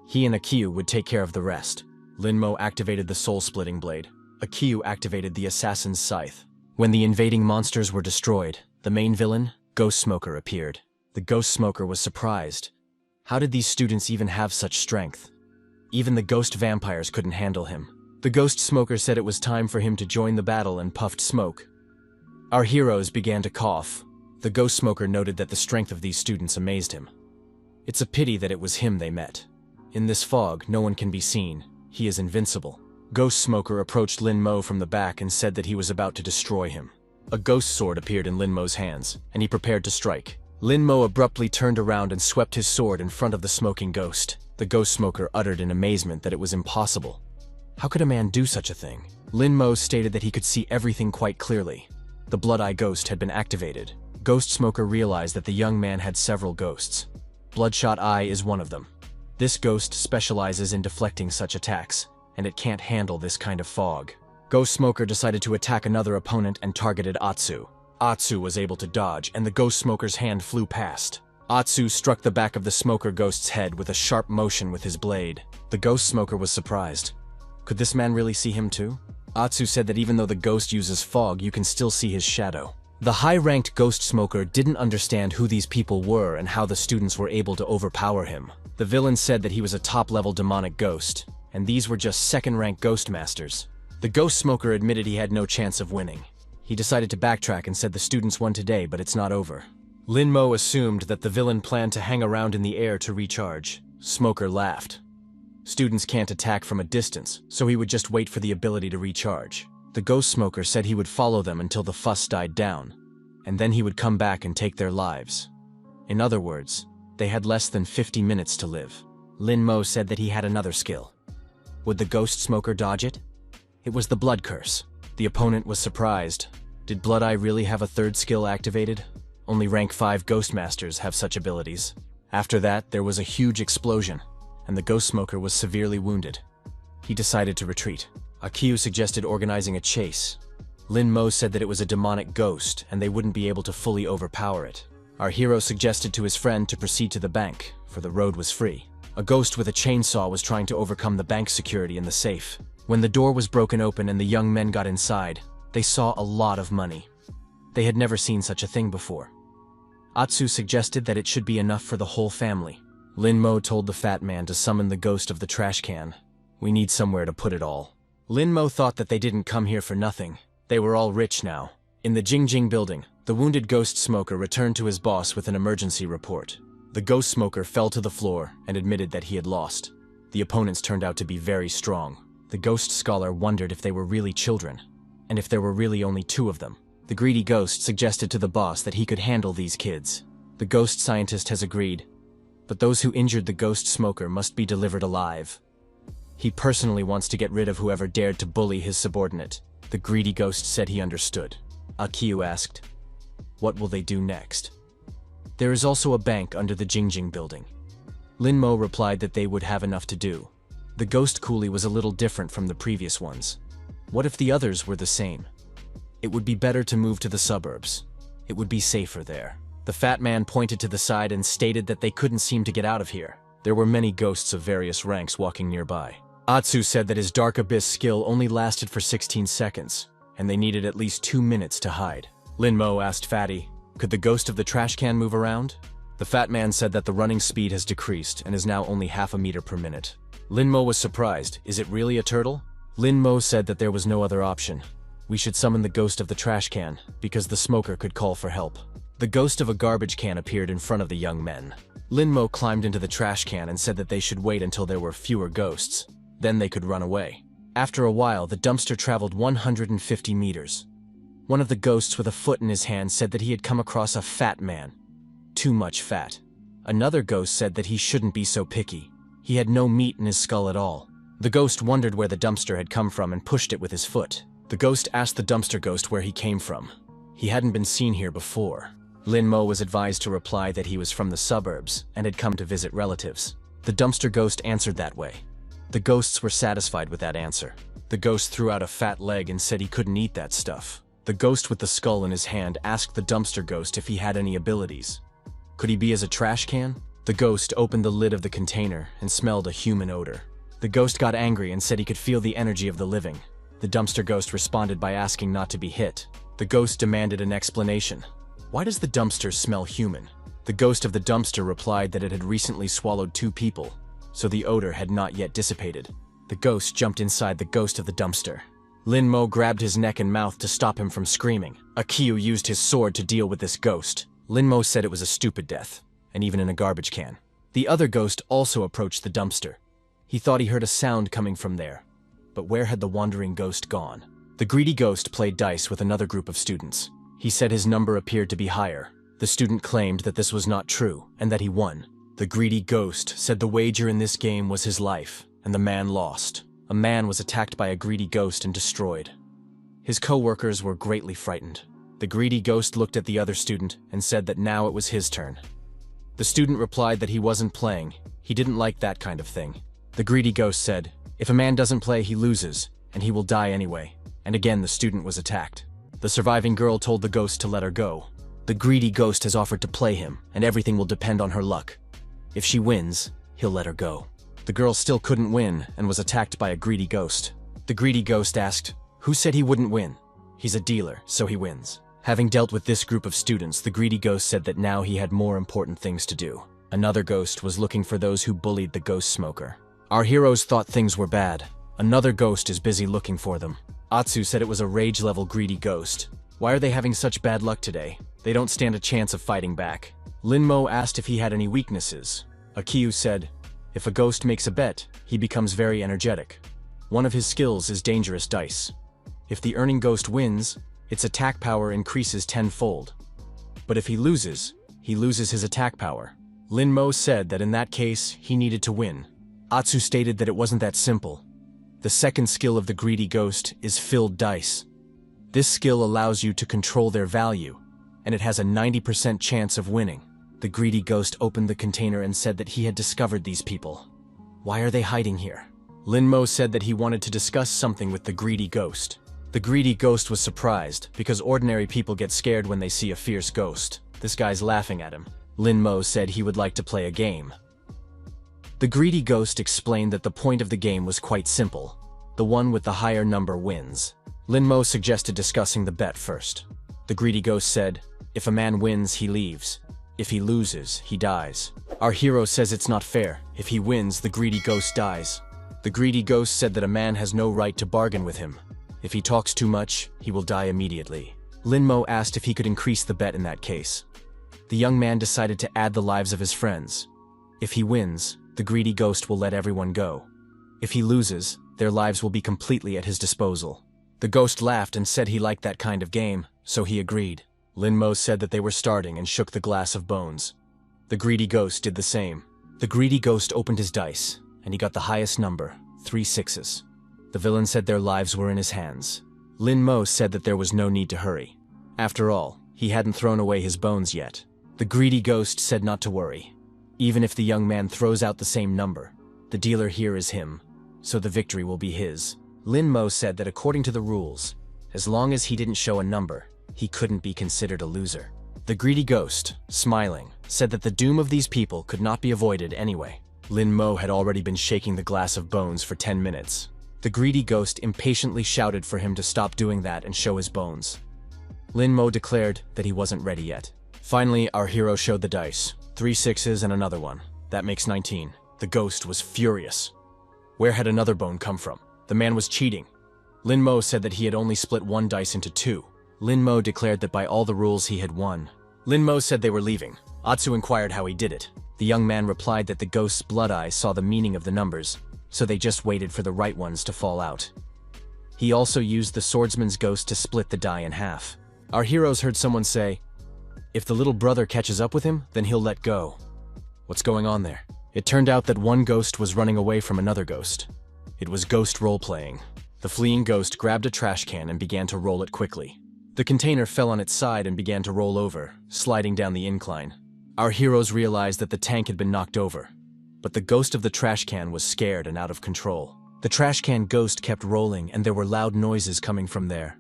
He and Akiyu would take care of the rest. Lin Mo activated the soul-splitting blade. Akiyu activated the assassin's scythe. When the invading monsters were destroyed, the main villain, Ghost Smoker, appeared. The Ghost Smoker was surprised. How did these students even have such strength? Even the ghost vampires couldn't handle him. The Ghost Smoker said it was time for him to join the battle and puffed smoke. Our heroes began to cough. The Ghost Smoker noted that the strength of these students amazed him. It's a pity that it was him they met. In this fog, no one can be seen. He is invincible. Ghost Smoker approached Lin Mo from the back and said that he was about to destroy him. A ghost sword appeared in Lin Mo's hands, and he prepared to strike. Lin Mo abruptly turned around and swept his sword in front of the smoking ghost. The Ghost Smoker uttered in amazement that it was impossible. How could a man do such a thing? Lin Mo stated that he could see everything quite clearly. The Blood Eye Ghost had been activated. Ghost Smoker realized that the young man had several ghosts. Bloodshot Eye is one of them. This ghost specializes in deflecting such attacks, and it can't handle this kind of fog. Ghost Smoker decided to attack another opponent and targeted Atsu. Atsu was able to dodge, and the Ghost Smoker's hand flew past. Atsu struck the back of the Smoker Ghost's head with a sharp motion with his blade. The Ghost Smoker was surprised. Could this man really see him too? Atsu said that even though the ghost uses fog, you can still see his shadow. The high-ranked Ghost Smoker didn't understand who these people were and how the students were able to overpower him. The villain said that he was a top-level demonic ghost, and these were just second-rank ghost masters. The Ghost Smoker admitted he had no chance of winning. He decided to backtrack and said the students won today, but it's not over. Lin Mo assumed that the villain planned to hang around in the air to recharge. Smoker laughed. Students can't attack from a distance, so he would just wait for the ability to recharge. The Ghost Smoker said he would follow them until the fuss died down, and then he would come back and take their lives. In other words, they had less than 50 minutes to live. Lin Mo said that he had another skill. Would the Ghost Smoker dodge it? It was the Blood Curse. The opponent was surprised. Did Blood Eye really have a third skill activated? Only rank 5 Ghost Masters have such abilities. After that, there was a huge explosion, and the Ghost Smoker was severely wounded. He decided to retreat. Akiyu suggested organizing a chase. Lin Mo said that it was a demonic ghost, and they wouldn't be able to fully overpower it. Our hero suggested to his friend to proceed to the bank, for the road was free. A ghost with a chainsaw was trying to overcome the bank security in the safe. When the door was broken open and the young men got inside, they saw a lot of money. They had never seen such a thing before. Atsu suggested that it should be enough for the whole family. Lin Mo told the fat man to summon the ghost of the trash can. We need somewhere to put it all. Lin Mo thought that they didn't come here for nothing. They were all rich now. In the Jingjing building, the wounded Ghost Smoker returned to his boss with an emergency report. The Ghost Smoker fell to the floor and admitted that he had lost. The opponents turned out to be very strong. The Ghost Scholar wondered if they were really children, and if there were really only 2 of them. The greedy ghost suggested to the boss that he could handle these kids. The Ghost Scientist has agreed, but those who injured the Ghost Smoker must be delivered alive. He personally wants to get rid of whoever dared to bully his subordinate. The greedy ghost said he understood. Akiyu asked, "What will they do next?" There is also a bank under the Jingjing building. Lin Mo replied that they would have enough to do. The ghost coolie was a little different from the previous ones. What if the others were the same? It would be better to move to the suburbs. It would be safer there. The fat man pointed to the side and stated that they couldn't seem to get out of here. There were many ghosts of various ranks walking nearby. Atsu said that his Dark Abyss skill only lasted for 16 seconds, and they needed at least 2 minutes to hide. Lin Mo asked Fatty, could the ghost of the trash can move around? The fat man said that the running speed has decreased and is now only half a meter per minute. Lin Mo was surprised. Is it really a turtle? Lin Mo said that there was no other option. We should summon the ghost of the trash can, because the smoker could call for help. The ghost of a garbage can appeared in front of the young men. Lin Mo climbed into the trash can and said that they should wait until there were fewer ghosts. Then they could run away. After a while, the dumpster traveled 150 meters. One of the ghosts with a foot in his hand said that he had come across a fat man. Too much fat. Another ghost said that he shouldn't be so picky. He had no meat in his skull at all. The ghost wondered where the dumpster had come from and pushed it with his foot. The ghost asked the dumpster ghost where he came from. He hadn't been seen here before. Lin Mo was advised to reply that he was from the suburbs and had come to visit relatives. The dumpster ghost answered that way. The ghosts were satisfied with that answer. The ghost threw out a fat leg and said he couldn't eat that stuff. The ghost with the skull in his hand asked the dumpster ghost if he had any abilities. Could he be as a trash can? The ghost opened the lid of the container and smelled a human odor. The ghost got angry and said he could feel the energy of the living. The dumpster ghost responded by asking not to be hit. The ghost demanded an explanation. Why does the dumpster smell human? The ghost of the dumpster replied that it had recently swallowed 2 people, so the odor had not yet dissipated. The ghost jumped inside the ghost of the dumpster. Lin Mo grabbed his neck and mouth to stop him from screaming. Akiyu used his sword to deal with this ghost. Lin Mo said it was a stupid death, and even in a garbage can. The other ghost also approached the dumpster. He thought he heard a sound coming from there, but where had the wandering ghost gone? The greedy ghost played dice with another group of students. He said his number appeared to be higher. The student claimed that this was not true, and that he won. The greedy ghost said the wager in this game was his life, and the man lost. A man was attacked by a greedy ghost and destroyed. His co-workers were greatly frightened. The greedy ghost looked at the other student and said that now it was his turn. The student replied that he wasn't playing. He didn't like that kind of thing. The greedy ghost said, if a man doesn't play, he loses, and he will die anyway. And again the student was attacked. The surviving girl told the ghost to let her go. The greedy ghost has offered to play him, and everything will depend on her luck. If she wins, he'll let her go. The girl still couldn't win and was attacked by a greedy ghost. The greedy ghost asked, who said he wouldn't win? He's a dealer, so he wins. Having dealt with this group of students, the greedy ghost said that now he had more important things to do. Another ghost was looking for those who bullied the ghost smoker. Our heroes thought things were bad. Another ghost is busy looking for them. Atsu said it was a rage-level greedy ghost. Why are they having such bad luck today? They don't stand a chance of fighting back. Lin Mo asked if he had any weaknesses. Akiyu said, if a ghost makes a bet, he becomes very energetic. One of his skills is dangerous dice. If the earning ghost wins, its attack power increases 10-fold. But if he loses his attack power. Lin Mo said that in that case, he needed to win. Atsu stated that it wasn't that simple. The second skill of the greedy ghost is filled dice. This skill allows you to control their value, and it has a 90% chance of winning. The greedy ghost opened the container and said that he had discovered these people. Why are they hiding here? Lin Mo said that he wanted to discuss something with the greedy ghost. The greedy ghost was surprised, because ordinary people get scared when they see a fierce ghost. This guy's laughing at him. Lin Mo said he would like to play a game. The greedy ghost explained that the point of the game was quite simple. The one with the higher number wins. Lin Mo suggested discussing the bet first. The greedy ghost said, if a man wins, he leaves. If he loses, he dies. Our hero says it's not fair. If he wins, the greedy ghost dies. The greedy ghost said that a man has no right to bargain with him. If he talks too much, he will die immediately. Lin Mo asked if he could increase the bet in that case. The young man decided to add the lives of his friends. If he wins, the greedy ghost will let everyone go. If he loses, their lives will be completely at his disposal. The ghost laughed and said he liked that kind of game, so he agreed. Lin Mo said that they were starting and shook the glass of bones. The greedy ghost did the same. The greedy ghost opened his dice, and he got the highest number, 3 sixes. The villain said their lives were in his hands. Lin Mo said that there was no need to hurry. After all, he hadn't thrown away his bones yet. The greedy ghost said not to worry. Even if the young man throws out the same number, the dealer here is him, so the victory will be his. Lin Mo said that according to the rules, as long as he didn't show a number, he couldn't be considered a loser. The greedy ghost, smiling, said that the doom of these people could not be avoided anyway. Lin Mo had already been shaking the glass of bones for 10 minutes. The greedy ghost impatiently shouted for him to stop doing that and show his bones. Lin Mo declared that he wasn't ready yet. Finally, our hero showed the dice. 3 sixes and another one. That makes 19. The ghost was furious. Where had another bone come from? The man was cheating. Lin Mo said that he had only split 1 dice into 2. Lin Mo declared that by all the rules he had won. Lin Mo said they were leaving. Atsu inquired how he did it. The young man replied that the ghost's blood eyes saw the meaning of the numbers, so they just waited for the right ones to fall out. He also used the swordsman's ghost to split the die in half. Our heroes heard someone say, if the little brother catches up with him, then he'll let go. What's going on there? It turned out that one ghost was running away from another ghost. It was ghost role-playing. The fleeing ghost grabbed a trash can and began to roll it quickly. The container fell on its side and began to roll over, sliding down the incline. Our heroes realized that the tank had been knocked over, but the ghost of the trash can was scared and out of control. The trash can ghost kept rolling, and there were loud noises coming from there.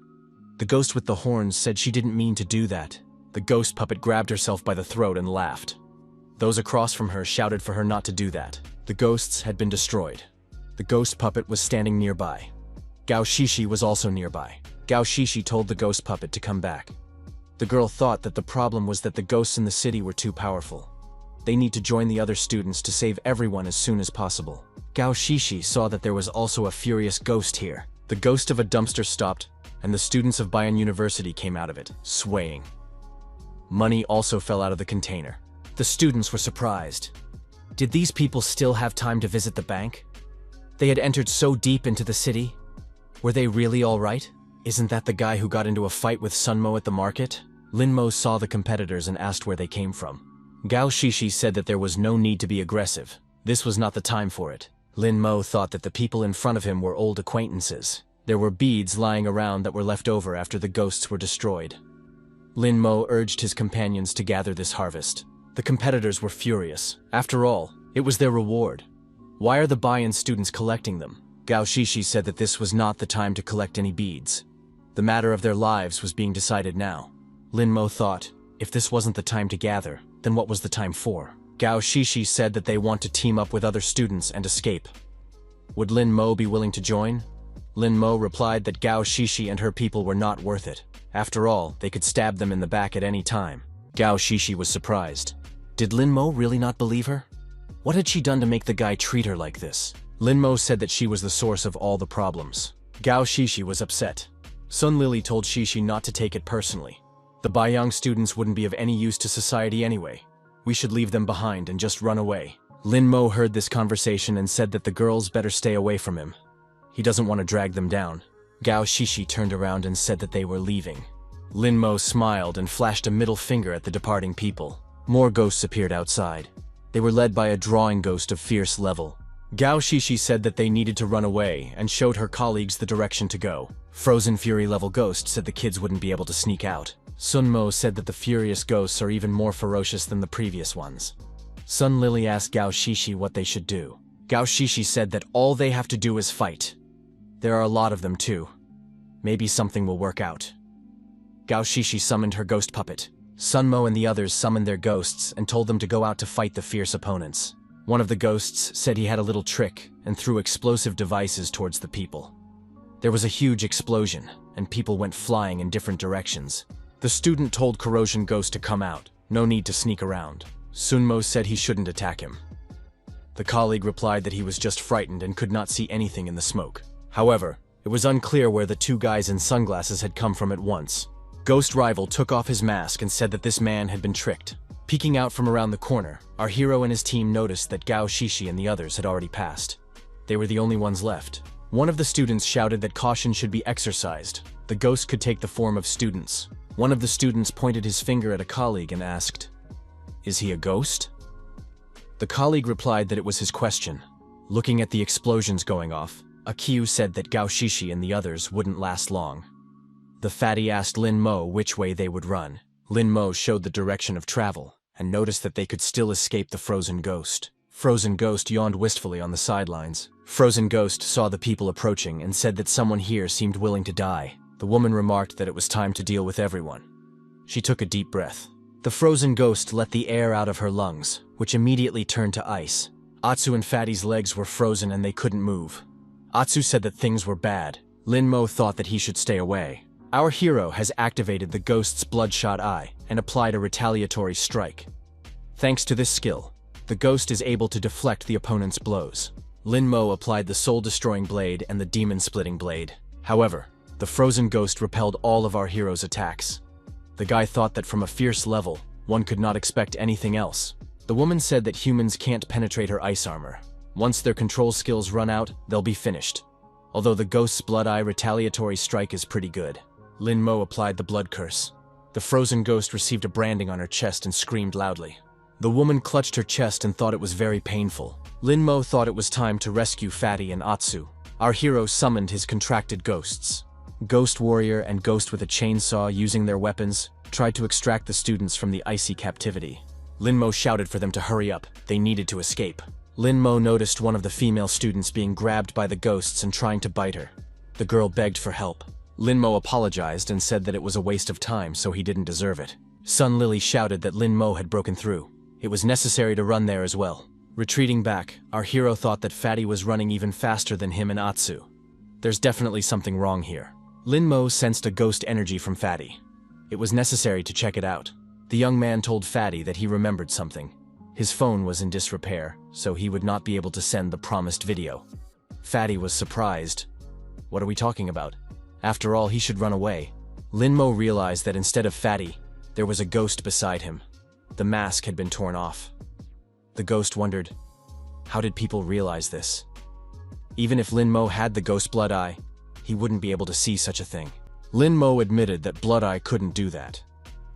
The ghost with the horns said she didn't mean to do that. The ghost puppet grabbed herself by the throat and laughed. Those across from her shouted for her not to do that. The ghosts had been destroyed. The ghost puppet was standing nearby. Gao Shishi was also nearby. Gao Shishi told the ghost puppet to come back. The girl thought that the problem was that the ghosts in the city were too powerful. They need to join the other students to save everyone as soon as possible. Gao Shishi saw that there was also a furious ghost here. The ghost of a dumpster stopped, and the students of Bayan University came out of it, swaying. Money also fell out of the container. The students were surprised. Did these people still have time to visit the bank? They had entered so deep into the city. Were they really all right? Isn't that the guy who got into a fight with Sun Mo at the market? Lin Mo saw the competitors and asked where they came from. Gao Shishi said that there was no need to be aggressive. This was not the time for it. Lin Mo thought that the people in front of him were old acquaintances. There were beads lying around that were left over after the ghosts were destroyed. Lin Mo urged his companions to gather this harvest. The competitors were furious. After all, it was their reward. Why are the Bayan students collecting them? Gao Shishi said that this was not the time to collect any beads. The matter of their lives was being decided now. Lin Mo thought, if this wasn't the time to gather, then what was the time for? Gao Shishi said that they want to team up with other students and escape. Would Lin Mo be willing to join? Lin Mo replied that Gao Shishi and her people were not worth it. After all, they could stab them in the back at any time. Gao Shishi was surprised. Did Lin Mo really not believe her? What had she done to make the guy treat her like this? Lin Mo said that she was the source of all the problems. Gao Shishi was upset. Sun Lily told Shishi not to take it personally. The Baiyang students wouldn't be of any use to society anyway. We should leave them behind and just run away. Lin Mo heard this conversation and said that the girls better stay away from him. He doesn't want to drag them down. Gao Shishi turned around and said that they were leaving. Lin Mo smiled and flashed a middle finger at the departing people. More ghosts appeared outside. They were led by a drawing ghost of fierce level. Gao Shishi said that they needed to run away and showed her colleagues the direction to go. Frozen Fury level ghost said the kids wouldn't be able to sneak out. Sun Mo said that the furious ghosts are even more ferocious than the previous ones. Sun Lily asked Gao Shishi what they should do. Gao Shishi said that all they have to do is fight. There are a lot of them too. Maybe something will work out. Gao Shishi summoned her ghost puppet. Sun Mo and the others summoned their ghosts and told them to go out to fight the fierce opponents. One of the ghosts said he had a little trick and threw explosive devices towards the people. There was a huge explosion, and people went flying in different directions. The student told Corrosion Ghost to come out, no need to sneak around. Sun Mo said he shouldn't attack him. The colleague replied that he was just frightened and could not see anything in the smoke. However, it was unclear where the two guys in sunglasses had come from at once. Ghost Rival took off his mask and said that this man had been tricked. Peeking out from around the corner, our hero and his team noticed that Gao Shishi and the others had already passed. They were the only ones left. One of the students shouted that caution should be exercised. The ghost could take the form of students. One of the students pointed his finger at a colleague and asked, "Is he a ghost?" The colleague replied that it was his question. Looking at the explosions going off, Akiu said that Gao Shishi and the others wouldn't last long. The fatty asked Lin Mo which way they would run. Lin Mo showed the direction of travel, and noticed that they could still escape the Frozen Ghost. Frozen Ghost yawned wistfully on the sidelines. Frozen Ghost saw the people approaching and said that someone here seemed willing to die. The woman remarked that it was time to deal with everyone. She took a deep breath. The Frozen Ghost let the air out of her lungs, which immediately turned to ice. Atsu and Fatty's legs were frozen and they couldn't move. Atsu said that things were bad. Lin Mo thought that he should stay away. Our hero has activated the Ghost's Bloodshot Eye and applied a retaliatory strike. Thanks to this skill, the Ghost is able to deflect the opponent's blows. Lin Mo applied the Soul-Destroying Blade and the Demon-Splitting Blade. However, the Frozen Ghost repelled all of our hero's attacks. The guy thought that from a fierce level, one could not expect anything else. The woman said that humans can't penetrate her ice armor. Once their control skills run out, they'll be finished. Although the Ghost's Blood Eye retaliatory strike is pretty good. Lin Mo applied the Blood Curse. The Frozen Ghost received a branding on her chest and screamed loudly. The woman clutched her chest and thought it was very painful. Lin Mo thought it was time to rescue Fatty and Atsu. Our hero summoned his contracted ghosts. Ghost Warrior and Ghost with a chainsaw, using their weapons, tried to extract the students from the icy captivity. Lin Mo shouted for them to hurry up. They needed to escape. Lin Mo noticed one of the female students being grabbed by the ghosts and trying to bite her. The girl begged for help. Lin Mo apologized and said that it was a waste of time, so he didn't deserve it. Sun Lily shouted that Lin Mo had broken through. It was necessary to run there as well. Retreating back, our hero thought that Fatty was running even faster than him and Atsu. There's definitely something wrong here. Lin Mo sensed a ghost energy from Fatty. It was necessary to check it out. The young man told Fatty that he remembered something. His phone was in disrepair, so he would not be able to send the promised video. Fatty was surprised. What are we talking about? After all, he should run away. Lin Mo realized that instead of Fatty, there was a ghost beside him. The mask had been torn off. The ghost wondered, how did people realize this? Even if Lin Mo had the ghost Blood Eye, he wouldn't be able to see such a thing. Lin Mo admitted that Blood Eye couldn't do that.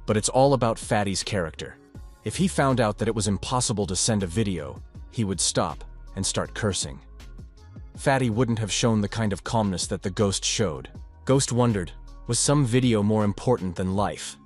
But it's all about Fatty's character. If he found out that it was impossible to send a video, he would stop and start cursing. Fatty wouldn't have shown the kind of calmness that the ghost showed. Ghost wondered, was some video more important than life?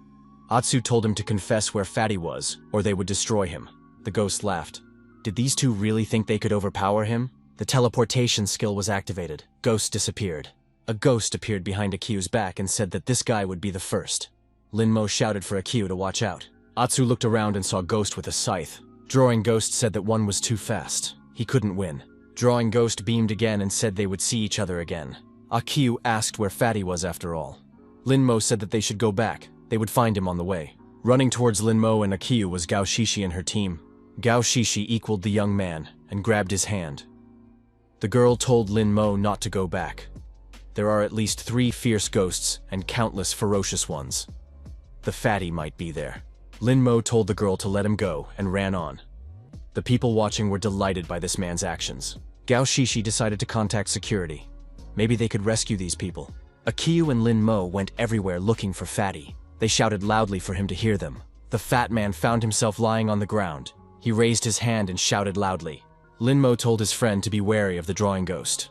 Atsu told him to confess where Fatty was, or they would destroy him. The ghost laughed. Did these two really think they could overpower him? The teleportation skill was activated. Ghost disappeared. A ghost appeared behind Akiu's back and said that this guy would be the first. Lin Mo shouted for Akiu to watch out. Atsu looked around and saw Ghost with a scythe. Drawing Ghost said that one was too fast. He couldn't win. Drawing Ghost beamed again and said they would see each other again. Akiu asked where Fatty was after all. Lin Mo said that they should go back. They would find him on the way. Running towards Lin Mo and Akiu was Gao Shishi and her team. Gao Shishi equaled the young man and grabbed his hand. The girl told Lin Mo not to go back. There are at least 3 fierce ghosts and countless ferocious ones. The Fatty might be there. Lin Mo told the girl to let him go and ran on. The people watching were delighted by this man's actions. Gao Shishi decided to contact security. Maybe they could rescue these people. Akiu and Lin Mo went everywhere looking for Fatty. They shouted loudly for him to hear them. The fat man found himself lying on the ground. He raised his hand and shouted loudly. Lin Mo told his friend to be wary of the drawing ghost.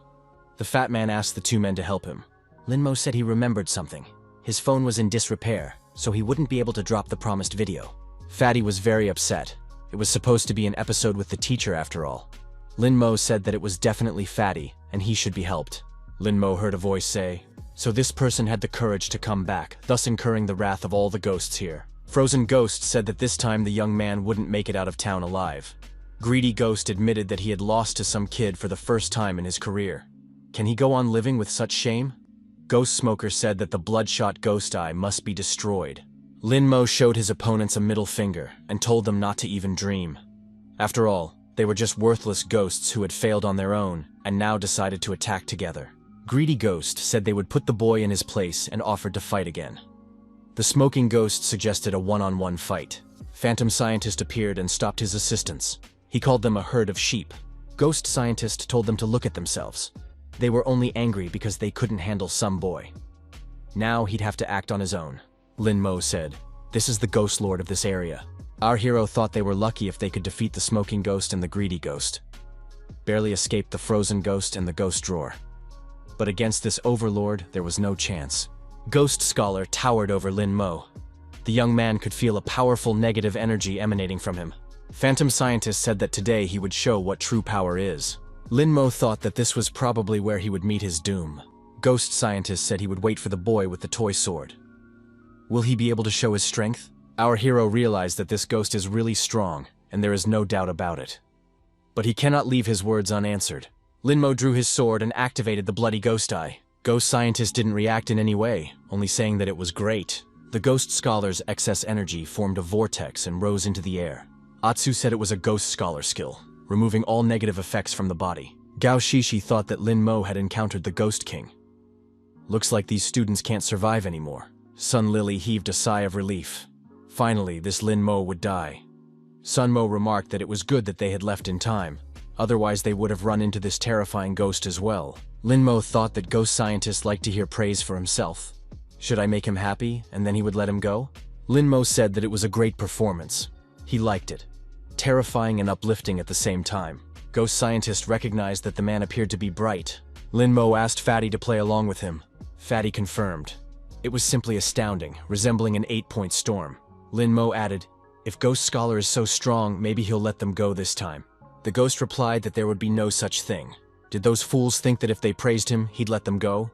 The fat man asked the 2 men to help him. Lin Mo said he remembered something. His phone was in disrepair, so he wouldn't be able to drop the promised video. Fatty was very upset. It was supposed to be an episode with the teacher after all. Lin Mo said that it was definitely Fatty, and he should be helped. Lin Mo heard a voice say, so this person had the courage to come back, thus incurring the wrath of all the ghosts here. Frozen Ghost said that this time the young man wouldn't make it out of town alive. Greedy Ghost admitted that he had lost to some kid for the first time in his career. Can he go on living with such shame? Ghost Smoker said that the bloodshot Ghost Eye must be destroyed. Lin Mo showed his opponents a middle finger and told them not to even dream. After all, they were just worthless ghosts who had failed on their own and now decided to attack together. Greedy Ghost said they would put the boy in his place and offered to fight again. The Smoking Ghost suggested a one-on-one fight. Phantom Scientist appeared and stopped his assistants. He called them a herd of sheep. Ghost Scientist told them to look at themselves. They were only angry because they couldn't handle some boy. Now he'd have to act on his own. Lin Mo said, this is the Ghost Lord of this area. Our hero thought they were lucky if they could defeat the Smoking Ghost and the Greedy Ghost. Barely escaped the Frozen Ghost and the Ghost Drawer. But against this overlord, there was no chance. Ghost Scholar towered over Lin Mo. The young man could feel a powerful negative energy emanating from him. Phantom Scientist said that today he would show what true power is. Lin Mo thought that this was probably where he would meet his doom. Ghost Scientist said he would wait for the boy with the toy sword. Will he be able to show his strength? Our hero realized that this ghost is really strong, and there is no doubt about it. But he cannot leave his words unanswered. Lin Mo drew his sword and activated the bloody Ghost Eye. Ghost Scientist didn't react in any way, only saying that it was great. The Ghost Scholar's excess energy formed a vortex and rose into the air. Atsu said it was a Ghost Scholar skill, removing all negative effects from the body. Gao Shishi thought that Lin Mo had encountered the Ghost King. Looks like these students can't survive anymore. Sun Lily heaved a sigh of relief. Finally, this Lin Mo would die. Sun Mo remarked that it was good that they had left in time. Otherwise, they would have run into this terrifying ghost as well. Lin Mo thought that Ghost Scientists liked to hear praise for himself. Should I make him happy, and then he would let him go? Lin Mo said that it was a great performance. He liked it. Terrifying and uplifting at the same time. Ghost Scientist recognized that the man appeared to be bright. Lin Mo asked Fatty to play along with him. Fatty confirmed. It was simply astounding, resembling an 8-point storm. Lin Mo added, "If Ghost Scholar is so strong, maybe he'll let them go this time." The ghost replied that there would be no such thing. Did those fools think that if they praised him, he'd let them go?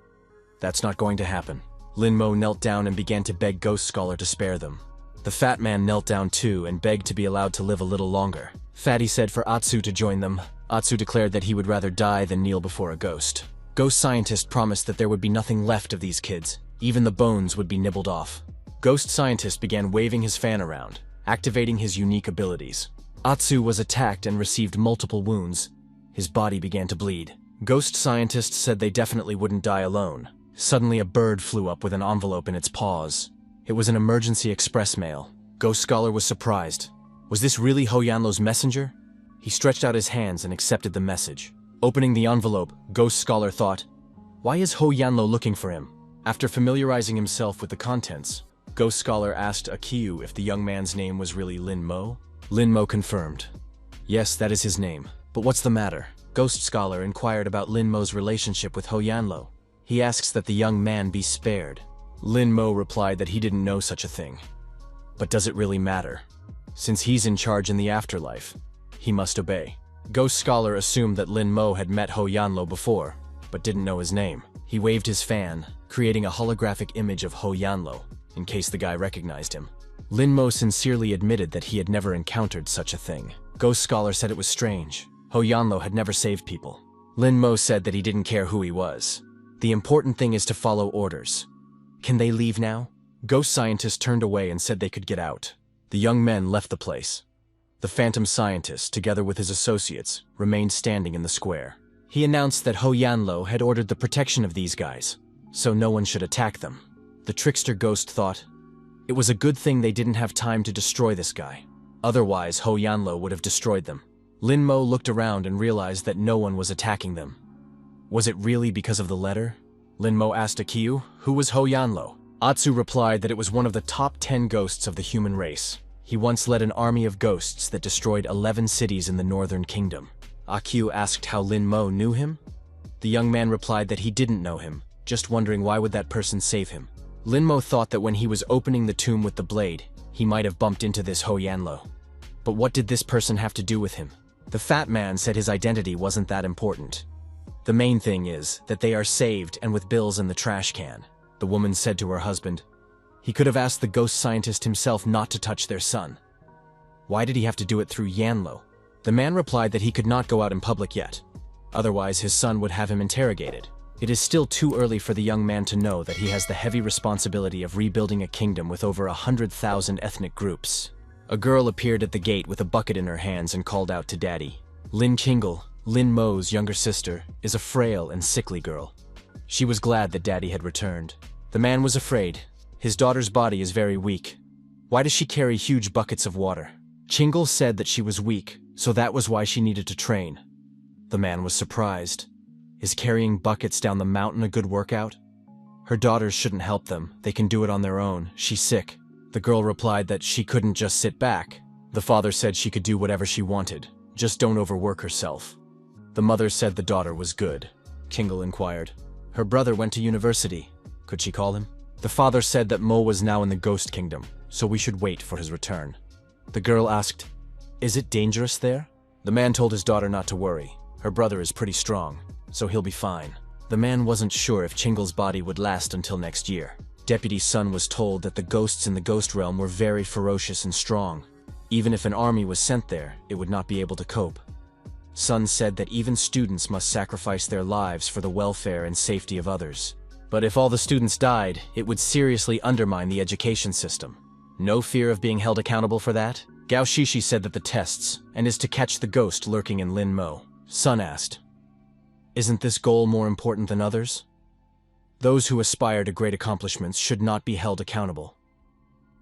That's not going to happen. Lin Mo knelt down and began to beg Ghost Scholar to spare them. The fat man knelt down too and begged to be allowed to live a little longer. Fatty said for Atsu to join them. Atsu declared that he would rather die than kneel before a ghost. Ghost Scientist promised that there would be nothing left of these kids. Even the bones would be nibbled off. Ghost Scientist began waving his fan around, activating his unique abilities. Atsu was attacked and received multiple wounds. His body began to bleed. Ghost Scientist said they definitely wouldn't die alone. Suddenly a bird flew up with an envelope in its paws. It was an emergency express mail. Ghost Scholar was surprised. Was this really Ho Yanlo's messenger? He stretched out his hands and accepted the message. Opening the envelope, Ghost Scholar thought, "Why is Ho Yanlo looking for him?" After familiarizing himself with the contents, Ghost Scholar asked Akiyu if the young man's name was really Lin Mo. Lin Mo confirmed. Yes, that is his name. But what's the matter? Ghost Scholar inquired about Lin Mo's relationship with Ho Yanlo. He asks that the young man be spared. Lin Mo replied that he didn't know such a thing. But does it really matter? Since he's in charge in the afterlife, he must obey. Ghost Scholar assumed that Lin Mo had met Ho Yanlo before, but didn't know his name. He waved his fan, creating a holographic image of Ho Yanlo, in case the guy recognized him. Lin Mo sincerely admitted that he had never encountered such a thing. Ghost Scholar said it was strange. Ho Yanlo had never saved people. Lin Mo said that he didn't care who he was. The important thing is to follow orders. Can they leave now? Ghost Scientist turned away and said they could get out. The young men left the place. The Phantom Scientist, together with his associates, remained standing in the square. He announced that Ho Yanlo had ordered the protection of these guys, so no one should attack them. The trickster ghost thought, it was a good thing they didn't have time to destroy this guy. Otherwise, Ho Yanlo would have destroyed them. Lin Mo looked around and realized that no one was attacking them. Was it really because of the letter? Lin Mo asked Akiyu, who was Ho Yanlo? Atsu replied that it was one of the top 10 ghosts of the human race. He once led an army of ghosts that destroyed 11 cities in the Northern Kingdom. Akiyu asked how Lin Mo knew him. The young man replied that he didn't know him, just wondering why would that person save him. Lin Mo thought that when he was opening the tomb with the blade, he might have bumped into this Ho Yanlo. But what did this person have to do with him? The fat man said his identity wasn't that important. The main thing is that they are saved and with bills in the trash can. The woman said to her husband, he could have asked the ghost scientist himself not to touch their son. Why did he have to do it through Yanlo? The man replied that he could not go out in public yet. Otherwise, his son would have him interrogated. It is still too early for the young man to know that he has the heavy responsibility of rebuilding a kingdom with over 100,000 ethnic groups. A girl appeared at the gate with a bucket in her hands and called out to Daddy. Lin Qingle, Lin Mo's younger sister, is a frail and sickly girl. She was glad that Daddy had returned. The man was afraid. His daughter's body is very weak. Why does she carry huge buckets of water? Qingle said that she was weak, so that was why she needed to train. The man was surprised. Is carrying buckets down the mountain a good workout? Her daughters shouldn't help them. They can do it on their own. She's sick. The girl replied that she couldn't just sit back. The father said she could do whatever she wanted. Just don't overwork herself. The mother said the daughter was good. Qingle inquired. Her brother went to university. Could she call him? The father said that Mo was now in the Ghost Kingdom, so we should wait for his return. The girl asked, is it dangerous there? The man told his daughter not to worry. Her brother is pretty strong, so he'll be fine. The man wasn't sure if Qingle's body would last until next year. Deputy Sun was told that the ghosts in the ghost realm were very ferocious and strong. Even if an army was sent there, it would not be able to cope. Sun said that even students must sacrifice their lives for the welfare and safety of others. But if all the students died, it would seriously undermine the education system. No fear of being held accountable for that? Gao Shishi said that the tests, and is to catch the ghost lurking in Lin Mo. Sun asked, isn't this goal more important than others? Those who aspire to great accomplishments should not be held accountable.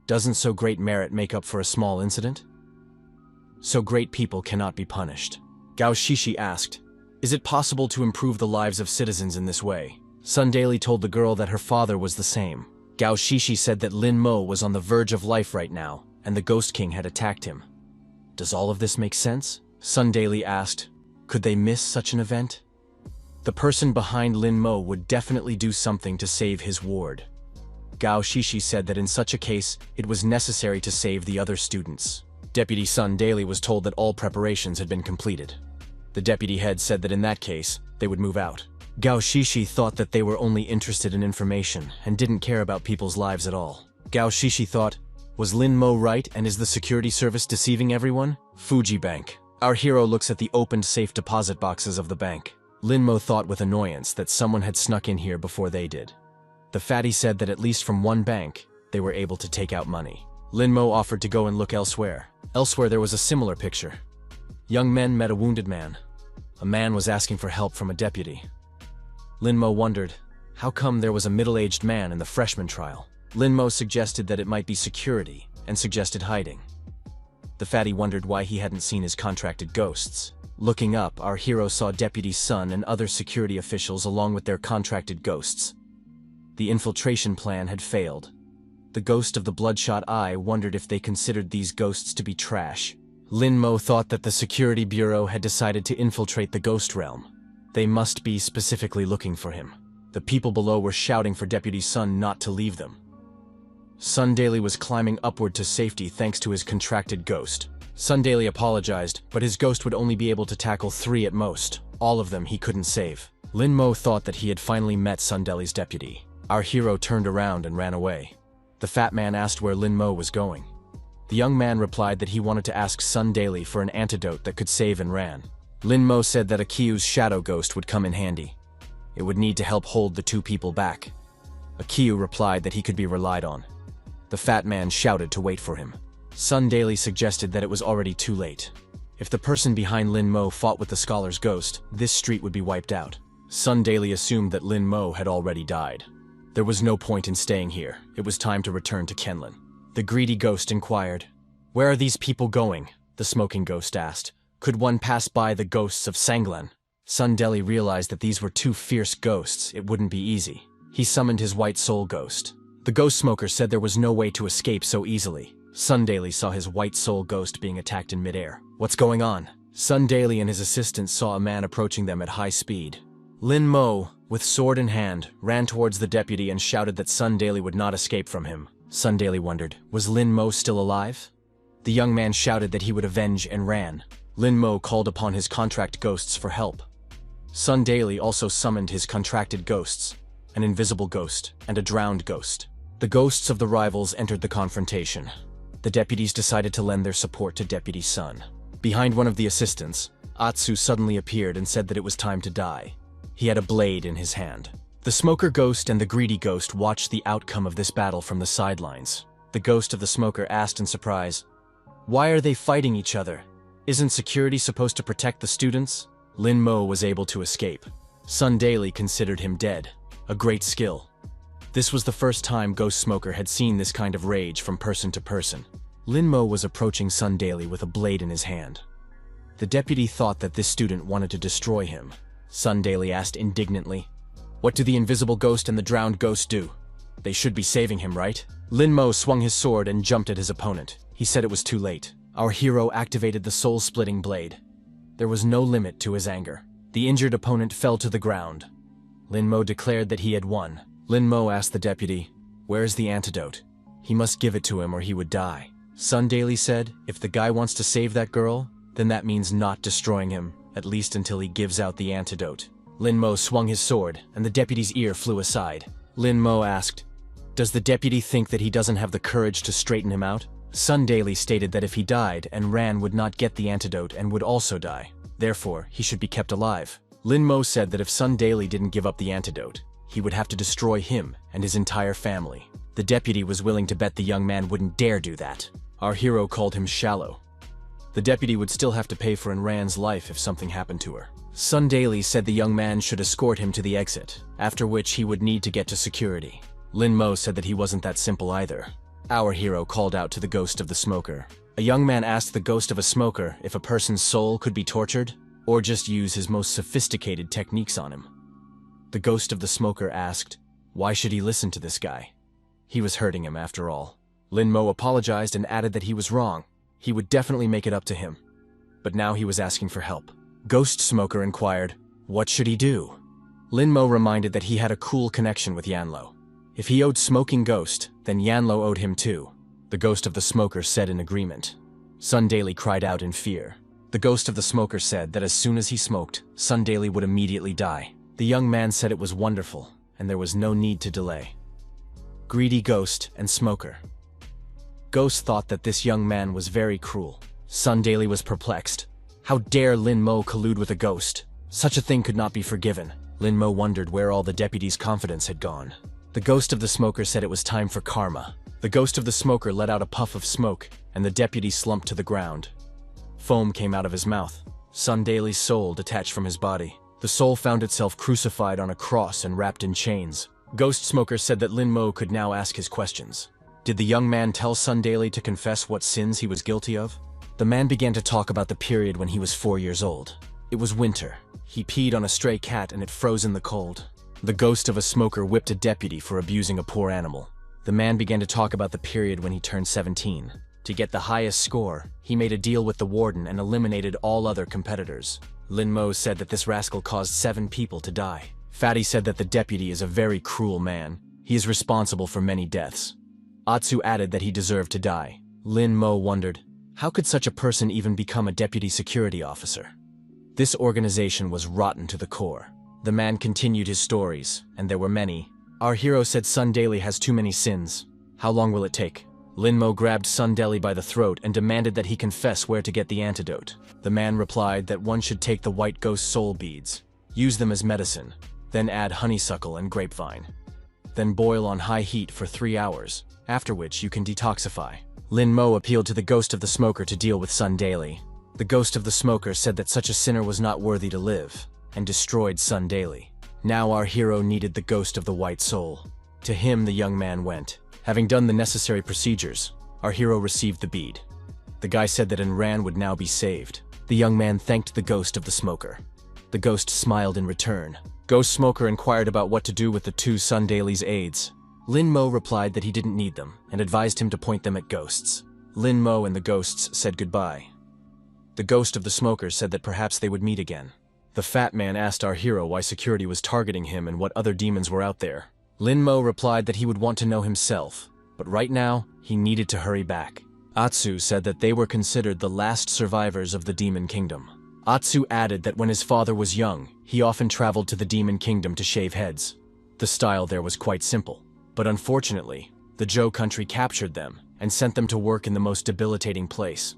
Doesn't so great merit make up for a small incident? So great people cannot be punished. Gao Shishi asked, is it possible to improve the lives of citizens in this way? Sun Daily told the girl that her father was the same. Gao Shishi said that Lin Mo was on the verge of life right now, and the Ghost King had attacked him. Does all of this make sense? Sun Daily asked, could they miss such an event? The person behind Lin Mo would definitely do something to save his ward. Gao Shishi said that in such a case, it was necessary to save the other students. Deputy Sun Daily was told that all preparations had been completed. The deputy head said that in that case, they would move out. Gao Shishi thought that they were only interested in information and didn't care about people's lives at all. Gao Shishi thought, was Lin Mo right and is the security service deceiving everyone? Fuji Bank. Our hero looks at the opened safe deposit boxes of the bank. Lin Mo thought with annoyance that someone had snuck in here before they did. The fatty said that at least from one bank, they were able to take out money. Lin Mo offered to go and look elsewhere. Elsewhere there was a similar picture. Young men met a wounded man. A man was asking for help from a deputy. Lin Mo wondered, how come there was a middle-aged man in the freshman trial? Lin Mo suggested that it might be security, and suggested hiding. The fatty wondered why he hadn't seen his contracted ghosts. Looking up, our hero saw Deputy Sun and other security officials along with their contracted ghosts. The infiltration plan had failed. The ghost of the bloodshot eye wondered if they considered these ghosts to be trash. Lin Mo thought that the security bureau had decided to infiltrate the ghost realm. They must be specifically looking for him. The people below were shouting for Deputy Sun not to leave them. Sun Daily was climbing upward to safety thanks to his contracted ghost. Sun Daily apologized, but his ghost would only be able to tackle 3 at most. All of them he couldn't save. Lin Mo thought that he had finally met Sun Daily's deputy. Our hero turned around and ran away. The fat man asked where Lin Mo was going. The young man replied that he wanted to ask Sun Daily for an antidote that could save and ran. Lin Mo said that Akiu's shadow ghost would come in handy. It would need to help hold the 2 people back. Akiu replied that he could be relied on. The fat man shouted to wait for him. Sun Daily suggested that it was already too late. If the person behind Lin Mo fought with the scholar's ghost, this street would be wiped out. Sun Daily assumed that Lin Mo had already died. There was no point in staying here. It was time to return to Kenlin. The greedy ghost inquired, "Where are these people going?" The smoking ghost asked. "Could one pass by the ghosts of Sanglan?" Sun Daily realized that these were 2 fierce ghosts. It wouldn't be easy. He summoned his white soul ghost. The ghost smoker said there was no way to escape so easily. Sun Daily saw his white soul ghost being attacked in midair. What's going on? Sun Daily and his assistants saw a man approaching them at high speed. Lin Mo, with sword in hand, ran towards the deputy and shouted that Sun Daily would not escape from him. Sun Daily wondered, was Lin Mo still alive? The young man shouted that he would avenge and ran. Lin Mo called upon his contract ghosts for help. Sun Daily also summoned his contracted ghosts, an invisible ghost and a drowned ghost. The ghosts of the rivals entered the confrontation. The deputies decided to lend their support to Deputy Sun. Behind one of the assistants, Atsu suddenly appeared and said that it was time to die. He had a blade in his hand. The smoker ghost and the greedy ghost watched the outcome of this battle from the sidelines. The ghost of the smoker asked in surprise, "Why are they fighting each other? Isn't security supposed to protect the students?" Lin Mo was able to escape. Sun Daily considered him dead. A great skill. This was the first time Ghost Smoker had seen this kind of rage from person to person. Lin Mo was approaching Sun Daily with a blade in his hand. The deputy thought that this student wanted to destroy him. Sun Daily asked indignantly, "What do the invisible ghost and the drowned ghost do? They should be saving him, right?" Lin Mo swung his sword and jumped at his opponent. He said it was too late. Our hero activated the soul-splitting blade. There was no limit to his anger. The injured opponent fell to the ground. Lin Mo declared that he had won. Lin Mo asked the deputy, "Where is the antidote? He must give it to him or he would die." Sun Daily said, "If the guy wants to save that girl, then that means not destroying him, at least until he gives out the antidote." Lin Mo swung his sword, and the deputy's ear flew aside. Lin Mo asked, "Does the deputy think that he doesn't have the courage to straighten him out?" Sun Daily stated that if he died and ran would not get the antidote and would also die. Therefore, he should be kept alive. Lin Mo said that if Sun Daily didn't give up the antidote, he would have to destroy him and his entire family. The deputy was willing to bet the young man wouldn't dare do that. Our hero called him shallow. The deputy would still have to pay for Ran's life if something happened to her. Sun Daily said the young man should escort him to the exit, after which he would need to get to security. Lin Mo said that he wasn't that simple either. Our hero called out to the ghost of the smoker. A young man asked the ghost of a smoker if a person's soul could be tortured, or just use his most sophisticated techniques on him. The ghost of the smoker asked, why should he listen to this guy? He was hurting him after all. Lin Mo apologized and added that he was wrong. He would definitely make it up to him. But now he was asking for help. Ghost Smoker inquired, what should he do? Lin Mo reminded that he had a cool connection with Yanlo. If he owed Smoking Ghost, then Yanlo owed him too. The ghost of the smoker said in agreement. Sun Daily cried out in fear. The ghost of the smoker said that as soon as he smoked, Sun Daily would immediately die. The young man said it was wonderful, and there was no need to delay. Greedy Ghost and Smoker. Ghost thought that this young man was very cruel. Sun Daily was perplexed. How dare Lin Mo collude with a ghost? Such a thing could not be forgiven. Lin Mo wondered where all the deputy's confidence had gone. The ghost of the smoker said it was time for karma. The ghost of the smoker let out a puff of smoke, and the deputy slumped to the ground. Foam came out of his mouth. Sun Daily's soul detached from his body. The soul found itself crucified on a cross and wrapped in chains. Ghost Smoker said that Lin Mo could now ask his questions. Did the young man tell Sun Daily to confess what sins he was guilty of? The man began to talk about the period when he was 4 years old. It was winter. He peed on a stray cat and it froze in the cold. The ghost of a smoker whipped a deputy for abusing a poor animal. The man began to talk about the period when he turned 17. To get the highest score, he made a deal with the warden and eliminated all other competitors. Lin Mo said that this rascal caused 7 people to die. Fatty said that the deputy is a very cruel man. He is responsible for many deaths. Atsu added that he deserved to die. Lin Mo wondered, how could such a person even become a deputy security officer? This organization was rotten to the core. The man continued his stories, and there were many. Our hero said Sun Daily has too many sins. How long will it take? Lin Mo grabbed Sun Daily by the throat and demanded that he confess where to get the antidote. The man replied that one should take the white ghost soul beads, use them as medicine, then add honeysuckle and grapevine. Then boil on high heat for 3 hours, after which you can detoxify. Lin Mo appealed to the ghost of the smoker to deal with Sun Daily. The ghost of the smoker said that such a sinner was not worthy to live, and destroyed Sun Daily. Now our hero needed the ghost of the white soul. To him the young man went. Having done the necessary procedures, our hero received the bead. The guy said that Enran would now be saved. The young man thanked the ghost of the smoker. The ghost smiled in return. Ghost Smoker inquired about what to do with the 2 Sun Daily's aides. Lin Mo replied that he didn't need them, and advised him to point them at ghosts. Lin Mo and the ghosts said goodbye. The ghost of the smoker said that perhaps they would meet again. The fat man asked our hero why security was targeting him and what other demons were out there. Lin Mo replied that he would want to know himself, but right now, he needed to hurry back. Atsu said that they were considered the last survivors of the demon kingdom. Atsu added that when his father was young, he often traveled to the demon kingdom to shave heads. The style there was quite simple, but unfortunately, the Zhou country captured them and sent them to work in the most debilitating place.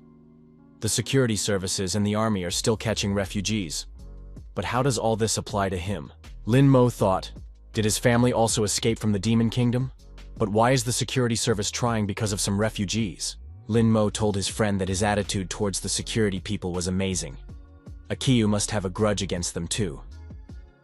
The security services and the army are still catching refugees. But how does all this apply to him? Lin Mo thought, did his family also escape from the demon kingdom? But why is the security service trying because of some refugees? Lin Mo told his friend that his attitude towards the security people was amazing. Akiyu must have a grudge against them too.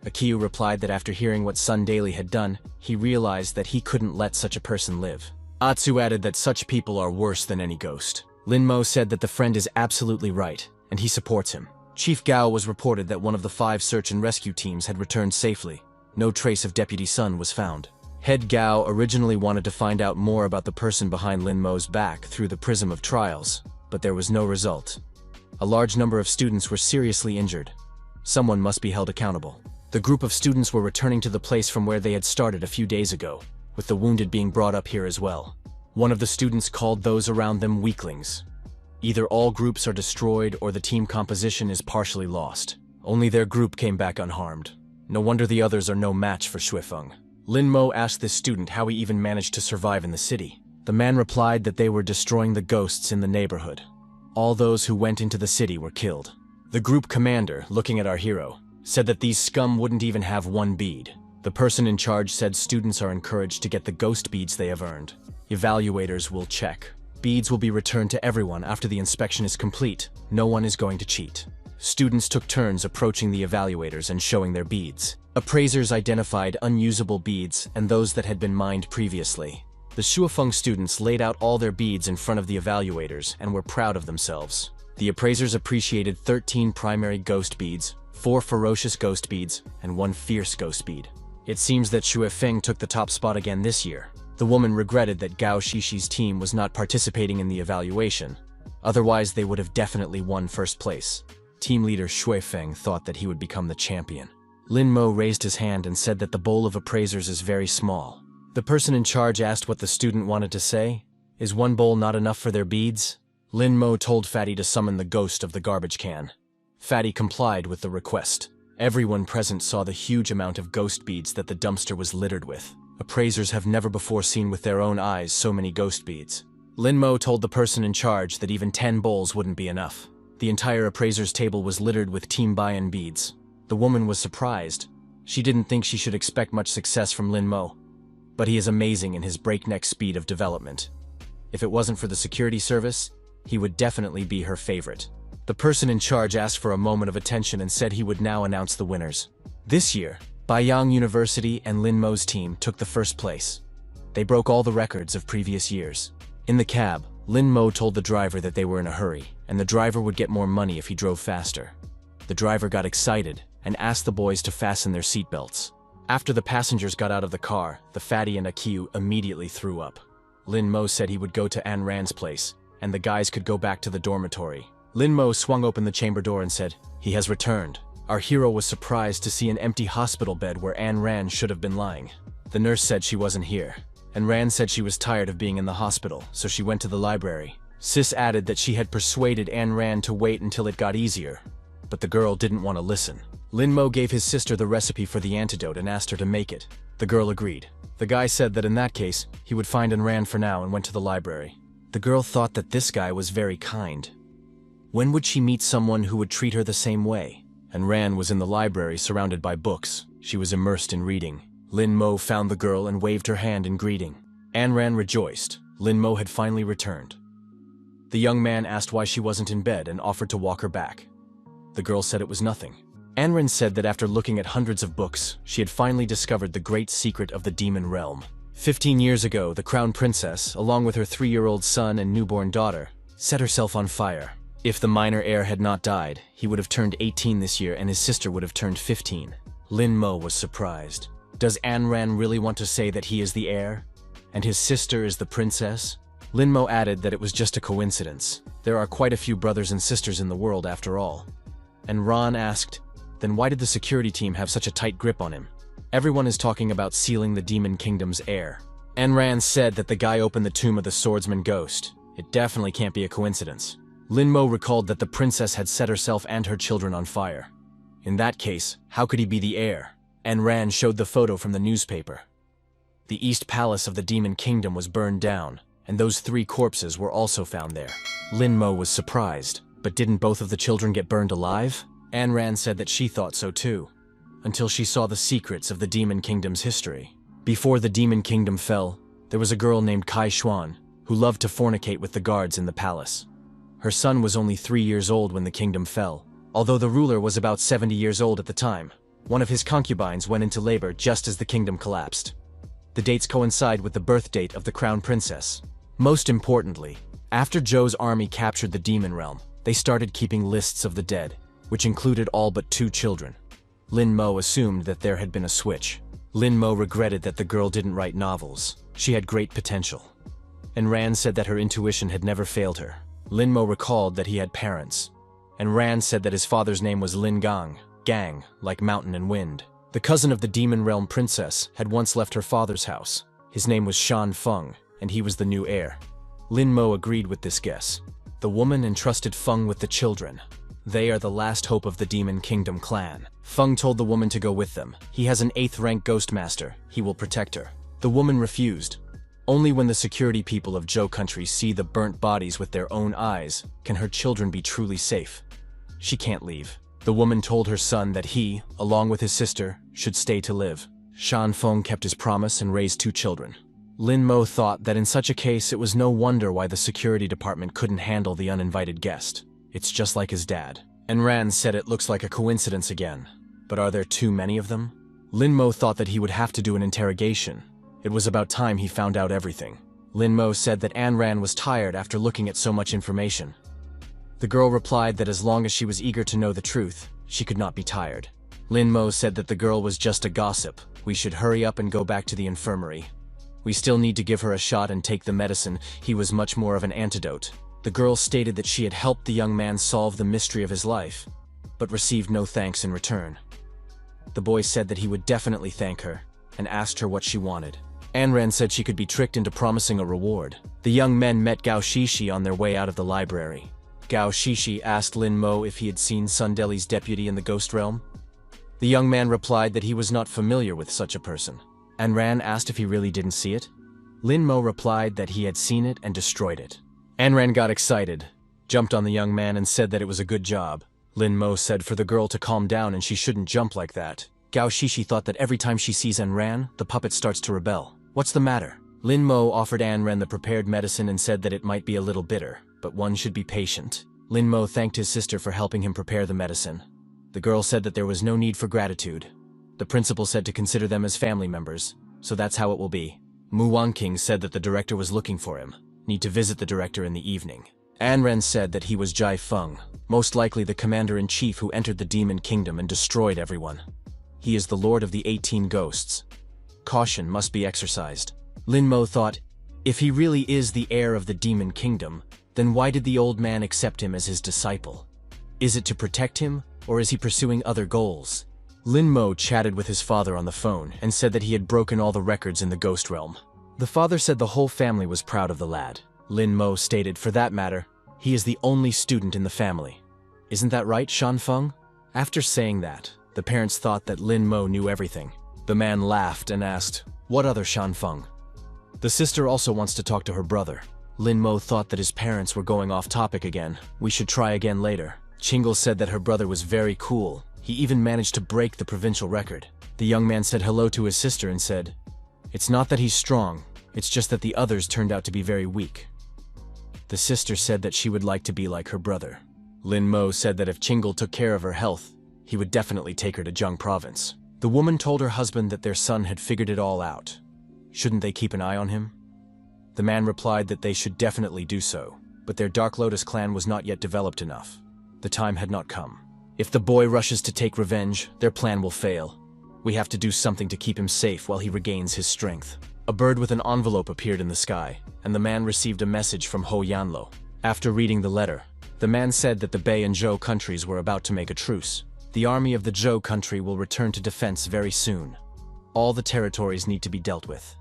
Akiyu replied that after hearing what Sun Daily had done, he realized that he couldn't let such a person live. Atsu added that such people are worse than any ghost. Lin Mo said that the friend is absolutely right, and he supports him. Chief Gao was reported that one of the 5 search and rescue teams had returned safely. No trace of Deputy Sun was found. Head Gao originally wanted to find out more about the person behind Lin Mo's back through the prism of trials, but there was no result. A large number of students were seriously injured. Someone must be held accountable. The group of students were returning to the place from where they had started a few days ago, with the wounded being brought up here as well. One of the students called those around them weaklings. Either all groups are destroyed or the team composition is partially lost. Only their group came back unharmed. No wonder the others are no match for Xuefeng. Lin Mo asked this student how he even managed to survive in the city. The man replied that they were destroying the ghosts in the neighborhood. All those who went into the city were killed. The group commander, looking at our hero, said that these scum wouldn't even have 1 bead. The person in charge said students are encouraged to get the ghost beads they have earned. Evaluators will check. Beads will be returned to everyone after the inspection is complete. No one is going to cheat. Students took turns approaching the evaluators and showing their beads. Appraisers identified unusable beads and those that had been mined previously. The Xuefeng students laid out all their beads in front of the evaluators and were proud of themselves. The appraisers appreciated 13 primary ghost beads, 4 ferocious ghost beads, and 1 fierce ghost bead. It seems that Xuefeng took the top spot again this year. The woman regretted that Gao Shishi's team was not participating in the evaluation. Otherwise, they would have definitely won first place. Team leader Xuefeng thought that he would become the champion. Lin Mo raised his hand and said that the bowl of appraisers is very small. The person in charge asked what the student wanted to say. Is one bowl not enough for their beads? Lin Mo told Fatty to summon the ghost of the garbage can. Fatty complied with the request. Everyone present saw the huge amount of ghost beads that the dumpster was littered with. Appraisers have never before seen with their own eyes so many ghost beads. Lin Mo told the person in charge that even 10 bowls wouldn't be enough. The entire appraiser's table was littered with Team Buy-in beads. The woman was surprised. She didn't think she should expect much success from Lin Mo. But he is amazing in his breakneck speed of development. If it wasn't for the security service, he would definitely be her favorite. The person in charge asked for a moment of attention and said he would now announce the winners. This year, Baiyang University and Lin Mo's team took the first place. They broke all the records of previous years. In the cab, Lin Mo told the driver that they were in a hurry, and the driver would get more money if he drove faster. The driver got excited and asked the boys to fasten their seatbelts. After the passengers got out of the car, the Fatty and Akiu immediately threw up. Lin Mo said he would go to Ayn Rand's place, and the guys could go back to the dormitory. Lin Mo swung open the chamber door and said, "He has returned." Our hero was surprised to see an empty hospital bed where Ayn Rand should have been lying. The nurse said she wasn't here. Ayn Rand said she was tired of being in the hospital, so she went to the library. Sis added that she had persuaded Ayn Rand to wait until it got easier, but the girl didn't want to listen. Lin Mo gave his sister the recipe for the antidote and asked her to make it. The girl agreed. The guy said that in that case, he would find Ayn Rand for now and went to the library. The girl thought that this guy was very kind. When would she meet someone who would treat her the same way? Ayn Rand was in the library surrounded by books. She was immersed in reading. Lin Mo found the girl and waved her hand in greeting. Ayn Rand rejoiced. Lin Mo had finally returned. The young man asked why she wasn't in bed and offered to walk her back. The girl said it was nothing. Ayn Rand said that after looking at hundreds of books, she had finally discovered the great secret of the demon realm. 15 years ago, the crown princess, along with her 3-year-old son and newborn daughter, set herself on fire. If the minor heir had not died, he would have turned 18 this year and his sister would have turned 15. Lin Mo was surprised. Does Ayn Rand really want to say that he is the heir? And his sister is the princess? Lin Mo added that it was just a coincidence. There are quite a few brothers and sisters in the world after all. And Ron asked, then why did the security team have such a tight grip on him? Everyone is talking about sealing the Demon Kingdom's heir. Ayn Rand said that the guy opened the tomb of the swordsman ghost. It definitely can't be a coincidence. Lin Mo recalled that the princess had set herself and her children on fire. In that case, how could he be the heir? Ayn Rand showed the photo from the newspaper. The East Palace of the Demon Kingdom was burned down, and those 3 corpses were also found there. Lin Mo was surprised, but didn't both of the children get burned alive? Ayn Rand said that she thought so too, until she saw the secrets of the Demon Kingdom's history. Before the Demon Kingdom fell, there was a girl named Kai Xuan, who loved to fornicate with the guards in the palace. Her son was only 3 years old when the kingdom fell. Although the ruler was about 70 years old at the time, one of his concubines went into labor just as the kingdom collapsed. The dates coincide with the birth date of the crown princess. Most importantly, after Zhou's army captured the demon realm, they started keeping lists of the dead, which included all but 2 children. Lin Mo assumed that there had been a switch. Lin Mo regretted that the girl didn't write novels. She had great potential. And Rand said that her intuition had never failed her. Lin Mo recalled that he had parents. And Rand said that his father's name was Lin Gang, gang, like mountain and wind. The cousin of the demon realm princess had once left her father's house. His name was Shan Feng, and he was the new heir. Lin Mo agreed with this guess. The woman entrusted Feng with the children. They are the last hope of the Demon Kingdom clan. Feng told the woman to go with them. He has an 8th rank ghost master. He will protect her. The woman refused. Only when the security people of Zhou country see the burnt bodies with their own eyes can her children be truly safe. She can't leave. The woman told her son that he, along with his sister, should stay to live. Shan Feng kept his promise and raised 2 children. Lin Mo thought that in such a case it was no wonder why the security department couldn't handle the uninvited guest. It's just like his dad. And Rand said it looks like a coincidence again. But are there too many of them? Lin Mo thought that he would have to do an interrogation. It was about time he found out everything. Lin Mo said that Ayn Rand was tired after looking at so much information. The girl replied that as long as she was eager to know the truth, she could not be tired. Lin Mo said that the girl was just a gossip. We should hurry up and go back to the infirmary. We still need to give her a shot and take the medicine. He was much more of an antidote. The girl stated that she had helped the young man solve the mystery of his life, but received no thanks in return. The boy said that he would definitely thank her, and asked her what she wanted. Anran said she could be tricked into promising a reward. The young men met Gao Shishi on their way out of the library. Gao Shishi asked Lin Mo if he had seen Sundeli's deputy in the ghost realm. The young man replied that he was not familiar with such a person. Anran asked if he really didn't see it. Lin Mo replied that he had seen it and destroyed it. Anran got excited, jumped on the young man and said that it was a good job. Lin Mo said for the girl to calm down and she shouldn't jump like that. Gao Shishi thought that every time she sees Anran, the puppet starts to rebel. What's the matter? Lin Mo offered Anran the prepared medicine and said that it might be a little bitter, but one should be patient. Lin Mo thanked his sister for helping him prepare the medicine. The girl said that there was no need for gratitude. The principal said to consider them as family members, so that's how it will be. Mu Wanqing said that the director was looking for him. Need to visit the director in the evening. Anran said that he was Jai Feng, most likely the commander-in-chief who entered the demon kingdom and destroyed everyone. He is the lord of the 18 ghosts. Caution must be exercised. Lin Mo thought, if he really is the heir of the demon kingdom, then why did the old man accept him as his disciple? Is it to protect him, or is he pursuing other goals? Lin Mo chatted with his father on the phone and said that he had broken all the records in the ghost realm. The father said the whole family was proud of the lad. Lin Mo stated, for that matter, he is the only student in the family. Isn't that right, Shan Feng? After saying that, the parents thought that Lin Mo knew everything. The man laughed and asked, what other Shan Feng? The sister also wants to talk to her brother. Lin Mo thought that his parents were going off topic again. We should try again later. Chingle said that her brother was very cool. He even managed to break the provincial record. The young man said hello to his sister and said, it's not that he's strong, it's just that the others turned out to be very weak. The sister said that she would like to be like her brother. Lin Mo said that if Chingle took care of her health, he would definitely take her to Zheng province. The woman told her husband that their son had figured it all out. Shouldn't they keep an eye on him? The man replied that they should definitely do so, but their Dark Lotus clan was not yet developed enough. The time had not come. If the boy rushes to take revenge, their plan will fail. We have to do something to keep him safe while he regains his strength. A bird with an envelope appeared in the sky, and the man received a message from Ho Yanlo. After reading the letter, the man said that the Bei and Zhou countries were about to make a truce. The army of the Zhou country will return to defense very soon. All the territories need to be dealt with.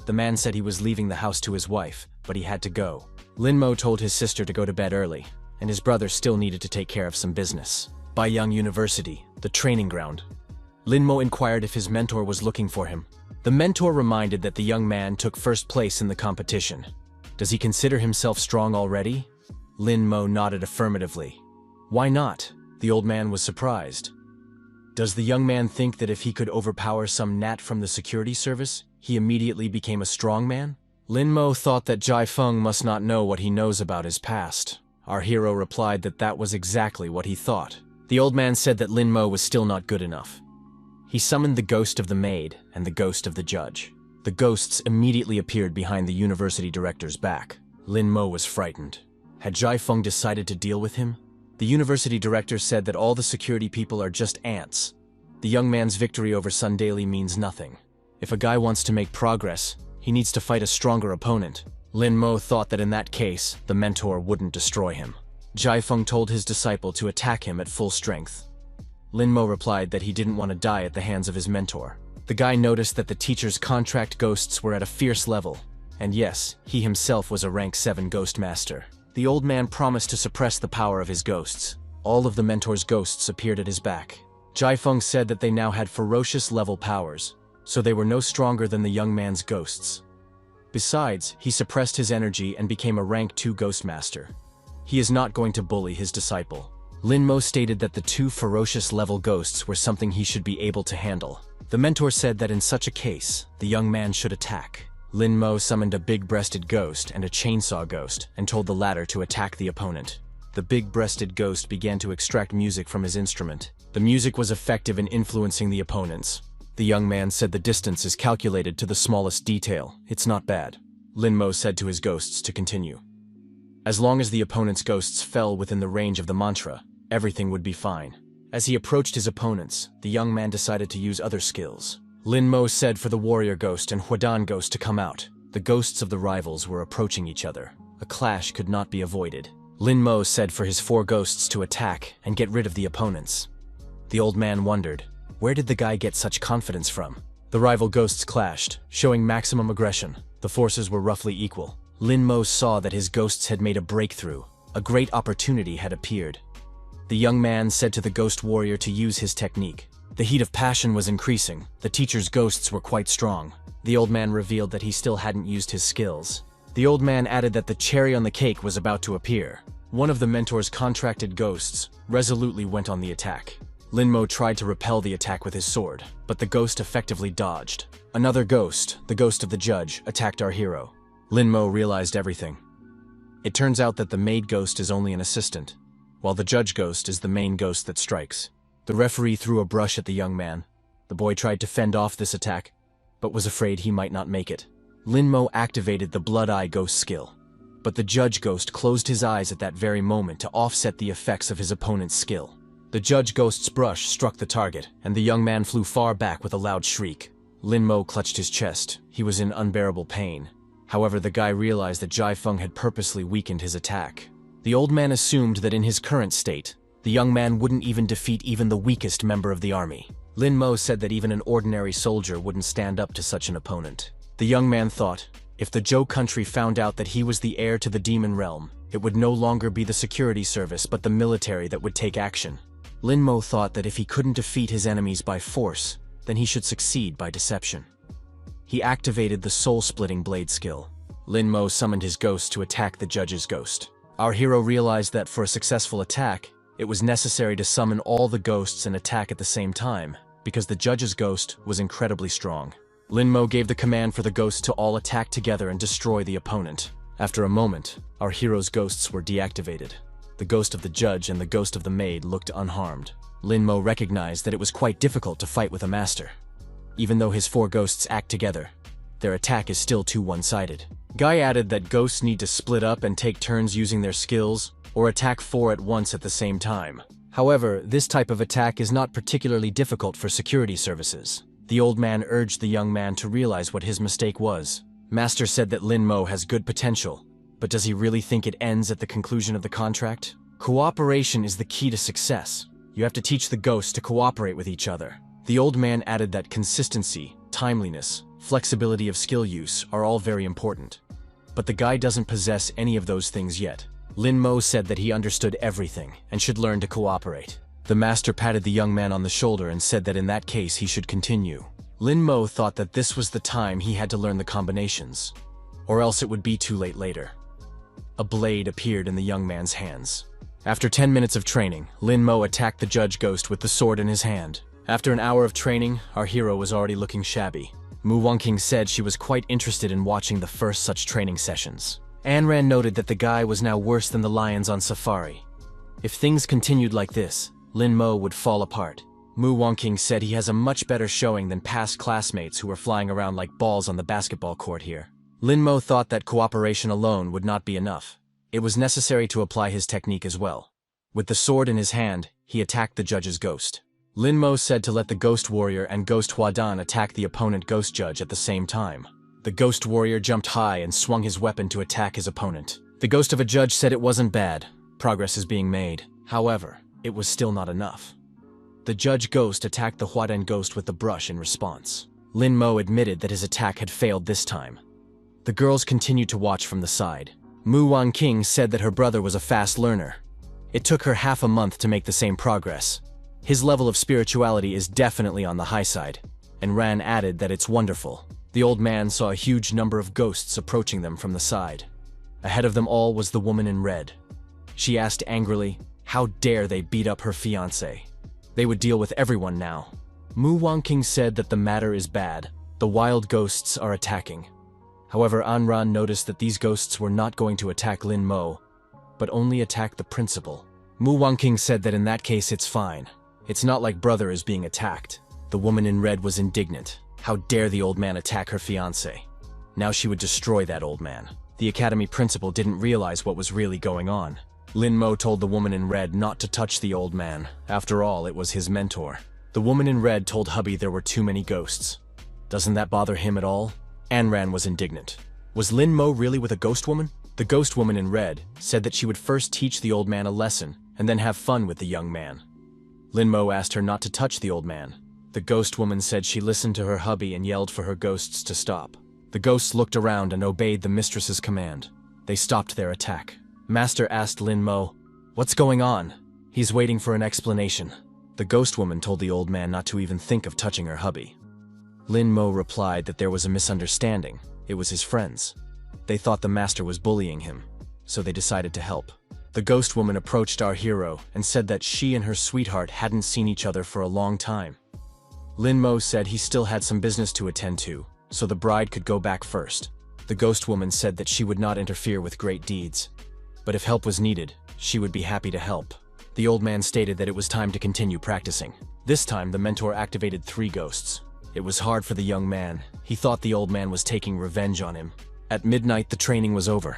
The man said he was leaving the house to his wife, but he had to go. Lin Mo told his sister to go to bed early, and his brother still needed to take care of some business. Baiyang University, the training ground. Lin Mo inquired if his mentor was looking for him. The mentor reminded that the young man took first place in the competition. Does he consider himself strong already? Lin Mo nodded affirmatively. Why not? The old man was surprised. Does the young man think that if he could overpower some gnat from the security service, he immediately became a strong man? Lin Mo thought that Jai Feng must not know what he knows about his past. Our hero replied that that was exactly what he thought. The old man said that Lin Mo was still not good enough. He summoned the ghost of the maid and the ghost of the judge. The ghosts immediately appeared behind the university director's back. Lin Mo was frightened. Had Jai Feng decided to deal with him? The university director said that all the security people are just ants. The young man's victory over Sundeli means nothing. If a guy wants to make progress, he needs to fight a stronger opponent. Lin Mo thought that in that case, the mentor wouldn't destroy him. Jai Feng told his disciple to attack him at full strength. Lin Mo replied that he didn't want to die at the hands of his mentor. The guy noticed that the teacher's contract ghosts were at a fierce level, and yes, he himself was a rank 7 ghost master. The old man promised to suppress the power of his ghosts. All of the mentor's ghosts appeared at his back. Jai Feng said that they now had ferocious level powers, so they were no stronger than the young man's ghosts. Besides, he suppressed his energy and became a rank 2 ghost master. He is not going to bully his disciple. Lin Mo stated that the 2 ferocious level ghosts were something he should be able to handle. The mentor said that in such a case, the young man should attack. Lin Mo summoned a big-breasted ghost and a chainsaw ghost and told the latter to attack the opponent. The big-breasted ghost began to extract music from his instrument. The music was effective in influencing the opponents. The young man said the distance is calculated to the smallest detail. It's not bad. Lin Mo said to his ghosts to continue. As long as the opponent's ghosts fell within the range of the mantra, everything would be fine. As he approached his opponents, the young man decided to use other skills. Lin Mo said for the warrior ghost and Huadan ghost to come out. The ghosts of the rivals were approaching each other. A clash could not be avoided. Lin Mo said for his 4 ghosts to attack and get rid of the opponents. The old man wondered, Where did the guy get such confidence from? The rival ghosts clashed, showing maximum aggression. The forces were roughly equal. Lin Mo saw that his ghosts had made a breakthrough. A great opportunity had appeared. The young man said to the ghost warrior to use his technique. The heat of passion was increasing. The teacher's ghosts were quite strong. The old man revealed that he still hadn't used his skills. The old man added that the cherry on the cake was about to appear. One of the mentor's contracted ghosts resolutely went on the attack. Lin Mo tried to repel the attack with his sword, but the ghost effectively dodged. Another ghost, the ghost of the judge, attacked our hero. Lin Mo realized everything. It turns out that the maid ghost is only an assistant, while the judge ghost is the main ghost that strikes. The referee threw a brush at the young man. The boy tried to fend off this attack, but was afraid he might not make it. Lin Mo activated the Blood Eye Ghost skill, but the Judge Ghost closed his eyes at that very moment to offset the effects of his opponent's skill. The Judge Ghost's brush struck the target, and the young man flew far back with a loud shriek. Lin Mo clutched his chest. He was in unbearable pain. However, the guy realized that Jai Feng had purposely weakened his attack. The old man assumed that in his current state, the young man wouldn't even defeat even the weakest member of the army. Lin Mo said that even an ordinary soldier wouldn't stand up to such an opponent. The young man thought, if the Zhou country found out that he was the heir to the demon realm, it would no longer be the security service but the military that would take action. Lin Mo thought that if he couldn't defeat his enemies by force, then he should succeed by deception. He activated the soul-splitting blade skill. Lin Mo summoned his ghost to attack the judge's ghost. Our hero realized that for a successful attack, it was necessary to summon all the ghosts and attack at the same time, because the judge's ghost was incredibly strong. Lin Mo gave the command for the ghosts to all attack together and destroy the opponent. After a moment, our hero's ghosts were deactivated. The ghost of the judge and the ghost of the maid looked unharmed. Lin Mo recognized that it was quite difficult to fight with a master. Even though his 4 ghosts act together, their attack is still too one-sided. Guy added that ghosts need to split up and take turns using their skills, or attack 4 at once at the same time. However, this type of attack is not particularly difficult for security services. The old man urged the young man to realize what his mistake was. Master said that Lin Mo has good potential, but does he really think it ends at the conclusion of the contract? Cooperation is the key to success. You have to teach the ghosts to cooperate with each other. The old man added that consistency, timeliness, flexibility of skill use are all very important. But the guy doesn't possess any of those things yet. Lin Mo said that he understood everything and should learn to cooperate. The master patted the young man on the shoulder and said that in that case he should continue. Lin Mo thought that this was the time he had to learn the combinations, or else it would be too late later. A blade appeared in the young man's hands. After 10 minutes of training, Lin Mo attacked the judge ghost with the sword in his hand. After an hour of training, our hero was already looking shabby. Mu Wangqing said she was quite interested in watching the first such training sessions. Ayn Rand noted that the guy was now worse than the lions on safari. If things continued like this, Lin Mo would fall apart. Mu Wangqing said he has a much better showing than past classmates who were flying around like balls on the basketball court here. Lin Mo thought that cooperation alone would not be enough. It was necessary to apply his technique as well. With the sword in his hand, he attacked the judge's ghost. Lin Mo said to let the ghost warrior and ghost Huadan attack the opponent ghost judge at the same time. The ghost warrior jumped high and swung his weapon to attack his opponent. The ghost of a judge said it wasn't bad. Progress is being made. However, it was still not enough. The judge ghost attacked the Huadan ghost with the brush in response. Lin Mo admitted that his attack had failed this time. The girls continued to watch from the side. Mu Wangqing said that her brother was a fast learner. It took her half a month to make the same progress. His level of spirituality is definitely on the high side, and Ran added that it's wonderful. The old man saw a huge number of ghosts approaching them from the side. Ahead of them all was the woman in red. She asked angrily, how dare they beat up her fiancé? They would deal with everyone now. Mu Wangqing said that the matter is bad. The wild ghosts are attacking. However, Anran noticed that these ghosts were not going to attack Lin Mo, but only attack the principal. Mu Wangqing said that in that case it's fine. It's not like brother is being attacked. The woman in red was indignant. How dare the old man attack her fiancé? Now she would destroy that old man. The academy principal didn't realize what was really going on. Lin Mo told the woman in red not to touch the old man. After all, it was his mentor. The woman in red told hubby there were too many ghosts. Doesn't that bother him at all? Anran was indignant. Was Lin Mo really with a ghost woman? The ghost woman in red said that she would first teach the old man a lesson and then have fun with the young man. Lin Mo asked her not to touch the old man. The ghost woman said she listened to her hubby and yelled for her ghosts to stop. The ghosts looked around and obeyed the mistress's command. They stopped their attack. Master asked Lin Mo, "What's going on?" "He's waiting for an explanation." The ghost woman told the old man not to even think of touching her hubby. Lin Mo replied that there was a misunderstanding. It was his friends. They thought the master was bullying him, so they decided to help. The ghost woman approached our hero and said that she and her sweetheart hadn't seen each other for a long time. Lin Mo said he still had some business to attend to, so the bride could go back first. The ghost woman said that she would not interfere with great deeds, but if help was needed, she would be happy to help. The old man stated that it was time to continue practicing. This time, the mentor activated 3 ghosts. It was hard for the young man. He thought the old man was taking revenge on him. At midnight, the training was over.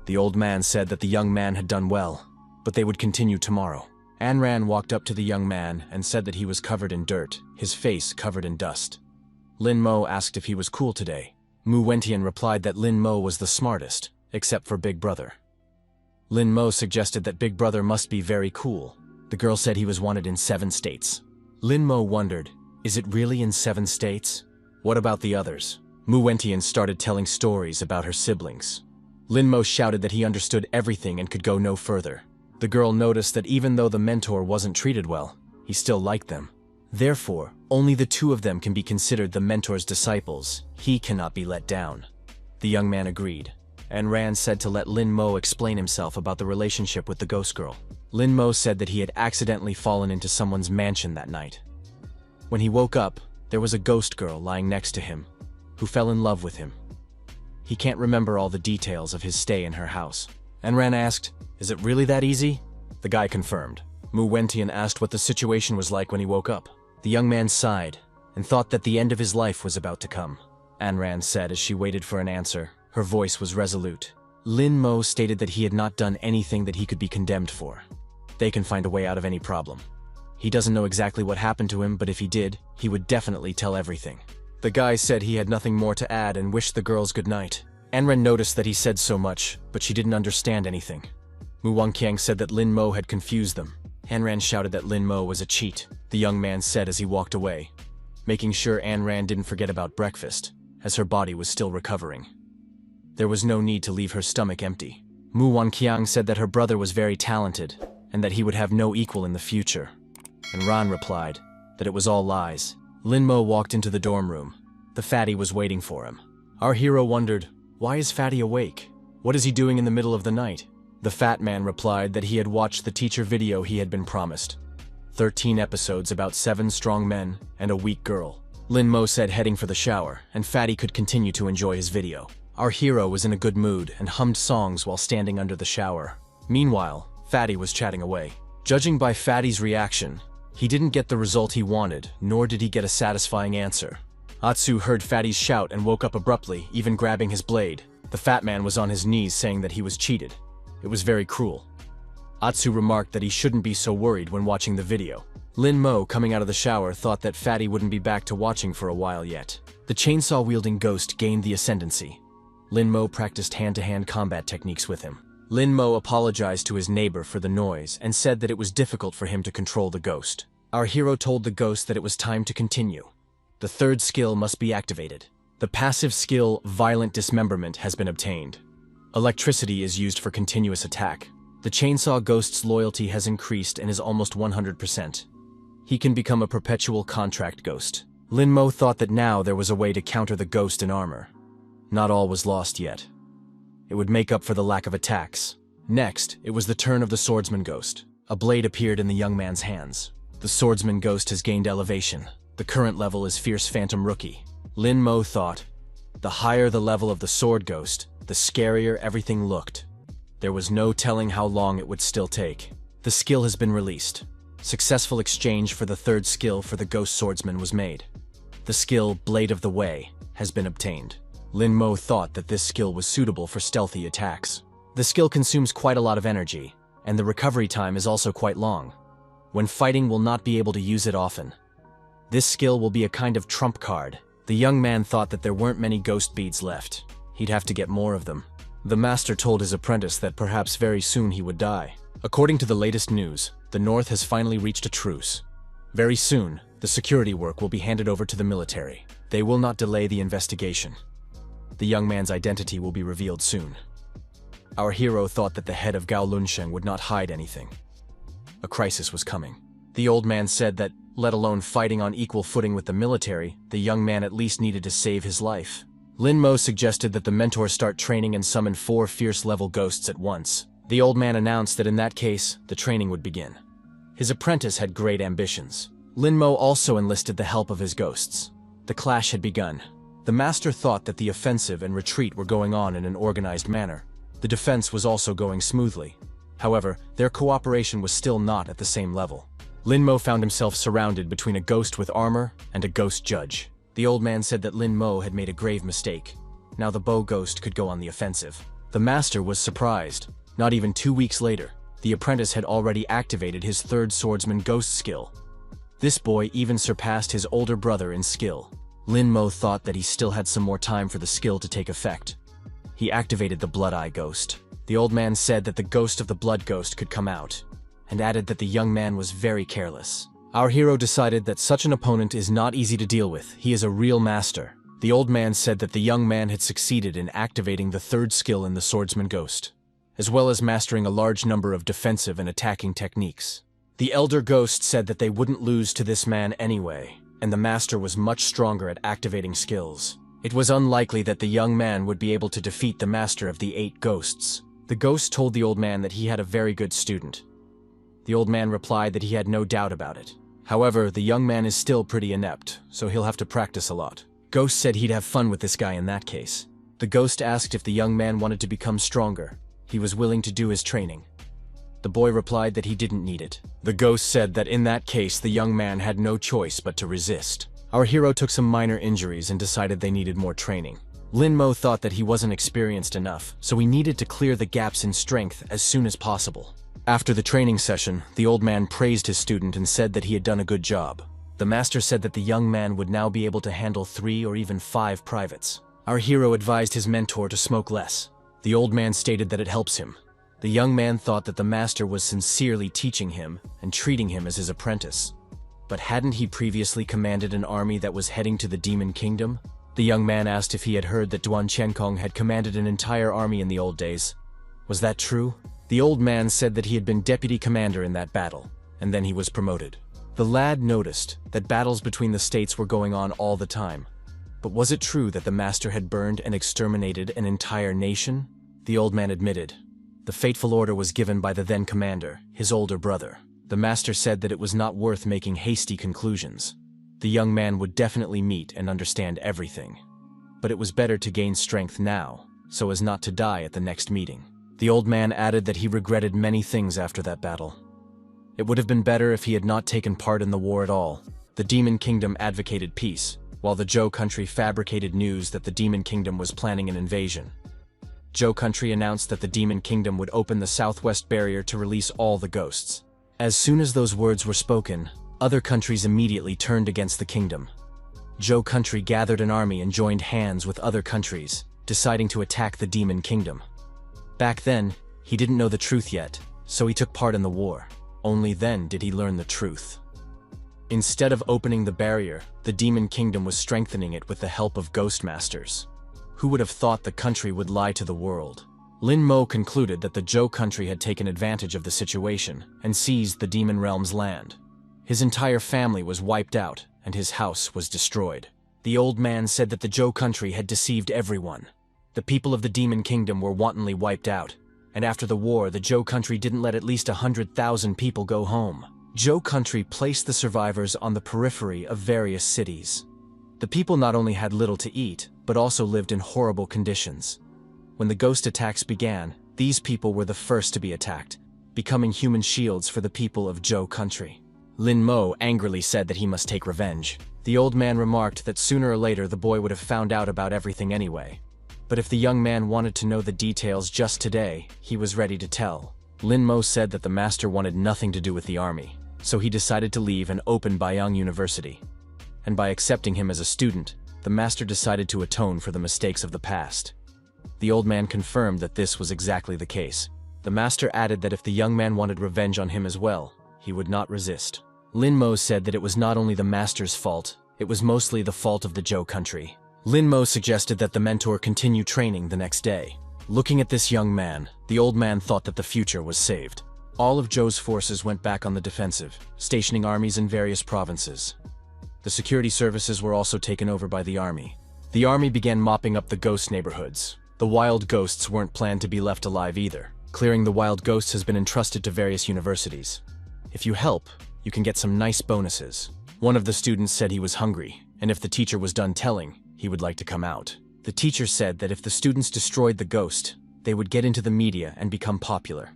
The old man said that the young man had done well, but they would continue tomorrow. Anran walked up to the young man and said that he was covered in dirt, his face covered in dust. Lin Mo asked if he was cool today. Mu Wentian replied that Lin Mo was the smartest, except for Big Brother. Lin Mo suggested that Big Brother must be very cool. The girl said he was wanted in 7 states. Lin Mo wondered, is it really in 7 states? What about the others? Mu Wentian started telling stories about her siblings. Lin Mo shouted that he understood everything and could go no further. The girl noticed that even though the mentor wasn't treated well, he still liked them. Therefore, only the 2 of them can be considered the mentor's disciples. He cannot be let down. The young man agreed, and Ran said to let Lin Mo explain himself about the relationship with the ghost girl. Lin Mo said that he had accidentally fallen into someone's mansion that night. When he woke up, there was a ghost girl lying next to him, who fell in love with him. He can't remember all the details of his stay in her house. Enran asked, "Is it really that easy?" The guy confirmed. Mu Wentian asked what the situation was like when he woke up. The young man sighed and thought that the end of his life was about to come. Anran said as she waited for an answer. Her voice was resolute. Lin Mo stated that he had not done anything that he could be condemned for. They can find a way out of any problem. He doesn't know exactly what happened to him, but if he did, he would definitely tell everything. The guy said he had nothing more to add and wished the girls good night. Anren noticed that he said so much, but she didn't understand anything. Mu Wangqiang said that Lin Mo had confused them. Anran shouted that Lin Mo was a cheat, the young man said as he walked away, making sure Anran didn't forget about breakfast, as her body was still recovering. There was no need to leave her stomach empty. Mu Wangqiang said that her brother was very talented, and that he would have no equal in the future. And Ran replied that it was all lies. Lin Mo walked into the dorm room. The fatty was waiting for him. Our hero wondered, why is Fatty awake? What is he doing in the middle of the night? The fat man replied that he had watched the teacher video he had been promised. 13 episodes about 7 strong men and a weak girl. Lin Mo said heading for the shower, and Fatty could continue to enjoy his video. Our hero was in a good mood and hummed songs while standing under the shower. Meanwhile, Fatty was chatting away. Judging by Fatty's reaction, he didn't get the result he wanted, nor did he get a satisfying answer. Atsu heard Fatty's shout and woke up abruptly, even grabbing his blade. The fat man was on his knees saying that he was cheated. It was very cruel. Atsu remarked that he shouldn't be so worried when watching the video. Lin Mo, coming out of the shower, thought that Fatty wouldn't be back to watching for a while yet. The chainsaw-wielding ghost gained the ascendancy. Lin Mo practiced hand-to-hand combat techniques with him. Lin Mo apologized to his neighbor for the noise and said that it was difficult for him to control the ghost. Our hero told the ghost that it was time to continue. The 3rd skill must be activated. The passive skill, Violent Dismemberment, has been obtained. Electricity is used for continuous attack. The chainsaw ghost's loyalty has increased and is almost 100%. He can become a perpetual contract ghost. Lin Mo thought that now there was a way to counter the ghost in armor. Not all was lost yet. It would make up for the lack of attacks. Next, it was the turn of the swordsman ghost. A blade appeared in the young man's hands. The swordsman ghost has gained elevation. The current level is Fierce Phantom Rookie. Lin Mo thought, the higher the level of the sword ghost, the scarier everything looked. There was no telling how long it would still take. The skill has been released. Successful exchange for the 3rd skill for the ghost swordsman was made. The skill, Blade of the Way, has been obtained. Lin Mo thought that this skill was suitable for stealthy attacks. The skill consumes quite a lot of energy, and the recovery time is also quite long. When fighting, will not be able to use it often. This skill will be a kind of trump card. The young man thought that there weren't many ghost beads left. He'd have to get more of them. The master told his apprentice that perhaps very soon he would die. According to the latest news, the North has finally reached a truce. Very soon, The security work will be handed over to the military. They will not delay the investigation. The young man's identity will be revealed soon. Our hero thought that the head of Gao Lunsheng would not hide anything. A crisis was coming. The old man said that, let alone fighting on equal footing with the military, the young man at least needed to save his life. Lin Mo suggested that the mentor start training and summon 4 fierce-level ghosts at once. The old man announced that in that case, the training would begin. His apprentice had great ambitions. Lin Mo also enlisted the help of his ghosts. The clash had begun. The master thought that the offensive and retreat were going on in an organized manner. The defense was also going smoothly. However, their cooperation was still not at the same level. Lin Mo found himself surrounded between a ghost with armor and a ghost judge. The old man said that Lin Mo had made a grave mistake. Now the bow ghost could go on the offensive. The master was surprised. Not even 2 weeks later, the apprentice had already activated his 3rd swordsman ghost skill. This boy even surpassed his older brother in skill. Lin Mo thought that he still had some more time for the skill to take effect. He activated the Blood Eye ghost. The old man said that the ghost of the blood ghost could come out, and added that the young man was very careless. Our hero decided that such an opponent is not easy to deal with. He is a real master. The old man said that the young man had succeeded in activating the 3rd skill in the swordsman ghost, as well as mastering a large number of defensive and attacking techniques. The elder ghost said that they wouldn't lose to this man anyway, and the master was much stronger at activating skills. It was unlikely that the young man would be able to defeat the master of the 8 ghosts. The ghost told the old man that he had a very good student. The old man replied that he had no doubt about it. However, the young man is still pretty inept, so he'll have to practice a lot. Ghost said he'd have fun with this guy in that case. The ghost asked if the young man wanted to become stronger. He was willing to do his training. The boy replied that he didn't need it. The ghost said that in that case the young man had no choice but to resist. Our hero took some minor injuries and decided they needed more training. Lin Mo thought that he wasn't experienced enough, so he needed to clear the gaps in strength as soon as possible. After the training session, the old man praised his student and said that he had done a good job. The master said that the young man would now be able to handle 3 or even 5 privates. Our hero advised his mentor to smoke less. The old man stated that it helps him. The young man thought that the master was sincerely teaching him and treating him as his apprentice. But hadn't he previously commanded an army that was heading to the Demon Kingdom? The young man asked if he had heard that Duan Qiankong had commanded an entire army in the old days. Was that true? The old man said that he had been deputy commander in that battle, and then he was promoted. The lad noticed that battles between the states were going on all the time. But was it true that the master had burned and exterminated an entire nation? The old man admitted. The fateful order was given by the then commander, his older brother. The master said that it was not worth making hasty conclusions. The young man would definitely meet and understand everything. But it was better to gain strength now, so as not to die at the next meeting. The old man added that he regretted many things after that battle. It would have been better if he had not taken part in the war at all. The Demon Kingdom advocated peace, while the Zhou country fabricated news that the Demon Kingdom was planning an invasion. Zhou country announced that the Demon Kingdom would open the southwest barrier to release all the ghosts. As soon as those words were spoken, other countries immediately turned against the kingdom. Zhou country gathered an army and joined hands with other countries, deciding to attack the Demon Kingdom. Back then, he didn't know the truth yet, so he took part in the war. Only then did he learn the truth. Instead of opening the barrier, the Demon Kingdom was strengthening it with the help of ghost masters. Who would have thought the country would lie to the world? Lin Mo concluded that the Zhou country had taken advantage of the situation and seized the Demon Realm's land. His entire family was wiped out, and his house was destroyed. The old man said that the Zhou country had deceived everyone. The people of the Demon Kingdom were wantonly wiped out, and after the war, the Zhou country didn't let at least 100,000 people go home. Zhou country placed the survivors on the periphery of various cities. The people not only had little to eat, but also lived in horrible conditions. When the ghost attacks began, these people were the first to be attacked, becoming human shields for the people of Zhou country. Lin Mo angrily said that he must take revenge. The old man remarked that sooner or later the boy would have found out about everything anyway. But if the young man wanted to know the details just today, he was ready to tell. Lin Mo said that the master wanted nothing to do with the army, so he decided to leave and open Baiyang University. And by accepting him as a student, the master decided to atone for the mistakes of the past. The old man confirmed that this was exactly the case. The master added that if the young man wanted revenge on him as well, he would not resist. Lin Mo said that it was not only the master's fault, it was mostly the fault of the Zhou country. Lin Mo suggested that the mentor continue training the next day. Looking at this young man, the old man thought that the future was saved. All of Zhou's forces went back on the defensive, stationing armies in various provinces. The security services were also taken over by the army. The army began mopping up the ghost neighborhoods. The wild ghosts weren't planned to be left alive either. Clearing the wild ghosts has been entrusted to various universities. If you help, you can get some nice bonuses. One of the students said he was hungry, and if the teacher was done telling, he would like to come out. The teacher said that if the students destroyed the ghost, they would get into the media and become popular.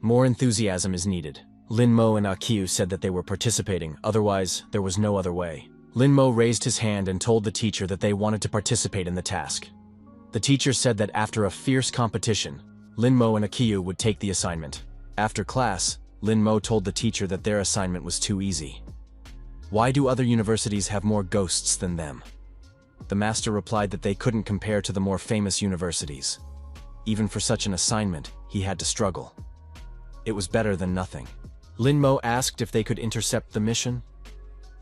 More enthusiasm is needed. Lin Mo and Akiu said that they were participating, otherwise there was no other way. Lin Mo raised his hand and told the teacher that they wanted to participate in the task. The teacher said that after a fierce competition, Lin Mo and Akiu would take the assignment. After class, Lin Mo told the teacher that their assignment was too easy. Why do other universities have more ghosts than them? The master replied that they couldn't compare to the more famous universities. Even for such an assignment, he had to struggle. It was better than nothing. Lin Mo asked if they could intercept the mission.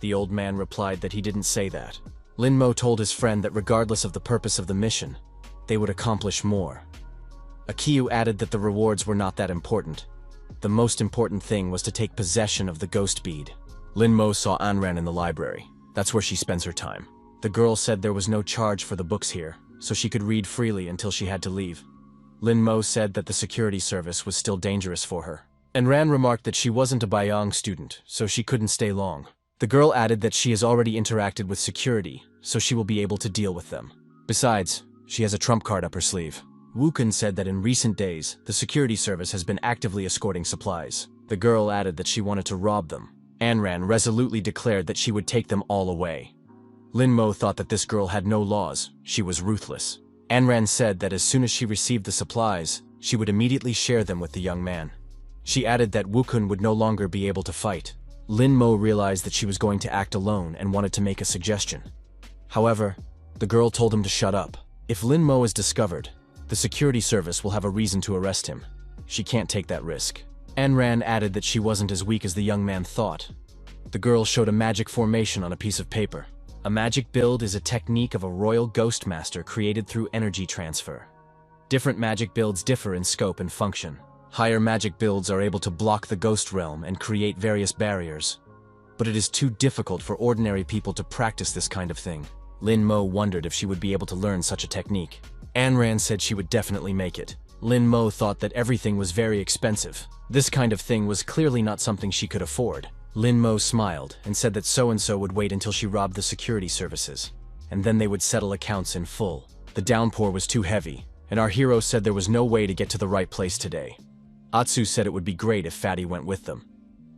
The old man replied that he didn't say that. Lin Mo told his friend that regardless of the purpose of the mission, they would accomplish more. Akiu added that the rewards were not that important. The most important thing was to take possession of the ghost bead. Lin Mo saw Anran in the library. That's where she spends her time. The girl said there was no charge for the books here, so she could read freely until she had to leave. Lin Mo said that the security service was still dangerous for her. Anran remarked that she wasn't a Baiyang student, so she couldn't stay long. The girl added that she has already interacted with security, so she will be able to deal with them. Besides, she has a trump card up her sleeve. Wukun said that in recent days, the security service has been actively escorting supplies. The girl added that she wanted to rob them. Anran resolutely declared that she would take them all away. Lin Mo thought that this girl had no laws, she was ruthless. Anran said that as soon as she received the supplies, she would immediately share them with the young man. She added that Wukun would no longer be able to fight. Lin Mo realized that she was going to act alone and wanted to make a suggestion. However, the girl told him to shut up. If Lin Mo is discovered, the security service will have a reason to arrest him. She can't take that risk. Anran added that she wasn't as weak as the young man thought. The girl showed a magic formation on a piece of paper. A magic build is a technique of a royal ghost master created through energy transfer. Different magic builds differ in scope and function. Higher magic builds are able to block the ghost realm and create various barriers. But it is too difficult for ordinary people to practice this kind of thing. Lin Mo wondered if she would be able to learn such a technique. Anran said she would definitely make it. Lin Mo thought that everything was very expensive. This kind of thing was clearly not something she could afford. Lin Mo smiled and said that so-and-so would wait until she robbed the security services, and then they would settle accounts in full. The downpour was too heavy, and our hero said there was no way to get to the right place today. Atsu said it would be great if Fatty went with them.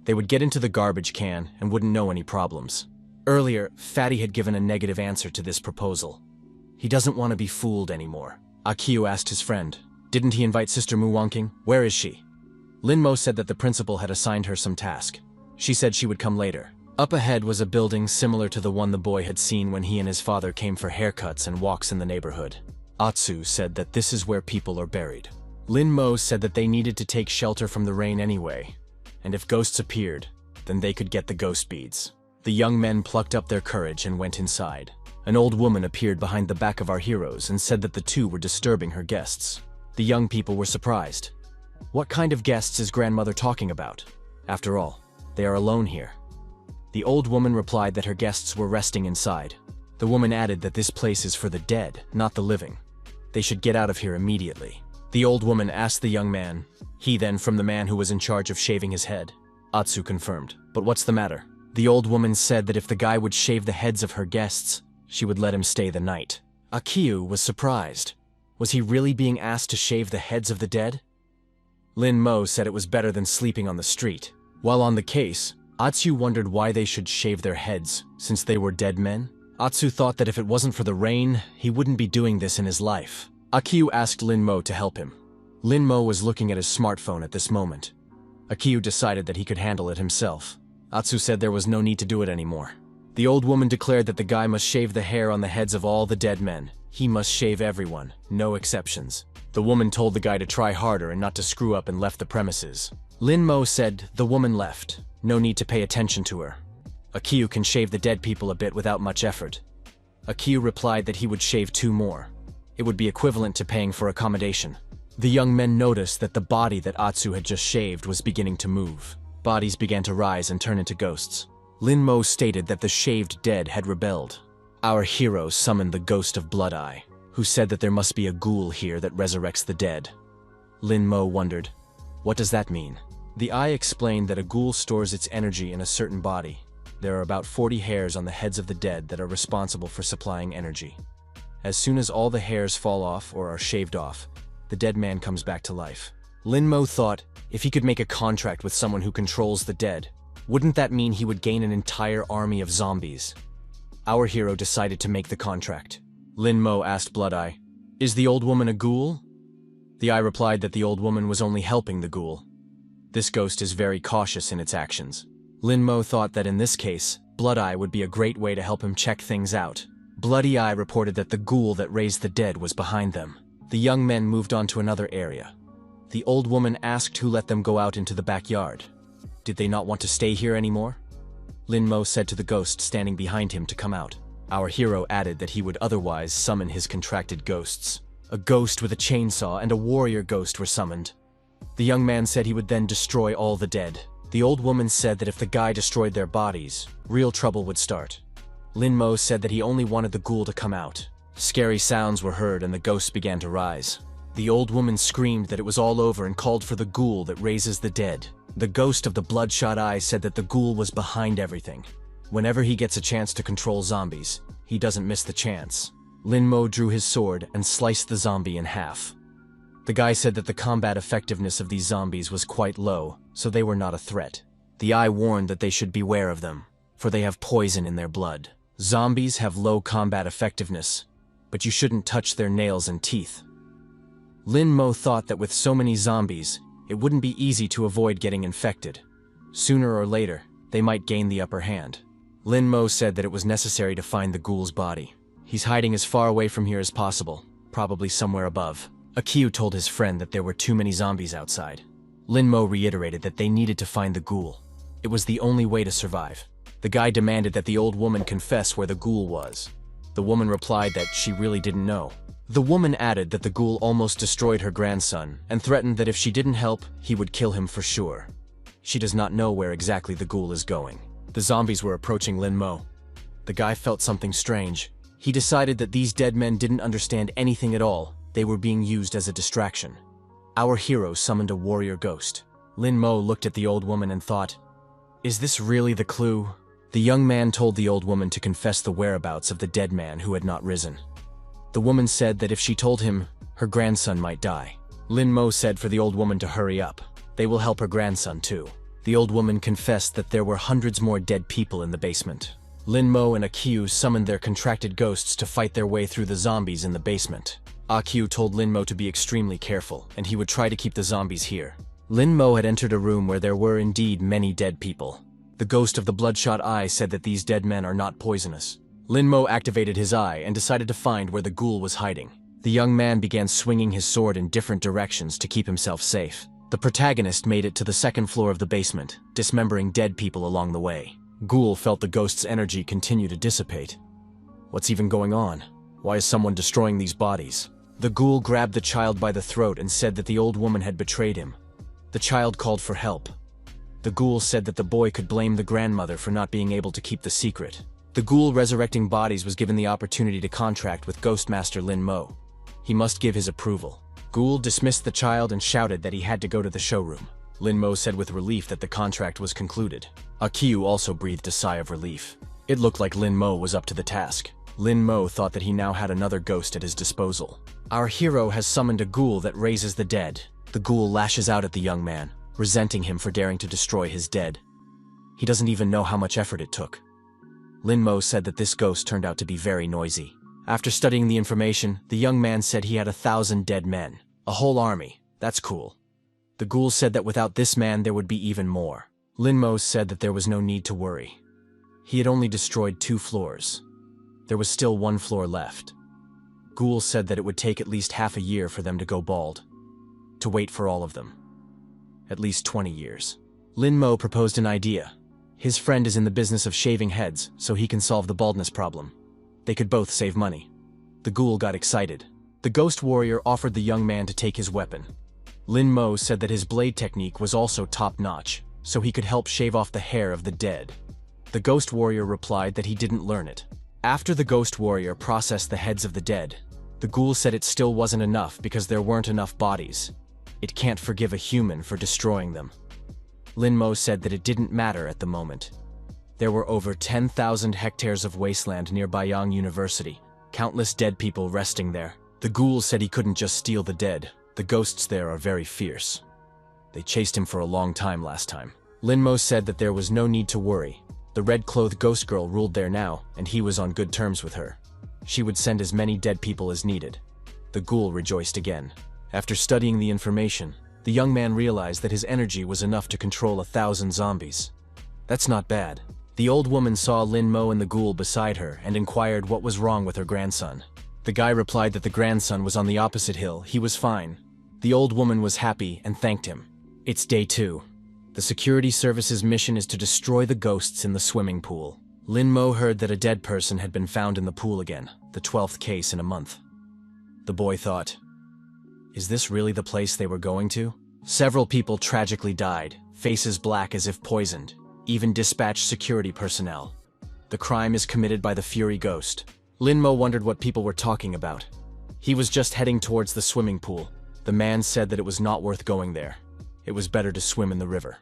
They would get into the garbage can and wouldn't know any problems. Earlier, Fatty had given a negative answer to this proposal. He doesn't want to be fooled anymore. Akiu asked his friend, "Didn't he invite Sister Muwangking? Where is she?" Lin Mo said that the principal had assigned her some task. She said she would come later. Up ahead was a building similar to the one the boy had seen when he and his father came for haircuts and walks in the neighborhood. Atsu said that this is where people are buried. Lin Mo said that they needed to take shelter from the rain anyway, and if ghosts appeared, then they could get the ghost beads. The young men plucked up their courage and went inside. An old woman appeared behind the back of our heroes and said that the two were disturbing her guests. The young people were surprised. What kind of guests is grandmother talking about? After all, they are alone here. The old woman replied that her guests were resting inside. The woman added that this place is for the dead, not the living. They should get out of here immediately. The old woman asked the young man, he then from the man who was in charge of shaving his head. Atsu confirmed, "But what's the matter?" The old woman said that if the guy would shave the heads of her guests, she would let him stay the night. Akiu was surprised. Was he really being asked to shave the heads of the dead? Lin Mo said it was better than sleeping on the street. While on the case, Atsu wondered why they should shave their heads, since they were dead men. Atsu thought that if it wasn't for the rain, he wouldn't be doing this in his life. Akiu asked Lin Mo to help him. Lin Mo was looking at his smartphone at this moment. Akiu decided that he could handle it himself. Atsu said there was no need to do it anymore. The old woman declared that the guy must shave the hair on the heads of all the dead men. He must shave everyone, no exceptions. The woman told the guy to try harder and not to screw up and left the premises. Lin Mo said the woman left. No need to pay attention to her. Akiyu can shave the dead people a bit without much effort. Akiyu replied that he would shave 2 more. It would be equivalent to paying for accommodation. The young men noticed that the body that Atsu had just shaved was beginning to move. Bodies began to rise and turn into ghosts. Lin Mo stated that the shaved dead had rebelled. Our hero summoned the ghost of Blood Eye, who said that there must be a ghoul here that resurrects the dead. Lin Mo wondered, what does that mean? The eye explained that a ghoul stores its energy in a certain body. There are about 40 hairs on the heads of the dead that are responsible for supplying energy. As soon as all the hairs fall off or are shaved off, the dead man comes back to life. Lin Mo thought, if he could make a contract with someone who controls the dead, wouldn't that mean he would gain an entire army of zombies? Our hero decided to make the contract. Lin Mo asked Blood Eye, is the old woman a ghoul? The eye replied that the old woman was only helping the ghoul. This ghost is very cautious in its actions. Lin Mo thought that in this case, Blood Eye would be a great way to help him check things out. Bloody Eye reported that the ghoul that raised the dead was behind them. The young men moved on to another area. The old woman asked who let them go out into the backyard. Did they not want to stay here anymore? Lin Mo said to the ghost standing behind him to come out. Our hero added that he would otherwise summon his contracted ghosts. A ghost with a chainsaw and a warrior ghost were summoned. The young man said he would then destroy all the dead. The old woman said that if the guy destroyed their bodies, real trouble would start. Lin Mo said that he only wanted the ghoul to come out. Scary sounds were heard and the ghosts began to rise. The old woman screamed that it was all over and called for the ghoul that raises the dead. The ghost of the bloodshot eye said that the ghoul was behind everything. Whenever he gets a chance to control zombies, he doesn't miss the chance. Lin Mo drew his sword and sliced the zombie in half. The guy said that the combat effectiveness of these zombies was quite low, so they were not a threat. The eye warned that they should beware of them, for they have poison in their blood. Zombies have low combat effectiveness, but you shouldn't touch their nails and teeth. Lin Mo thought that with so many zombies, it wouldn't be easy to avoid getting infected. Sooner or later, they might gain the upper hand. Lin Mo said that it was necessary to find the ghoul's body. He's hiding as far away from here as possible, probably somewhere above. Akiyu told his friend that there were too many zombies outside. Lin Mo reiterated that they needed to find the ghoul. It was the only way to survive. The guy demanded that the old woman confess where the ghoul was. The woman replied that she really didn't know. The woman added that the ghoul almost destroyed her grandson and threatened that if she didn't help, he would kill him for sure. She does not know where exactly the ghoul is going. The zombies were approaching Lin Mo. The guy felt something strange. He decided that these dead men didn't understand anything at all. They were being used as a distraction. Our hero summoned a warrior ghost. Lin Mo looked at the old woman and thought, is this really the clue? The young man told the old woman to confess the whereabouts of the dead man who had not risen. The woman said that if she told him, her grandson might die. Lin Mo said for the old woman to hurry up. They will help her grandson too. The old woman confessed that there were hundreds more dead people in the basement. Lin Mo and Akiyu summoned their contracted ghosts to fight their way through the zombies in the basement. Akiyu told Lin Mo to be extremely careful, and he would try to keep the zombies here. Lin Mo had entered a room where there were indeed many dead people. The ghost of the bloodshot eye said that these dead men are not poisonous. Lin Mo activated his eye and decided to find where the ghoul was hiding. The young man began swinging his sword in different directions to keep himself safe. The protagonist made it to the second floor of the basement, dismembering dead people along the way. Ghoul felt the ghost's energy continue to dissipate. What's even going on? Why is someone destroying these bodies? The ghoul grabbed the child by the throat and said that the old woman had betrayed him. The child called for help. The ghoul said that the boy could blame the grandmother for not being able to keep the secret. The ghoul resurrecting bodies was given the opportunity to contract with Ghostmaster Lin Mo. He must give his approval. Ghoul dismissed the child and shouted that he had to go to the showroom. Lin Mo said with relief that the contract was concluded. Akiyu also breathed a sigh of relief. It looked like Lin Mo was up to the task. Lin Mo thought that he now had another ghost at his disposal. Our hero has summoned a ghoul that raises the dead. The ghoul lashes out at the young man, resenting him for daring to destroy his dead. He doesn't even know how much effort it took. Lin Mo said that this ghost turned out to be very noisy. After studying the information, the young man said he had 1,000 dead men. A whole army. That's cool. The ghoul said that without this man there would be even more. Lin Mo said that there was no need to worry. He had only destroyed 2 floors. There was still 1 floor left. Ghoul said that it would take at least half a year for them to go bald. To wait for all of them. At least 20 years. Lin Mo proposed an idea. His friend is in the business of shaving heads, so he can solve the baldness problem. They could both save money. The ghoul got excited. The ghost warrior offered the young man to take his weapon. Lin Mo said that his blade technique was also top-notch, so he could help shave off the hair of the dead. The ghost warrior replied that he didn't learn it. After the ghost warrior processed the heads of the dead, the ghoul said it still wasn't enough because there weren't enough bodies. It can't forgive a human for destroying them. Lin Mo said that it didn't matter at the moment. There were over 10,000 hectares of wasteland near Baiyang University, countless dead people resting there. The ghoul said he couldn't just steal the dead. The ghosts there are very fierce. They chased him for a long time last time. Lin Mo said that there was no need to worry. The red-clothed ghost girl ruled there now, and he was on good terms with her. She would send as many dead people as needed. The ghoul rejoiced again. After studying the information, the young man realized that his energy was enough to control 1,000 zombies. That's not bad. The old woman saw Lin Mo and the ghoul beside her and inquired what was wrong with her grandson. The guy replied that the grandson was on the opposite hill. He was fine. The old woman was happy and thanked him. It's day 2. The security service's mission is to destroy the ghosts in the swimming pool. Lin Mo heard that a dead person had been found in the pool again, the 12th case in a month. The boy thought, is this really the place they were going to? Several people tragically died, faces black as if poisoned, even dispatched security personnel. The crime is committed by the Fury Ghost. Lin Mo wondered what people were talking about. He was just heading towards the swimming pool. The man said that it was not worth going there. It was better to swim in the river.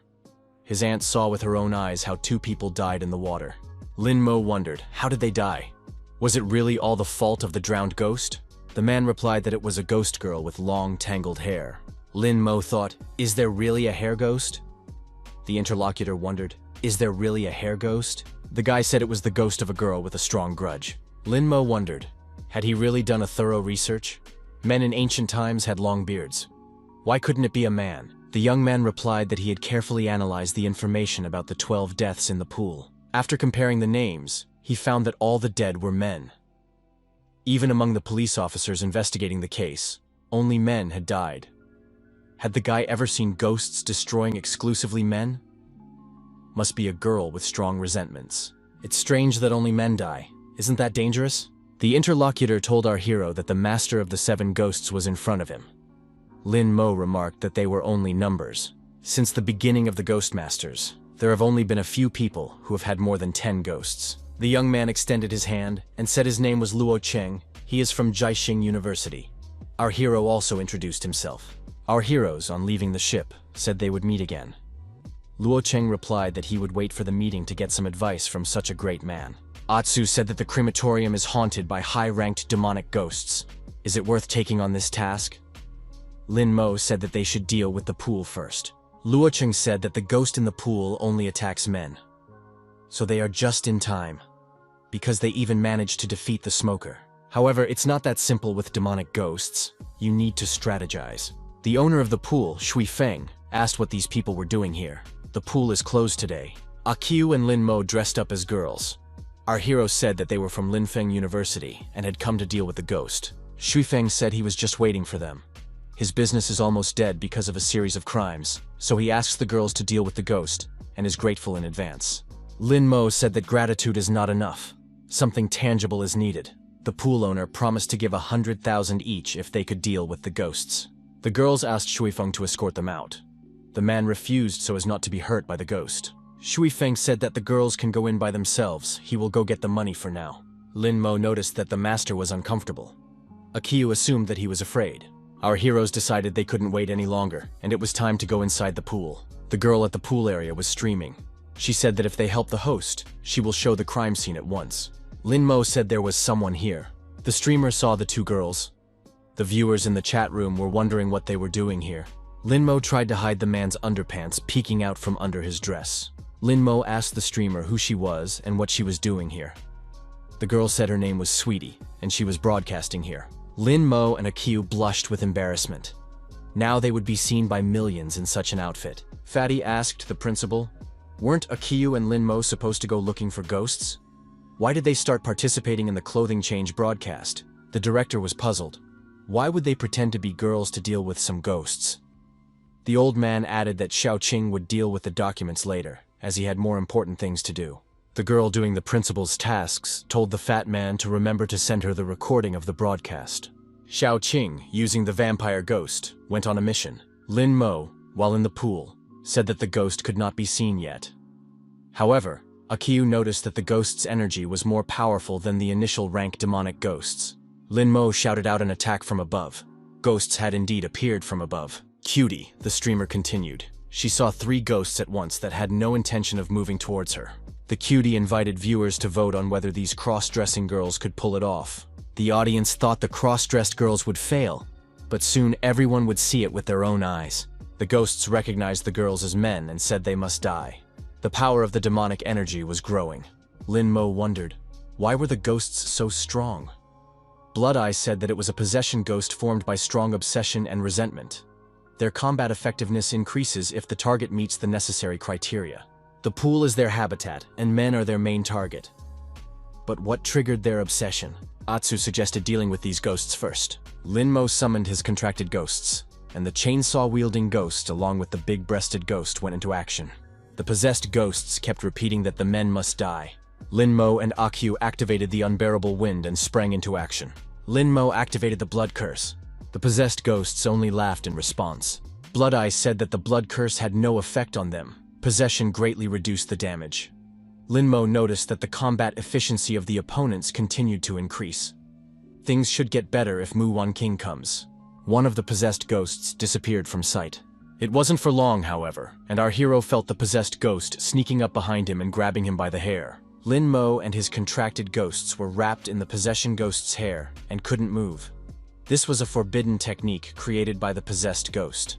His aunt saw with her own eyes how 2 people died in the water. Lin Mo wondered, how did they die? Was it really all the fault of the drowned ghost? The man replied that it was a ghost girl with long, tangled hair. Lin Mo thought, is there really a hair ghost? The interlocutor wondered, is there really a hair ghost? The guy said it was the ghost of a girl with a strong grudge. Lin Mo wondered, had he really done a thorough research? Men in ancient times had long beards. Why couldn't it be a man? The young man replied that he had carefully analyzed the information about the 12 deaths in the pool. After comparing the names, he found that all the dead were men. Even among the police officers investigating the case, only men had died. Had the guy ever seen ghosts destroying exclusively men? Must be a girl with strong resentments. It's strange that only men die. Isn't that dangerous? The interlocutor told our hero that the master of the 7 ghosts was in front of him. Lin Mo remarked that they were only numbers. Since the beginning of the Ghost Masters, there have only been a few people who have had more than 10 ghosts. The young man extended his hand and said his name was Luo Cheng. He is from Jiaxing University. Our hero also introduced himself. Our heroes, on leaving the ship, said they would meet again. Luo Cheng replied that he would wait for the meeting to get some advice from such a great man. Atsu said that the crematorium is haunted by high-ranked demonic ghosts. Is it worth taking on this task? Lin Mo said that they should deal with the pool first. Luo Cheng said that the ghost in the pool only attacks men. So they are just in time, because they even managed to defeat the smoker. However, it's not that simple with demonic ghosts. You need to strategize. The owner of the pool, Shui Feng, asked what these people were doing here. The pool is closed today. Akiu and Lin Mo dressed up as girls. Our hero said that they were from Linfeng University and had come to deal with the ghost. Shui Feng said he was just waiting for them. His business is almost dead because of a series of crimes, so he asks the girls to deal with the ghost and is grateful in advance. Lin Mo said that gratitude is not enough. Something tangible is needed. The pool owner promised to give 100,000 each if they could deal with the ghosts. The girls asked Shui Feng to escort them out. The man refused so as not to be hurt by the ghost. Shui Feng said that the girls can go in by themselves. He will go get the money for now. Lin Mo noticed that the master was uncomfortable. Akiu assumed that he was afraid. Our heroes decided they couldn't wait any longer, and it was time to go inside the pool. The girl at the pool area was streaming. She said that if they help the host, she will show the crime scene at once. Lin Mo said there was someone here. The streamer saw the 2 girls. The viewers in the chat room were wondering what they were doing here. Lin Mo tried to hide the man's underpants peeking out from under his dress. Lin Mo asked the streamer who she was and what she was doing here. The girl said her name was Sweetie, and she was broadcasting here. Lin Mo and Akiu blushed with embarrassment. Now they would be seen by millions in such an outfit. Fatty asked the principal, weren't Akiu and Lin Mo supposed to go looking for ghosts? Why did they start participating in the clothing change broadcast? The director was puzzled. Why would they pretend to be girls to deal with some ghosts? The old man added that Xiaoqing would deal with the documents later, as he had more important things to do. The girl doing the principal's tasks told the fat man to remember to send her the recording of the broadcast. Xiaoqing, using the vampire ghost, went on a mission. Lin Mo, while in the pool, said that the ghost could not be seen yet. However, Akiyu noticed that the ghost's energy was more powerful than the initial rank demonic ghosts. Lin Mo shouted out an attack from above. Ghosts had indeed appeared from above. Cutie, the streamer continued. She saw 3 ghosts at once that had no intention of moving towards her. The cutie invited viewers to vote on whether these cross-dressing girls could pull it off. The audience thought the cross-dressed girls would fail, but soon everyone would see it with their own eyes. The ghosts recognized the girls as men and said they must die. The power of the demonic energy was growing. Lin Mo wondered, why were the ghosts so strong? Blood Eye said that it was a possession ghost formed by strong obsession and resentment. Their combat effectiveness increases if the target meets the necessary criteria. The pool is their habitat, and men are their main target. But what triggered their obsession? Atsu suggested dealing with these ghosts first. Lin Mo summoned his contracted ghosts, and the chainsaw-wielding ghost along with the big-breasted ghost went into action. The possessed ghosts kept repeating that the men must die. Lin Mo and Akyu activated the unbearable wind and sprang into action. Lin Mo activated the blood curse. The possessed ghosts only laughed in response. Blood Eye said that the blood curse had no effect on them. Possession greatly reduced the damage. Lin Mo noticed that the combat efficiency of the opponents continued to increase. Things should get better if Mu Wanqing comes. One of the possessed ghosts disappeared from sight. It wasn't for long, however, and our hero felt the possessed ghost sneaking up behind him and grabbing him by the hair. Lin Mo and his contracted ghosts were wrapped in the possession ghost's hair and couldn't move. This was a forbidden technique created by the possessed ghost.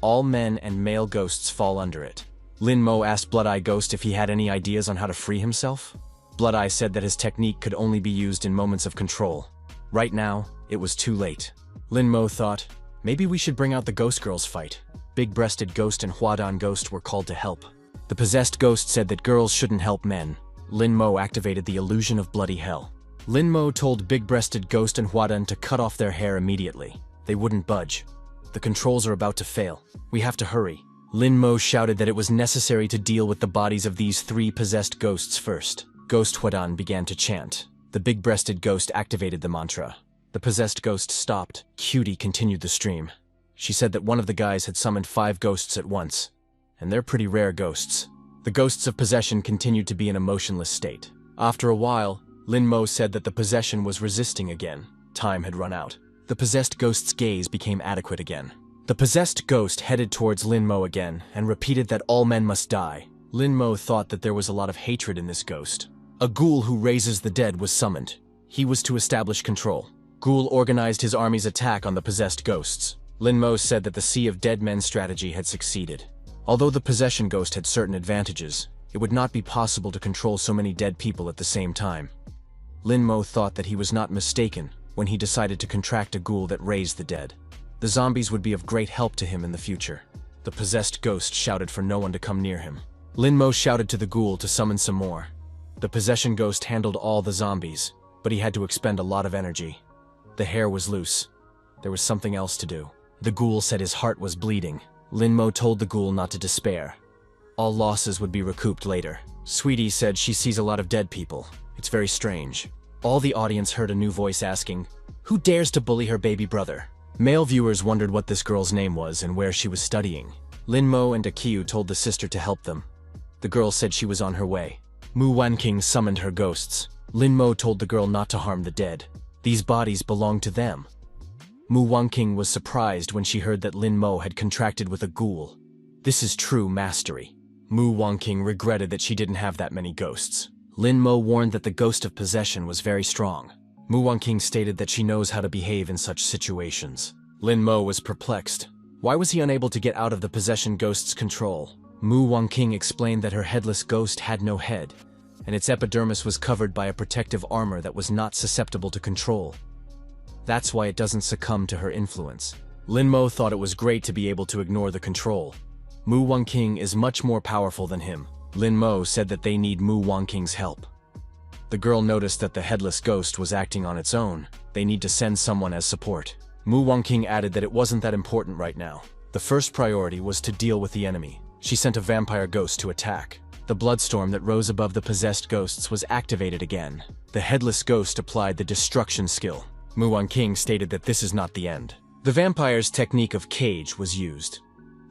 All men and male ghosts fall under it. Lin Mo asked Blood Eye Ghost if he had any ideas on how to free himself. Blood Eye said that his technique could only be used in moments of control. Right now, it was too late. Lin Mo thought, maybe we should bring out the Ghost Girls fight. Big-breasted ghost and Huadan ghost were called to help. The possessed ghost said that girls shouldn't help men. Lin Mo activated the illusion of bloody hell. Lin Mo told big-breasted ghost and Huadan to cut off their hair immediately. They wouldn't budge. The controls are about to fail. We have to hurry. Lin Mo shouted that it was necessary to deal with the bodies of these 3 possessed ghosts first. Ghost Huadan began to chant. The big-breasted ghost activated the mantra. The possessed ghost stopped. Cutie continued the stream. She said that one of the guys had summoned 5 ghosts at once, and they're pretty rare ghosts. The ghosts of possession continued to be in a motionless state. After a while, Lin Mo said that the possession was resisting again. Time had run out. The possessed ghost's gaze became adequate again. The possessed ghost headed towards Lin Mo again and repeated that all men must die. Lin Mo thought that there was a lot of hatred in this ghost. A ghoul who raises the dead was summoned. He was to establish control. Ghoul organized his army's attack on the possessed ghosts. Lin Mo said that the Sea of Dead Men strategy had succeeded. Although the possession ghost had certain advantages, it would not be possible to control so many dead people at the same time. Lin Mo thought that he was not mistaken when he decided to contract a ghoul that raised the dead. The zombies would be of great help to him in the future. The possessed ghost shouted for no one to come near him. Lin Mo shouted to the ghoul to summon some more. The possession ghost handled all the zombies, but he had to expend a lot of energy. The hair was loose. There was something else to do. The ghoul said his heart was bleeding. Lin Mo told the ghoul not to despair. All losses would be recouped later. Sweetie said she sees a lot of dead people. It's very strange. All the audience heard a new voice asking, "Who dares to bully her baby brother?" Male viewers wondered what this girl's name was and where she was studying. Lin Mo and Akiyu told the sister to help them. The girl said she was on her way. Mu Wanqing summoned her ghosts. Lin Mo told the girl not to harm the dead. These bodies belonged to them. Mu Wanqing was surprised when she heard that Lin Mo had contracted with a ghoul. This is true mastery. Mu Wanqing regretted that she didn't have that many ghosts. Lin Mo warned that the ghost of possession was very strong. Mu Wanqing stated that she knows how to behave in such situations. Lin Mo was perplexed. Why was he unable to get out of the possession ghost's control? Mu Wanqing explained that her headless ghost had no head, and its epidermis was covered by a protective armor that was not susceptible to control. That's why it doesn't succumb to her influence. Lin Mo thought it was great to be able to ignore the control. Mu Wanqing is much more powerful than him. Lin Mo said that they need Mu Wanqing's help. The girl noticed that the headless ghost was acting on its own. They need to send someone as support. Mu Wanqing added that it wasn't that important right now. The first priority was to deal with the enemy. She sent a vampire ghost to attack. The bloodstorm that rose above the possessed ghosts was activated again. The headless ghost applied the destruction skill. Mu Wanqing stated that this is not the end. The vampire's technique of cage was used.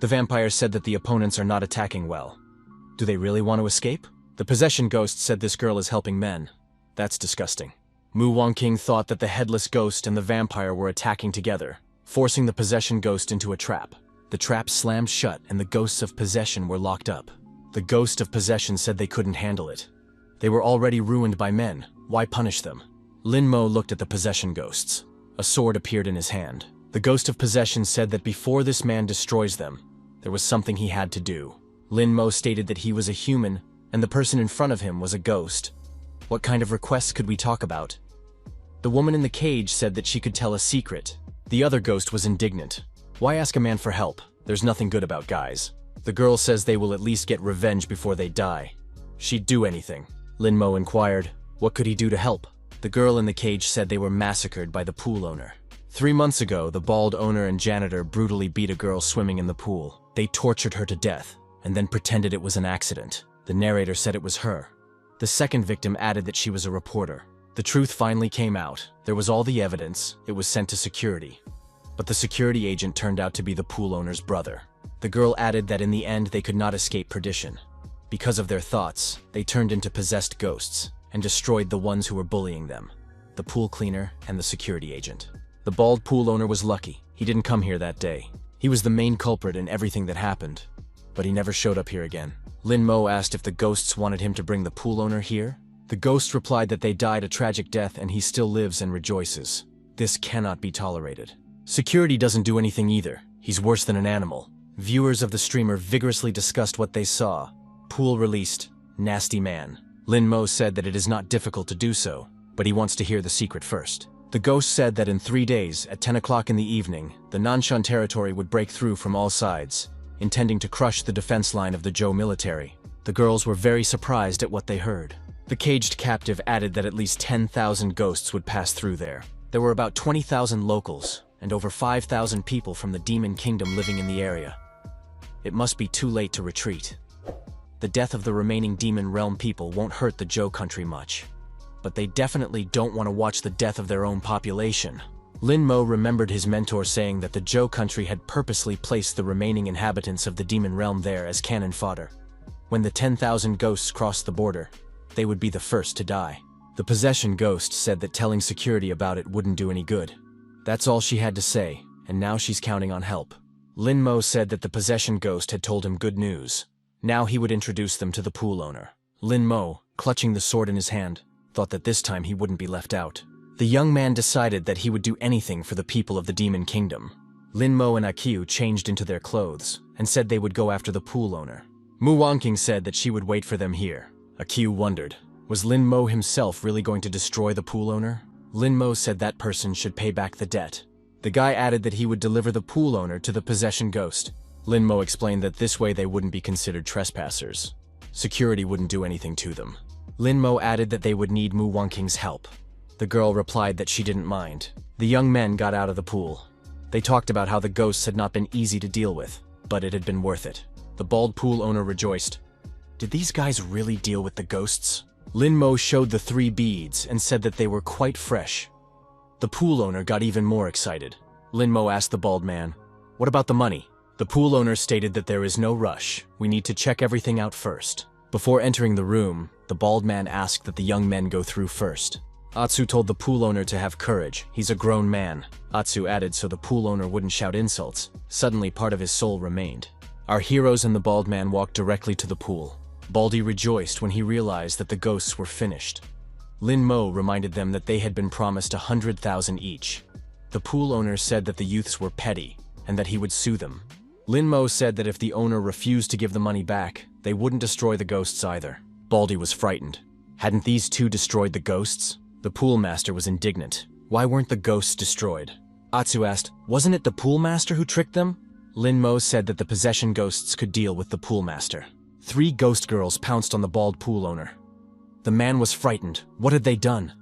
The vampire said that the opponents are not attacking well. Do they really want to escape? The possession ghost said this girl is helping men. That's disgusting. Mu Wanqing thought that the headless ghost and the vampire were attacking together, forcing the possession ghost into a trap. The trap slammed shut and the ghosts of possession were locked up. The ghost of possession said they couldn't handle it. They were already ruined by men. Why punish them? Lin Mo looked at the possession ghosts. A sword appeared in his hand. The ghost of possession said that before this man destroys them, there was something he had to do. Lin Mo stated that he was a human and the person in front of him was a ghost. What kind of requests could we talk about? The woman in the cage said that she could tell a secret. The other ghost was indignant. Why ask a man for help? There's nothing good about guys. The girl says they will at least get revenge before they die. She'd do anything. Lin Mo inquired, what could he do to help? The girl in the cage said they were massacred by the pool owner. 3 months ago, the bald owner and janitor brutally beat a girl swimming in the pool. They tortured her to death, and then pretended it was an accident. The narrator said it was her. The second victim added that she was a reporter. The truth finally came out. There was all the evidence. It was sent to security. But the security agent turned out to be the pool owner's brother. The girl added that in the end they could not escape perdition. Because of their thoughts, they turned into possessed ghosts and destroyed the ones who were bullying them, the pool cleaner and the security agent. The bald pool owner was lucky. He didn't come here that day. He was the main culprit in everything that happened, but he never showed up here again. Lin Mo asked if the ghosts wanted him to bring the pool owner here. The ghost replied that they died a tragic death and he still lives and rejoices. This cannot be tolerated. Security doesn't do anything either. He's worse than an animal. Viewers of the streamer vigorously discussed what they saw. Pool released, nasty man. Lin Mo said that it is not difficult to do so, but he wants to hear the secret first. The ghost said that in 3 days, at 10 o'clock in the evening, the Nanshan territory would break through from all sides, intending to crush the defense line of the Zhou military. The girls were very surprised at what they heard. The caged captive added that at least 10,000 ghosts would pass through there. There were about 20,000 locals, and over 5,000 people from the Demon Kingdom living in the area. It must be too late to retreat. The death of the remaining Demon Realm people won't hurt the Zhou country much. But they definitely don't want to watch the death of their own population. Lin Mo remembered his mentor saying that the Zhou country had purposely placed the remaining inhabitants of the Demon Realm there as cannon fodder. When the 10,000 ghosts crossed the border, they would be the first to die. The possession ghost said that telling security about it wouldn't do any good. That's all she had to say, and now she's counting on help. Lin Mo said that the possession ghost had told him good news. Now he would introduce them to the pool owner. Lin Mo, clutching the sword in his hand, thought that this time he wouldn't be left out. The young man decided that he would do anything for the people of the Demon Kingdom. Lin Mo and Akiu changed into their clothes and said they would go after the pool owner. Mu Wanqing said that she would wait for them here. Akiu wondered, was Lin Mo himself really going to destroy the pool owner? Lin Mo said that person should pay back the debt. The guy added that he would deliver the pool owner to the possession ghost. Lin Mo explained that this way they wouldn't be considered trespassers. Security wouldn't do anything to them. Lin Mo added that they would need Mu Wanqing's help. The girl replied that she didn't mind. The young men got out of the pool. They talked about how the ghosts had not been easy to deal with, but it had been worth it. The bald pool owner rejoiced. Did these guys really deal with the ghosts? Lin Mo showed the 3 beads and said that they were quite fresh. The pool owner got even more excited. Lin Mo asked the bald man, "What about the money?" The pool owner stated that there is no rush. We need to check everything out first. Before entering the room, the bald man asked that the young men go through first. Atsu told the pool owner to have courage. He's a grown man. Atsu added so the pool owner wouldn't shout insults. Suddenly, part of his soul remained. Our heroes and the bald man walked directly to the pool. Baldy rejoiced when he realized that the ghosts were finished. Lin Mo reminded them that they had been promised 100,000 each. The pool owner said that the youths were petty and that he would sue them. Lin Mo said that if the owner refused to give the money back, they wouldn't destroy the ghosts either. Baldy was frightened. Hadn't these two destroyed the ghosts? The pool master was indignant. Why weren't the ghosts destroyed? Atsu asked, wasn't it the pool master who tricked them? Lin Mo said that the possession ghosts could deal with the pool master. 3 ghost girls pounced on the bald pool owner. The man was frightened. What had they done?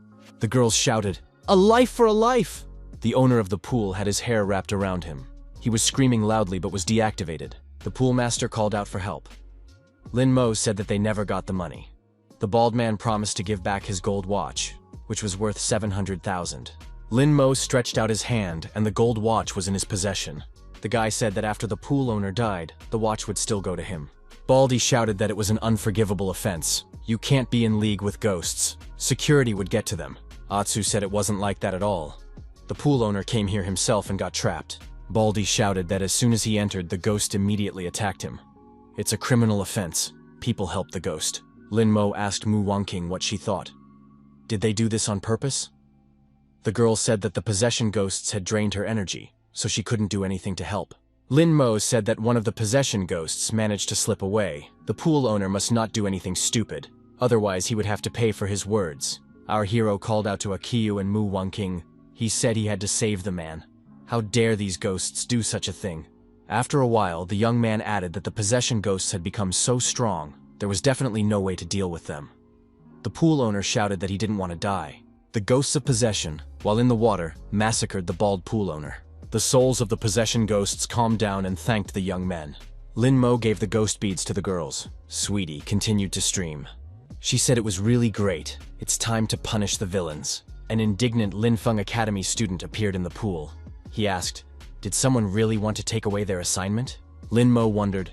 The girls shouted, "A life for a life!" The owner of the pool had his hair wrapped around him. He was screaming loudly but was deactivated. The pool master called out for help. Lin Mo said that they never got the money. The bald man promised to give back his gold watch, which was worth 700,000. Lin Mo stretched out his hand and the gold watch was in his possession. The guy said that after the pool owner died, the watch would still go to him. Baldy shouted that it was an unforgivable offense. You can't be in league with ghosts. Security would get to them. Atsu said it wasn't like that at all. The pool owner came here himself and got trapped. Baldy shouted that as soon as he entered, the ghost immediately attacked him. It's a criminal offense. People help the ghost. Lin Mo asked Mu Wangking what she thought. Did they do this on purpose? The girl said that the possession ghosts had drained her energy, so she couldn't do anything to help. Lin Mo said that one of the possession ghosts managed to slip away. The pool owner must not do anything stupid, otherwise he would have to pay for his words. Our hero called out to Akiyu and Mu Wangking. He said he had to save the man. How dare these ghosts do such a thing? After a while, the young man added that the possession ghosts had become so strong, there was definitely no way to deal with them. The pool owner shouted that he didn't want to die. The ghosts of possession, while in the water, massacred the bald pool owner. The souls of the possession ghosts calmed down and thanked the young men. Lin Mo gave the ghost beads to the girls. Sweetie continued to stream. She said it was really great. It's time to punish the villains. An indignant Linfeng Academy student appeared in the pool. He asked, did someone really want to take away their assignment? Lin Mo wondered,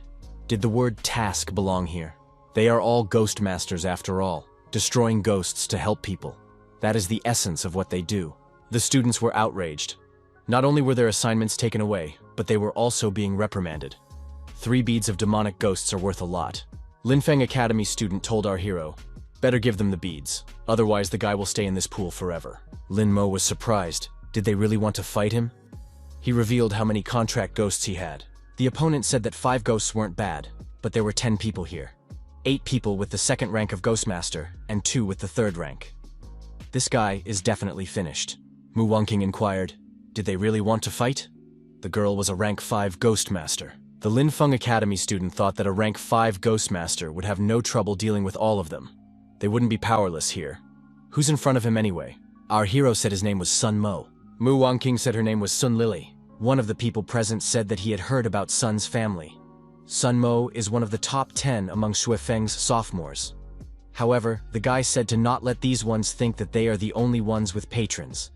did the word task belong here? They are all ghost masters after all, destroying ghosts to help people. That is the essence of what they do. The students were outraged. Not only were their assignments taken away, but they were also being reprimanded. 3 beads of demonic ghosts are worth a lot. Linfeng Academy student told our hero, better give them the beads, otherwise the guy will stay in this pool forever. Lin Mo was surprised. Did they really want to fight him? He revealed how many contract ghosts he had. The opponent said that 5 ghosts weren't bad, but there were 10 people here. 8 people with the 2nd rank of Ghostmaster, and 2 with the 3rd rank. This guy is definitely finished. Mu Wangking inquired, did they really want to fight? The girl was a rank 5 Ghostmaster. The Linfeng Academy student thought that a rank 5 Ghostmaster would have no trouble dealing with all of them. They wouldn't be powerless here. Who's in front of him anyway? Our hero said his name was Sun Mo. Mu Wangking said her name was Sun Lily. One of the people present said that he had heard about Sun's family. Sun Mo is one of the top 10 among Shuifeng's sophomores. However, the guy said to not let these ones think that they are the only ones with patrons.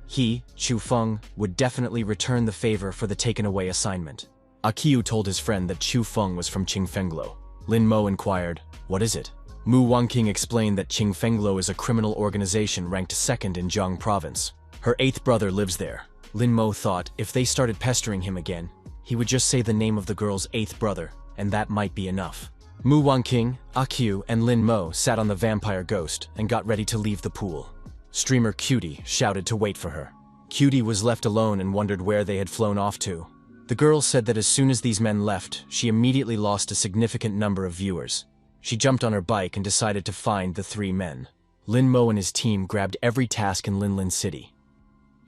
He, Chu Feng, would definitely return the favor for the taken away assignment. Akiyu told his friend that Chu Feng was from Qingfenglo. Lin Mo inquired, what is it? Mu Wangking explained that Qingfenglo is a criminal organization ranked 2nd in Jiang province. Her 8th brother lives there. Lin Mo thought if they started pestering him again, he would just say the name of the girl's 8th brother, and that might be enough. Mu Wangking, Akiyu, and Lin Mo sat on the vampire ghost and got ready to leave the pool. Streamer Cutie shouted to wait for her. Cutie was left alone and wondered where they had flown off to. The girl said that as soon as these men left, she immediately lost a significant number of viewers. She jumped on her bike and decided to find the 3 men. Lin Mo and his team grabbed every task in Linlin City.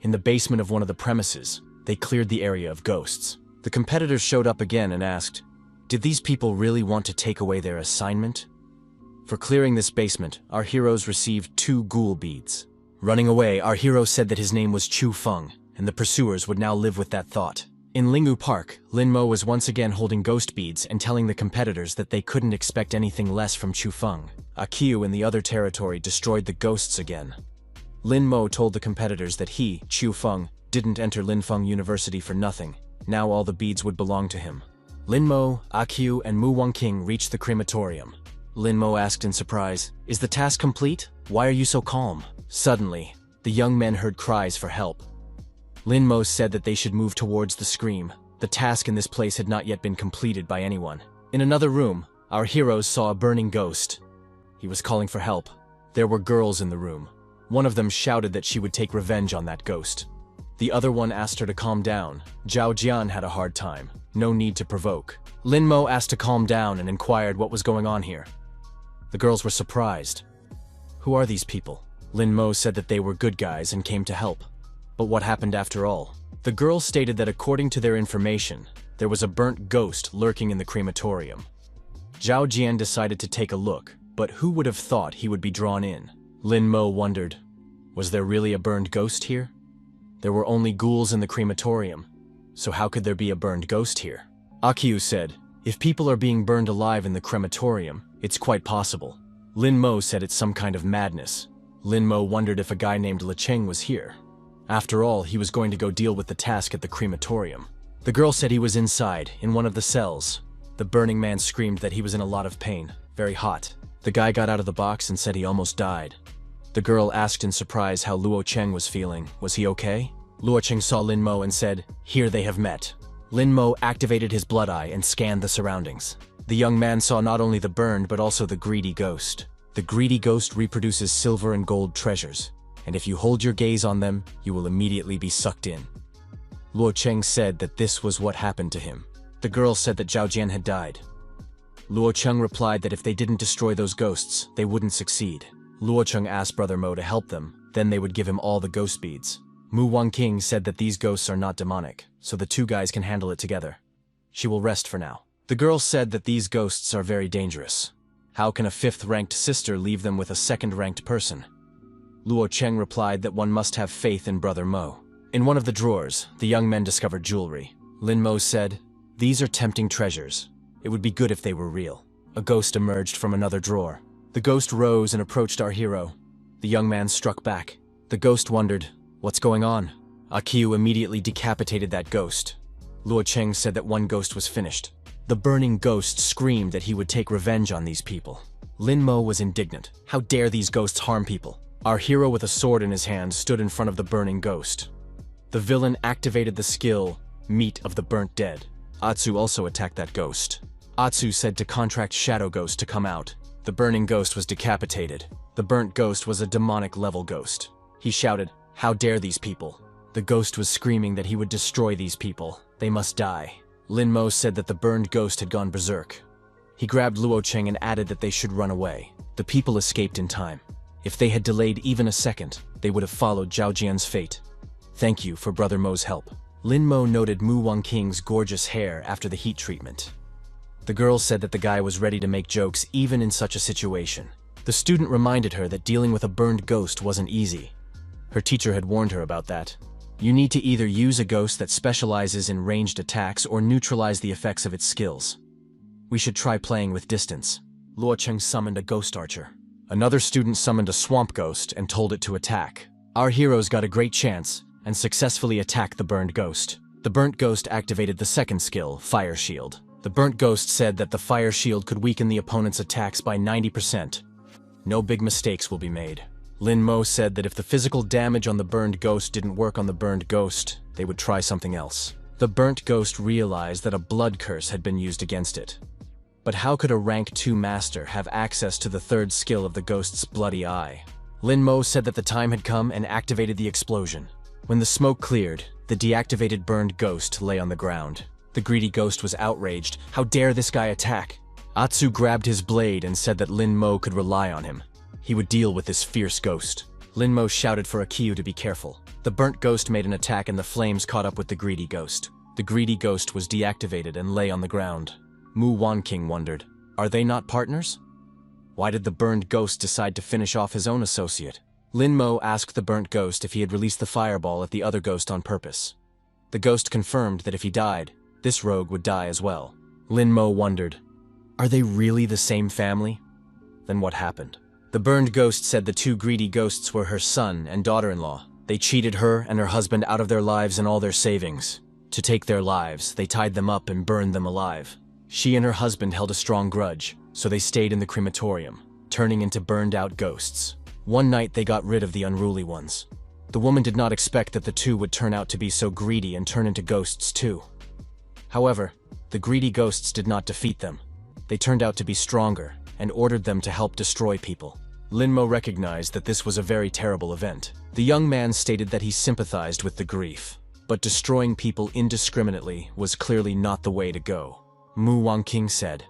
In the basement of one of the premises, they cleared the area of ghosts. The competitors showed up again and asked, did these people really want to take away their assignment? For clearing this basement, our heroes received 2 ghoul beads. Running away, our hero said that his name was Chu Feng, and the pursuers would now live with that thought. In Lingu Park, Lin Mo was once again holding ghost beads and telling the competitors that they couldn't expect anything less from Chu Feng. Akiyu in the other territory destroyed the ghosts again. Lin Mo told the competitors that he, Chu Feng, didn't enter Linfeng University for nothing. Now all the beads would belong to him. Lin Mo, Akiyu, and Mu Wangking reached the crematorium. Lin Mo asked in surprise, is the task complete? Why are you so calm? Suddenly, the young men heard cries for help. Lin Mo said that they should move towards the scream. The task in this place had not yet been completed by anyone. In another room, our heroes saw a burning ghost. He was calling for help. There were girls in the room. One of them shouted that she would take revenge on that ghost. The other one asked her to calm down. Zhao Jian had a hard time. No need to provoke. Lin Mo asked to calm down and inquired what was going on here. The girls were surprised. Who are these people? Lin Mo said that they were good guys and came to help. But what happened after all? The girls stated that according to their information, there was a burnt ghost lurking in the crematorium. Zhao Jian decided to take a look, but who would have thought he would be drawn in? Lin Mo wondered, was there really a burned ghost here? There were only ghouls in the crematorium. So how could there be a burned ghost here? Akio said, if people are being burned alive in the crematorium, it's quite possible. Lin Mo said it's some kind of madness. Lin Mo wondered if a guy named Le Cheng was here. After all, he was going to go deal with the task at the crematorium. The girl said he was inside, in one of the cells. The burning man screamed that he was in a lot of pain, very hot. The guy got out of the box and said he almost died. The girl asked in surprise how Luo Cheng was feeling. Was he okay? Luo Cheng saw Lin Mo and said, here they have met. Lin Mo activated his blood eye and scanned the surroundings. The young man saw not only the burned but also the greedy ghost. The greedy ghost reproduces silver and gold treasures, and if you hold your gaze on them, you will immediately be sucked in. Luo Cheng said that this was what happened to him. The girl said that Zhao Jian had died. Luo Cheng replied that if they didn't destroy those ghosts, they wouldn't succeed. Luo Cheng asked Brother Mo to help them, then they would give him all the ghost beads. Mu Wangqing said that these ghosts are not demonic, so the two guys can handle it together. She will rest for now. The girl said that these ghosts are very dangerous. How can a 5th-ranked sister leave them with a 2nd-ranked person? Luo Cheng replied that one must have faith in Brother Mo. In one of the drawers, the young men discovered jewelry. Lin Mo said, these are tempting treasures. It would be good if they were real. A ghost emerged from another drawer. The ghost rose and approached our hero. The young man struck back. The ghost wondered, what's going on? Akio immediately decapitated that ghost. Luo Cheng said that one ghost was finished. The burning ghost screamed that he would take revenge on these people. Lin Mo was indignant. How dare these ghosts harm people? Our hero with a sword in his hand stood in front of the burning ghost. The villain activated the skill, Meat of the Burnt Dead. Atsu also attacked that ghost. Atsu said to contract Shadow Ghost to come out. The burning ghost was decapitated. The burnt ghost was a demonic level ghost. He shouted, how dare these people? The ghost was screaming that he would destroy these people. They must die. Lin Mo said that the burned ghost had gone berserk. He grabbed Luo Cheng and added that they should run away. The people escaped in time. If they had delayed even a second, they would have followed Zhao Jian's fate. Thank you for Brother Mo's help. Lin Mo noted Mu Wangqing's gorgeous hair after the heat treatment. The girl said that the guy was ready to make jokes even in such a situation. The student reminded her that dealing with a burned ghost wasn't easy. Her teacher had warned her about that. You need to either use a ghost that specializes in ranged attacks or neutralize the effects of its skills. We should try playing with distance. Luo Cheng summoned a ghost archer. Another student summoned a swamp ghost and told it to attack. Our heroes got a great chance and successfully attacked the burned ghost. The burnt ghost activated the 2nd skill, Fire Shield. The burnt ghost said that the Fire Shield could weaken the opponent's attacks by 90%. No big mistakes will be made. Lin Mo said that if the physical damage on the burned ghost didn't work on the burned ghost, they would try something else. The burnt ghost realized that a blood curse had been used against it. But how could a rank 2 master have access to the 3rd skill of the ghost's bloody eye? Lin Mo said that the time had come and activated the explosion. When the smoke cleared, the deactivated burned ghost lay on the ground. The greedy ghost was outraged. How dare this guy attack? Atsu grabbed his blade and said that Lin Mo could rely on him. He would deal with this fierce ghost. Lin Mo shouted for Akio to be careful. The burnt ghost made an attack and the flames caught up with the greedy ghost. The greedy ghost was deactivated and lay on the ground. Mu Wangqing wondered, are they not partners? Why did the burned ghost decide to finish off his own associate? Lin Mo asked the burnt ghost if he had released the fireball at the other ghost on purpose. The ghost confirmed that if he died, this rogue would die as well. Lin Mo wondered, are they really the same family? Then what happened? The burned ghost said the 2 greedy ghosts were her son and daughter-in-law. They cheated her and her husband out of their lives and all their savings. To take their lives, they tied them up and burned them alive. She and her husband held a strong grudge, so they stayed in the crematorium, turning into burned-out ghosts. One night they got rid of the unruly ones. The woman did not expect that the 2 would turn out to be so greedy and turn into ghosts too. However, the greedy ghosts did not defeat them. They turned out to be stronger and ordered them to help destroy people. Lin Mo recognized that this was a very terrible event. The young man stated that he sympathized with the grief, but destroying people indiscriminately was clearly not the way to go. Mu Wangqing said,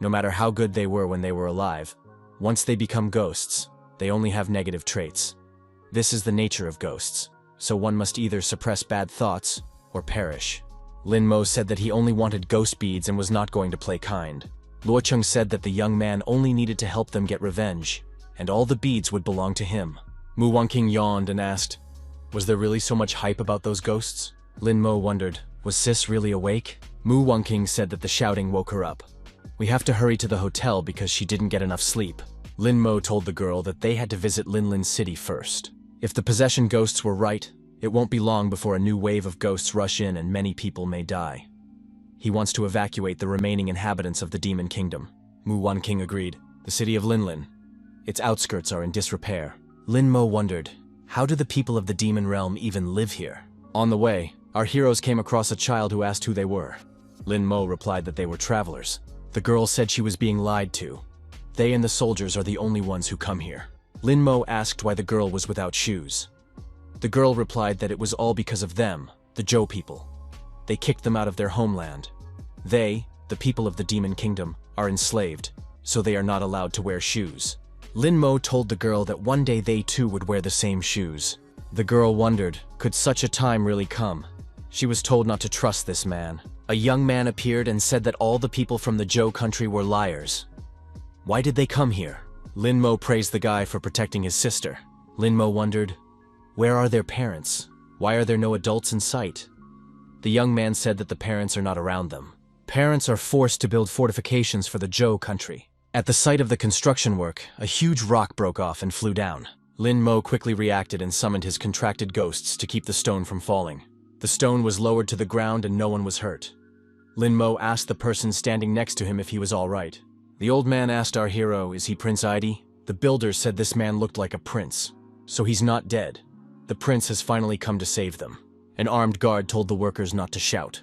no matter how good they were when they were alive, once they become ghosts, they only have negative traits. This is the nature of ghosts, so one must either suppress bad thoughts or perish. Lin Mo said that he only wanted ghost beads and was not going to play kind. Luo Cheng said that the young man only needed to help them get revenge, and all the beads would belong to him. Mu Wangqing yawned and asked, was there really so much hype about those ghosts? Lin Mo wondered, Was Sis really awake? Mu Wonking said that the shouting woke her up. We have to hurry to the hotel because she didn't get enough sleep. Lin Mo told the girl that they had to visit Linlin City first. If the possession ghosts were right, it won't be long before a new wave of ghosts rush in and many people may die. He wants to evacuate the remaining inhabitants of the Demon Kingdom. Mu Wonking agreed. The city of Linlin. Its outskirts are in disrepair. Lin Mo wondered, how do the people of the demon realm even live here? On the way, our heroes came across a child who asked who they were. Lin Mo replied that they were travelers. The girl said she was being lied to. They and the soldiers are the only ones who come here. Lin Mo asked why the girl was without shoes. The girl replied that it was all because of them, the Zhou people. They kicked them out of their homeland. They, the people of the Demon Kingdom, are enslaved, so they are not allowed to wear shoes. Lin Mo told the girl that one day they too would wear the same shoes. The girl wondered, could such a time really come? She was told not to trust this man. A young man appeared and said that all the people from the Zhou country were liars. Why did they come here? Lin Mo praised the guy for protecting his sister. Lin Mo wondered, where are their parents? Why are there no adults in sight? The young man said that the parents are not around them. Parents are forced to build fortifications for the Zhou country. At the site of the construction work, a huge rock broke off and flew down. Lin Mo quickly reacted and summoned his contracted ghosts to keep the stone from falling. The stone was lowered to the ground and no one was hurt. Lin Mo asked the person standing next to him if he was all right. The old man asked our hero, is he Prince Idi? The builders said this man looked like a prince. So he's not dead. The prince has finally come to save them. An armed guard told the workers not to shout.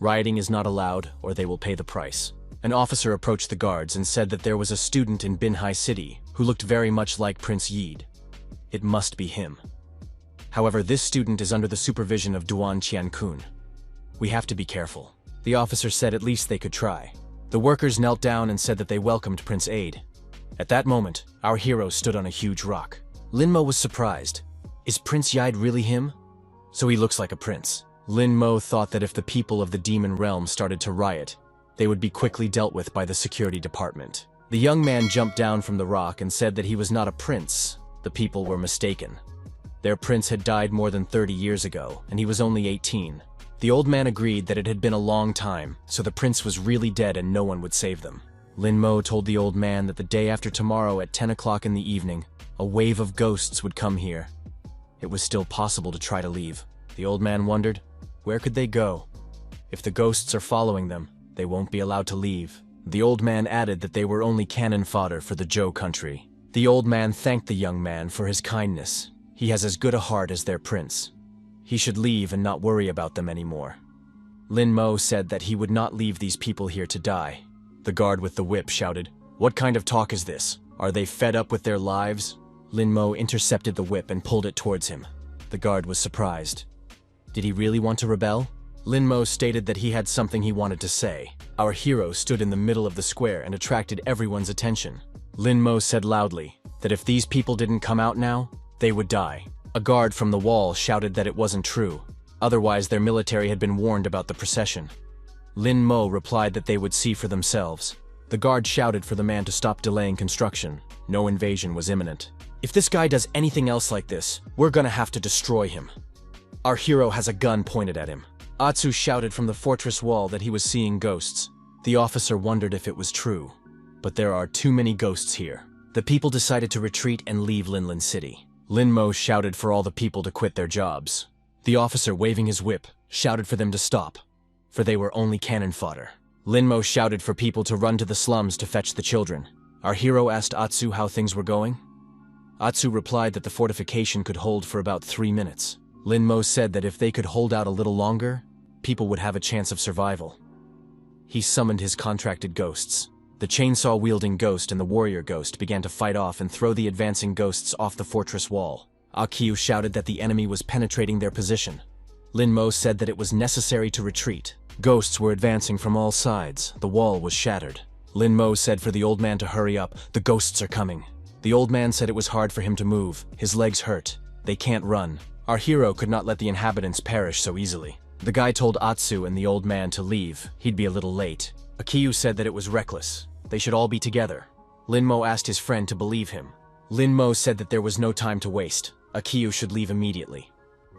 Rioting is not allowed, or they will pay the price. An officer approached the guards and said that there was a student in Binhai City who looked very much like Prince Yid. It must be him. However, this student is under the supervision of Duan Qiankun. We have to be careful. The officer said at least they could try. The workers knelt down and said that they welcomed Prince Aid. At that moment, our hero stood on a huge rock. Lin Mo was surprised. Is Prince Yid really him? So he looks like a prince. Lin Mo thought that if the people of the demon realm started to riot, they would be quickly dealt with by the security department. The young man jumped down from the rock and said that he was not a prince. The people were mistaken. Their prince had died more than 30 years ago, and he was only 18. The old man agreed that it had been a long time, so the prince was really dead and no one would save them. Lin Mo told the old man that the day after tomorrow at 10 o'clock in the evening, a wave of ghosts would come here. It was still possible to try to leave. The old man wondered, where could they go? If the ghosts are following them, they won't be allowed to leave. The old man added that they were only cannon fodder for the Zhou country. The old man thanked the young man for his kindness. He has as good a heart as their prince. He should leave and not worry about them anymore. Lin Mo said that he would not leave these people here to die. The guard with the whip shouted, what kind of talk is this? Are they fed up with their lives? Lin Mo intercepted the whip and pulled it towards him. The guard was surprised. Did he really want to rebel? Lin Mo stated that he had something he wanted to say. Our hero stood in the middle of the square and attracted everyone's attention. Lin Mo said loudly that if these people didn't come out now, they would die. A guard from the wall shouted that it wasn't true. Otherwise, their military had been warned about the procession. Lin Mo replied that they would see for themselves. The guard shouted for the man to stop delaying construction. No invasion was imminent. If this guy does anything else like this, we're gonna have to destroy him. Our hero has a gun pointed at him. Atsu shouted from the fortress wall that he was seeing ghosts. The officer wondered if it was true. But there are too many ghosts here. The people decided to retreat and leave Linlin City. Lin Mo shouted for all the people to quit their jobs. The officer, waving his whip, shouted for them to stop, for they were only cannon fodder. Lin Mo shouted for people to run to the slums to fetch the children. Our hero asked Atsu how things were going. Atsu replied that the fortification could hold for about 3 minutes. Lin Mo said that if they could hold out a little longer, people would have a chance of survival. He summoned his contracted ghosts. The chainsaw-wielding ghost and the warrior ghost began to fight off and throw the advancing ghosts off the fortress wall. Akiyu shouted that the enemy was penetrating their position. Lin Mo said that it was necessary to retreat. Ghosts were advancing from all sides. The wall was shattered. Lin Mo said for the old man to hurry up. The ghosts are coming. The old man said it was hard for him to move. His legs hurt. They can't run. Our hero could not let the inhabitants perish so easily. The guy told Atsu and the old man to leave. He'd be a little late. Akiyu said that it was reckless. They should all be together. Lin Mo asked his friend to believe him. Lin Mo said that there was no time to waste. Akiyu should leave immediately.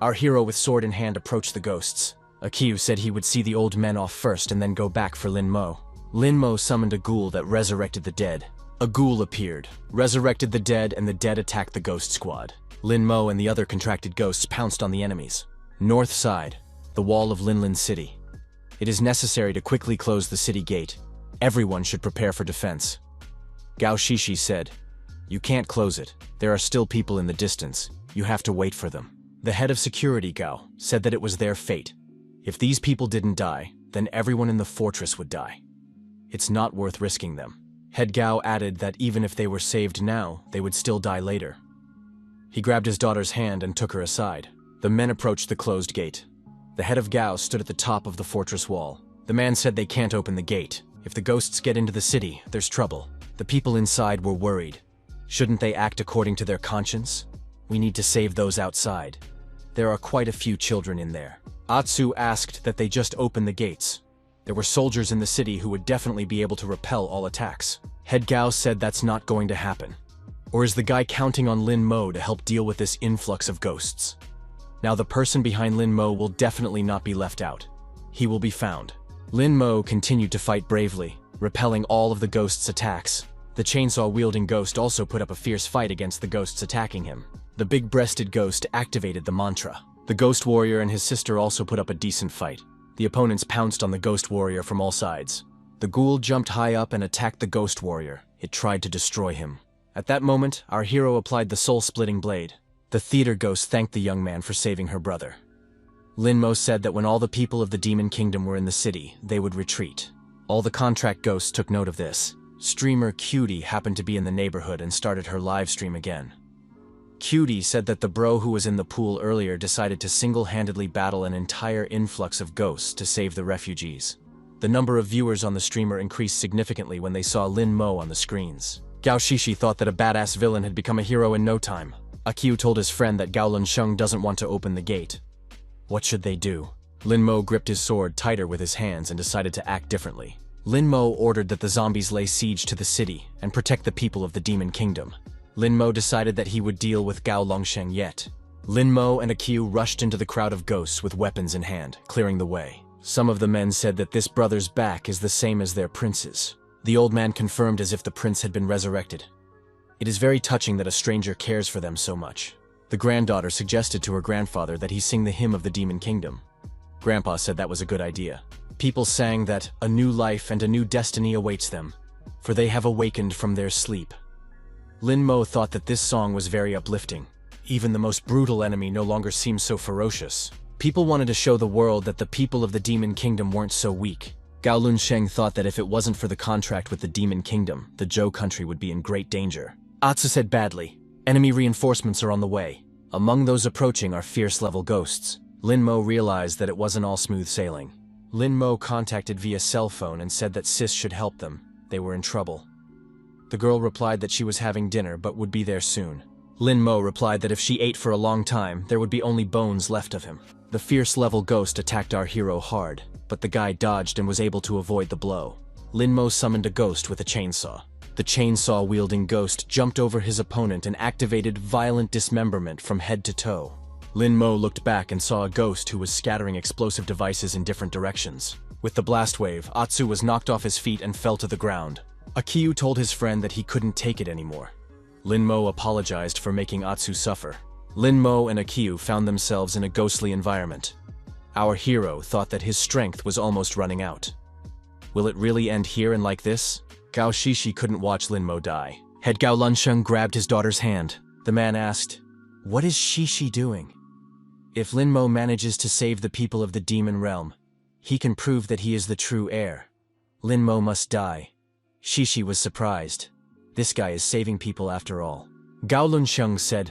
Our hero with sword in hand approached the ghosts. Akiu said he would see the old men off first and then go back for Lin Mo. Lin Mo summoned a ghoul that resurrected the dead. A ghoul appeared, resurrected the dead, and the dead attacked the ghost squad. Lin Mo and the other contracted ghosts pounced on the enemies. North side, the wall of Linlin City. It is necessary to quickly close the city gate. Everyone should prepare for defense. Gao Shishi said, "You can't close it. There are still people in the distance. You have to wait for them." The head of security, Gao, said that it was their fate. If these people didn't die, then everyone in the fortress would die. It's not worth risking them. Head Gao added that even if they were saved now, they would still die later. He grabbed his daughter's hand and took her aside. The men approached the closed gate. The head of Gao stood at the top of the fortress wall. The man said they can't open the gate. If the ghosts get into the city, there's trouble. The people inside were worried. Shouldn't they act according to their conscience? We need to save those outside. There are quite a few children in there. Atsu asked that they just open the gates. There were soldiers in the city who would definitely be able to repel all attacks. Head Gao said that's not going to happen. Or is the guy counting on Lin Mo to help deal with this influx of ghosts? Now the person behind Lin Mo will definitely not be left out. He will be found. Lin Mo continued to fight bravely, repelling all of the ghosts' attacks. The chainsaw-wielding ghost also put up a fierce fight against the ghosts attacking him. The big-breasted ghost activated the mantra. The ghost warrior and his sister also put up a decent fight. The opponents pounced on the ghost warrior from all sides. The ghoul jumped high up and attacked the ghost warrior. It tried to destroy him. At that moment, our hero applied the soul-splitting blade. The theater ghost thanked the young man for saving her brother. Lin Mo said that when all the people of the Demon Kingdom were in the city, they would retreat. All the contract ghosts took note of this. Streamer Cutie happened to be in the neighborhood and started her live stream again. Cutie said that the bro who was in the pool earlier decided to single-handedly battle an entire influx of ghosts to save the refugees. The number of viewers on the streamer increased significantly when they saw Lin Mo on the screens. Gao Shishi thought that a badass villain had become a hero in no time. Akiu told his friend that Gao Lunsheng doesn't want to open the gate. What should they do? Lin Mo gripped his sword tighter with his hands and decided to act differently. Lin Mo ordered that the zombies lay siege to the city and protect the people of the Demon Kingdom. Lin Mo decided that he would deal with Gao Longsheng yet. Lin Mo and Akiu rushed into the crowd of ghosts with weapons in hand, clearing the way. Some of the men said that this brother's back is the same as their prince's. The old man confirmed as if the prince had been resurrected. It is very touching that a stranger cares for them so much. The granddaughter suggested to her grandfather that he sing the hymn of the Demon Kingdom. Grandpa said that was a good idea. People sang that a new life and a new destiny awaits them, for they have awakened from their sleep. Lin Mo thought that this song was very uplifting. Even the most brutal enemy no longer seemed so ferocious. People wanted to show the world that the people of the Demon Kingdom weren't so weak. Gao Lunsheng thought that if it wasn't for the contract with the Demon Kingdom, the Zhou country would be in great danger. Atsu said badly, "Enemy reinforcements are on the way. Among those approaching are fierce-level ghosts." Lin Mo realized that it wasn't all smooth sailing. Lin Mo contacted via cell phone and said that Sis should help them. They were in trouble. The girl replied that she was having dinner but would be there soon. Lin Mo replied that if she ate for a long time, there would be only bones left of him. The fierce-level ghost attacked our hero hard, but the guy dodged and was able to avoid the blow. Lin Mo summoned a ghost with a chainsaw. The chainsaw-wielding ghost jumped over his opponent and activated violent dismemberment from head to toe. Lin Mo looked back and saw a ghost who was scattering explosive devices in different directions. With the blast wave, Atsu was knocked off his feet and fell to the ground. Akiu told his friend that he couldn't take it anymore. Lin Mo apologized for making Atsu suffer. Lin Mo and Akiu found themselves in a ghostly environment. Our hero thought that his strength was almost running out. Will it really end here and like this? Gao Shishi couldn't watch Lin Mo die. Head Gao Lunsheng grabbed his daughter's hand. The man asked, "What is Shishi doing?" If Lin Mo manages to save the people of the demon realm, he can prove that he is the true heir. Lin Mo must die. Shishi was surprised. This guy is saving people after all. Gao Lunsheng said,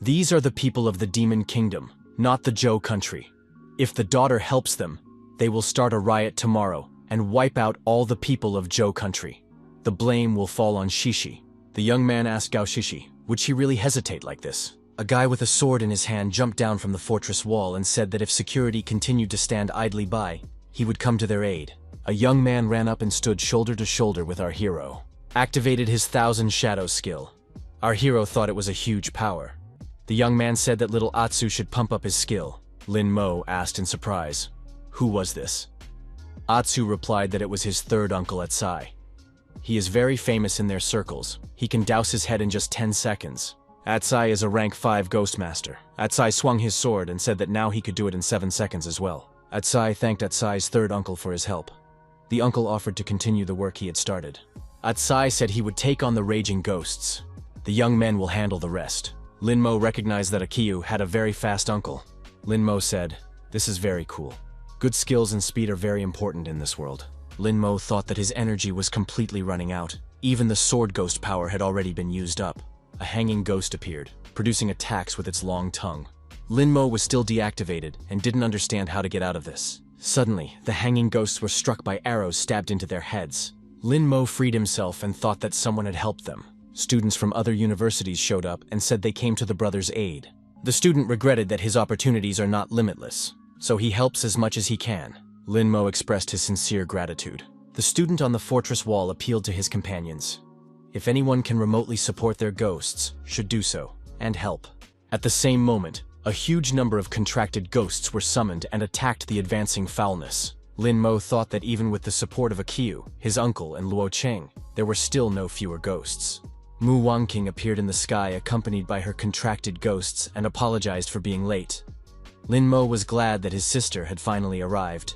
"These are the people of the Demon Kingdom, not the Zhou country. If the daughter helps them, they will start a riot tomorrow and wipe out all the people of Zhou country. The blame will fall on Shishi." The young man asked Gao Shishi, would she really hesitate like this? A guy with a sword in his hand jumped down from the fortress wall and said that if security continued to stand idly by, he would come to their aid. A young man ran up and stood shoulder to shoulder with our hero. Activated his 1,000 Shadow skill. Our hero thought it was a huge power. The young man said that little Atsu should pump up his skill. Lin Mo asked in surprise, Who was this? Atsu replied that it was his third uncle Atsai. He is very famous in their circles. He can douse his head in just 10 seconds. Atsai is a rank 5 ghost master. Atsai swung his sword and said that now he could do it in 7 seconds as well. Atsai thanked Atsai's third uncle for his help. The uncle offered to continue the work he had started. Atsai said he would take on the raging ghosts. The young men will handle the rest. Lin Mo recognized that Akiyu had a very fast uncle. Lin Mo said, "This is very cool. Good skills and speed are very important in this world." Lin Mo thought that his energy was completely running out. Even the sword ghost power had already been used up. A hanging ghost appeared, producing attacks with its long tongue. Lin Mo was still deactivated and didn't understand how to get out of this. Suddenly, the hanging ghosts were struck by arrows stabbed into their heads. Lin Mo freed himself and thought that someone had helped them. Students from other universities showed up and said they came to the brothers' aid. The student regretted that his opportunities are not limitless, so he helps as much as he can. Lin Mo expressed his sincere gratitude. The student on the fortress wall appealed to his companions. If anyone can remotely support their ghosts, should do so, and help. At the same moment, a huge number of contracted ghosts were summoned and attacked the advancing foulness. Lin Mo thought that even with the support of Akiyu, his uncle, and Luo Cheng, there were still no fewer ghosts. Mu Wangqing appeared in the sky accompanied by her contracted ghosts and apologized for being late. Lin Mo was glad that his sister had finally arrived.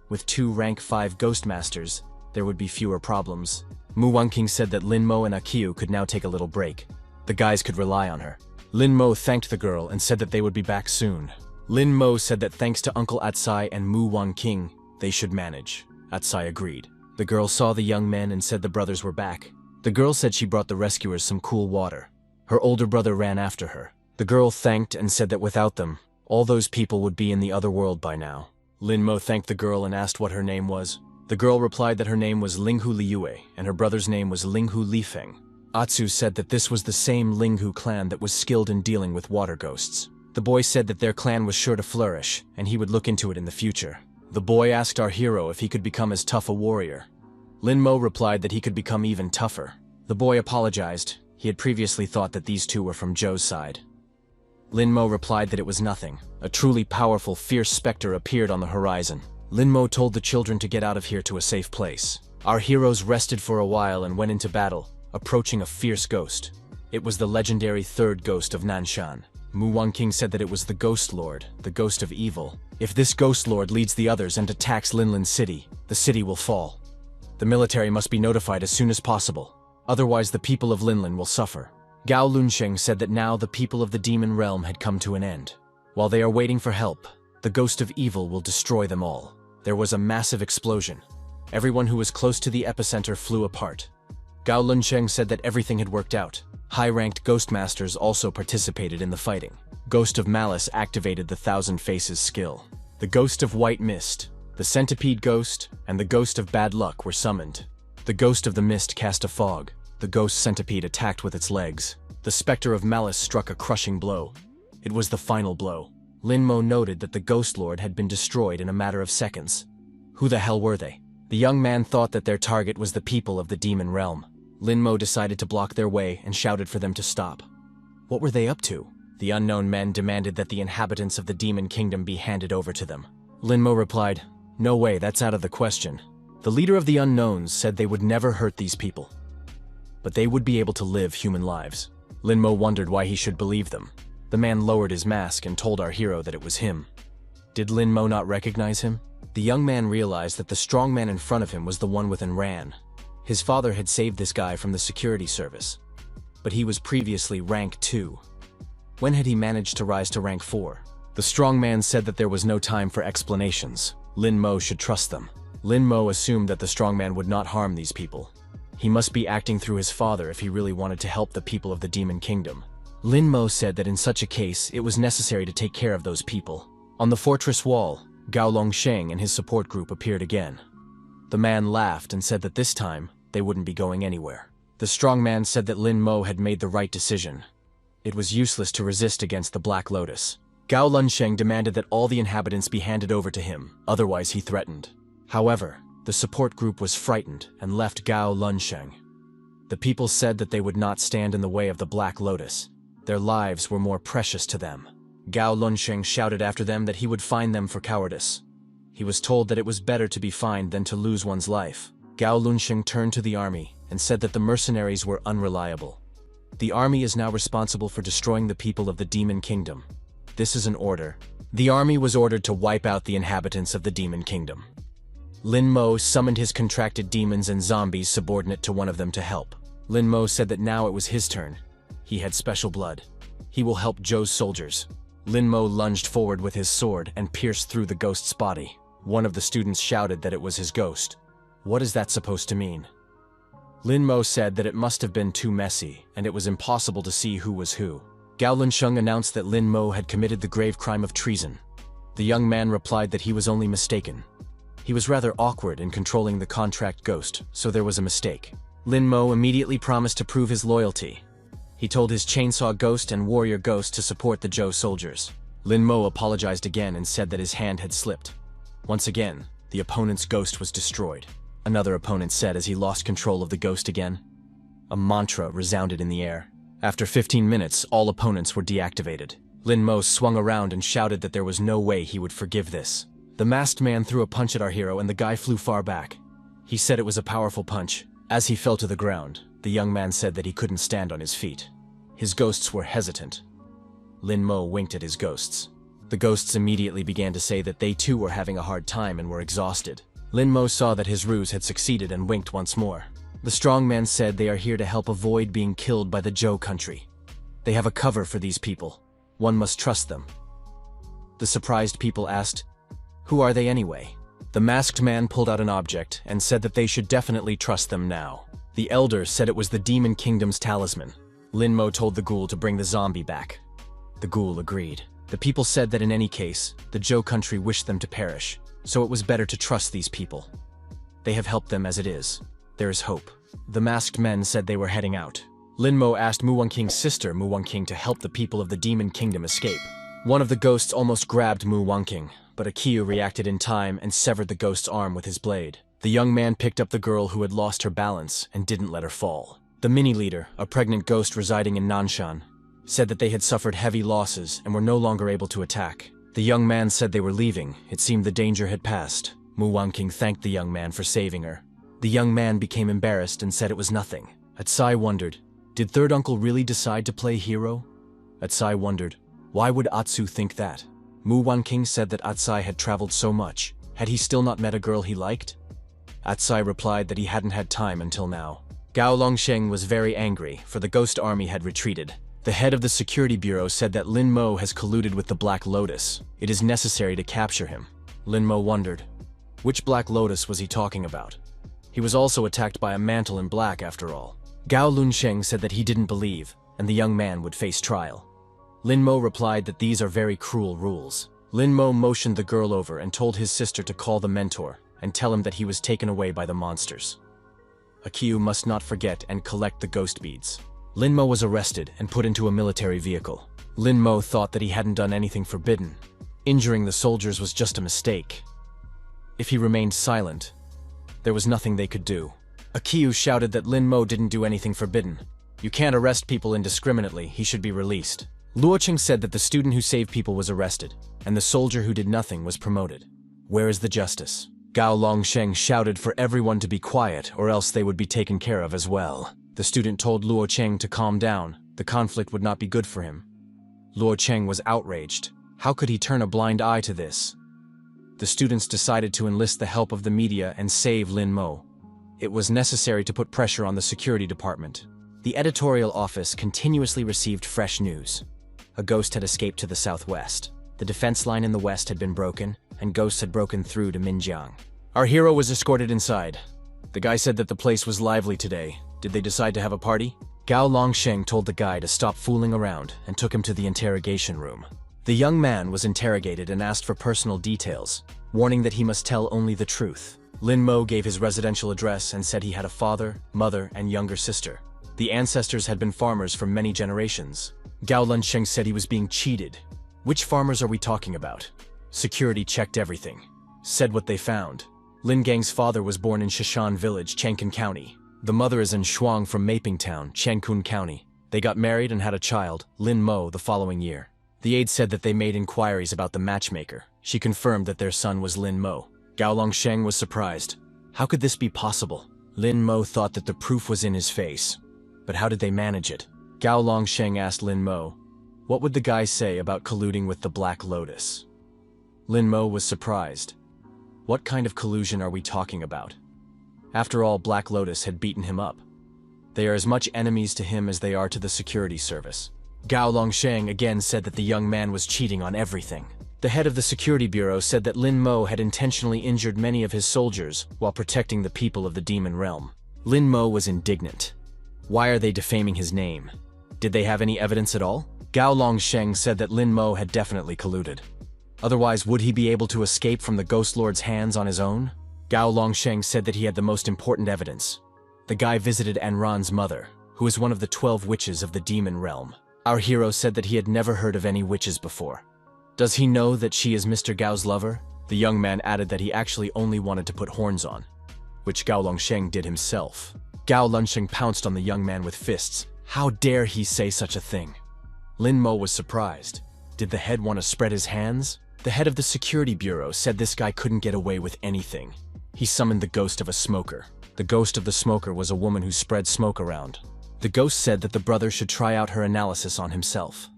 With 2 rank 5 ghost masters, there would be fewer problems. Mu Wangqing said that Lin Mo and Akiyu could now take a little break. The guys could rely on her. Lin Mo thanked the girl and said that they would be back soon. Lin Mo said that thanks to Uncle Atsai and Mu Wangqing, they should manage. Atsai agreed. The girl saw the young men and said the brothers were back. The girl said she brought the rescuers some cool water. Her older brother ran after her. The girl thanked and said that without them, all those people would be in the other world by now. Lin Mo thanked the girl and asked what her name was. The girl replied that her name was Linghu Liyue and her brother's name was Linghu Lifeng. Atsu said that this was the same Linghu clan that was skilled in dealing with water ghosts. The boy said that their clan was sure to flourish, and he would look into it in the future. The boy asked our hero if he could become as tough a warrior. Lin Mo replied that he could become even tougher. The boy apologized. He had previously thought that these two were from Zhou's side. Lin Mo replied that it was nothing. A truly powerful, fierce specter appeared on the horizon. Lin Mo told the children to get out of here to a safe place. Our heroes rested for a while and went into battle, approaching a fierce ghost. It was the legendary third ghost of Nanshan. Mu Wangqing said that it was the Ghost Lord, the ghost of evil. If this Ghost Lord leads the others and attacks Linlin City, the city will fall. The military must be notified as soon as possible. Otherwise, the people of Linlin will suffer. Gao Lunsheng said that now the people of the demon realm had come to an end. While they are waiting for help, the ghost of evil will destroy them all. There was a massive explosion. Everyone who was close to the epicenter flew apart. Gao Lunsheng said that everything had worked out. High-ranked ghost masters also participated in the fighting. Ghost of Malice activated the Thousand Faces skill. The Ghost of White Mist, the Centipede Ghost, and the Ghost of Bad Luck were summoned. The Ghost of the Mist cast a fog. The Ghost Centipede attacked with its legs. The Spectre of Malice struck a crushing blow. It was the final blow. Lin Mo noted that the Ghost Lord had been destroyed in a matter of seconds. Who the hell were they? The young man thought that their target was the people of the demon realm. Lin Mo decided to block their way and shouted for them to stop. What were they up to? The unknown men demanded that the inhabitants of the demon kingdom be handed over to them. Lin Mo replied, "No way, that's out of the question." The leader of the unknowns said they would never hurt these people, but they would be able to live human lives. Lin Mo wondered why he should believe them. The man lowered his mask and told our hero that it was him. Did Lin Mo not recognize him? The young man realized that the strong man in front of him was the one with Ran. His father had saved this guy from the security service, but he was previously rank 2. When had he managed to rise to rank 4? The strong man said that there was no time for explanations. Lin Mo should trust them. Lin Mo assumed that the strong man would not harm these people. He must be acting through his father if he really wanted to help the people of the demon kingdom. Lin Mo said that in such a case, it was necessary to take care of those people. On the fortress wall, Gao Longsheng and his support group appeared again. The man laughed and said that this time, they wouldn't be going anywhere. The strong man said that Lin Mo had made the right decision. It was useless to resist against the Black Lotus. Gao Lunsheng demanded that all the inhabitants be handed over to him, otherwise he threatened. However, the support group was frightened and left Gao Lunsheng. The people said that they would not stand in the way of the Black Lotus. Their lives were more precious to them. Gao Lunsheng shouted after them that he would fine them for cowardice. He was told that it was better to be fined than to lose one's life. Gao Lunsheng turned to the army and said that the mercenaries were unreliable. The army is now responsible for destroying the people of the Demon Kingdom. This is an order. The army was ordered to wipe out the inhabitants of the Demon Kingdom. Lin Mo summoned his contracted demons and zombies subordinate to one of them to help. Lin Mo said that now it was his turn. He had special blood. He will help Zhou's soldiers. Lin Mo lunged forward with his sword and pierced through the ghost's body. One of the students shouted that it was his ghost. What is that supposed to mean? Lin Mo said that it must have been too messy, and it was impossible to see who was who. Gao Lunsheng announced that Lin Mo had committed the grave crime of treason. The young man replied that he was only mistaken. He was rather awkward in controlling the contract ghost, so there was a mistake. Lin Mo immediately promised to prove his loyalty. He told his chainsaw ghost and warrior ghost to support the Zhou soldiers. Lin Mo apologized again and said that his hand had slipped. Once again, the opponent's ghost was destroyed. Another opponent said as he lost control of the ghost again. A mantra resounded in the air. After 15 minutes, all opponents were deactivated. Lin Mo swung around and shouted that there was no way he would forgive this. The masked man threw a punch at our hero and the guy flew far back. He said it was a powerful punch. As he fell to the ground, the young man said that he couldn't stand on his feet. His ghosts were hesitant. Lin Mo winked at his ghosts. The ghosts immediately began to say that they too were having a hard time and were exhausted. Lin Mo saw that his ruse had succeeded and winked once more. The strong man said they are here to help avoid being killed by the Zhou country. They have a cover for these people. One must trust them. The surprised people asked, "Who are they anyway?" The masked man pulled out an object and said that they should definitely trust them now. The elder said it was the Demon Kingdom's talisman. Lin Mo told the ghoul to bring the zombie back. The ghoul agreed. The people said that in any case, the Zhou country wished them to perish, so it was better to trust these people. They have helped them as it is. There is hope. The masked men said they were heading out. Lin Mo asked Mu Wangqing's sister Mu Wangqing to help the people of the Demon Kingdom escape. One of the ghosts almost grabbed Mu Wangqing, but Akiyu reacted in time and severed the ghost's arm with his blade. The young man picked up the girl who had lost her balance and didn't let her fall. The mini-leader, a pregnant ghost residing in Nanshan, said that they had suffered heavy losses and were no longer able to attack. The young man said they were leaving. It seemed the danger had passed. Mu Wangqing thanked the young man for saving her. The young man became embarrassed and said it was nothing. Atsai wondered, did third uncle really decide to play hero? Atsai wondered, why would Atsu think that? Mu Wangqing said that Atsai had traveled so much. Had he still not met a girl he liked? Atsai replied that he hadn't had time until now. Gao Longsheng was very angry, for the ghost army had retreated. The head of the security bureau said that Lin Mo has colluded with the Black Lotus. It is necessary to capture him. Lin Mo wondered, which Black Lotus was he talking about? He was also attacked by a mantle in black after all. Gao Lunsheng said that he didn't believe, and the young man would face trial. Lin Mo replied that these are very cruel rules. Lin Mo motioned the girl over and told his sister to call the mentor and tell him that he was taken away by the monsters. Akiyu must not forget and collect the ghost beads. Lin Mo was arrested and put into a military vehicle. Lin Mo thought that he hadn't done anything forbidden. Injuring the soldiers was just a mistake. If he remained silent, there was nothing they could do. Akiyu shouted that Lin Mo didn't do anything forbidden. You can't arrest people indiscriminately, he should be released. Luoqing said that the student who saved people was arrested, and the soldier who did nothing was promoted. Where is the justice? Gao Longsheng shouted for everyone to be quiet or else they would be taken care of as well. The student told Luoqing to calm down. The conflict would not be good for him. Luoqing was outraged. How could he turn a blind eye to this? The students decided to enlist the help of the media and save Lin Mo. It was necessary to put pressure on the security department. The editorial office continuously received fresh news. A ghost had escaped to the southwest. The defense line in the west had been broken, and ghosts had broken through to Minjiang. Our hero was escorted inside. The guy said that the place was lively today. Did they decide to have a party? Gao Longsheng told the guy to stop fooling around and took him to the interrogation room. The young man was interrogated and asked for personal details, warning that he must tell only the truth. Lin Mo gave his residential address and said he had a father, mother, and younger sister. The ancestors had been farmers for many generations. Gao Lunsheng said he was being cheated. Which farmers are we talking about? Security checked everything. Said what they found. Lin Gang's father was born in Shishan Village, Chengkun County. The mother is in Shuang from Maping Town, Chengkun County. They got married and had a child, Lin Mo, the following year. The aide said that they made inquiries about the matchmaker. She confirmed that their son was Lin Mo. Gao Longsheng was surprised. How could this be possible? Lin Mo thought that the proof was in his face. But how did they manage it? Gao Longsheng asked Lin Mo, what would the guy say about colluding with the Black Lotus? Lin Mo was surprised. What kind of collusion are we talking about? After all, Black Lotus had beaten him up. They are as much enemies to him as they are to the security service. Gao Longsheng again said that the young man was cheating on everything. The head of the security bureau said that Lin Mo had intentionally injured many of his soldiers while protecting the people of the demon realm. Lin Mo was indignant. Why are they defaming his name? Did they have any evidence at all? Gao Longsheng said that Lin Mo had definitely colluded. Otherwise, would he be able to escape from the Ghost Lord's hands on his own? Gao Longsheng said that he had the most important evidence. The guy visited Anran's mother, who is one of the 12 witches of the demon realm. Our hero said that he had never heard of any witches before. Does he know that she is Mr. Gao's lover? The young man added that he actually only wanted to put horns on, which Gao Longsheng did himself. Gao Longsheng pounced on the young man with fists. How dare he say such a thing? Lin Mo was surprised. Did the head want to spread his hands? The head of the security bureau said this guy couldn't get away with anything. He summoned the ghost of a smoker. The ghost of the smoker was a woman who spread smoke around. The ghost said that the brother should try out her analysis on himself.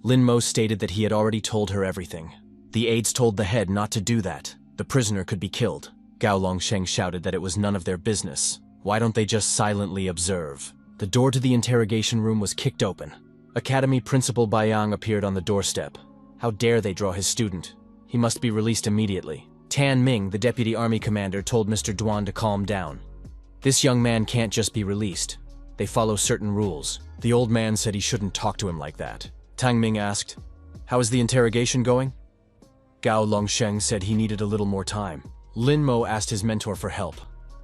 Lin Mo stated that he had already told her everything. The aides told the head not to do that. The prisoner could be killed. Gao Longsheng shouted that it was none of their business. Why don't they just silently observe? The door to the interrogation room was kicked open. Academy Principal Baiyang appeared on the doorstep. How dare they draw his student? He must be released immediately. Tan Ming, the deputy army commander, told Mr. Duan to calm down. This young man can't just be released. They follow certain rules. The old man said he shouldn't talk to him like that. Tang Ming asked, how is the interrogation going? Gao Longsheng said he needed a little more time. Lin Mo asked his mentor for help.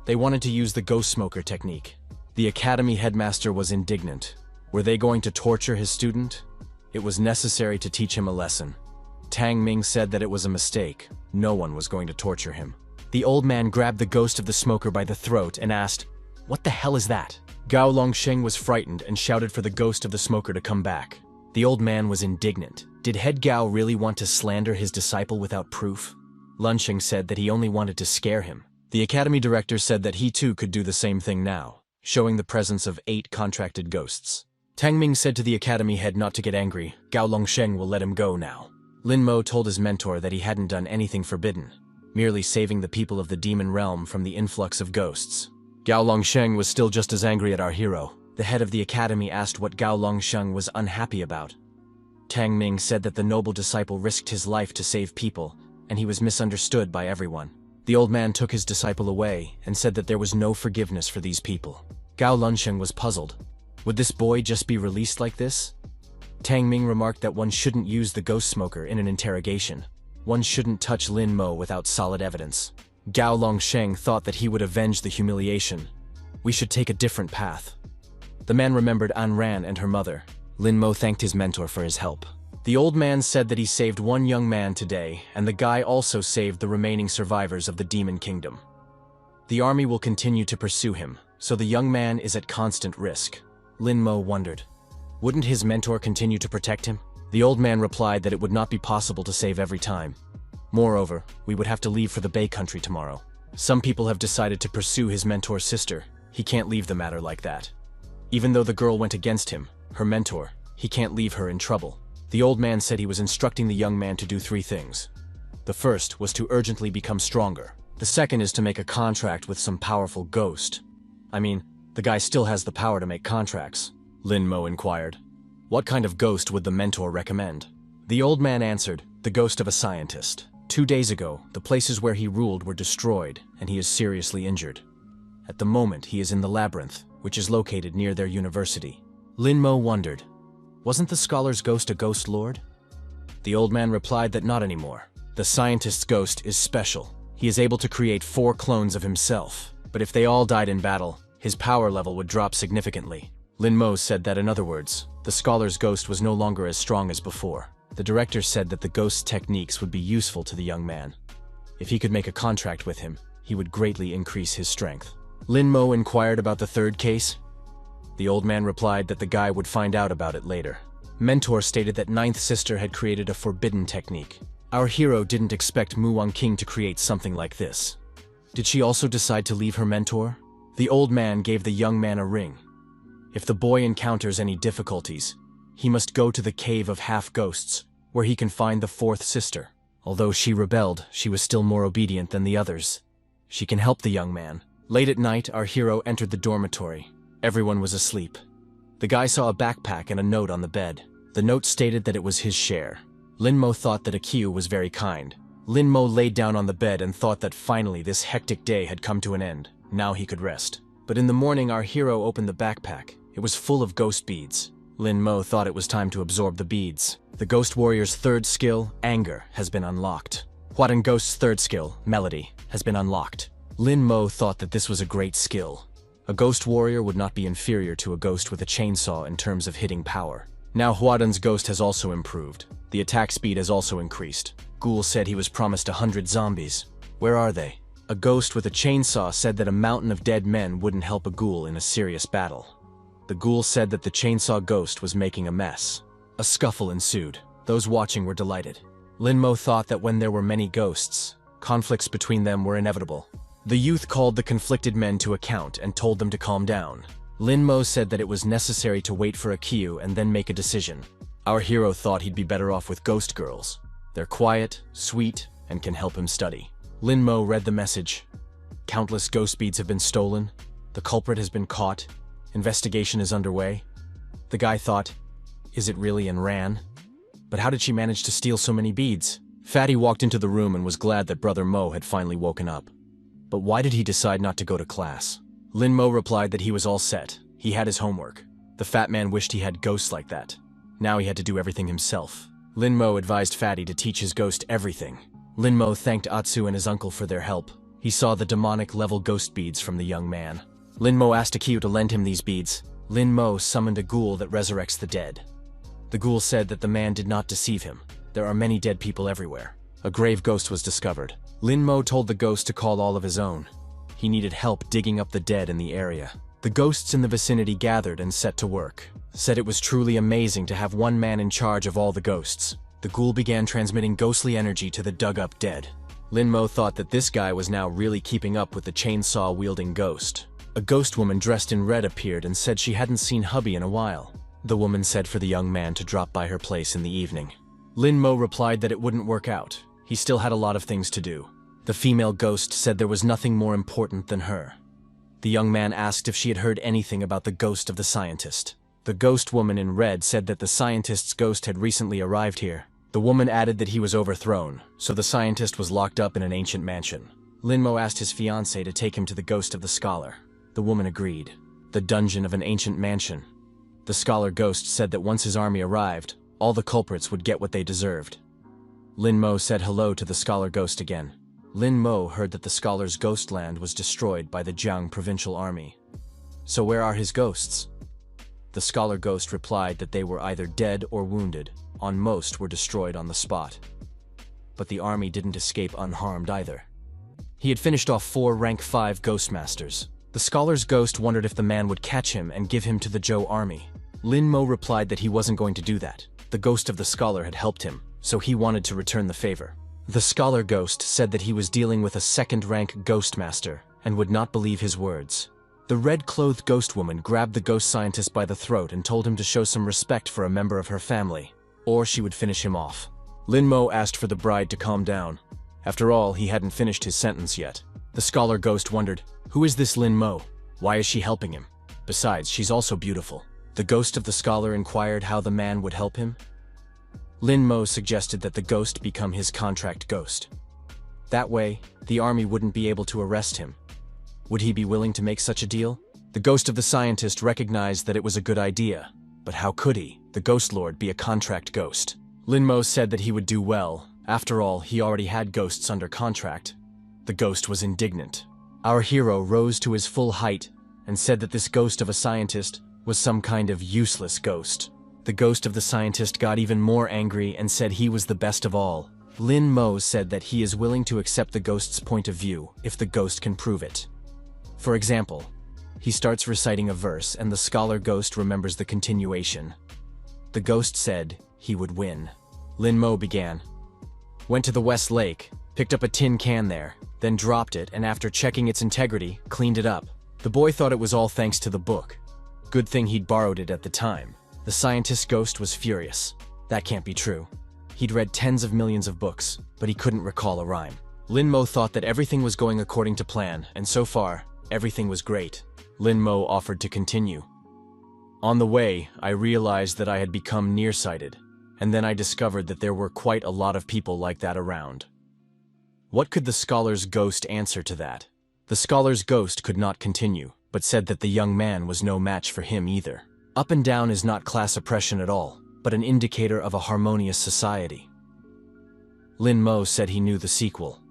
They wanted to use the ghost smoker technique. The academy headmaster was indignant. Were they going to torture his student? It was necessary to teach him a lesson. Tang Ming said that it was a mistake. No one was going to torture him. The old man grabbed the ghost of the smoker by the throat and asked, what the hell is that? Gao Longsheng was frightened and shouted for the ghost of the smoker to come back. The old man was indignant. Did head Gao really want to slander his disciple without proof? Lunsheng said that he only wanted to scare him. The academy director said that he too could do the same thing now, showing the presence of 8 contracted ghosts. Tang Ming said to the academy head not to get angry. Gao Longsheng will let him go now. Lin Mo told his mentor that he hadn't done anything forbidden, merely saving the people of the demon realm from the influx of ghosts. Gao Longsheng was still just as angry at our hero. The head of the academy asked what Gao Longsheng was unhappy about. Tang Ming said that the noble disciple risked his life to save people, and he was misunderstood by everyone. The old man took his disciple away and said that there was no forgiveness for these people. Gao Longsheng was puzzled. Would this boy just be released like this? Tang Ming remarked that one shouldn't use the ghost smoker in an interrogation. One shouldn't touch Lin Mo without solid evidence. Gao Longsheng thought that he would avenge the humiliation. We should take a different path. The man remembered An Ran and her mother. Lin Mo thanked his mentor for his help. The old man said that he saved one young man today, and the guy also saved the remaining survivors of the Demon Kingdom. The army will continue to pursue him, so the young man is at constant risk. Lin Mo wondered, wouldn't his mentor continue to protect him? The old man replied that it would not be possible to save every time. Moreover, we would have to leave for the Bay Country tomorrow. Some people have decided to pursue his mentor's sister. He can't leave the matter like that. Even though the girl went against him, her mentor, he can't leave her in trouble. The old man said he was instructing the young man to do 3 things. The first was to urgently become stronger. The second is to make a contract with some powerful ghost. I mean, the guy still has the power to make contracts. Lin Mo inquired. What kind of ghost would the mentor recommend? The old man answered, the ghost of a scientist. 2 days ago, the places where he ruled were destroyed, and he is seriously injured. At the moment, he is in the labyrinth, which is located near their university. Lin Mo wondered, wasn't the scholar's ghost a ghost lord? The old man replied that not anymore. The scientist's ghost is special. He is able to create 4 clones of himself, but if they all died in battle, his power level would drop significantly. Lin Mo said that in other words, the scholar's ghost was no longer as strong as before. The director said that the ghost's techniques would be useful to the young man. If he could make a contract with him, he would greatly increase his strength. Lin Mo inquired about the 3rd case. The old man replied that the guy would find out about it later. Mentor stated that ninth sister had created a forbidden technique. Our hero didn't expect Mu Wangqing to create something like this. Did she also decide to leave her mentor? The old man gave the young man a ring. If the boy encounters any difficulties, he must go to the cave of half-ghosts, where he can find the fourth sister. Although she rebelled, she was still more obedient than the others. She can help the young man. Late at night, our hero entered the dormitory. Everyone was asleep. The guy saw a backpack and a note on the bed. The note stated that it was his share. Lin Mo thought that Akiu was very kind. Lin Mo laid down on the bed and thought that finally this hectic day had come to an end. Now he could rest. But in the morning, our hero opened the backpack. It was full of ghost beads. Lin Mo thought it was time to absorb the beads. The Ghost Warrior's third skill, Anger, has been unlocked. Huadan Ghost's third skill, Melody, has been unlocked. Lin Mo thought that this was a great skill. A Ghost Warrior would not be inferior to a ghost with a chainsaw in terms of hitting power. Now Huadan's ghost has also improved. The attack speed has also increased. Ghoul said he was promised 100 zombies. Where are they? A ghost with a chainsaw said that a mountain of dead men wouldn't help a ghoul in a serious battle. The ghoul said that the chainsaw ghost was making a mess. A scuffle ensued. Those watching were delighted. Lin Mo thought that when there were many ghosts, conflicts between them were inevitable. The youth called the conflicted men to account and told them to calm down. Lin Mo said that it was necessary to wait for Akiu and then make a decision. Our hero thought he'd be better off with ghost girls. They're quiet, sweet, and can help him study. Lin Mo read the message. Countless ghost beads have been stolen. The culprit has been caught. Investigation is underway. The guy thought, is it really, and ran? But how did she manage to steal so many beads? Fatty walked into the room and was glad that Brother Mo had finally woken up. But why did he decide not to go to class? Lin Mo replied that he was all set. He had his homework. The fat man wished he had ghosts like that. Now he had to do everything himself. Lin Mo advised Fatty to teach his ghost everything. Lin Mo thanked Atsu and his uncle for their help. He saw the demonic-level ghost beads from the young man. Lin Mo asked Akiu to lend him these beads. Lin Mo summoned a ghoul that resurrects the dead. The ghoul said that the man did not deceive him. There are many dead people everywhere. A grave ghost was discovered. Lin Mo told the ghost to call all of his own. He needed help digging up the dead in the area. The ghosts in the vicinity gathered and set to work. Said it was truly amazing to have one man in charge of all the ghosts. The ghoul began transmitting ghostly energy to the dug-up dead. Lin Mo thought that this guy was now really keeping up with the chainsaw-wielding ghost. A ghost woman dressed in red appeared and said she hadn't seen hubby in a while. The woman said for the young man to drop by her place in the evening. Lin Mo replied that it wouldn't work out. He still had a lot of things to do. The female ghost said there was nothing more important than her. The young man asked if she had heard anything about the ghost of the scientist. The ghost woman in red said that the scientist's ghost had recently arrived here. The woman added that he was overthrown, so the scientist was locked up in an ancient mansion. Lin Mo asked his fiancée to take him to the ghost of the scholar. The woman agreed. The dungeon of an ancient mansion. The scholar ghost said that once his army arrived, all the culprits would get what they deserved. Lin Mo said hello to the scholar ghost again. Lin Mo heard that the scholar's ghost land was destroyed by the Jiang provincial army. So where are his ghosts? The scholar ghost replied that they were either dead or wounded. On most were destroyed on the spot. But the army didn't escape unharmed either. He had finished off 4 rank 5 ghost masters. The scholar's ghost wondered if the man would catch him and give him to the Zhou army. Lin Mo replied that he wasn't going to do that. The ghost of the scholar had helped him, so he wanted to return the favor. The scholar ghost said that he was dealing with a 2nd rank ghost master and would not believe his words. The red-clothed ghost woman grabbed the ghost scientist by the throat and told him to show some respect for a member of her family, or she would finish him off. Lin Mo asked for the bride to calm down. After all, he hadn't finished his sentence yet. The scholar ghost wondered, who is this Lin Mo? Why is she helping him? Besides, she's also beautiful. The ghost of the scholar inquired how the man would help him. Lin Mo suggested that the ghost become his contract ghost. That way, the army wouldn't be able to arrest him. Would he be willing to make such a deal? The ghost of the scientist recognized that it was a good idea. But how could he, the Ghost Lord, be a contract ghost? Lin Mo said that he would do well. After all, he already had ghosts under contract. The ghost was indignant. Our hero rose to his full height and said that this ghost of a scientist was some kind of useless ghost. The ghost of the scientist got even more angry and said he was the best of all. Lin Mo said that he is willing to accept the ghost's point of view if the ghost can prove it. For example, he starts reciting a verse and the scholar ghost remembers the continuation. The ghost said he would win. Lin Mo began. Went to the West Lake, picked up a tin can there, then dropped it, and after checking its integrity, cleaned it up. The boy thought it was all thanks to the book. Good thing he'd borrowed it at the time. The scientist's ghost was furious. That can't be true. He'd read tens of millions of books, but he couldn't recall a rhyme. Lin Mo thought that everything was going according to plan, and so far, everything was great. Lin Mo offered to continue. On the way, I realized that I had become nearsighted, and then I discovered that there were quite a lot of people like that around. What could the scholar's ghost answer to that? The scholar's ghost could not continue, but said that the young man was no match for him either. Up and down is not class oppression at all, but an indicator of a harmonious society. Lin Mo said he knew the sequel.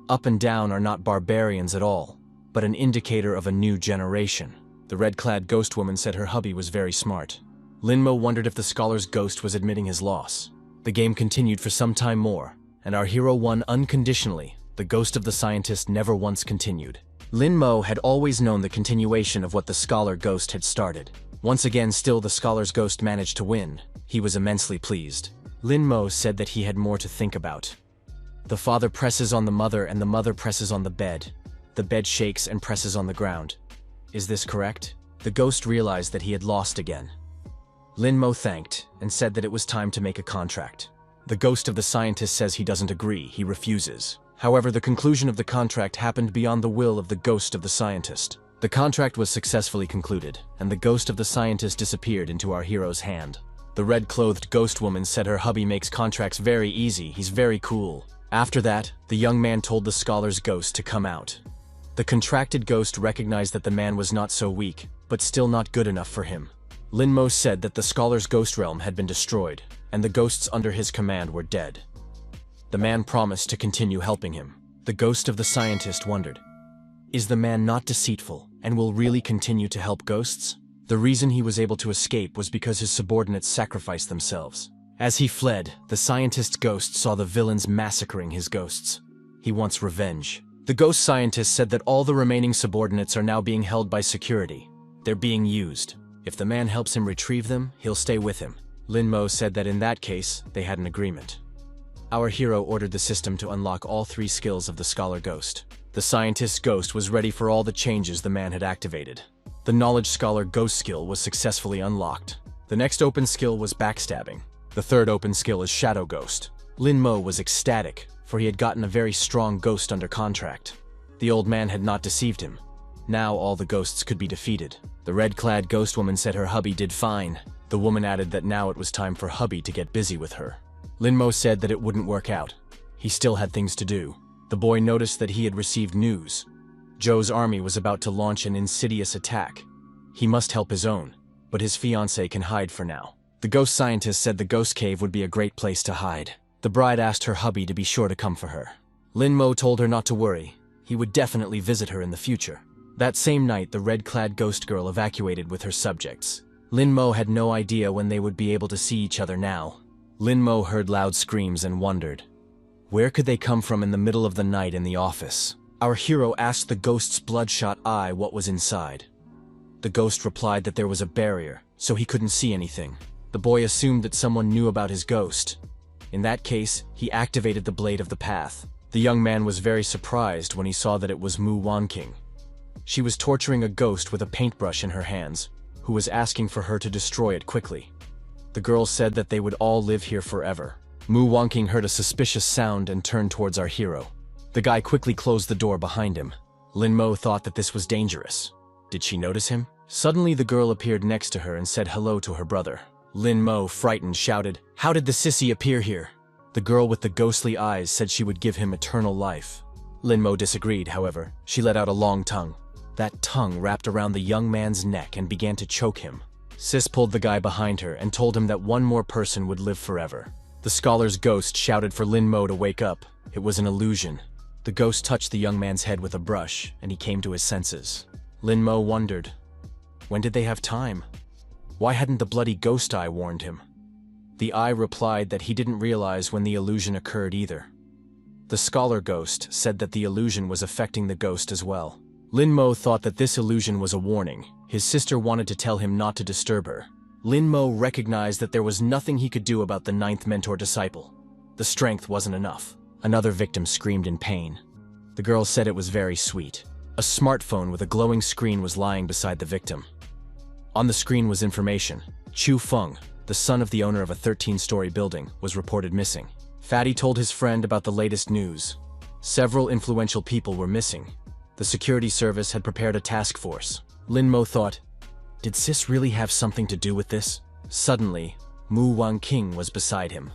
Up and down are not barbarians at all, but an indicator of a new generation. The red-clad ghost woman said her hubby was very smart. Lin Mo wondered if the scholar's ghost was admitting his loss. The game continued for some time more, and our hero won unconditionally. The ghost of the scientist never once continued. Lin Mo had always known the continuation of what the scholar ghost had started. Once again, still the scholar's ghost managed to win. He was immensely pleased. Lin Mo said that he had more to think about. The father presses on the mother and the mother presses on the bed. The bed shakes and presses on the ground. Is this correct? The ghost realized that he had lost again. Lin Mo thanked and said that it was time to make a contract. The ghost of the scientist says he doesn't agree, he refuses. However, the conclusion of the contract happened beyond the will of the ghost of the scientist. The contract was successfully concluded, and the ghost of the scientist disappeared into our hero's hand. The red-clothed ghost woman said her hubby makes contracts very easy, he's very cool. After that, the young man told the scholar's ghost to come out. The contracted ghost recognized that the man was not so weak, but still not good enough for him. Lin Mo said that the scholar's ghost realm had been destroyed, and the ghosts under his command were dead. The man promised to continue helping him. The ghost of the scientist wondered, is the man not deceitful and will really continue to help ghosts? The reason he was able to escape was because his subordinates sacrificed themselves. As he fled, the scientist's ghost saw the villains massacring his ghosts. He wants revenge. The ghost scientist said that all the remaining subordinates are now being held by security. They're being used. If the man helps him retrieve them, he'll stay with him. Lin Mo said that in that case, they had an agreement. Our hero ordered the system to unlock all 3 skills of the scholar ghost. The scientist's ghost was ready for all the changes the man had activated. The knowledge scholar ghost skill was successfully unlocked. The next open skill was backstabbing. The third open skill is shadow ghost. Lin Mo was ecstatic, for he had gotten a very strong ghost under contract. The old man had not deceived him. Now all the ghosts could be defeated. The red-clad ghost woman said her hubby did fine. The woman added that now it was time for hubby to get busy with her. Lin Mo said that it wouldn't work out. He still had things to do. The boy noticed that he had received news. Joe's army was about to launch an insidious attack. He must help his own, but his fiancée can hide for now. The ghost scientist said the ghost cave would be a great place to hide. The bride asked her hubby to be sure to come for her. Lin Mo told her not to worry. He would definitely visit her in the future. That same night, the red-clad ghost girl evacuated with her subjects. Lin Mo had no idea when they would be able to see each other now. Lin Mo heard loud screams and wondered, where could they come from in the middle of the night in the office? Our hero asked the ghost's bloodshot eye what was inside. The ghost replied that there was a barrier, so he couldn't see anything. The boy assumed that someone knew about his ghost. In that case, he activated the Blade of the Path. The young man was very surprised when he saw that it was Mu Wanking. She was torturing a ghost with a paintbrush in her hands, who was asking for her to destroy it quickly. The girl said that they would all live here forever. Mu Wanking heard a suspicious sound and turned towards our hero. The guy quickly closed the door behind him. Lin Mo thought that this was dangerous. Did she notice him? Suddenly the girl appeared next to her and said hello to her brother. Lin Mo, frightened, shouted, "How did the sissy appear here?" The girl with the ghostly eyes said she would give him eternal life. Lin Mo disagreed, however. She let out a long tongue. That tongue wrapped around the young man's neck and began to choke him. Sis pulled the guy behind her and told him that one more person would live forever. The scholar's ghost shouted for Lin Mo to wake up. It was an illusion. The ghost touched the young man's head with a brush, and he came to his senses. Lin Mo wondered, when did they have time? Why hadn't the bloody ghost eye warned him? The eye replied that he didn't realize when the illusion occurred either. The scholar ghost said that the illusion was affecting the ghost as well. Lin Mo thought that this illusion was a warning. His sister wanted to tell him not to disturb her. Lin Mo recognized that there was nothing he could do about the ninth mentor-disciple. The strength wasn't enough. Another victim screamed in pain. The girl said it was very sweet. A smartphone with a glowing screen was lying beside the victim. On the screen was information. Chu Feng, the son of the owner of a 13-story building, was reported missing. Fatty told his friend about the latest news. Several influential people were missing. The security service had prepared a task force. Lin Mo thought, did Sis really have something to do with this? Suddenly, Mu Wangqing was beside him.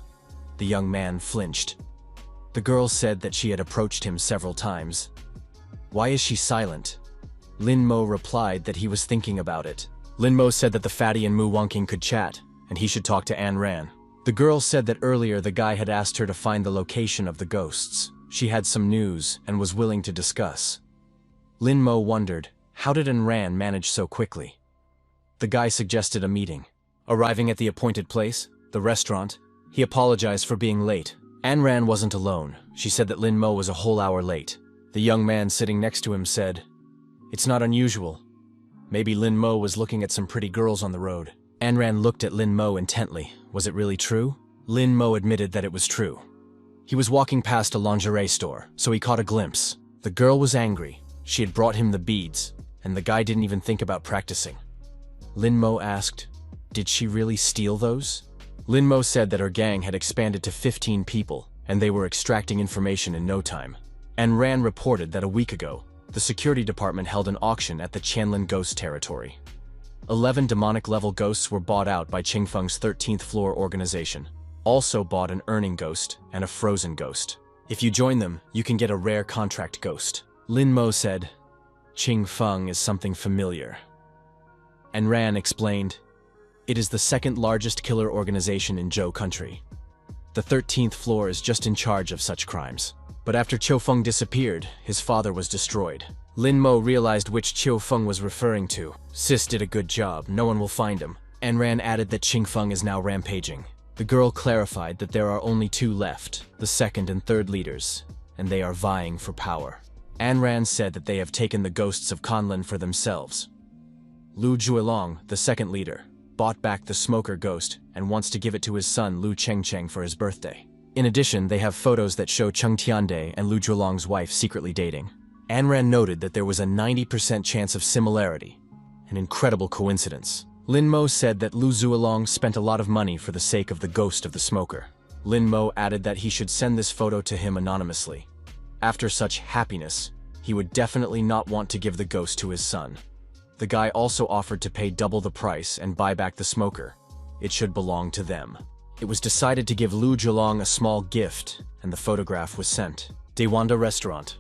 The young man flinched. The girl said that she had approached him several times. Why is she silent? Lin Mo replied that he was thinking about it. Lin Mo said that the fatty and Mu Wangqing could chat, and he should talk to An Ran. The girl said that earlier the guy had asked her to find the location of the ghosts. She had some news and was willing to discuss. Lin Mo wondered, how did An Ran manage so quickly? The guy suggested a meeting. Arriving at the appointed place, the restaurant, he apologized for being late. An Ran wasn't alone. She said that Lin Mo was a whole hour late. The young man sitting next to him said, it's not unusual. Maybe Lin Mo was looking at some pretty girls on the road. An Ran looked at Lin Mo intently. Was it really true? Lin Mo admitted that it was true. He was walking past a lingerie store, so he caught a glimpse. The girl was angry. She had brought him the beads, and the guy didn't even think about practicing. Lin Mo asked, did she really steal those? Lin Mo said that her gang had expanded to 15 people, and they were extracting information in no time. An Ran reported that a week ago, the security department held an auction at the Qianlin ghost territory. 11 demonic-level ghosts were bought out by Qingfeng's 13th floor organization. Also bought an earning ghost and a frozen ghost. If you join them, you can get a rare contract ghost. Lin Mo said, Qingfeng is something familiar. An Ran explained, it is the second largest killer organization in Zhou country. The 13th floor is just in charge of such crimes. But after Qiu Feng disappeared, his father was destroyed. Lin Mo realized which Qiu Feng was referring to. Sis did a good job, no one will find him. An Ran added that Qingfeng is now rampaging. The girl clarified that there are only 2 left, the second and third leaders, and they are vying for power. An Ran said that they have taken the ghosts of Conlin for themselves. Lu Zhuilong, the second leader, bought back the smoker ghost and wants to give it to his son Lu Chengcheng for his birthday. In addition, they have photos that show Cheng Tiande and Lu Zhuilong's wife secretly dating. An Ran noted that there was a 90% chance of similarity, an incredible coincidence. Lin Mo said that Lu Zhuilong spent a lot of money for the sake of the ghost of the smoker. Lin Mo added that he should send this photo to him anonymously. After such happiness, he would definitely not want to give the ghost to his son. The guy also offered to pay double the price and buy back the smoker. It should belong to them. It was decided to give Lu Zhuilong a small gift, and the photograph was sent. Dewanda Restaurant.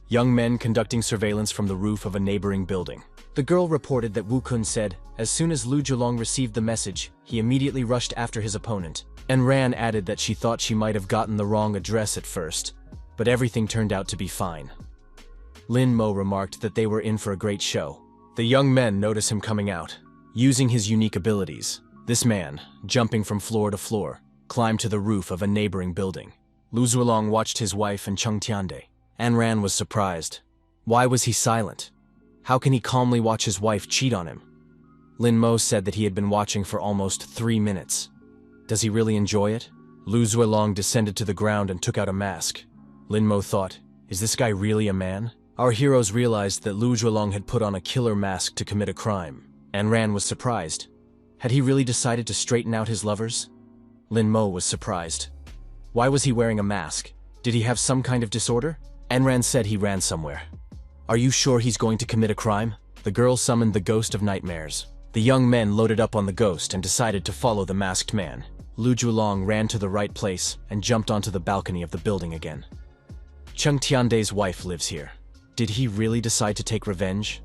Young men conducting surveillance from the roof of a neighboring building. The girl reported that Wu Kun said, as soon as Lu Zhuilong received the message, he immediately rushed after his opponent. An Ran added that she thought she might have gotten the wrong address at first, but everything turned out to be fine. Lin Mo remarked that they were in for a great show. The young men notice him coming out, using his unique abilities. This man, jumping from floor to floor, climbed to the roof of a neighboring building. Lu Zhuilong watched his wife and Cheng Tiande. An Ran was surprised. Why was he silent? How can he calmly watch his wife cheat on him? Lin Mo said that he had been watching for almost 3 minutes. Does he really enjoy it? Lu Zhuilong descended to the ground and took out a mask. Lin Mo thought, is this guy really a man? Our heroes realized that Lu Zhuilong had put on a killer mask to commit a crime. An Ran was surprised. Had he really decided to straighten out his lovers? Lin Mo was surprised. Why was he wearing a mask? Did he have some kind of disorder? An Ran said he ran somewhere. Are you sure he's going to commit a crime? The girl summoned the ghost of nightmares. The young men loaded up on the ghost and decided to follow the masked man. Lu Zhuilong ran to the right place and jumped onto the balcony of the building again. Cheng Tiande's wife lives here. Did he really decide to take revenge?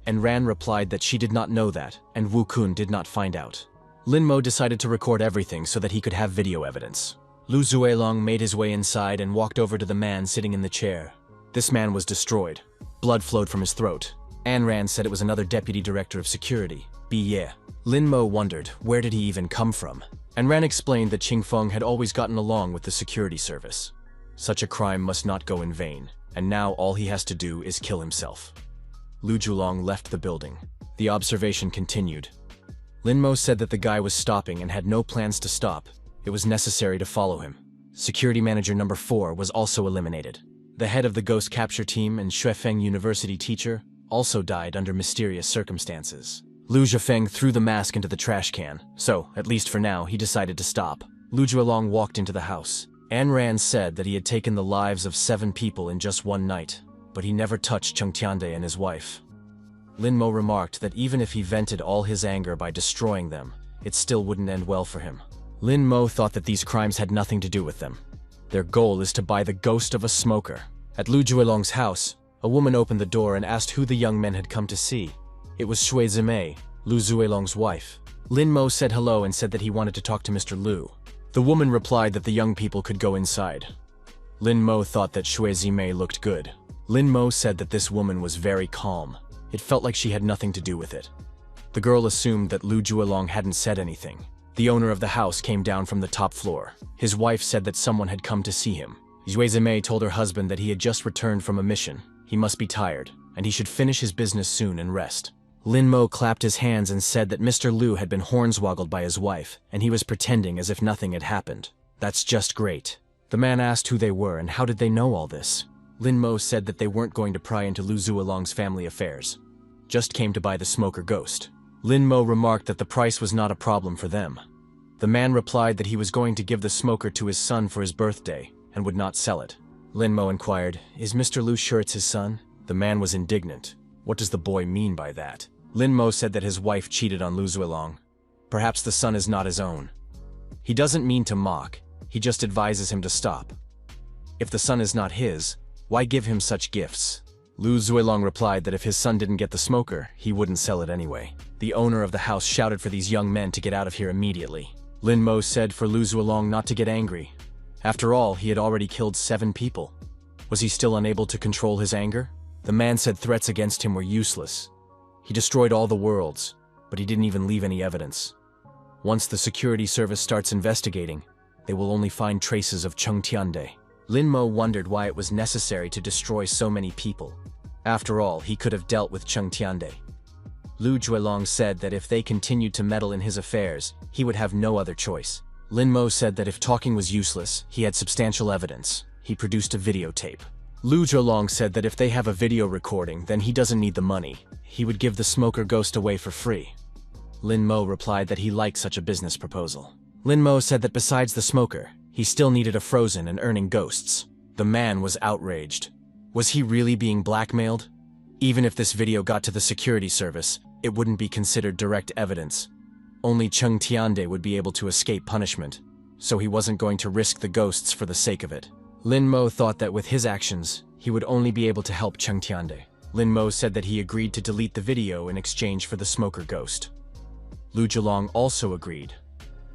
An Ran replied that she did not know that, and Wu Kun did not find out. Lin Mo decided to record everything so that he could have video evidence. Lu Zhuilong made his way inside and walked over to the man sitting in the chair. This man was destroyed. Blood flowed from his throat. An Ran said it was another deputy director of security, Bi Ye. Lin Mo wondered, where did he even come from? An Ran explained that Qingfeng had always gotten along with the security service. Such a crime must not go in vain, and now all he has to do is kill himself. Lu Zhuilong left the building. The observation continued. Lin Mo said that the guy was stopping and had no plans to stop. It was necessary to follow him. Security manager number 4 was also eliminated. The head of the ghost capture team and Xuefeng University teacher also died under mysterious circumstances. Lu Zhifeng threw the mask into the trash can, so, at least for now, he decided to stop. Lu Zhuelong walked into the house. An Ran said that he had taken the lives of 7 people in just one night, but he never touched Cheng Tiande and his wife. Lin Mo remarked that even if he vented all his anger by destroying them, it still wouldn't end well for him. Lin Mo thought that these crimes had nothing to do with them. Their goal is to buy the ghost of a smoker. At Lu Zhuelong's house, a woman opened the door and asked who the young men had come to see. It was Shui Zimei, Lu Zhuelong's wife. Lin Mo said hello and said that he wanted to talk to Mr. Lu. The woman replied that the young people could go inside. Lin Mo thought that Shui Zimei looked good. Lin Mo said that this woman was very calm. It felt like she had nothing to do with it. The girl assumed that Lu Zhuelong hadn't said anything. The owner of the house came down from the top floor. His wife said that someone had come to see him. Shui Zimei told her husband that he had just returned from a mission. He must be tired, and he should finish his business soon and rest. Lin Mo clapped his hands and said that Mr. Lu had been hornswoggled by his wife, and he was pretending as if nothing had happened. That's just great. The man asked who they were and how did they know all this. Lin Mo said that they weren't going to pry into Lu Zhuelong's family affairs. Just came to buy the smoker ghost. Lin Mo remarked that the price was not a problem for them. The man replied that he was going to give the smoker to his son for his birthday and would not sell it. Lin Mo inquired, "Is Mr. Lu sure it's his son?" The man was indignant. What does the boy mean by that? Lin Mo said that his wife cheated on Lu Zhuelong. Perhaps the son is not his own. He doesn't mean to mock, he just advises him to stop. If the son is not his, why give him such gifts? Lu Zhuelong replied that if his son didn't get the smoker, he wouldn't sell it anyway. The owner of the house shouted for these young men to get out of here immediately. Lin Mo said for Lu Zhuelong not to get angry. After all, he had already killed 7 people. Was he still unable to control his anger? The man said threats against him were useless. He destroyed all the worlds, but he didn't even leave any evidence. Once the security service starts investigating, they will only find traces of Cheng Tiande. Lin Mo wondered why it was necessary to destroy so many people. After all, he could have dealt with Cheng Tiande. Lu Zhuelong said that if they continued to meddle in his affairs, he would have no other choice. Lin Mo said that if talking was useless, he had substantial evidence. He produced a videotape. Lu Zhuelong said that if they have a video recording, then he doesn't need the money. He would give the smoker ghost away for free. Lin Mo replied that he liked such a business proposal. Lin Mo said that besides the smoker, he still needed a frozen and earning ghosts. The man was outraged. Was he really being blackmailed? Even if this video got to the security service, it wouldn't be considered direct evidence. Only Cheng Tiande would be able to escape punishment, so he wasn't going to risk the ghosts for the sake of it. Lin Mo thought that with his actions, he would only be able to help Cheng Tiande. Lin Mo said that he agreed to delete the video in exchange for the smoker ghost. Lu Zhuelong also agreed.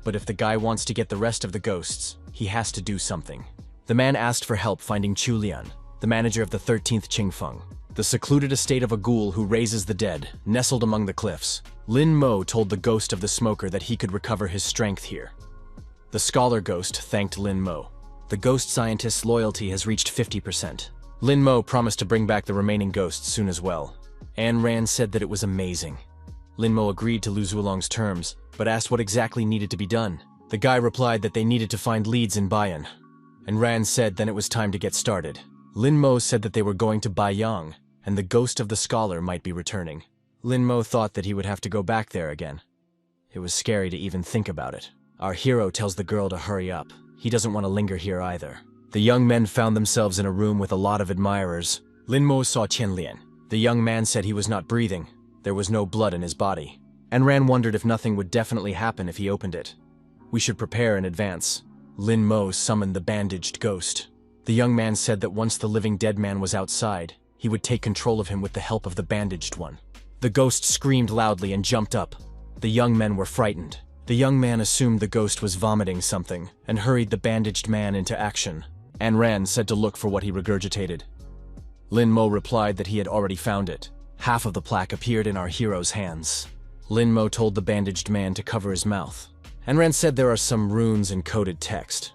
But if the guy wants to get the rest of the ghosts, he has to do something. The man asked for help finding Chu Lian, the manager of the 13th Qingfeng, the secluded estate of a ghoul who raises the dead, nestled among the cliffs. Lin Mo told the ghost of the smoker that he could recover his strength here. The scholar ghost thanked Lin Mo. The ghost scientist's loyalty has reached 50%. Lin Mo promised to bring back the remaining ghosts soon as well. An Ran said that it was amazing. Lin Mo agreed to Lu Zhuelong's terms, but asked what exactly needed to be done. The guy replied that they needed to find leads in Bayan. And Ran said then it was time to get started. Lin Mo said that they were going to Baiyang, and the ghost of the scholar might be returning. Lin Mo thought that he would have to go back there again. It was scary to even think about it. Our hero tells the girl to hurry up. He doesn't want to linger here either. The young men found themselves in a room with a lot of admirers. Lin Mo saw Qian Lian. The young man said he was not breathing. There was no blood in his body. And Ran wondered if nothing would definitely happen if he opened it. We should prepare in advance. Lin Mo summoned the bandaged ghost. The young man said that once the living dead man was outside, he would take control of him with the help of the bandaged one. The ghost screamed loudly and jumped up. The young men were frightened. The young man assumed the ghost was vomiting something and hurried the bandaged man into action. An Ran said to look for what he regurgitated. Lin Mo replied that he had already found it. Half of the plaque appeared in our hero's hands. Lin Mo told the bandaged man to cover his mouth. An Ran said there are some runes in coded text.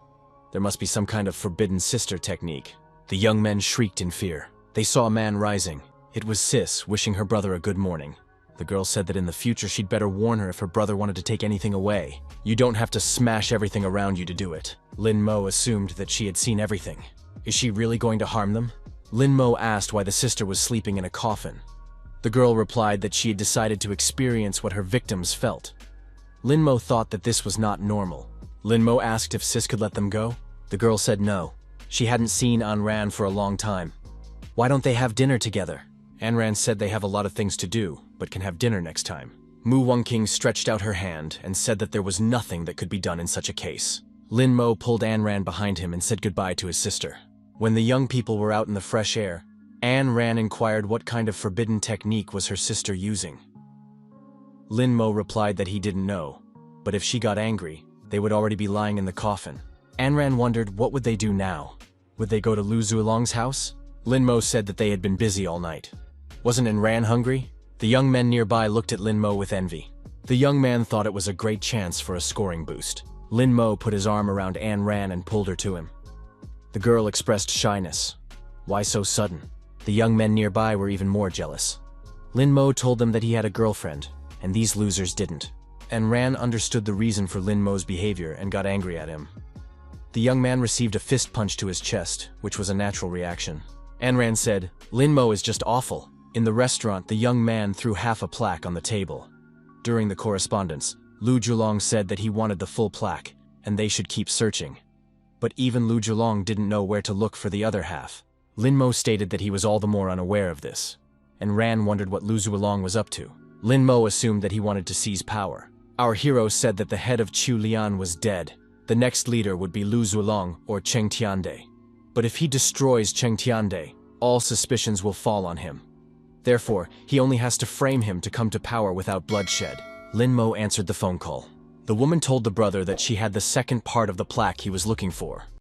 There must be some kind of forbidden sister technique. The young men shrieked in fear. They saw a man rising. It was Sis, wishing her brother a good morning. The girl said that in the future she'd better warn her if her brother wanted to take anything away. You don't have to smash everything around you to do it. Lin Mo assumed that she had seen everything. Is she really going to harm them? Lin Mo asked why the sister was sleeping in a coffin. The girl replied that she had decided to experience what her victims felt. Lin Mo thought that this was not normal. Lin Mo asked if Sis could let them go. The girl said no. She hadn't seen An Ran for a long time. Why don't they have dinner together? An Ran said they have a lot of things to do, but can have dinner next time. Mu Wangqing stretched out her hand and said that there was nothing that could be done in such a case. Lin Mo pulled An Ran behind him and said goodbye to his sister. When the young people were out in the fresh air, An Ran inquired what kind of forbidden technique was her sister using. Lin Mo replied that he didn't know, but if she got angry, they would already be lying in the coffin. An Ran wondered what would they do now. Would they go to Lu Zulong's house? Lin Mo said that they had been busy all night. Wasn't An Ran hungry? The young men nearby looked at Lin Mo with envy. The young man thought it was a great chance for a scoring boost. Lin Mo put his arm around An Ran and pulled her to him. The girl expressed shyness. Why so sudden? The young men nearby were even more jealous. Lin Mo told them that he had a girlfriend, and these losers didn't. An Ran understood the reason for Lin Mo's behavior and got angry at him. The young man received a fist punch to his chest, which was a natural reaction. An Ran said, Lin Mo is just awful. In the restaurant, the young man threw half a plaque on the table. During the correspondence, Lu Julong said that he wanted the full plaque, and they should keep searching. But even Lu Julong didn't know where to look for the other half. Lin Mo stated that he was all the more unaware of this, and Ran wondered what Lu Zulong was up to. Lin Mo assumed that he wanted to seize power. Our hero said that the head of Chu Lian was dead. The next leader would be Lu Zulong or Cheng Tiande. But if he destroys Cheng Tiande, all suspicions will fall on him. Therefore, he only has to frame him to come to power without bloodshed. Lin Mo answered the phone call. The woman told the brother that she had the second part of the plaque he was looking for.